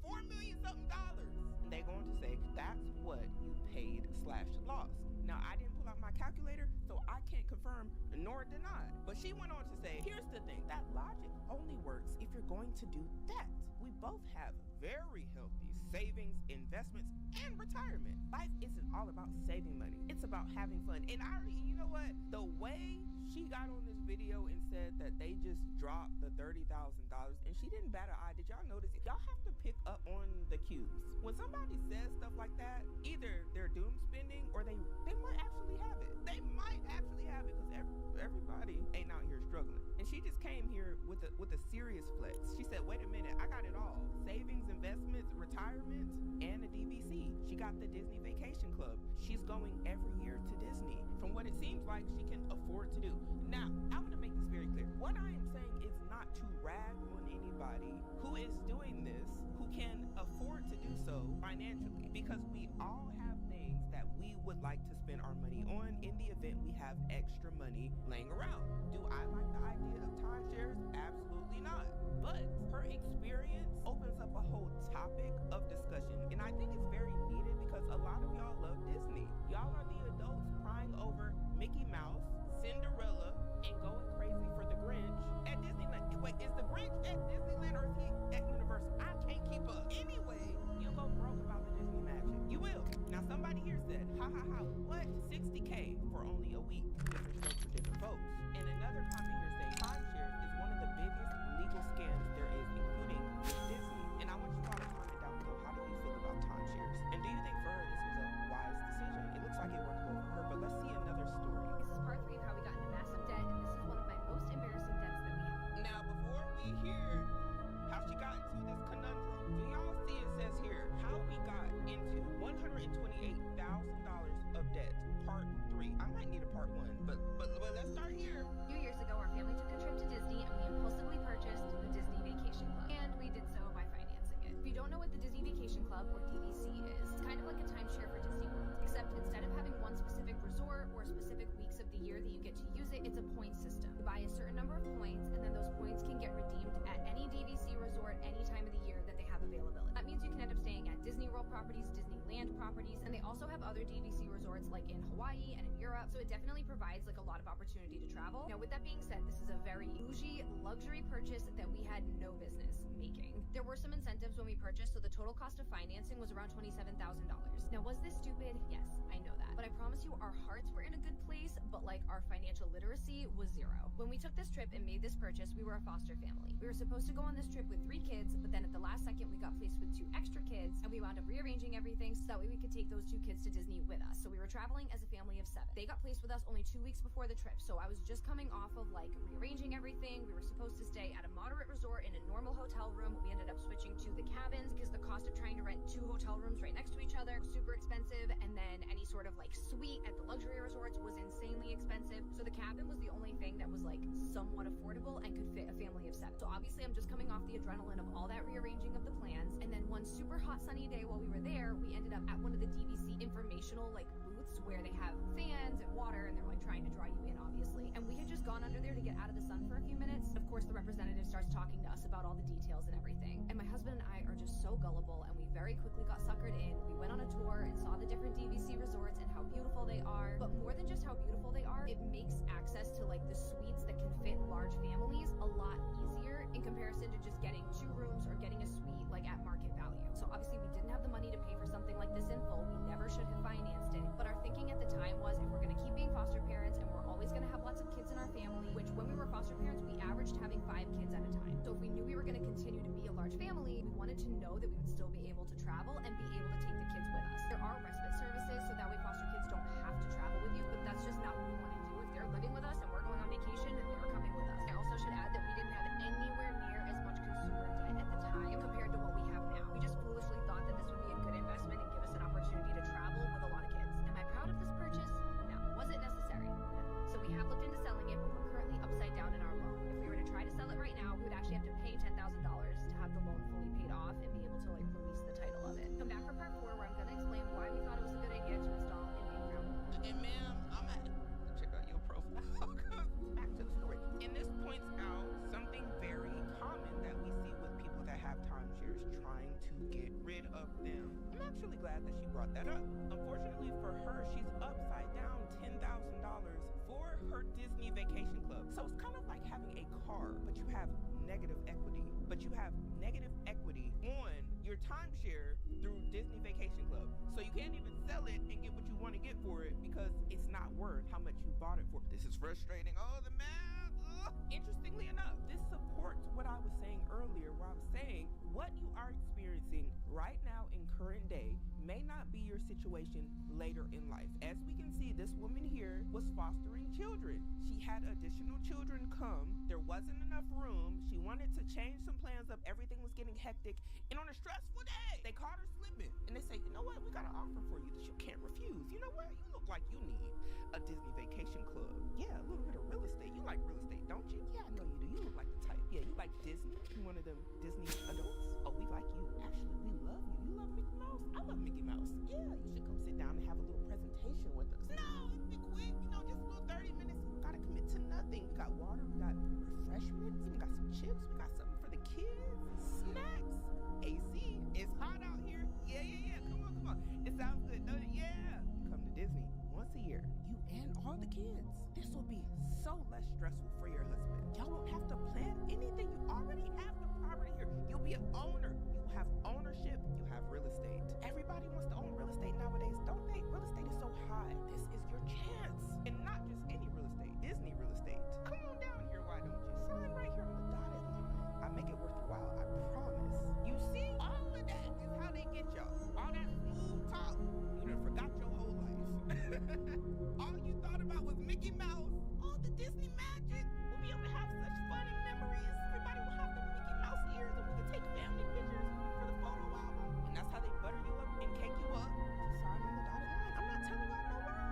Speaker 3: $4 million something dollars. And they going to say, that's what you paid / lost. Now, I didn't pull out my calculator, so I can't confirm nor deny. But she went on to say, here's the thing, that logic only works if you're going to do that. We both have very healthy savings, investments, and retirement. Life isn't all about saving money. It's about having fun. And you know what? The way she got on this video and said that they just dropped the $30,000 and she didn't bat an eye. Did y'all notice it? Y'all have to pick up on the cues. When somebody says stuff like that, either they're doom spending or they might actually have it. They might actually have it because everybody ain't out here struggling. And she just came here with a serious flex. She said, wait a minute, I got it all. Savings, investments, retirement, and a DVC. She got the Disney Vacation Club. She's going every year to Disney. From what it seems like she can afford to do. Now, I want to make this very clear. What I am saying is not to rag on anybody who is doing this, who can afford to do so financially, because we all have things that we would like to spend our money on in the event we have extra money laying around. Do I like the idea of timeshares? Absolutely not. But her experience opens up a whole topic of discussion, and I think it's very needed because a lot of y'all love Disney. Y'all are the adults crying over Mickey Mouse, Cinderella, and going crazy for the Grinch at Disneyland. Wait, is the Grinch at Disneyland or is he at Universal? I can't keep up. Anyway, you'll go broke about the Disney magic. You will. Now somebody here said, ha ha ha, what? 60K for only a week. Different strokes for different folks. And another comment here saying timeshares is one of the biggest legal scams there is, including with Disney. And I want you all to comment down below, how do you feel about timeshares? And do you think for her this was a wise decision? It looks like it worked well for her, but let's see another story.
Speaker 21: This is part 3 of how we got into massive debt, and this is one of my most embarrassing debts that we have.
Speaker 3: Now, before we hear
Speaker 4: land properties, and they also have other DVC resorts like in Hawaii and in Europe, so it definitely provides like a lot of opportunity to travel. Now, with that being said, this is a very bougie luxury purchase that we had no business making. There were some incentives when we purchased, so the total cost of financing was around $27,000. Now, was this stupid? Yes, I know that. But I promise you, our hearts were in a good place, but like our financial literacy was zero. When we took this trip and made this purchase, we were a foster family. We were supposed to go on this trip with 3 kids, but then at the last second, we got placed with 2 extra kids, and we wound up rearranging everything so that way we could take those 2 kids to Disney with us. So we were traveling as a family of 7. They got placed with us only 2 weeks before the trip, so I was just coming off of like rearranging everything. We were supposed to stay at a moderate resort in a normal hotel room. We ended up switching to the cabins because the cost of trying to rent 2 hotel rooms right next to each other was super expensive, and then any sort of like suite at the luxury resorts was insanely expensive. So the cabin was the only thing that was like somewhat affordable and could fit a family of 7. So obviously I'm just coming off the adrenaline of all that rearranging of the plans, and then one super hot sunny day while we were there, we ended up at one of the DVC informational like booths where they have fans and water, and they're like trying to draw you in, obviously. And we had just gone under there to get out of the sun for a few minutes. Of course, the representative starts talking to us about all the details and everything. And my husband and I are just so gullible, and we very quickly got suckered in. We went on a tour and saw the different DVC resorts and how beautiful they are. But more than just how beautiful they are, it makes access to like the suites that can fit large families a lot easier in comparison to just getting 2 rooms or getting a suite like at market value. So obviously we didn't have the money to pay for something like this in full. We never should have financed it. But our thinking at the time was, if we're going to keep being foster parents and we're always going to have lots of kids in our family, which when we were foster parents, we averaged having 5 kids at a time. So if we knew we were going to continue to be a large family, we wanted to know that we would still be able to travel and be able to take the kids with us. There are respite services, so that way foster kids don't have to travel with you, but that's just not what we want to do. If they're living with us and we're going on vacation, they're coming with us. I also should add that we didn't have anywhere near as much consumer debt at the time compared to what we have now. We just foolishly thought that this would be a good investment and give us an opportunity to travel with a lot of kids. Am I proud of this purchase? No. Was it necessary? No. So we have looked into selling it, but we're currently upside down in our loan. If we were to try to sell it right now, we would actually have to pay $10,000 to have the loan fully paid off and be able to like release the title of it. Come back for part 4, where I'm going to explain why we thought it was a good idea to install in Bitcraft.
Speaker 3: And ma'am, I'm at check out your profile. Back to the story. And this points out something very common that we see with people that have timeshares trying to get rid of them. I'm actually glad that she brought that up. Unfortunately for her, she's upside down $10,000 for her Disney Vacation Club. So it's kind of like having a car, but you have negative equity. But you have negative equity on your timeshare through Disney Vacation Club. So you can't even sell it and get what you want to get for it because it's not worth how much you bought it for. This is frustrating. Oh, the math. Ugh. Interestingly enough, this supports what I was saying earlier, where I was saying what you are experiencing right now in current day may not be your situation later in life. As we can see, this woman here was fostering children. She had additional children come. There wasn't enough room. She wanted to change some plans up. Everything was getting hectic. And on a stressful day, they caught her slipping. And they say, you know what? We got an offer for you that you can't refuse. You know what? You look like you need a Disney Vacation Club. Yeah, a little bit of real estate. You like real estate, don't you? Yeah, I know you do. You look like the type. Yeah, you like Disney. You one of them Disney adults. Oh, we like you. Actually, we love you. You love Mickey Mouse? I love Mickey Mouse. Yeah, you should come sit down and have a little presentation with us. No, it'll be quick. You know, just a little 30 minutes. You gotta commit to nothing. We got water. We got refreshments. We got some chips. We got something for the kids. Snacks. AC. It's hot out here. Yeah. Come on. It sounds good, don't it? Yeah. Come to Disney once a year. You and all the kids. This will be so less stressful for your husband. Y'all won't have to plan anything. You already have the property here. You'll be an owner. You have ownership. You have real estate. Everybody wants to own real estate nowadays, don't they? Real estate is so high. This is your chance. And not just any real estate. Disney real estate. Come on down here, why don't you? Sign right here on the dotted line. I make it worth your while, I promise. You see, all of that is how they get y'all. All that smooth talk. You done forgot your whole life. All you thought about was Mickey Mouse. All the Disney magic. We'll be able to have such fun and memories. Everybody will have the Mickey Mouse ears, and we can take family pictures for the photo album. And that's how they butter you up and cake you up to sign on the dotted line. I'm not telling y'all no words.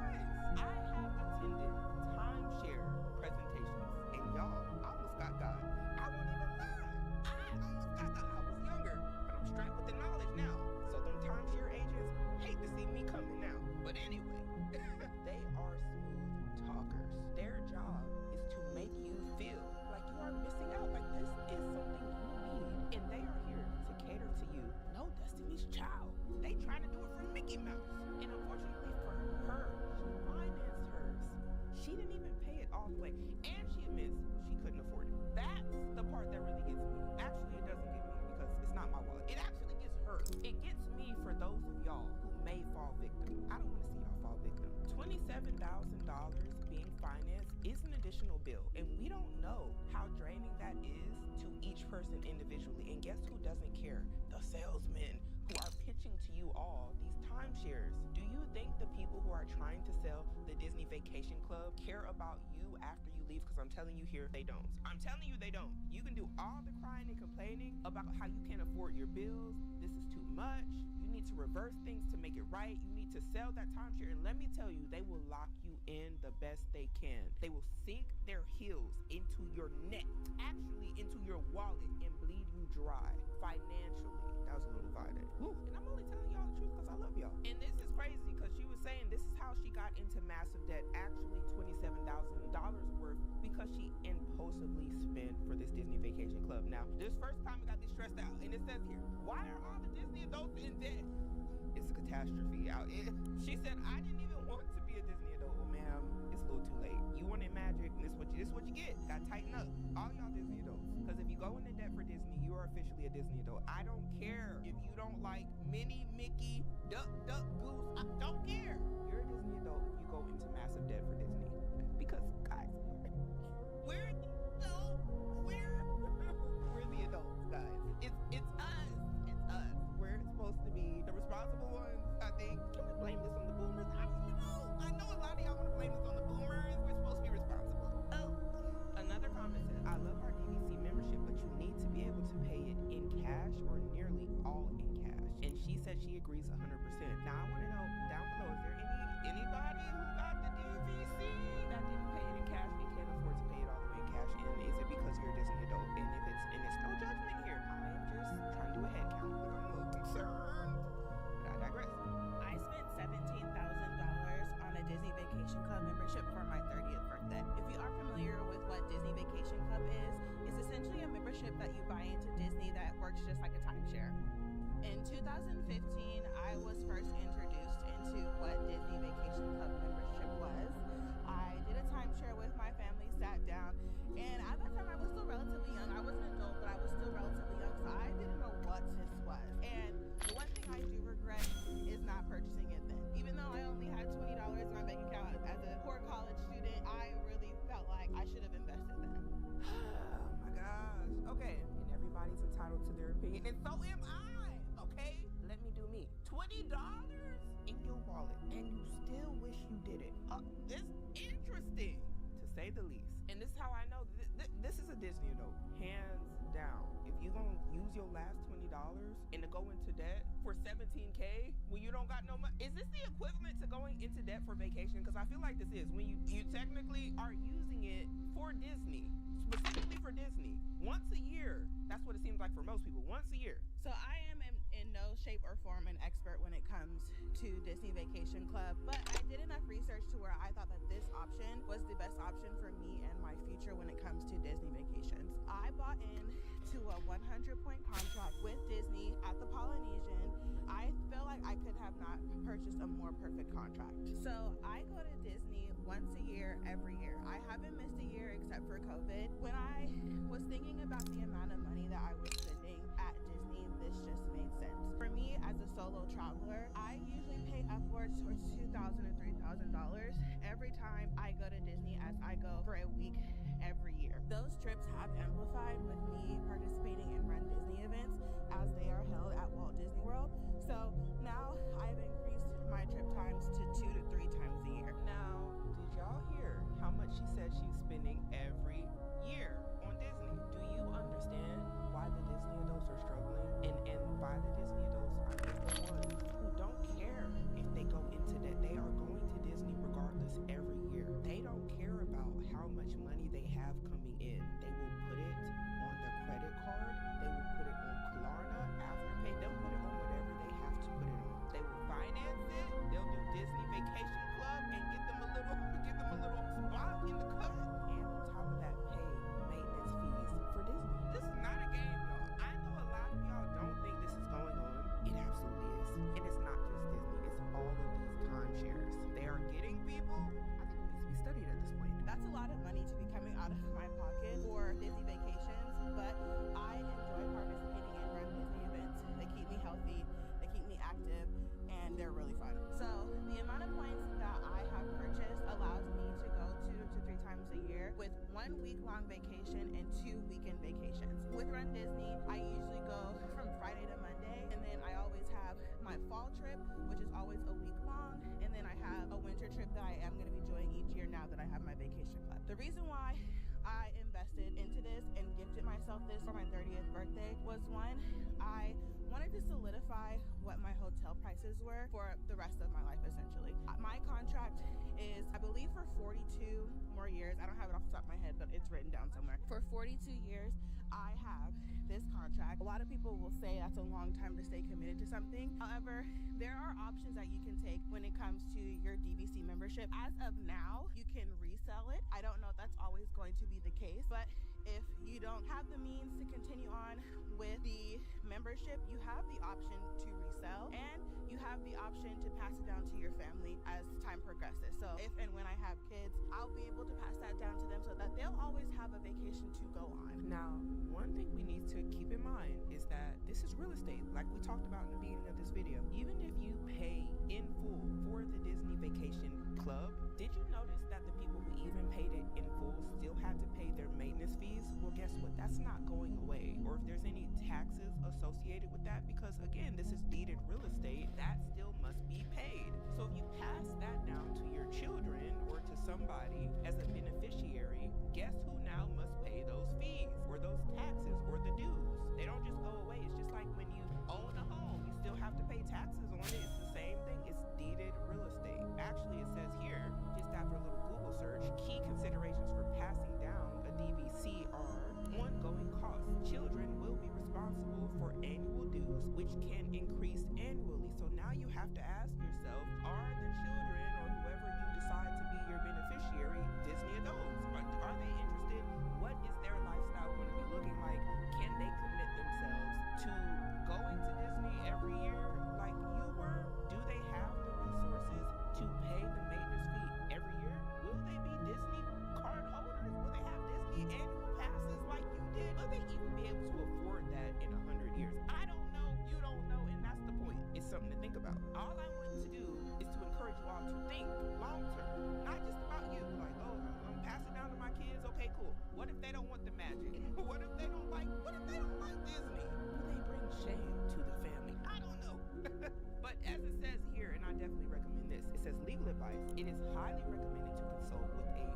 Speaker 3: person individually. And guess who doesn't care? The salesmen who are pitching to you all these timeshares. Do you think the people who are trying to sell the Disney Vacation Club care about you after you leave? Because I'm telling you here, they don't. I'm telling you they don't. You can do all the crying and complaining about how you can't afford your bills. This is too much. You need to reverse things to make it right. You need to sell that timeshare. And let me tell you, they will lock you in the best they can. They will sink their heels into your neck, actually into your wallet, and bleed you dry financially. That was a little violent. Woo. And I'm only telling y'all the truth because I love y'all. And this is crazy because she was saying this is how she got into massive debt, actually $27,000 worth, because she impulsively spent for this Disney Vacation Club. Now, this first time it got me stressed out, and it says here, why are all the Disney adults in debt? It's a catastrophe out here. She said, I didn't even want to be a Disney adult. Well, ma'am, it's a little too late. You wanted magic, and this is what you get. Gotta tighten up. All y'all Disney adults. Because if you go into debt for Disney, you are officially a Disney adult. I don't care if you don't like Minnie, Mickey, Duck, Goose. I don't care. You're a Disney adult if you go into massive debt for Disney. Because, guys, we're the adults. We're the adults, guys. It's us. It's us. We're supposed to be the responsible ones, I think. Can we blame this on the boomers? I don't know. I know a lot of y'all want to blame this on the boomers. We're supposed to be responsible. Oh. Another comment said, I love our DVC membership, but you need to be able to pay it in cash or nearly all in cash. And she said she agrees 100%. Now I want to know down below, is there anybody who got the DVC that didn't pay it in cash and can't afford to pay it all the way in cash? And is it because you're a Disney adult? And if it's no judgment here, I am just trying to do a head count because I'm a little concerned. But I digress.
Speaker 10: I spent $17,000 on a Disney Vacation Club membership for my 30th birthday. If you are familiar with what Disney Vacation Club is, it's essentially a membership that you buy into Disney that works just like a timeshare. In 2015, I was first introduced into what Disney Vacation Club membership was. I did a timeshare with my family, sat down, and at that time I was still relatively young. I was an adult, but I was still relatively young, so I didn't know what this was. And the one thing I do regret is not purchasing it then. Even though I only had $20 in my bank account as a poor college student, I really felt like I should have invested then.
Speaker 3: Oh my gosh. Okay. And everybody's entitled to their opinion. And so am I. Okay? Let me do me. $20 in your wallet. And you still wish you did it. This interesting, to say the least. And this is how I know this is a Disney adult. Hands down. If you're going to use your last $20 and to go into debt for $17K when you don't got no money, is this the equivalent to going into debt for vacation? Because I feel like this is. When you technically are using it for Disney, specifically for Disney, once a year. That's what it seems like for most people, once a year.
Speaker 10: So I am in no shape or form an expert when it comes to Disney Vacation Club, but I did enough research to where I thought that this option was the best option for me and my future when it comes to Disney vacations. I bought into a 100-point contract with Disney at the Polynesian. I feel like I could have not purchased a more perfect contract. So I go to Disney once a year, every year. I haven't missed a year except for COVID. When I was thinking about the amount of money that I was spending at Disney, this just made sense. For me, as a solo traveler, I usually pay upwards towards $2,000 to $3,000 every time I go to Disney, as I go for a week every year. Those trips have amplified with me participating in Run Disney events as they are held at Walt Disney World. So now I've increased my trip times to 2 to 3 times a year.
Speaker 3: Now, did y'all hear how much she said she's spending every year on Disney? Do you understand why the Disney adults are struggling? And by the Disney adults, I mean the ones who don't care if they go into debt. They are going to Disney regardless every year. They don't care about how much money they have coming in. They will put it on their credit card. They will put it on Klarna, Afterpay. They'll put it on whatever they have to put it on. They will finance it. They'll do Disney Vacation Club and get them a little spot in the cut. And on top of that, pay maintenance fees for Disney. This is not a game, y'all. I know a lot of y'all don't think this is going on. It absolutely is. And it's not just Disney. It's all of these timeshares. They are getting people. I think it needs to be studied at this point.
Speaker 10: That's a lot of money to be coming out of my pocket for Disney vacations, but I enjoy participating in Run Disney events. They keep me healthy, they keep me active, and they're really fun. So the amount of points that I have purchased allows me to go 2 to 3 times a year with 1 week-long vacation and 2 weekend vacations. With Run run Disney. I usually go from Friday to Monday, and then I always have my fall trip, which is always a week long, and then I have a winter trip that I am going to be doing each year now that I have my vacation club. The reason why I invested into this and gifted myself this for my 30th birthday was, one, I wanted to solidify what my hotel prices were for the rest of my life, essentially. My contract is, I believe, for 42 more years. I don't have it off the top of my head, but it's written down somewhere. For 42 years, I have this contract. A lot of people will say that's a long time to stay committed to something. However, there are options that you can take when it comes to your DVC membership. As of now, you can resell it. I don't know if that's always going to be the case, but if you don't have the means to continue on with the membership, you have the option to resell, and you have the option to pass it down to your family as time progresses. So if and when I have kids, I'll be able to pass that down to them so that they'll always have a vacation to go on.
Speaker 3: Now, one thing we need to keep in mind is that this is real estate, like we talked about in the beginning of this video. Even if you pay in full for the Disney Vacation Club, did you notice that the people who even paid it in full still had to pay their maintenance fees? Well, guess what? That's not going away. Or if there's any taxes associated with that, because again, this is deeded real estate, that still must be paid. So if you pass that down to your children or to somebody as a beneficiary, guess who now must pay those fees or those taxes or the dues? They don't just go away. It's just like when you own a home, you still have to pay taxes on it. It's the same thing. It's deeded real estate. Actually, it says here, just after a little Google search, key considerations for passing down a DVC are ongoing costs. Children will be responsible for annual dues, which can increase annually. So now you have to ask yourself, are the children or whoever you decide to be your beneficiary Disney adults? Are they interested? What is their lifestyle going to be looking like? Can they commit themselves to going to Disney every year like you were? Do they have the resources to pay the maintenance fee every year? Will they be Disney card holders? Will they have Disney annual passes like you did? Will they even be able to afford that in 100 years? I don't know. You don't know. And that's the point. It's something to think about. All I want to do is to encourage you all to think long term, not just about you. Like, oh, I'm passing down to my kids. Okay, cool. What if they don't want the magic? What if they don't like Disney? Do they bring shame to the family? I don't know. But as it says here, and I definitely recommend this, it says legal advice. It is highly recommended to consult with a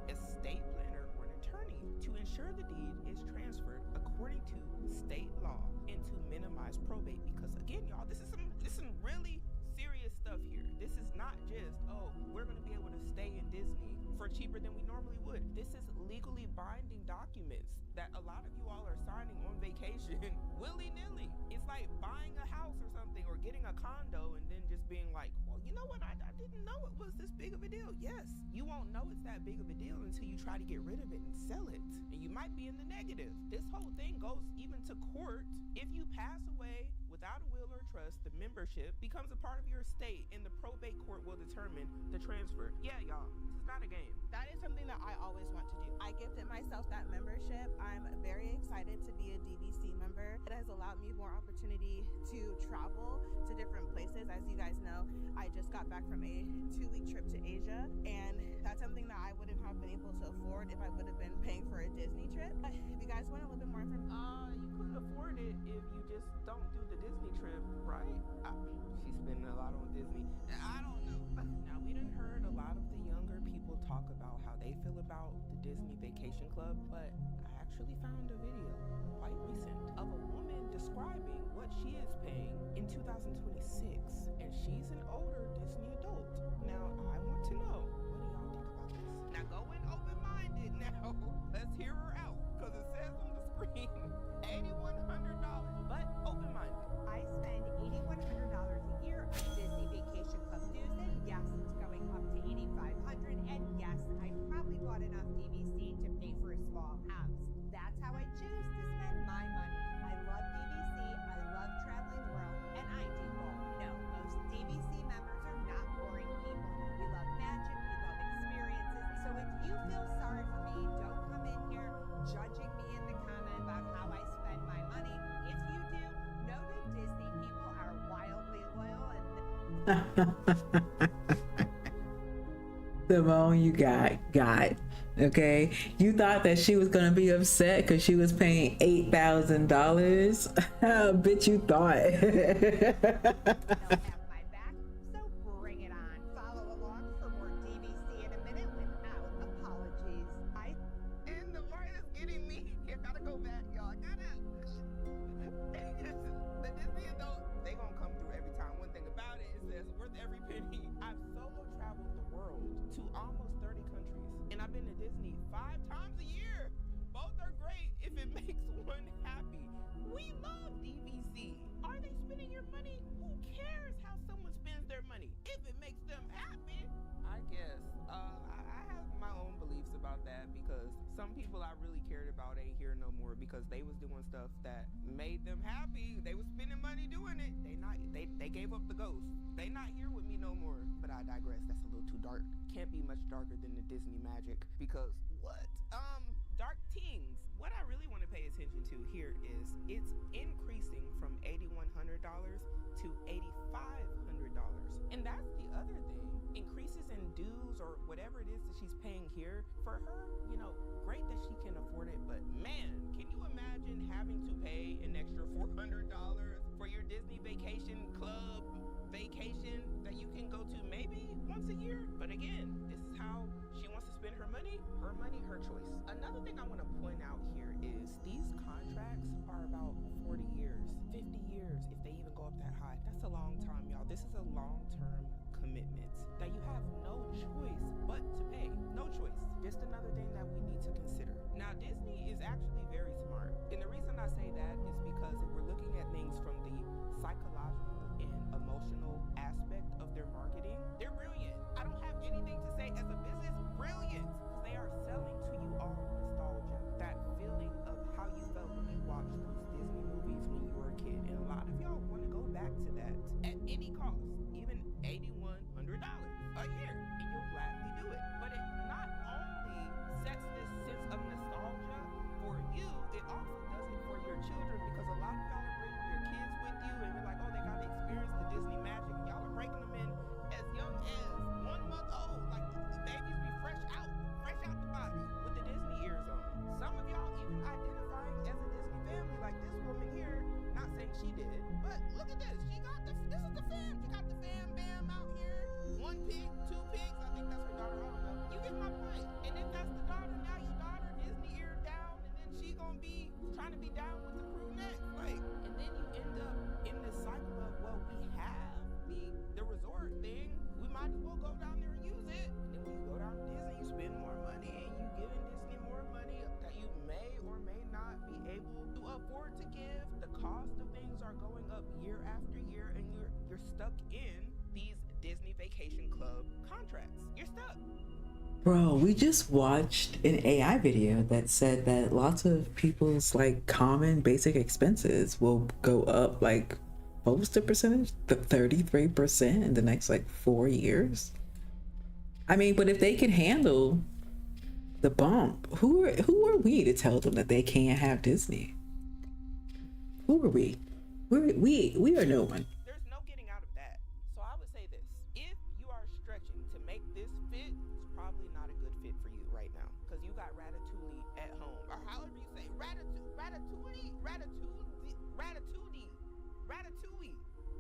Speaker 3: estate planner or an attorney to ensure the deed is transferred according to state law and to minimize probate. Because again, y'all, this is some really serious stuff here. This is not just, oh, we're going to be able to stay in Disney for cheaper than we normally would. This is legally binding documents that a lot of you all are signing on vacation willy-nilly. It's like buying a house or something, or getting a condo and then just being like, well, you know what, I didn't know it was this big of a deal. Yes, you won't know it's that big of a deal until you try to get rid of it and sell it, and you might be in the negative. This whole thing goes even to court. If you pass away without a will or trust, the membership becomes a part of your estate, and the probate court will determine the transfer. Yeah, y'all, this is not a game.
Speaker 10: That is something that I always want to do. I gifted myself that membership. I'm very excited to be a DVC member. It has allowed me more opportunity to travel to different places. As you guys know, I just got back from a 2-week trip to Asia, and that's something that I wouldn't have been able to afford if I would have been paying for a Disney trip. But if you guys want a little bit more information,
Speaker 3: you could afford it if you just don't do the Disney trip, right? She's spending a lot on Disney. I don't know. Now, we done heard a lot of the younger people talk about how they feel about the Disney Vacation Club, but I actually found a video quite recent of a woman describing what she is paying in 2026, and she's an older Disney adult. Now, I want to know, what do y'all think about this? Now, go in open-minded now. Let's hear her out, because it says on the screen, $8,100, but open-minded.
Speaker 8: I spend $8,100 a year on Disney Vacation Club dues, and yes, it's going up to $8,500, and yes, I probably bought enough DVC to pay for a small house. That's how I choose to spend my money. I love DVC, I love traveling the world, and I do both. No, most DVC members are not boring people. We love magic, we love experiences. So if you feel sorry for me, don't come in here judging me in the comment about how I spend my money. If you do, know that Disney people are wildly loyal and
Speaker 1: the moan you got. Okay, you thought that she was gonna be upset because she was paying $8,000. Bitch, you thought.
Speaker 8: So bring it on. Follow along for more DVC in a minute without apologies.
Speaker 3: And the part that's getting me, I gotta go back, y'all. I gotta. The Disney adult, they gonna come through every time. One thing about it is that it's worth every penny. I've solo traveled the world to almost 30 countries, and I've been to Disney 5 times a year. Both are great if it makes one happy. We love DVC. Are they spending your money? Who cares how someone spends their money? If it makes them happy, I guess. I have my own beliefs about that because some people I really cared about ain't here no more because they was doing stuff that made them happy. They was spending money doing it. They gave up the ghost. They not here with me no more. But I digress. That's a little too dark. Can't be much darker than the Disney magic because what? Dark Teens. What I really want to pay attention to here is it's increasing from $8,100 to $8,500. And that's the other thing. Increases in dues or whatever it is that she's paying here, for her, you know, great that she can afford it, but man, can you imagine having to pay an extra $400 for your Disney vacation club vacation that you can go to maybe once a year? But again, this is how she wants to spend her money, her choice. Another thing I want to point out here is these contracts are about 40 years, 50 years, if they even go up that high. That's a long time, y'all. This is a long-term commitment that you have no choice but to pay. No choice. Just another thing that we need to consider. Now, Disney is actually very smart. And the reason I say that is because if we're looking at things from the psychological and emotional aspect of their marketing, they're brilliant. I don't have anything to say as a business, brilliant. Because they are selling to you all nostalgia. That feeling of how you felt when you watched those Disney movies when you were a kid. And a lot of y'all want to go back to that at any cost, even $8,100 a year, and you'll gladly do it. But it not only sets this sense of nostalgia for you, it also does it for your children because a lot of y'all are bringing your kids with you and you're like, oh, they got to experience the Disney magic. Y'all are breaking them in as young as 1 month old. Like the babies be fresh out the body with the Disney ears on. Some of y'all even identifying as a Disney family, like this woman here, not saying she did, but look at this. This is the fam. She got the fam bam out here. 1 pig, 2 pigs. I think that's her daughter. I don't know. You get my point. And if that's the daughter, now your daughter Disney ear down, and then she gonna be trying to be down with the crew next. Like, and then you end up in this cycle of, well, we have the resort thing. We might as well go down there and use it. And then when you go down to Disney, you spend more money, and you giving Disney more money that you may or may not be able to afford to give. The cost of things are going up year after year, and you're stuck in these Disney Vacation Club contracts. You're stuck.
Speaker 1: Bro, we just watched an AI video that said that lots of people's like common basic expenses will go up like, what was the percentage? The 33% in the next like 4 years. I mean, but if they can handle the bump, who are we to tell them that they can't have Disney? Who are we? We are no one.
Speaker 3: There's no getting out of that. So I would say this. If you are stretching to make this fit, it's probably not a good fit for you right now. Because you got Ratatouille at home. Or however you say, Ratatouille.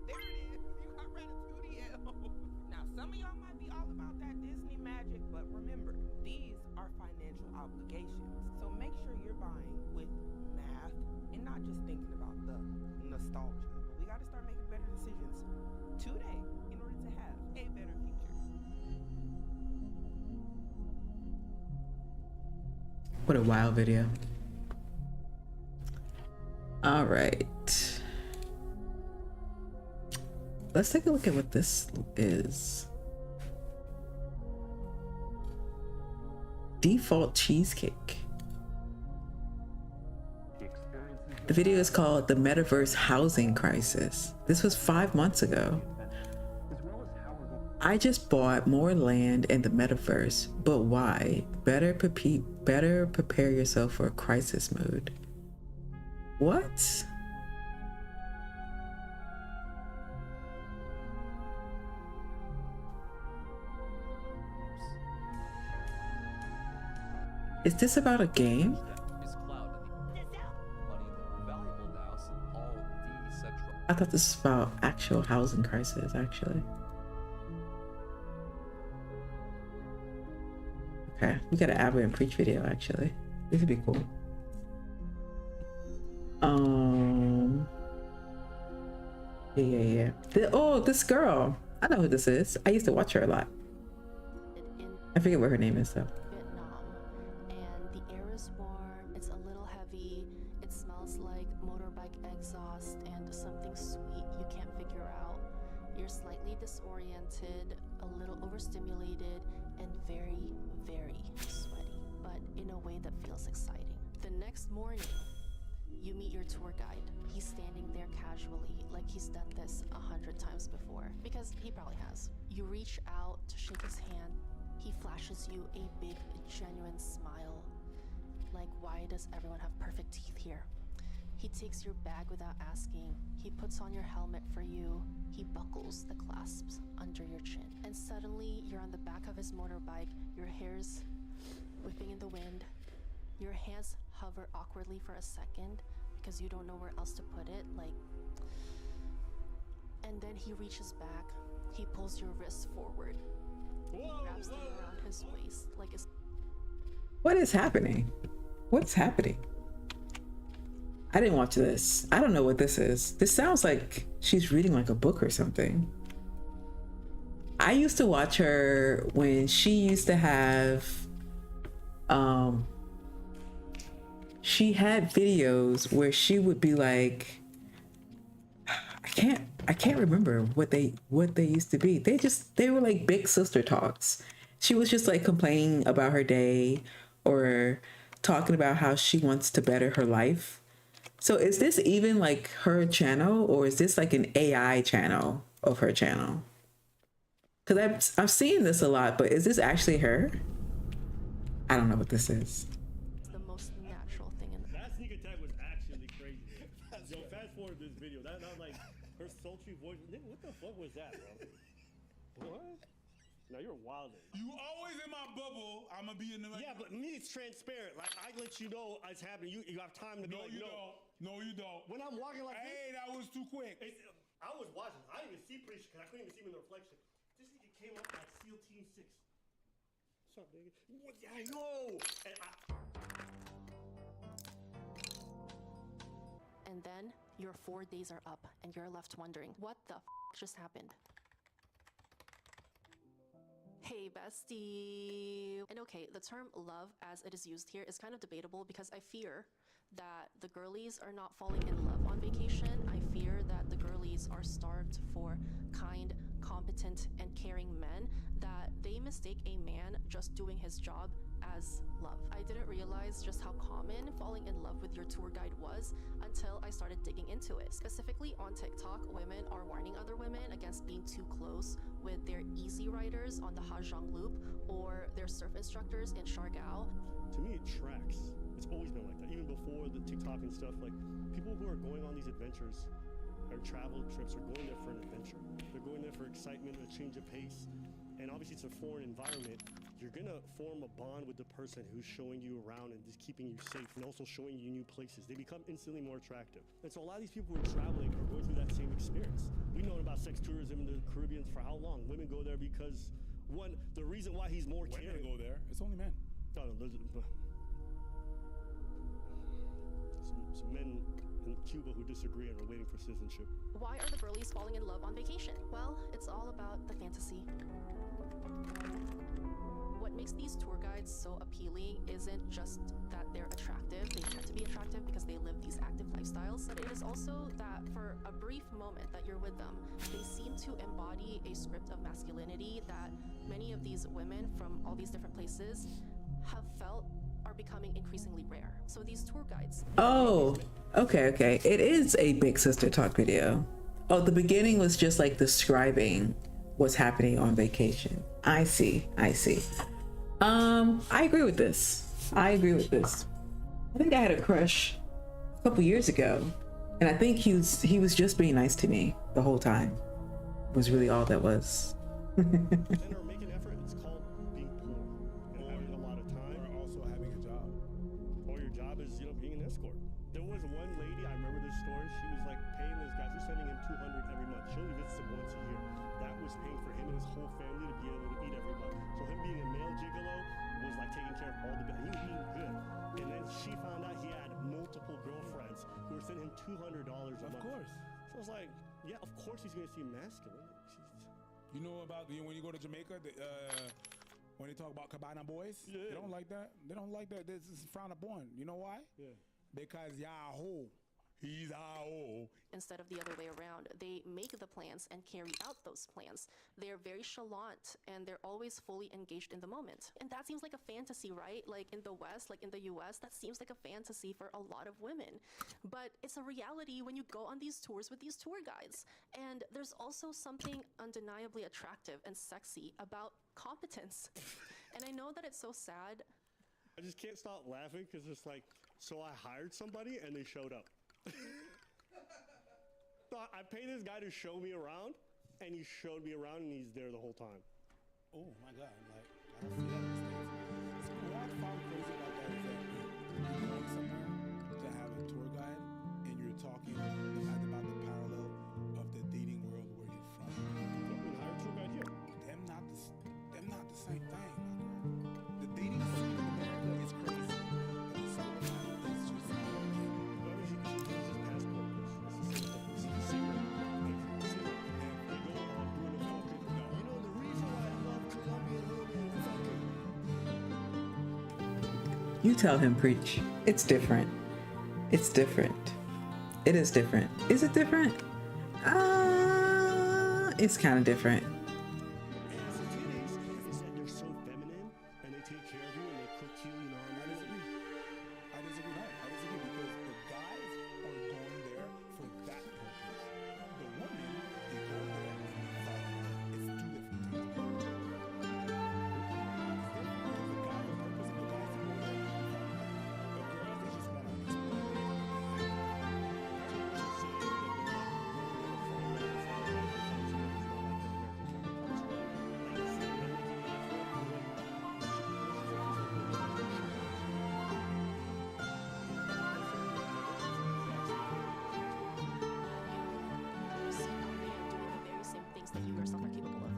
Speaker 3: There it is. You got Ratatouille at home. Now, some of y'all might be all about that Disney magic, but remember, these are financial obligations. So make sure you're buying with math and not just thinking about the nostalgia. But we got to start making better decisions today in order to have a better future.
Speaker 1: What a wild video. All right. Let's take a look at what this is. Default cheesecake. The video is called The Metaverse Housing Crisis. This was 5 months ago. I just bought more land in the metaverse, but why? Better prepare yourself for a crisis mode. What? Is this about a game? I thought this was about actual housing crisis, actually. Okay, we got an Abba and Preach video, actually. This would be cool. Yeah. Oh, this girl. I know who this is. I used to watch her a lot. I forget what her name is, though.
Speaker 9: And the air is warm, it's a little heavy, it smells like motorbike exhaust and something sweet you can't figure out. You're slightly disoriented, a little overstimulated, and very, very sweaty, but in a way that feels exciting. The next morning, you meet your tour guide. He's standing there casually, like he's done this 100 times before, because he probably has. You reach out to shake his hand. He flashes you a big, genuine smile. Like, why does everyone have perfect teeth here? He takes your bag without asking. He puts on your helmet for you. He buckles the clasps under your chin. And suddenly, you're on the back of his motorbike. Your hair's whipping in the wind. Your hands hover awkwardly for a second because you don't know where else to put it, like... And then he reaches back. He pulls your wrists forward. He wraps them around his waist like it's...
Speaker 1: What is happening? What's happening? I didn't watch this. I don't know what this is. This sounds like she's reading like a book or something. I used to watch her when she used to have she had videos where she would be like, I can't remember what they used to be. They were like big sister talks. She was just like complaining about her day or talking about how she wants to better her life. So is this even like her channel, or is this like an AI channel of her channel? Because I've seen this a lot, but is this actually her? I don't know what this is.
Speaker 9: the most natural thing in the...
Speaker 6: That sneak attack was actually crazy. Yo, fast forward this video. That like her sultry voice. Nigga, what the fuck was that, bro? What? Now you're wilding.
Speaker 5: You always in my bubble. I'ma be in the...
Speaker 6: Yeah, but me, it's transparent. Like, I let you know it's happening. You have time to be like, no.
Speaker 5: No, you don't.
Speaker 6: When I'm walking like
Speaker 5: hey, that was too quick.
Speaker 6: I was watching. I didn't even see Preach because I couldn't even see him in the reflection. This nigga came up like SEAL Team 6. What's up, nigga? What? I know.
Speaker 9: And then your 4 days are up and you're left wondering, what the just happened? Hey bestie! And okay, the term love as it is used here is kind of debatable because I fear that the girlies are not falling in love on vacation. I fear that the girlies are starved for kind, competent, and caring men, that they mistake a man just doing his job as love. I didn't realize just how common falling in love with your tour guide was until I started digging into it. Specifically on TikTok, women are warning other women against being too close with their easy riders on the Hajong Loop or their surf instructors in Siargao.
Speaker 6: To me, it tracks. It's always been like that. Even before the TikTok and stuff, like people who are going on these adventures or travel trips are going there for an adventure. They're going there for excitement, a change of pace. And obviously it's a foreign environment. You're gonna form a bond with the person who's showing you around and just keeping you safe and also showing you new places. They become instantly more attractive. And so a lot of these people who are traveling are going through that same experience. We've known about sex tourism in the Caribbean for how long? Women go there because, one, the reason why he's more caring.
Speaker 5: Women go there. It's only men.
Speaker 6: No, some men in Cuba who disagree and are waiting for citizenship.
Speaker 9: Why are the girlies falling in love on vacation? Well, it's all about the fantasy. What makes these tour guides so appealing isn't just that they're attractive. They tend to be attractive because they live these active lifestyles, but it is also that for a brief moment that you're with them, they seem to embody a script of masculinity that many of these women from all these different places have felt are becoming increasingly rare. So these tour guides...
Speaker 1: Oh, okay. It is a Big Sister Talk video. Oh, the beginning was just like describing what's happening on vacation. I see. I agree with this. I think I had a crush a couple years ago, and I think he was just being nice to me the whole time. Was really all that was.
Speaker 6: Men are making effort. It's called being poor and having a lot of time.
Speaker 5: Or also having a job.
Speaker 6: was like, yeah, of course he's gonna see masculine.
Speaker 5: You know about when you go to Jamaica, when they talk about cabana boys, they don't like that. They don't like that. This is frowned upon. You know why?
Speaker 6: Yeah.
Speaker 5: Because Yahoo, he's Yahoo.
Speaker 9: Instead of the other way around, they make the plans and carry out those plans. They're very chalant and they're always fully engaged in the moment. And that seems like a fantasy, right? Like in the West, like in the US, that seems like a fantasy for a lot of women. But it's a reality when you go on these tours with these tour guides. And there's also something undeniably attractive and sexy about competence. And I know that it's so sad.
Speaker 6: I just can't stop laughing because it's like, so I hired somebody and they showed up. So I paid this guy to show me around, and he showed me around, and he's there the whole time.
Speaker 5: Oh my God! Like I don't see that in the States. It's cool. What I found crazy about that is that you're going somewhere to have a tour guide, and you're talking about the parallel of the dating world where you're from.
Speaker 6: When I hired a tour guide here,
Speaker 5: them not the same thing. The dating scene in America is crazy. But the tour guide is just
Speaker 1: You tell him, preach. It's different. It's different. It is different. Is it different? It's kind of different.
Speaker 6: they're so feminine, and they take care of you, and they cook you, you know.
Speaker 5: I disagree. I disagree because the guys are going there for that purpose. The women, they go there and they follow. It's two different things. The guys on purpose and the guys that go there and follow. The girls, they just want to explore.
Speaker 9: That you yourself are capable of.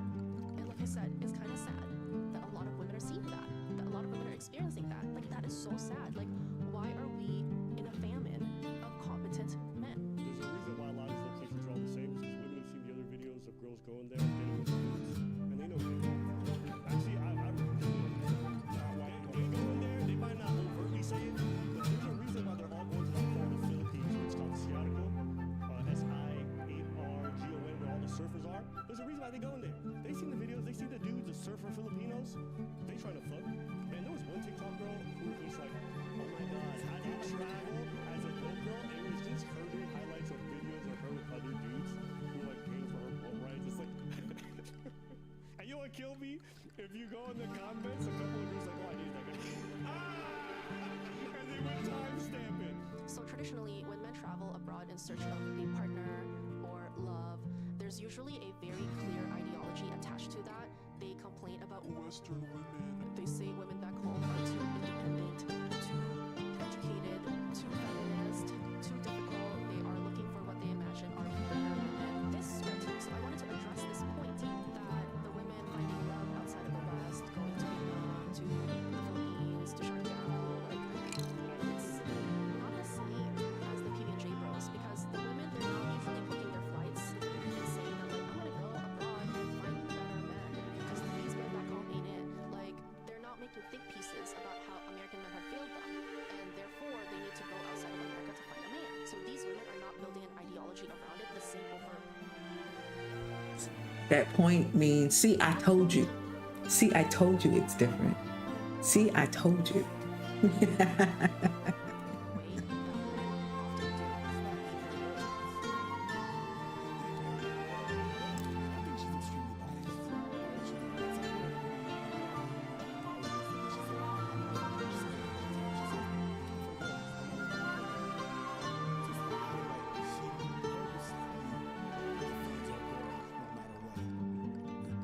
Speaker 9: And like I said, it's kind of sad that a lot of women are seeing that a lot of women are experiencing that. Like, that is so sad. Like, why are we in a famine of competent men?
Speaker 6: There's a reason why a lot of these locations are all the same, because women have seen the other videos of girls going there and getting with dudes, and they know they actually, they go in there, they might not overtly say it, but there's a reason why they're all going to like the Philippines, where it's called Siargao, S-I-A-R-G-O-N, where all the surfers are. There's a reason why they go in there. They seen the videos, they see the dudes, the surfer Filipinos, they trying to fuck. Man, there was one TikTok girl who was just like, oh my God, how do you travel as a GoPro? And it was just her doing highlights of videos of her with other dudes who were like paying for her boat rides. It's like, and you know what killed me? If you go in the comments, a couple of girls like, oh, I need that guy. And they would timestamp it.
Speaker 9: So traditionally, when men travel abroad in search of a partner or love, there's usually a very clear ideology attached to that. They complain about Western women. They say women back home are too independent, too educated, too feminist, too difficult. They are looking for what they imagine are better women. This script, so I wanted to address this point that the women finding love outside of the West, going to Vietnam, to the Philippines, to Siargao, like, it's not the same as the PB&J bros, because the women, they're not usually booking their flights and saying that, like, I'm gonna go abroad and find better men because these men back home ain't it. Like, they're not making think pieces about how American men have failed them, and therefore they need to go outside of America to find a man. So these women are not building an ideology around it the same over.
Speaker 1: That point means, see, I told you. See, I told you it's different. See, I told you.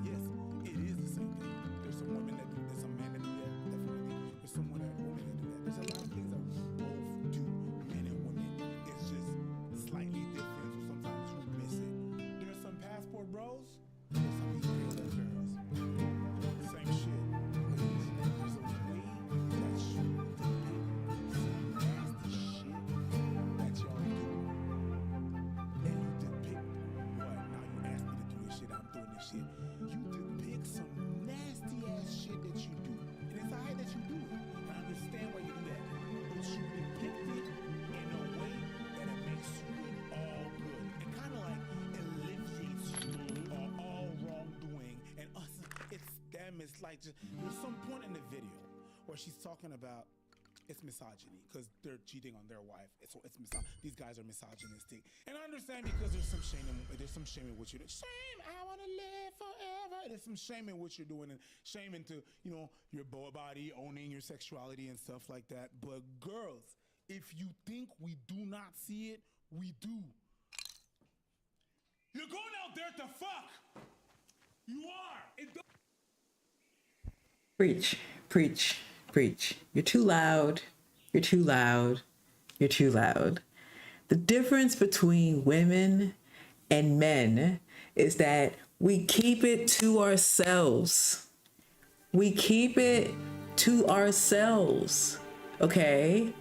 Speaker 5: Yes, it is the same thing. There's some women that do, there's some men that do that, definitely. There's some women that do that. There's a lot of things that shit. You depict some nasty ass shit that you do. And it's alright that you do it. I understand why you do that. But you depict it in a way that it makes you look all good. It kind of like alleviates you of all wrongdoing. And us, it's them, it's like just, there's some point in the video where she's talking about it's misogyny because they're cheating on their wife. These guys are misogynistic, and I understand because there's some shame in what you're doing. Shame, I want to live forever. There's some shame in what you're doing, and shame into your body, owning your sexuality and stuff like that. But girls, if you think we do not see it, we do. You're going out there to fuck. You are.
Speaker 1: Preach, preach, preach. You're too loud. You're too loud. You're too loud. The difference between women and men is that we keep it to ourselves. We keep it to ourselves. Okay?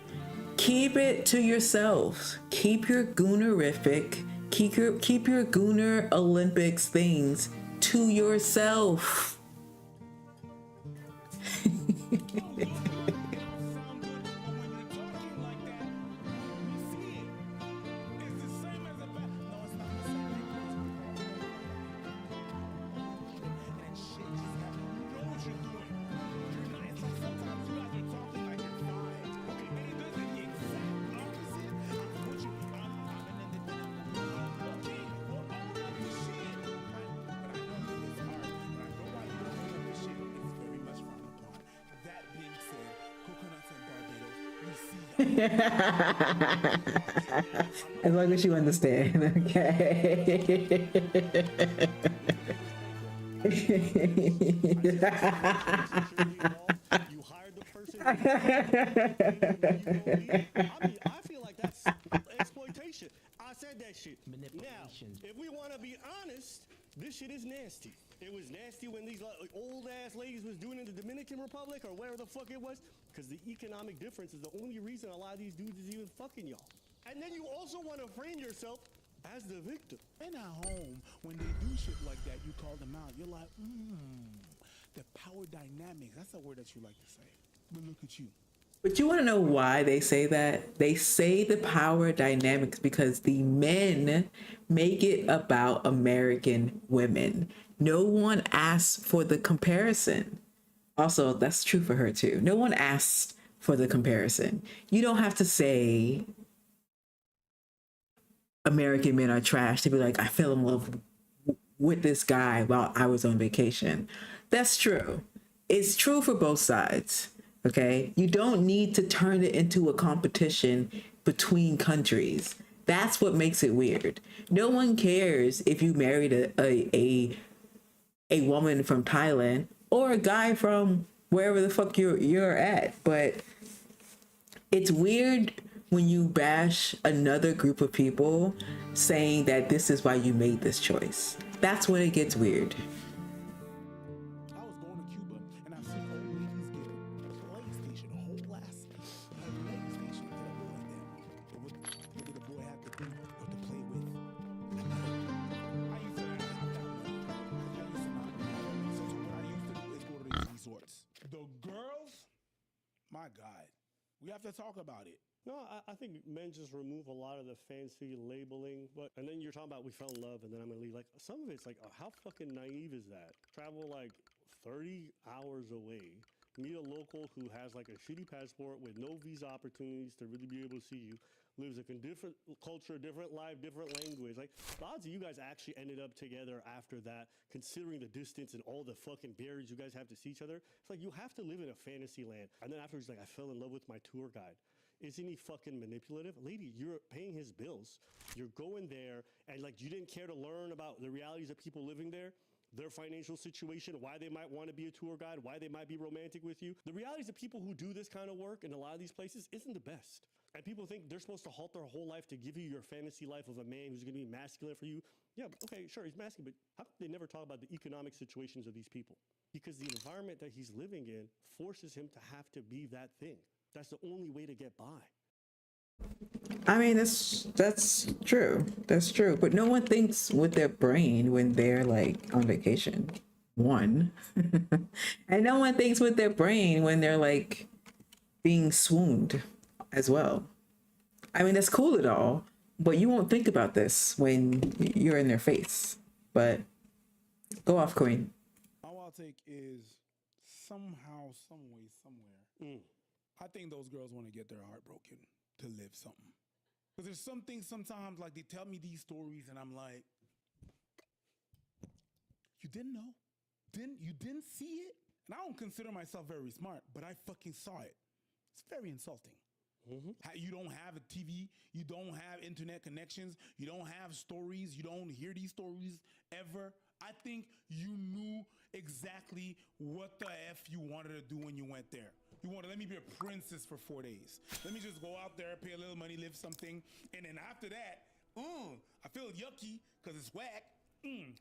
Speaker 1: Keep it to yourself. Keep your goonerific, keep your gooner Olympics things to yourself. As long as you understand, okay?
Speaker 6: I feel like that's exploitation. I said that shit. Manipulation. Now, if we want to be honest, this shit is nasty. It was nasty when these old ass ladies was doing it in the Dominican Republic or wherever the fuck it was, because the economic difference is the only reason a lot of these dudes is even fucking y'all. And then you also want to frame yourself as the victim.
Speaker 5: And at home, when they do shit like that, you call them out. You're like, the power dynamics. That's a word that you like to say. But look at you.
Speaker 1: But you want to know why they say that? They say the power dynamics because the men make it about American women. No one asks for the comparison. Also, that's true for her too. No one asked for the comparison. You don't have to say American men are trash to be like, I fell in love with this guy while I was on vacation. That's true. It's true for both sides. Okay, you don't need to turn it into a competition between countries. That's what makes it weird. No one cares if you married a woman from Thailand or a guy from wherever the fuck you're at. But it's weird when you bash another group of people saying that this is why you made this choice. That's when it gets weird.
Speaker 5: My God, we have to talk about it.
Speaker 6: No, I think men just remove a lot of the fancy labeling, and then you're talking about we fell in love and then I'm gonna leave. Like some of it's like, how fucking naive is that? Travel like 30 hours away, meet a local who has like a shitty passport with no visa opportunities to really be able to see you, lives like a different culture, different life, different language. Like lots of you guys actually ended up together after that, considering the distance and all the fucking barriers you guys have to see each other. It's like you have to live in a fantasy land. And then afterwards, like, I fell in love with my tour guide. Isn't he fucking manipulative? Lady, you're paying his bills. You're going there and like you didn't care to learn about the realities of people living there, their financial situation, why they might want to be a tour guide, why they might be romantic with you. The realities of people who do this kind of work in a lot of these places isn't the best. And people think they're supposed to halt their whole life to give you your fantasy life of a man who's going to be masculine for you. Yeah, okay, sure, he's masculine, but how come they never talk about the economic situations of these people? Because the environment that he's living in forces him to have to be that thing. That's the only way to get by.
Speaker 1: I mean, that's true. That's true. But no one thinks with their brain when they're like on vacation. One. And no one thinks with their brain when they're like being swooned as well. I mean, that's cool at all, but you won't think about this when you're in their face. But go off, Queen.
Speaker 5: My wild take is somehow, some way, somewhere. I think those girls want to get their heart broken to live something. Because there's some things sometimes, like they tell me these stories, and I'm like, you didn't know? You didn't see it? And I don't consider myself very smart, but I fucking saw it. It's very insulting. How you don't have a TV, you don't have internet connections, you don't have stories, you don't hear these stories ever. I think you knew exactly what the F you wanted to do when you went there. You wanted, let me be a princess for 4 days. Let me just go out there, pay a little money, live something. And then after that, I feel yucky because it's whack. It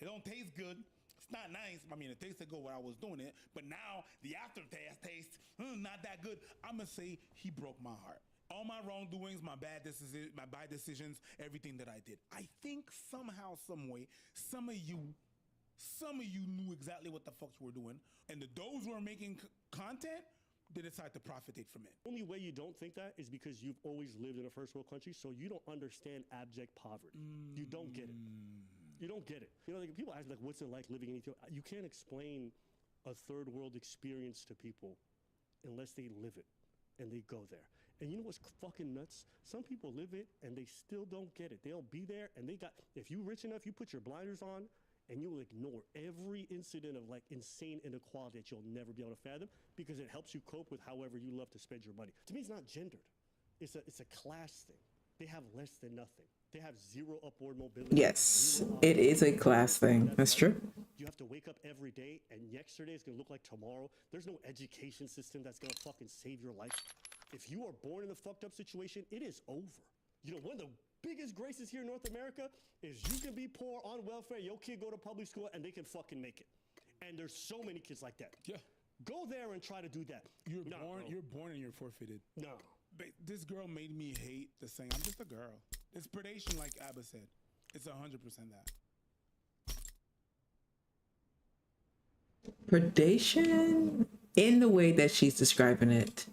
Speaker 5: don't taste good. It's not nice. I mean, it tasted good when I was doing it, but now the aftertaste tastes not that good. I'm gonna say he broke my heart. All my wrongdoings, my bad decisions, everything that I did. I think somehow, some way, some of you knew exactly what the fuck you were doing, and those who are making content, they decide to profit from it.
Speaker 11: Only way you don't think that is because you've always lived in a first world country, so you don't understand abject poverty. You don't get it. You don't get it. You know, like people ask me, like, what's it like living in Ethiopia? You can't explain a third world experience to people unless they live it and they go there. And you know what's fucking nuts? Some people live it and they still don't get it. They'll be there and if you're rich enough, you put your blinders on and you will ignore every incident of like insane inequality that you'll never be able to fathom because it helps you cope with however you love to spend your money. To me, it's not gendered. It's a class thing. They have less than nothing. They have zero upward mobility.
Speaker 1: Yes, it is a class thing. That's true.
Speaker 11: You have to wake up every day, and yesterday is going to look like tomorrow. There's no education system that's going to fucking save your life. If you are born in a fucked up situation, it is over. You know, one of the biggest graces here in North America is you can be poor on welfare, your kid go to public school, and they can fucking make it. And there's so many kids like that.
Speaker 5: Yeah.
Speaker 11: Go there and try to do that.
Speaker 5: You're born and you're forfeited.
Speaker 11: No.
Speaker 5: But this girl made me hate the saying, I'm just a girl. It's predation, like Abba said. It's 100% that.
Speaker 1: Predation in the way that she's describing it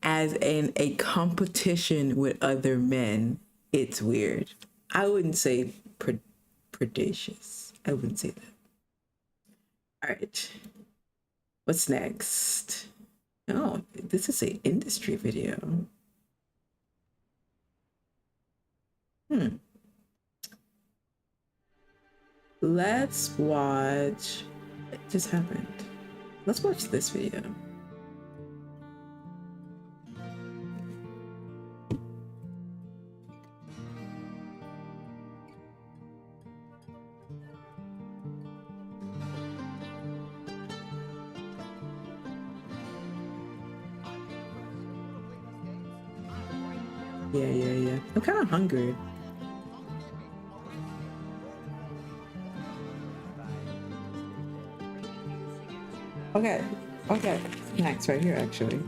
Speaker 1: as in a competition with other men, it's weird. I wouldn't say predacious. I wouldn't say that. All right. What's next? Oh, this is an industry video. Let's watch. What just happened? Let's watch this video. Yeah. I'm kind of hungry. Okay. Snacks right here, actually.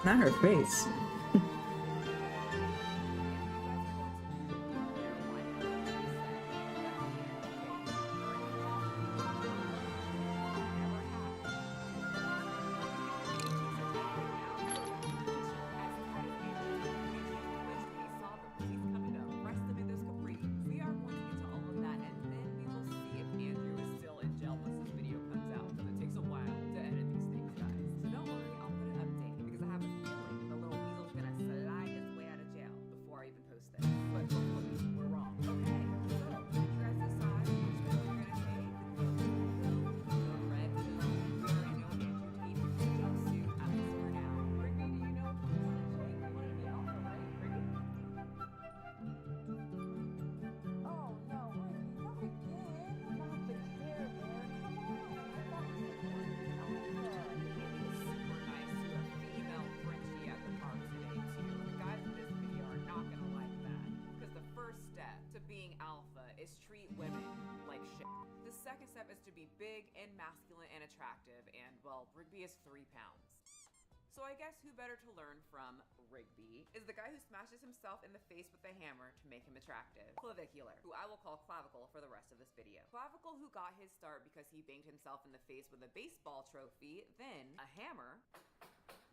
Speaker 1: Not her face.
Speaker 13: Second step is to be big and masculine and attractive, and well, Rigby is 3 pounds. So I guess who better to learn from Rigby is the guy who smashes himself in the face with a hammer to make him attractive, Clavicular, who I will call Clavicle for the rest of this video. Clavicle, who got his start because he banged himself in the face with a baseball trophy, then a hammer.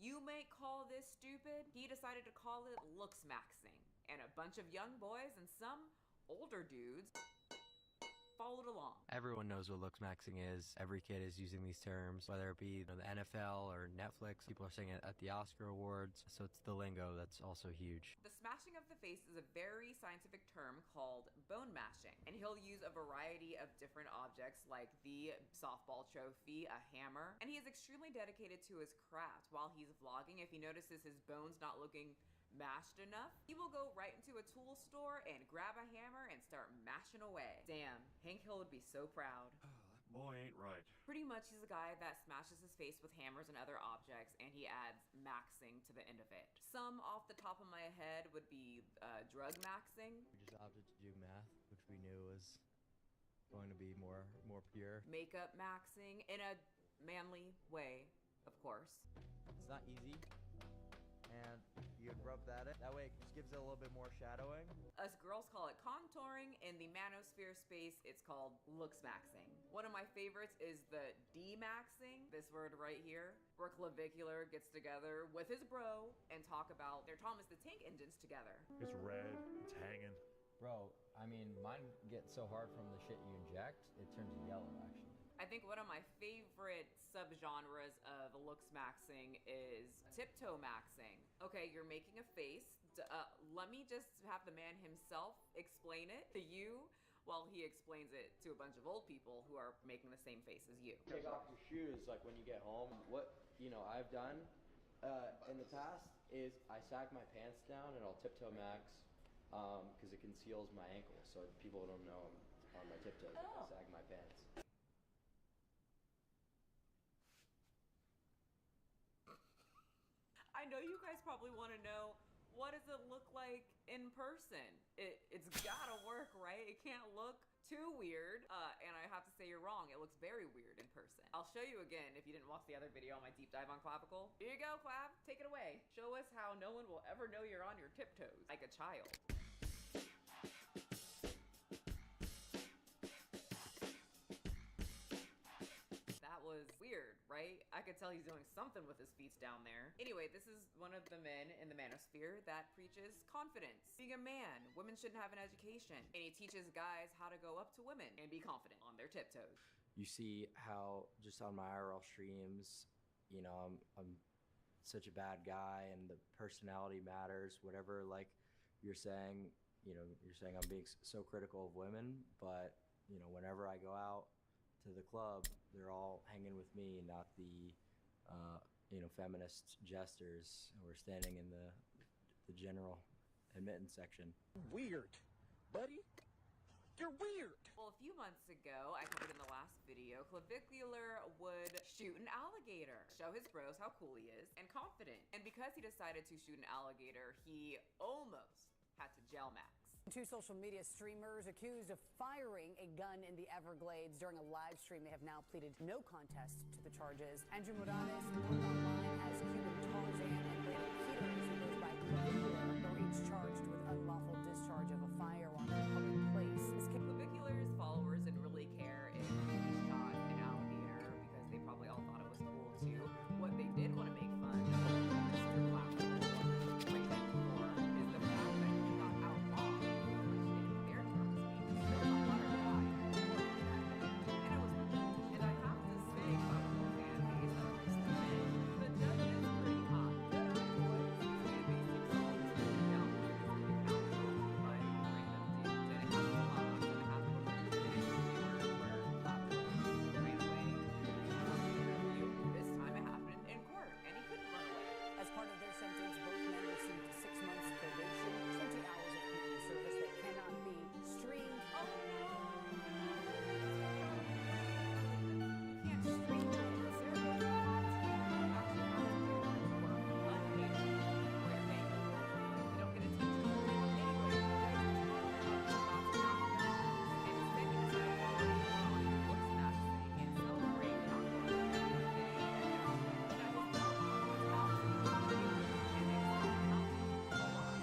Speaker 13: You may call this stupid. He decided to call it looks maxing, and a bunch of young boys and some older dudes followed along.
Speaker 22: Everyone knows what looks maxing is. Every kid is using these terms, whether it be the NFL or Netflix. People are saying it at the Oscar Awards, so it's the lingo that's also huge.
Speaker 13: The smashing of the face is a very scientific term called bone mashing, and he'll use a variety of different objects like the softball trophy, a hammer, and he is extremely dedicated to his craft. While he's vlogging, if he notices his bones not looking mashed enough, he will go right into a tool store and grab a hammer and start mashing away. Damn, Hank Hill would be so proud.
Speaker 23: Boy ain't right.
Speaker 13: Pretty much he's a guy that smashes his face with hammers and other objects, and he adds maxing to the end of it. Some off the top of my head would be drug maxing.
Speaker 22: We just opted to do math, which we knew was going to be more pure.
Speaker 13: Makeup maxing in a manly way, of course.
Speaker 24: It's not easy, and you rub that in. That way it just gives it a little bit more shadowing.
Speaker 13: Us girls call it contouring. In the manosphere space, it's called looks maxing. One of my favorites is the D-maxing, this word right here, where Clavicular gets together with his bro and talk about their Thomas the Tank engines together.
Speaker 23: It's red, it's hanging.
Speaker 24: Bro, I mean, mine gets so hard from the shit you inject, it turns yellow, actually.
Speaker 13: I think one of my favorite subgenres of looks maxing is tiptoe maxing. Okay, you're making a face. Let me just have the man himself explain it to you while he explains it to a bunch of old people who are making the same face as you.
Speaker 24: Take off your shoes like when you get home. What I've done in the past is I sag my pants down and I'll tiptoe max because it conceals my ankles, so people don't know I'm on my tiptoes. I sag my pants.
Speaker 13: I know you guys probably want to know, what does it look like in person? It's gotta work, right? It can't look too weird. And I have to say you're wrong. It looks very weird in person. I'll show you again if you didn't watch the other video on my deep dive on clavicle. Here you go, Clav. Take it away. Show us how no one will ever know you're on your tiptoes like a child. Was weird, right? I could tell he's doing something with his feet down there. Anyway, this is one of the men in the manosphere that preaches confidence. Being a man, women shouldn't have an education. And he teaches guys how to go up to women and be confident on their tiptoes.
Speaker 24: You see how just on my IRL streams, I'm such a bad guy and the personality matters, whatever, like you're saying, you're saying I'm being so critical of women, but whenever I go out to the club, they're all hanging with me, not the feminist jesters who are standing in the general admittance section.
Speaker 23: Weird, buddy. You're weird.
Speaker 13: Well, a few months ago, I covered in the last video, Clavicular would shoot an alligator, show his bros how cool he is and confident. And because he decided to shoot an alligator, he almost had to jail max.
Speaker 25: Two social media streamers accused of firing a gun in the Everglades during a live stream. They have now pleaded no contest to the charges. Andrew Morales, Online as Cuban Tarzan, and Brandon They were each charged with unlawful discharge of a firearm in a public place.
Speaker 13: Clavicular's followers didn't really care if he shot an alligator because they probably all thought it was cool too. What they did want to make fun of Mr. Clavicle right before is the fact that he got outlawed for in their terms being still a butter guy and it was and I have to say Clavicle fan base that was the judge is pretty hot. Good eye boys. His fan base takes all this moving down because they can outvote like random dudes and it happens a lot. What's gonna happen with the interviewer where Clavicle ran away from the interview. This time it happened in court and he couldn't run away.
Speaker 25: As part of their sentence, both men received 6 months probation, 20 hours of community service that cannot be streamed.
Speaker 13: Oh no! You can't stream that. Is there a way you actually have to do unpaid where you're paying people and you don't get attention? Anyway, the judge was about to have to and instead he decided to already go on the book smash thing and celebrate not going to the day and that his mom was about to be and they stopped counting a lot.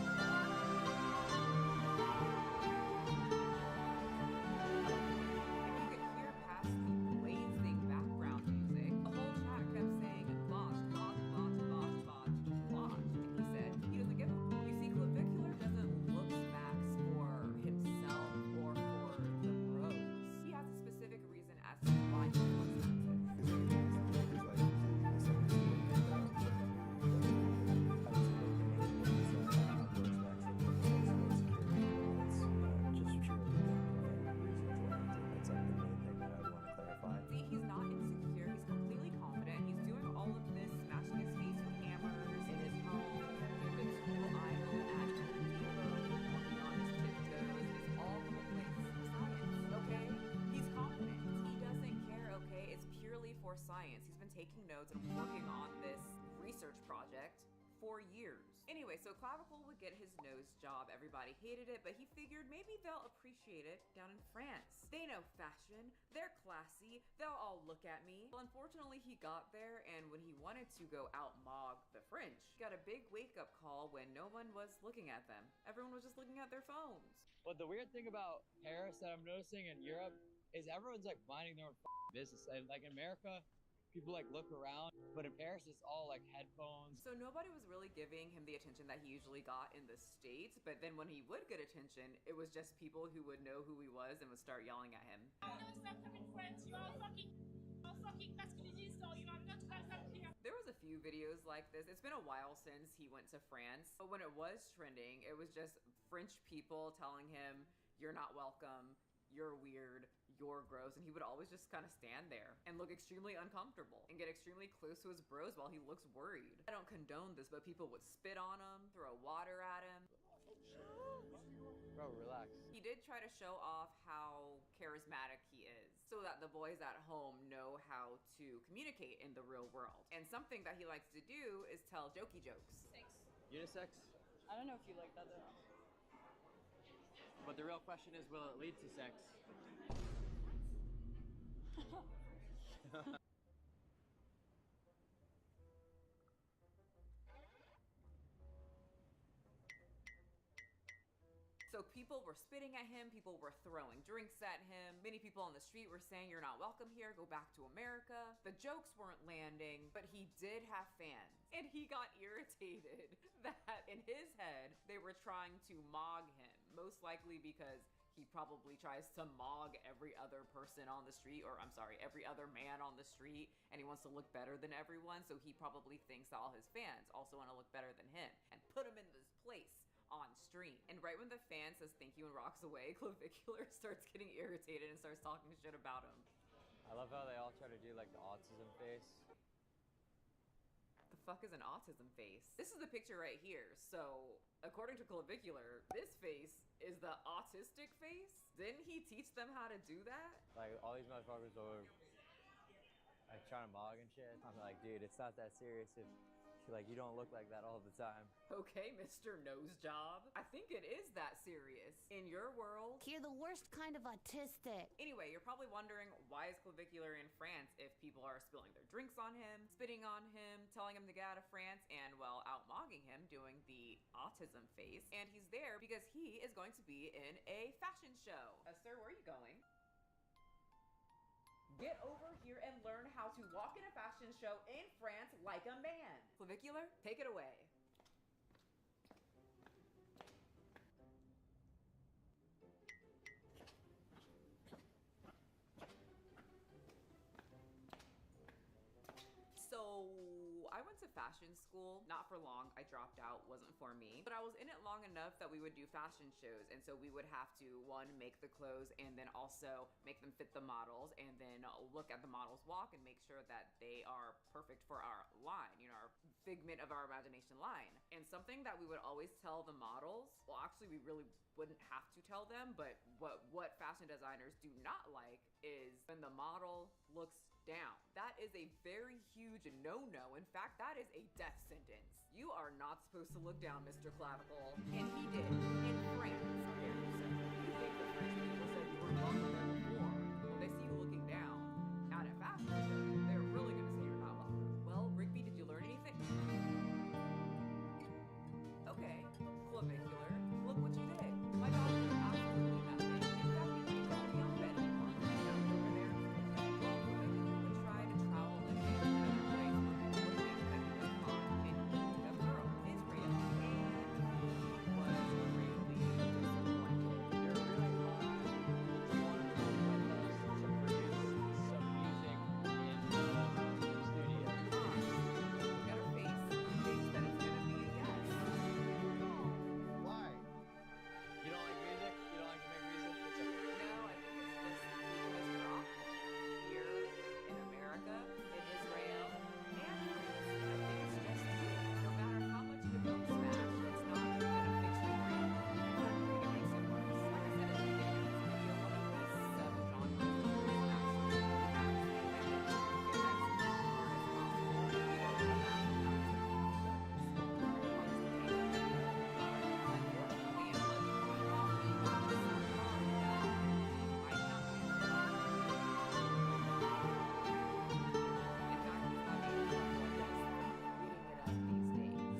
Speaker 13: If you could hear past the blazing background music, the whole chat kept saying botched, botched, botched, botched, botched, botched. And he said he doesn't give a. You see, Clavicular doesn't look smacks for himself or for the bros. He has a specific reason as to why he looks smacks. See, he's not insecure. He's completely confident. He's doing all of this, smashing his face with hammers in his home, with a tool idol at Home Depot, walking on his tiptoes. It's all from a place of science, okay? He's confident. He doesn't care, okay? It's purely for science. He's been taking notes and working on this research project for years. Anyway, so Clavicle would get his nose job. Everybody hated it, but he figured maybe they'll appreciate it down in France. They know fashion, they're classy, they'll all look at me. Well, unfortunately, he got there, and when he wanted to go out-mog the French, he got a big wake-up call when no one was looking at them. Everyone was just looking at their phones.
Speaker 12: But the weird thing about Paris that I'm noticing in Europe is everyone's like minding their own business. And like in America, people like look around, but in Paris it's all like headphones.
Speaker 13: So nobody was really giving him the attention that he usually got in the States, but then when he would get attention, it was just people who would know who he was and would start yelling at him. There was a few videos like this. It's been a while since he went to France, but when it was trending, it was just French people telling him, "You're not welcome, you're weird, you're gross," and he would always just kind of stand there and look extremely uncomfortable and get extremely close to his bros while he looks worried. I don't condone this, but people would spit on him, throw water at him.
Speaker 12: Bro, relax.
Speaker 13: He did try to show off how charismatic he is so that the boys at home know how to communicate in the real world. And something that he likes to do is tell jokey jokes.
Speaker 12: Unisex?
Speaker 14: I don't know if you like that though.
Speaker 12: But the real question is, will it lead to sex?
Speaker 13: So people were spitting at him, people were throwing drinks at him, many people on the street were saying, "You're not welcome here, go back to America." The jokes weren't landing, but he did have fans. And he got irritated that in his head, they were trying to mog him, most likely because he probably tries to mog every other person on the street, or I'm sorry, every other man on the street, and he wants to look better than everyone, so he probably thinks that all his fans also want to look better than him, and put him in this place on stream. And right when the fan says thank you and rocks away, Clavicular starts getting irritated and starts talking shit about him.
Speaker 12: I love how they all try to do like the autism face.
Speaker 13: The fuck is an autism face? This is the picture right here. So, according to Clavicular, this face is the autistic face? Didn't he teach them how to do that?
Speaker 12: Like all these motherfuckers are like trying to mog and shit. I'm like, dude, it's not that serious if like you don't look like that all the time.
Speaker 13: Okay, Mr. Nose Job. I think it is that serious. In in your world.
Speaker 15: You're the worst kind of autistic.
Speaker 13: Anyway, you're probably wondering, why is Clavicular in France if people are spilling their drinks on him, spitting on him, telling him to get out of France, and, well, out-mogging him, doing the autism face. And he's there because he is going to be in a fashion show. Sir, where are you going? Get over here and learn how to walk in a fashion show in France like a man. Clavicular, take it away. So I went to fashion school, not for long. I dropped out, wasn't for me. But I was in it long enough that we would do fashion shows. And so we would have to, one, make the clothes and then also make them fit the models and then look at the models walk and make sure that they are perfect for our line, you know, our figment of our imagination line. And something that we would always tell the models, well, actually we really wouldn't have to tell them, but what fashion designers do not like is when the model looks down. That is a very huge no-no. In fact, that is a death sentence. You are not supposed to look down, Mr. Clavicle. And he did, in France. Yeah, so you think the French people said you weren't welcome there before. When they see you looking down at a fashion show, they're really gonna say you're not welcome. Well, Rigby, did you learn anything? Okay, Clavicular, look what you did. My dog did absolutely nothing. In fact, he didn't want to be on bed anymore. He's down over there. Well, Clavicular would try to travel and get to another place where people would think that he was hot and he meet a girl, Israel. And he was really disappointed.
Speaker 12: They're really hot. One of them with us to produce some music in the studio.
Speaker 13: Look at her face. Thinks that it's gonna be a yes.
Speaker 12: Why? You don't like music? You don't like to make music? It's okay.
Speaker 13: No, I think it's just because we're all here in America, in Israel, and France. I think it's just you. No matter how much the film smash, it's not gonna fix your brain. In fact, I think it makes it worse. Like I said at the beginning of this video, one of these subgenres is actually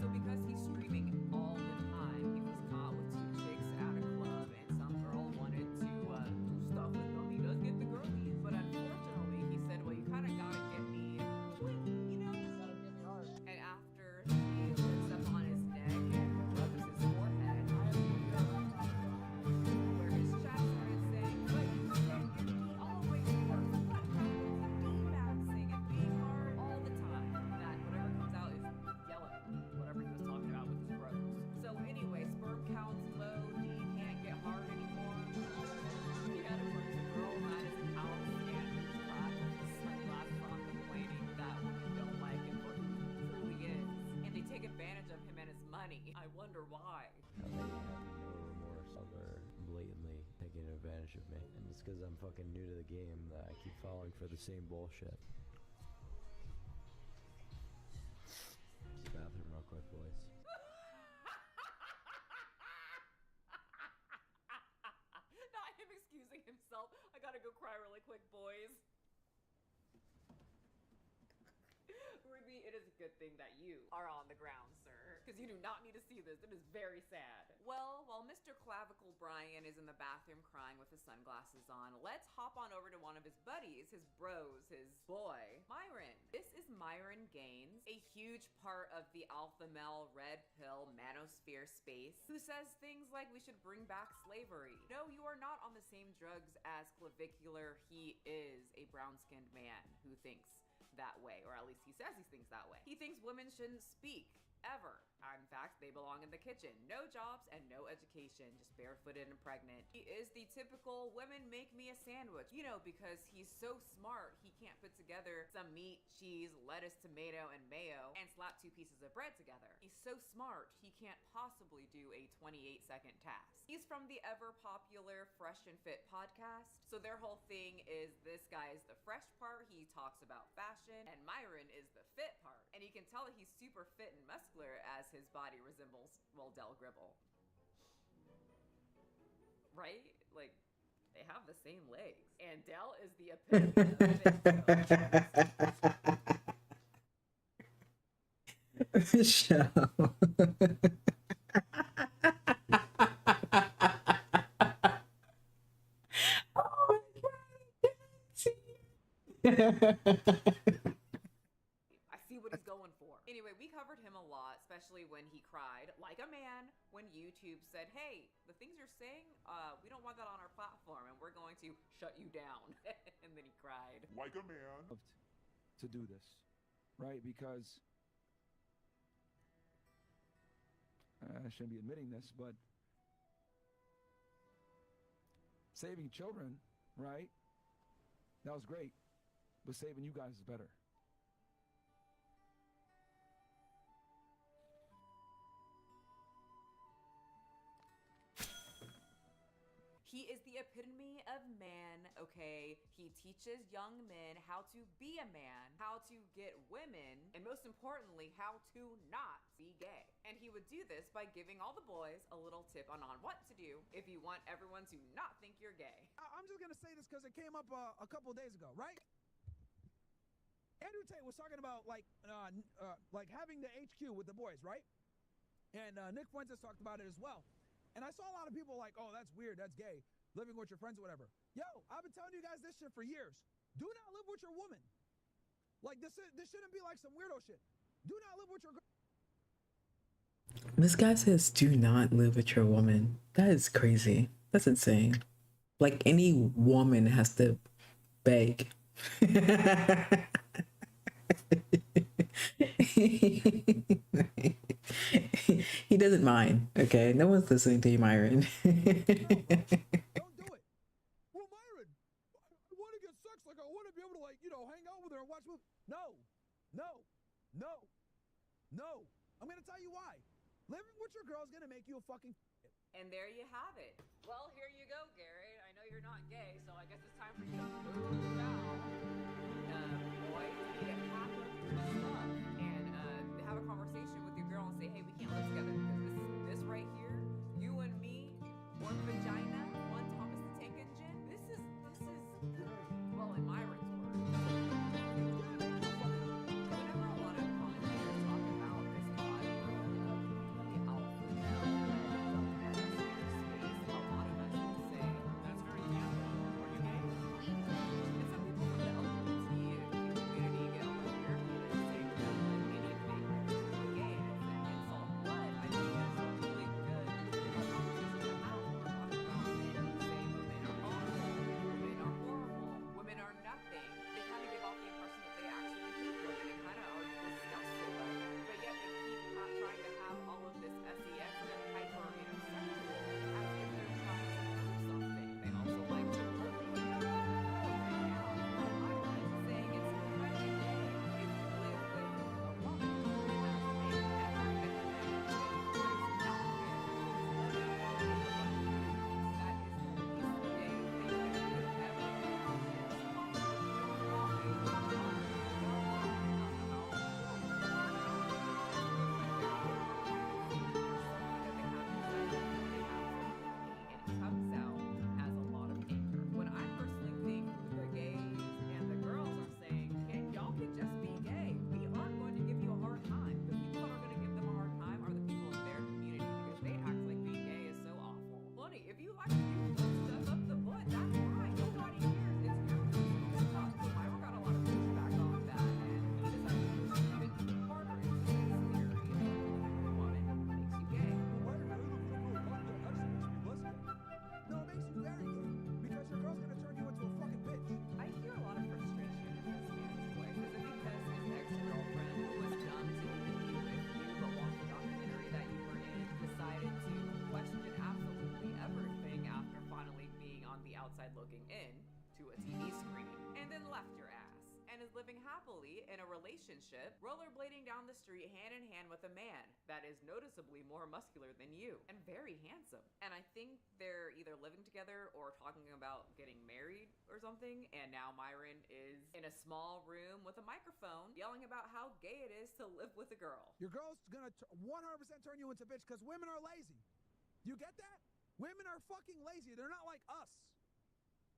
Speaker 13: So because he's streaming all the time, he was caught with 2 chicks at a club and some girl wanted to do stuff with him. He does get the girlies, but unfortunately he said, well, you kind of gotta get me, you know, and after he lifts up on his neck and rubs his forehead, where his chat started saying, but you said he always works. What happens to being maxing and being hard all the time? That whatever comes out is yellow, whatever he was talking about with his bros. So anyway, sperm count's low, D can't get hard anymore. He had a bunch of girls at his house and his class with his sunglasses on complaining that women don't like him for who he truly is. And they take advantage of him and his money. I wonder why.
Speaker 24: How they have no remorse over blatantly taking advantage of me. And it's because I'm fucking new to the game that I keep falling for the same bullshit. Use the bathroom real quick, boys.
Speaker 13: Not him excusing himself. I gotta go cry really quick, boys. Ruby, it is a good thing that you are on the ground, sir, because you do not need to see this. It is very sad. Well, while Mr. Clavicle Brian is in the bathroom crying with his sunglasses on, let's hop on over to one of his buddies, his bros, his boy, Myron. This is Myron Gaines, a huge part of the alpha male red pill manosphere space, who says things like we should bring back slavery. No, you are not on the same drugs as Clavicular. He is a brown-skinned man who thinks that way, or at least he says he thinks that way. He thinks women shouldn't speak, ever. In fact, they belong in the kitchen. No jobs and no education, just barefooted and pregnant. He is the typical women make me a sandwich, you know, because he's so smart, he can't put together some meat, cheese, lettuce, tomato, and mayo and slap 2 pieces of bread together. He's so smart, he can't possibly do a 28-second task. He's from the ever-popular Fresh and Fit podcast, so their whole thing is this guy is the fresh part, he talks about fashion, and Myron is the fit part. And you can tell that he's super fit and muscular as his body resembles, well, Del Gribble. right? Like, they have the same legs. And Dell is the epitome of
Speaker 1: Michelle. Oh my God.
Speaker 13: I see what he's going for. Anyway, we covered him a lot, especially when he cried like a man when YouTube said, hey, the things you're saying, we don't want that on our platform and we're going to shut you down. And then he cried.
Speaker 16: Like a man.
Speaker 17: To do this, right? Because I shouldn't be admitting this, but saving children, right? That was great, but saving you guys is better.
Speaker 13: He is the epitome of man, okay? He teaches young men how to be a man, how to get women, and most importantly, how to not be gay. And he would do this by giving all the boys a little tip on what to do if you want everyone to not think you're gay.
Speaker 17: I'm just gonna say this because it came up a couple days ago, right? Andrew Tate was talking about like having the HQ with the boys, right? And Nick Fuentes talked about it as well. And I saw a lot of people like, oh, that's weird, that's gay, living with your friends or whatever. Yo, I've been telling you guys this shit for years. Do not live with your woman. Like, this shouldn't be like some weirdo shit. Do not live with your girl.
Speaker 1: This guy says, do not live with your woman. That is crazy. That's insane. Like, any woman has to beg. He doesn't mind, okay? No one's listening to you, Myron.
Speaker 17: Don't do it. Well, Myron, I want to get sex. Like, I want to be able to, like, you know, hang out with her and watch movies. No. I'm going to tell you why. Living with your girl is going to make you a fucking
Speaker 13: And there you have it. Well, here you go, Garrett. I know you're not gay, so I guess it's time for you to move down. Boys, you need to pack up your stuff and have a conversation with your girl and say, hey, we can't live together because this right here, you and me, one vagina, one Thomas the Tank Engine, this is well, in Myron's words. Whenever a lot of commentators talk about this body of the alpha male that ends up in space, a lot of us will say, that's very camp. Are you gay? And some people from the LGBT community get a little irritated and say, well, anything is gay and it's an insult. But I think it's a really good conversation to have. We're talking about men who say women are awful, women are horrible, women are nothing. They kind of give off the impression that they actually hate women and kind of are disgusted by them. But yet they keep trying to have all of this sex and hyper, sexual as if they're trying to prove something. They also like to bully. Saying it's kind of gay if you live with a woman who has a ever been a man. It's not gay. That is the least gay thing that you could ever and it comes out as a lot of anger. When I personally think the gays and the girls are saying, y'all can just be gay. We aren't going to give you a hard time. The people that are going to give them a hard time are the people in their community because they act like being gay is so awful. Honey, if you like to do good stuff up the butt, that's fine. Nobody cares. It's your personal stuff. So Myra got a lot of pushback on that, and he decided to push even harder into this theory of living with a woman makes you gay.
Speaker 17: No, it makes you very gay because your girl's gonna turn you into a fucking bitch.
Speaker 13: I hear a lot of frustration in this man's voice. Is it because his ex-girlfriend, who was dumb to even be with you but watched the documentary that you were in, decided to question absolutely everything after finally being on the outside looking in to a TV screen, and then left your ass, and is living happily in a relationship, rollerblading down the street hand in hand with a man that is noticeably more muscular than you and very handsome. And I think they're either living together or talking about getting married or something, and now Myron is in a small room with a microphone yelling about how gay it is to live with a girl.
Speaker 17: Your girl's gonna 100% turn you into a bitch because women are lazy. You get that? Women are fucking lazy. They're not like us.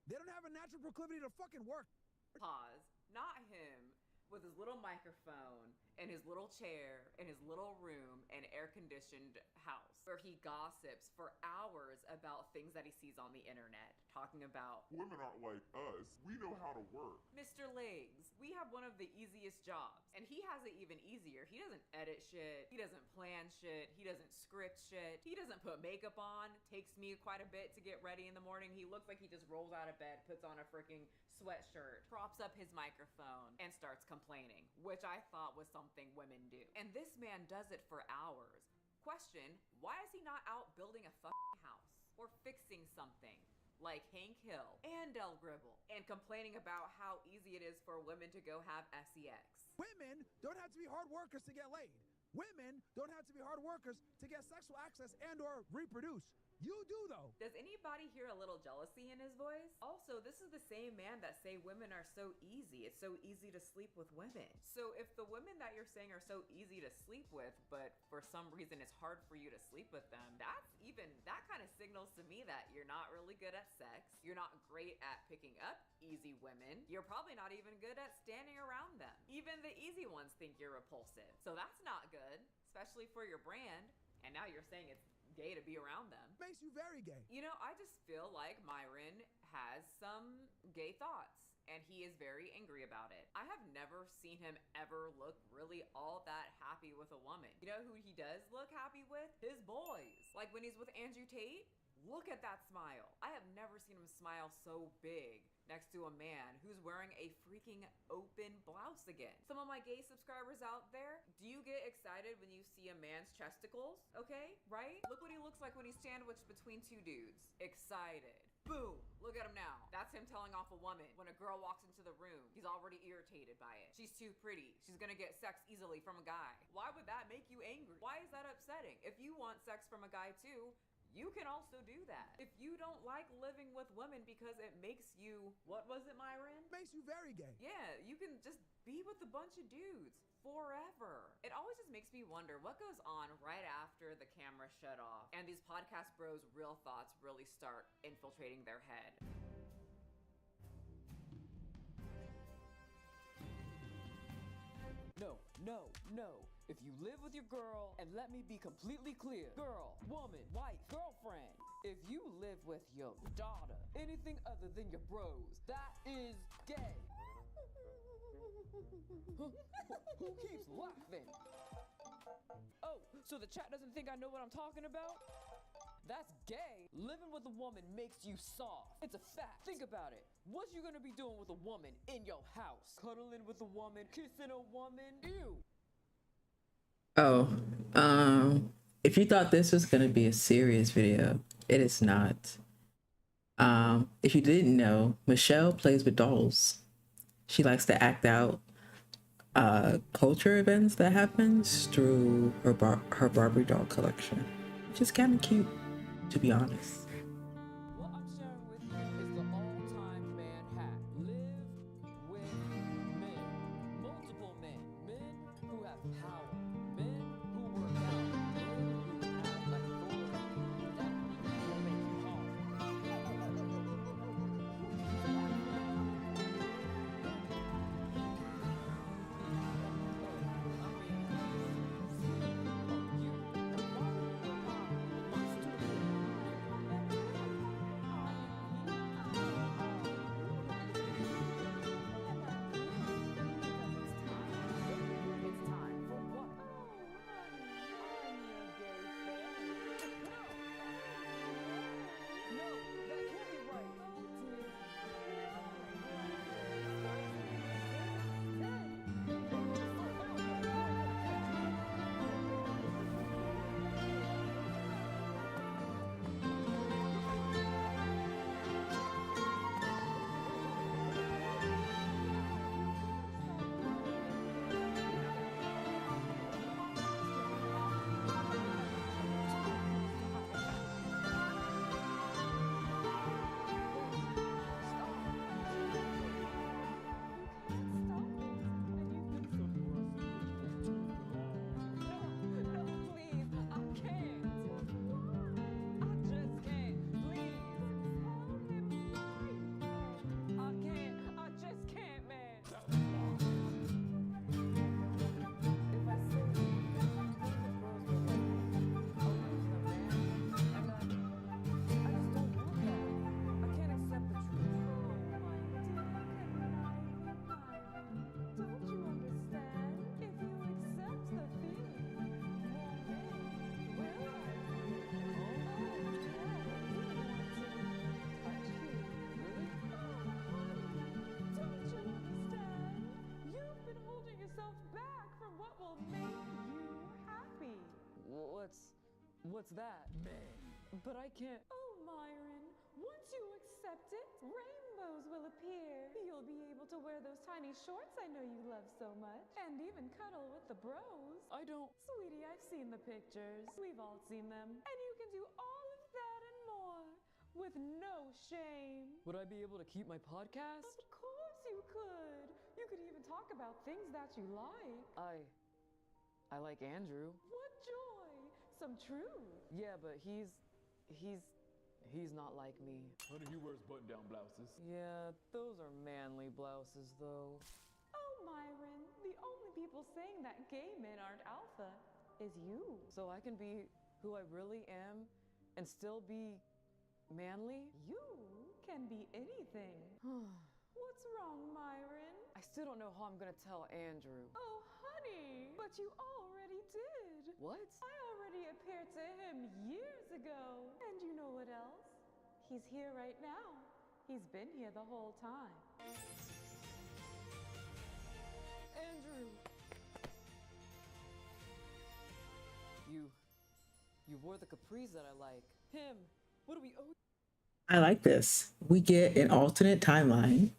Speaker 17: They don't have a natural proclivity to fucking work.
Speaker 13: Pause. Not him with his little microphone and his little chair and his little room and air-conditioned house where he gossips for hours about things that he sees on the internet, talking about
Speaker 7: women aren't like us. We know how to work.
Speaker 13: Mr. Legs, we have one of the easiest jobs, and he has it even easier. He doesn't edit shit. He doesn't plan shit. He doesn't script shit. He doesn't put makeup on. Takes me quite a bit to get ready in the morning. He looks like he just rolls out of bed, puts on a freaking sweatshirt, props up his microphone, and starts complaining, which I thought was something women do. And this man does it for hours. Question, why is he not out building a fucking house or fixing something like Hank Hill and Del Gribble and complaining about how easy it is for women to go have sex?
Speaker 17: Women don't have to be hard workers to get laid. Women don't have to be hard workers to get sexual access and or reproduce. You do, though.
Speaker 13: Does anybody hear a little jealousy in his voice? Also, this is the same man that say women are so easy. It's so easy to sleep with women. So if the women that you're saying are so easy to sleep with, but for some reason it's hard for you to sleep with them, that kind of signals to me that you're not really good at sex. You're not great at picking up easy women. You're probably not even good at standing around them. Even the easy ones think you're repulsive. So that's not good, especially for your brand. And now you're saying it's gay to be around them.
Speaker 17: Makes you very gay.
Speaker 13: You know, I just feel like Myron has some gay thoughts and he is very angry about it. I have never seen him ever look really all that happy with a woman. You know who he does look happy with? His boys. Like when he's with Andrew Tate, look at that smile. I have never seen him smile so big next to a man who's wearing a freaking open blouse again. Some of my gay subscribers out there, do you get excited when you see a man's chesticles? Okay, right? Look what he looks like when he's sandwiched between two dudes. Excited. Boom, look at him now. That's him telling off a woman. When a girl walks into the room, he's already irritated by it. She's too pretty. She's gonna get sex easily from a guy. Why would that make you angry? Why is that upsetting? If you want sex from a guy too, you can also do that. If you don't like living with women because it makes you, what was it, Myron?
Speaker 17: Makes you very gay.
Speaker 13: Yeah, you can just be with a bunch of dudes forever. It always just makes me wonder what goes on right after the camera shut off and these podcast bros' real thoughts really start infiltrating their head.
Speaker 16: No. If you live with your girl, and let me be completely clear, girl, woman, wife, girlfriend, if you live with your daughter, anything other than your bros, that is gay. Who keeps laughing? Oh, so the chat doesn't think I know what I'm talking about? That's gay. Living with a woman makes you soft. It's a fact. Think about it. What you gonna be doing with a woman in your house? Cuddling with a woman? Kissing a woman? Ew.
Speaker 1: Oh, if you thought this was gonna be a serious video, it is not. If you didn't know, Michelle plays with dolls. She likes to act out culture events that happens through her Barbie doll collection, which is kind of cute, to be honest.
Speaker 16: What I'm sharing with you is the all-time man hack. Live with men. Multiple men. Men who have power. Men who work out. Men who have authority. That will make you hard. What's that? Man. But I can't.
Speaker 2: Oh, Myron, once you accept it, rainbows will appear. You'll be able to wear those tiny shorts I know you love so much, and even cuddle with the bros.
Speaker 16: I don't.
Speaker 2: Sweetie, I've seen the pictures. We've all seen them. And you can do all of that and more with no shame.
Speaker 16: Would I be able to keep my podcast?
Speaker 2: Of course you could. You could even talk about things that you like.
Speaker 16: I like Andrew.
Speaker 2: What joy! Some truth.
Speaker 16: Yeah, but he's not like me.
Speaker 18: Honey, he wears button-down blouses.
Speaker 16: Yeah, those are manly blouses, though.
Speaker 2: Oh, Myron, the only people saying that gay men aren't alpha is you.
Speaker 16: So I can be who I really am and still be manly?
Speaker 2: You can be anything. What's wrong, Myron?
Speaker 16: I still don't know how I'm gonna tell Andrew.
Speaker 2: Oh, honey, but you already did.
Speaker 16: What?
Speaker 2: I already appeared to him years ago. And you know what else? He's here right now. He's been here the whole time.
Speaker 16: Andrew! You wore the capris that I like. Him! What do we owe?
Speaker 1: I like this. We get an alternate timeline.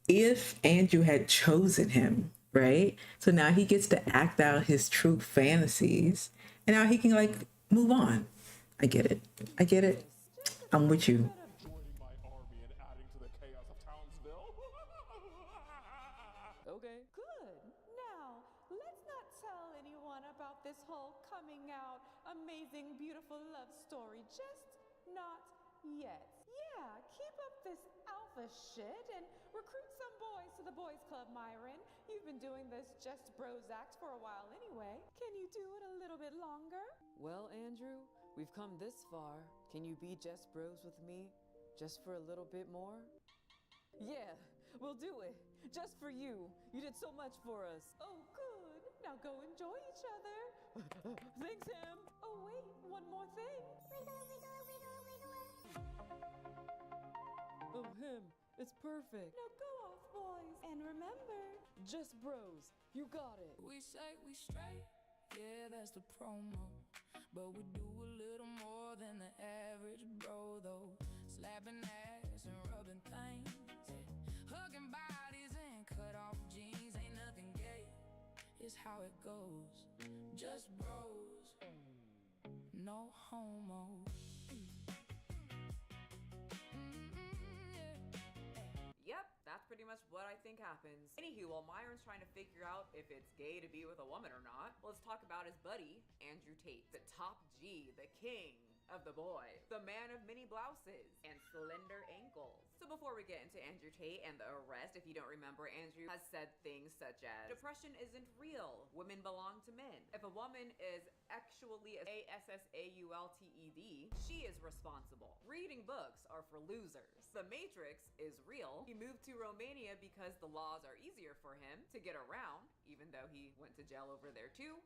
Speaker 1: If Andrew had chosen him, right? So now he gets to act out his true fantasies. And now he can like move on. I get it. I get it. I'm with you.
Speaker 7: Joining my army and adding to the chaos of Townsville.
Speaker 16: Okay.
Speaker 2: Good. Now, let's not tell anyone about this whole coming out, amazing, beautiful love story. Just not yet. Yeah, keep up this alpha shit and recruit some boys to the boys club, Myron. You've been doing this Just Bros act for a while anyway. Can you do it a little bit longer?
Speaker 16: Well, Andrew, we've come this far. Can you be Just Bros with me? Just for a little bit more? Yeah, we'll do it. Just for you. You did so much for us.
Speaker 2: Oh, good. Now go enjoy each other.
Speaker 16: Thanks, Em.
Speaker 2: Oh, wait, one more thing.
Speaker 16: Oh, him. It's perfect.
Speaker 2: Now go off, boys. And remember,
Speaker 16: Just Bros. You got it.
Speaker 19: We say we straight, yeah, that's the promo. But we do a little more than the average bro, though. Slapping ass and rubbing things, yeah. Hugging bodies and cut off jeans. Ain't nothing gay, it's how it goes. Just bros, no homo.
Speaker 13: Yep, that's pretty much what I think happens. Anywho, while Myron's trying to figure out if it's gay to be with a woman or not, let's talk about his buddy, Andrew Tate, the top G, the king of the boys, the man of many blouses and slender ankles. So before we get into Andrew Tate and the arrest, if you don't remember, Andrew has said things such as, depression isn't real, women belong to men. If a woman is actually ASSAULTED, she is responsible. Reading books are for losers. The Matrix is real. He moved to Romania because the laws are easier for him to get around, even though he went to jail over there too.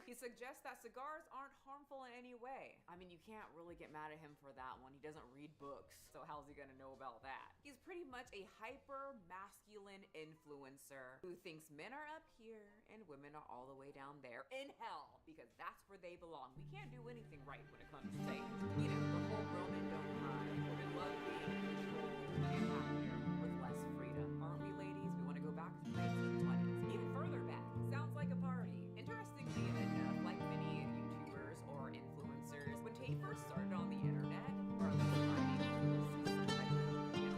Speaker 13: He suggests that cigars aren't harmful in any way. I mean, you can't really get mad at him for that one. He doesn't read books, so how's he gonna know about that? He's pretty much a hyper masculine influencer who thinks men are up here and women are all the way down there in hell, because that's where they belong. We can't do anything right when it comes to things. You know, the whole Roman don't hide. Women love being controlled and happier with less freedom. Aren't we, ladies? We want to go back to the 1920s. Even further back. Sounds like a party. Interestingly enough, like many YouTubers or influencers, when Tate first started on the internet, or at least my name was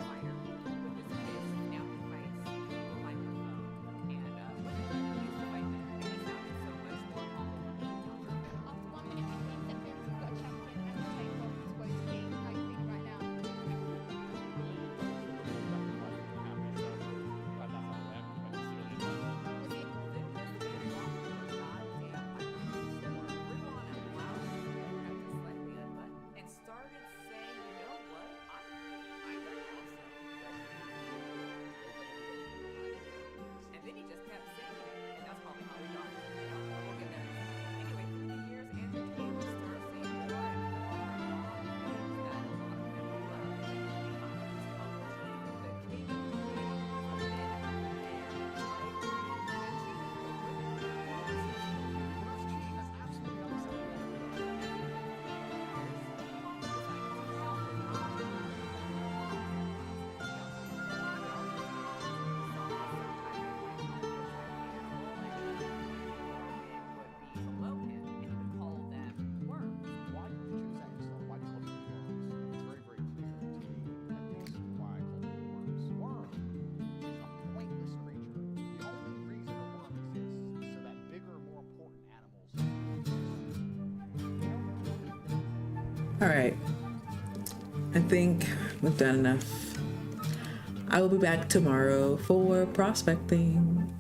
Speaker 13: fighter with his kids. Now he fights a microphone. And when he used to fight men, it sounded so much more humble.
Speaker 1: All right. I think we've done enough. I will be back tomorrow for prospecting.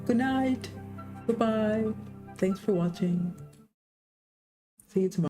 Speaker 1: Good night. Goodbye. Thanks for watching. See you tomorrow.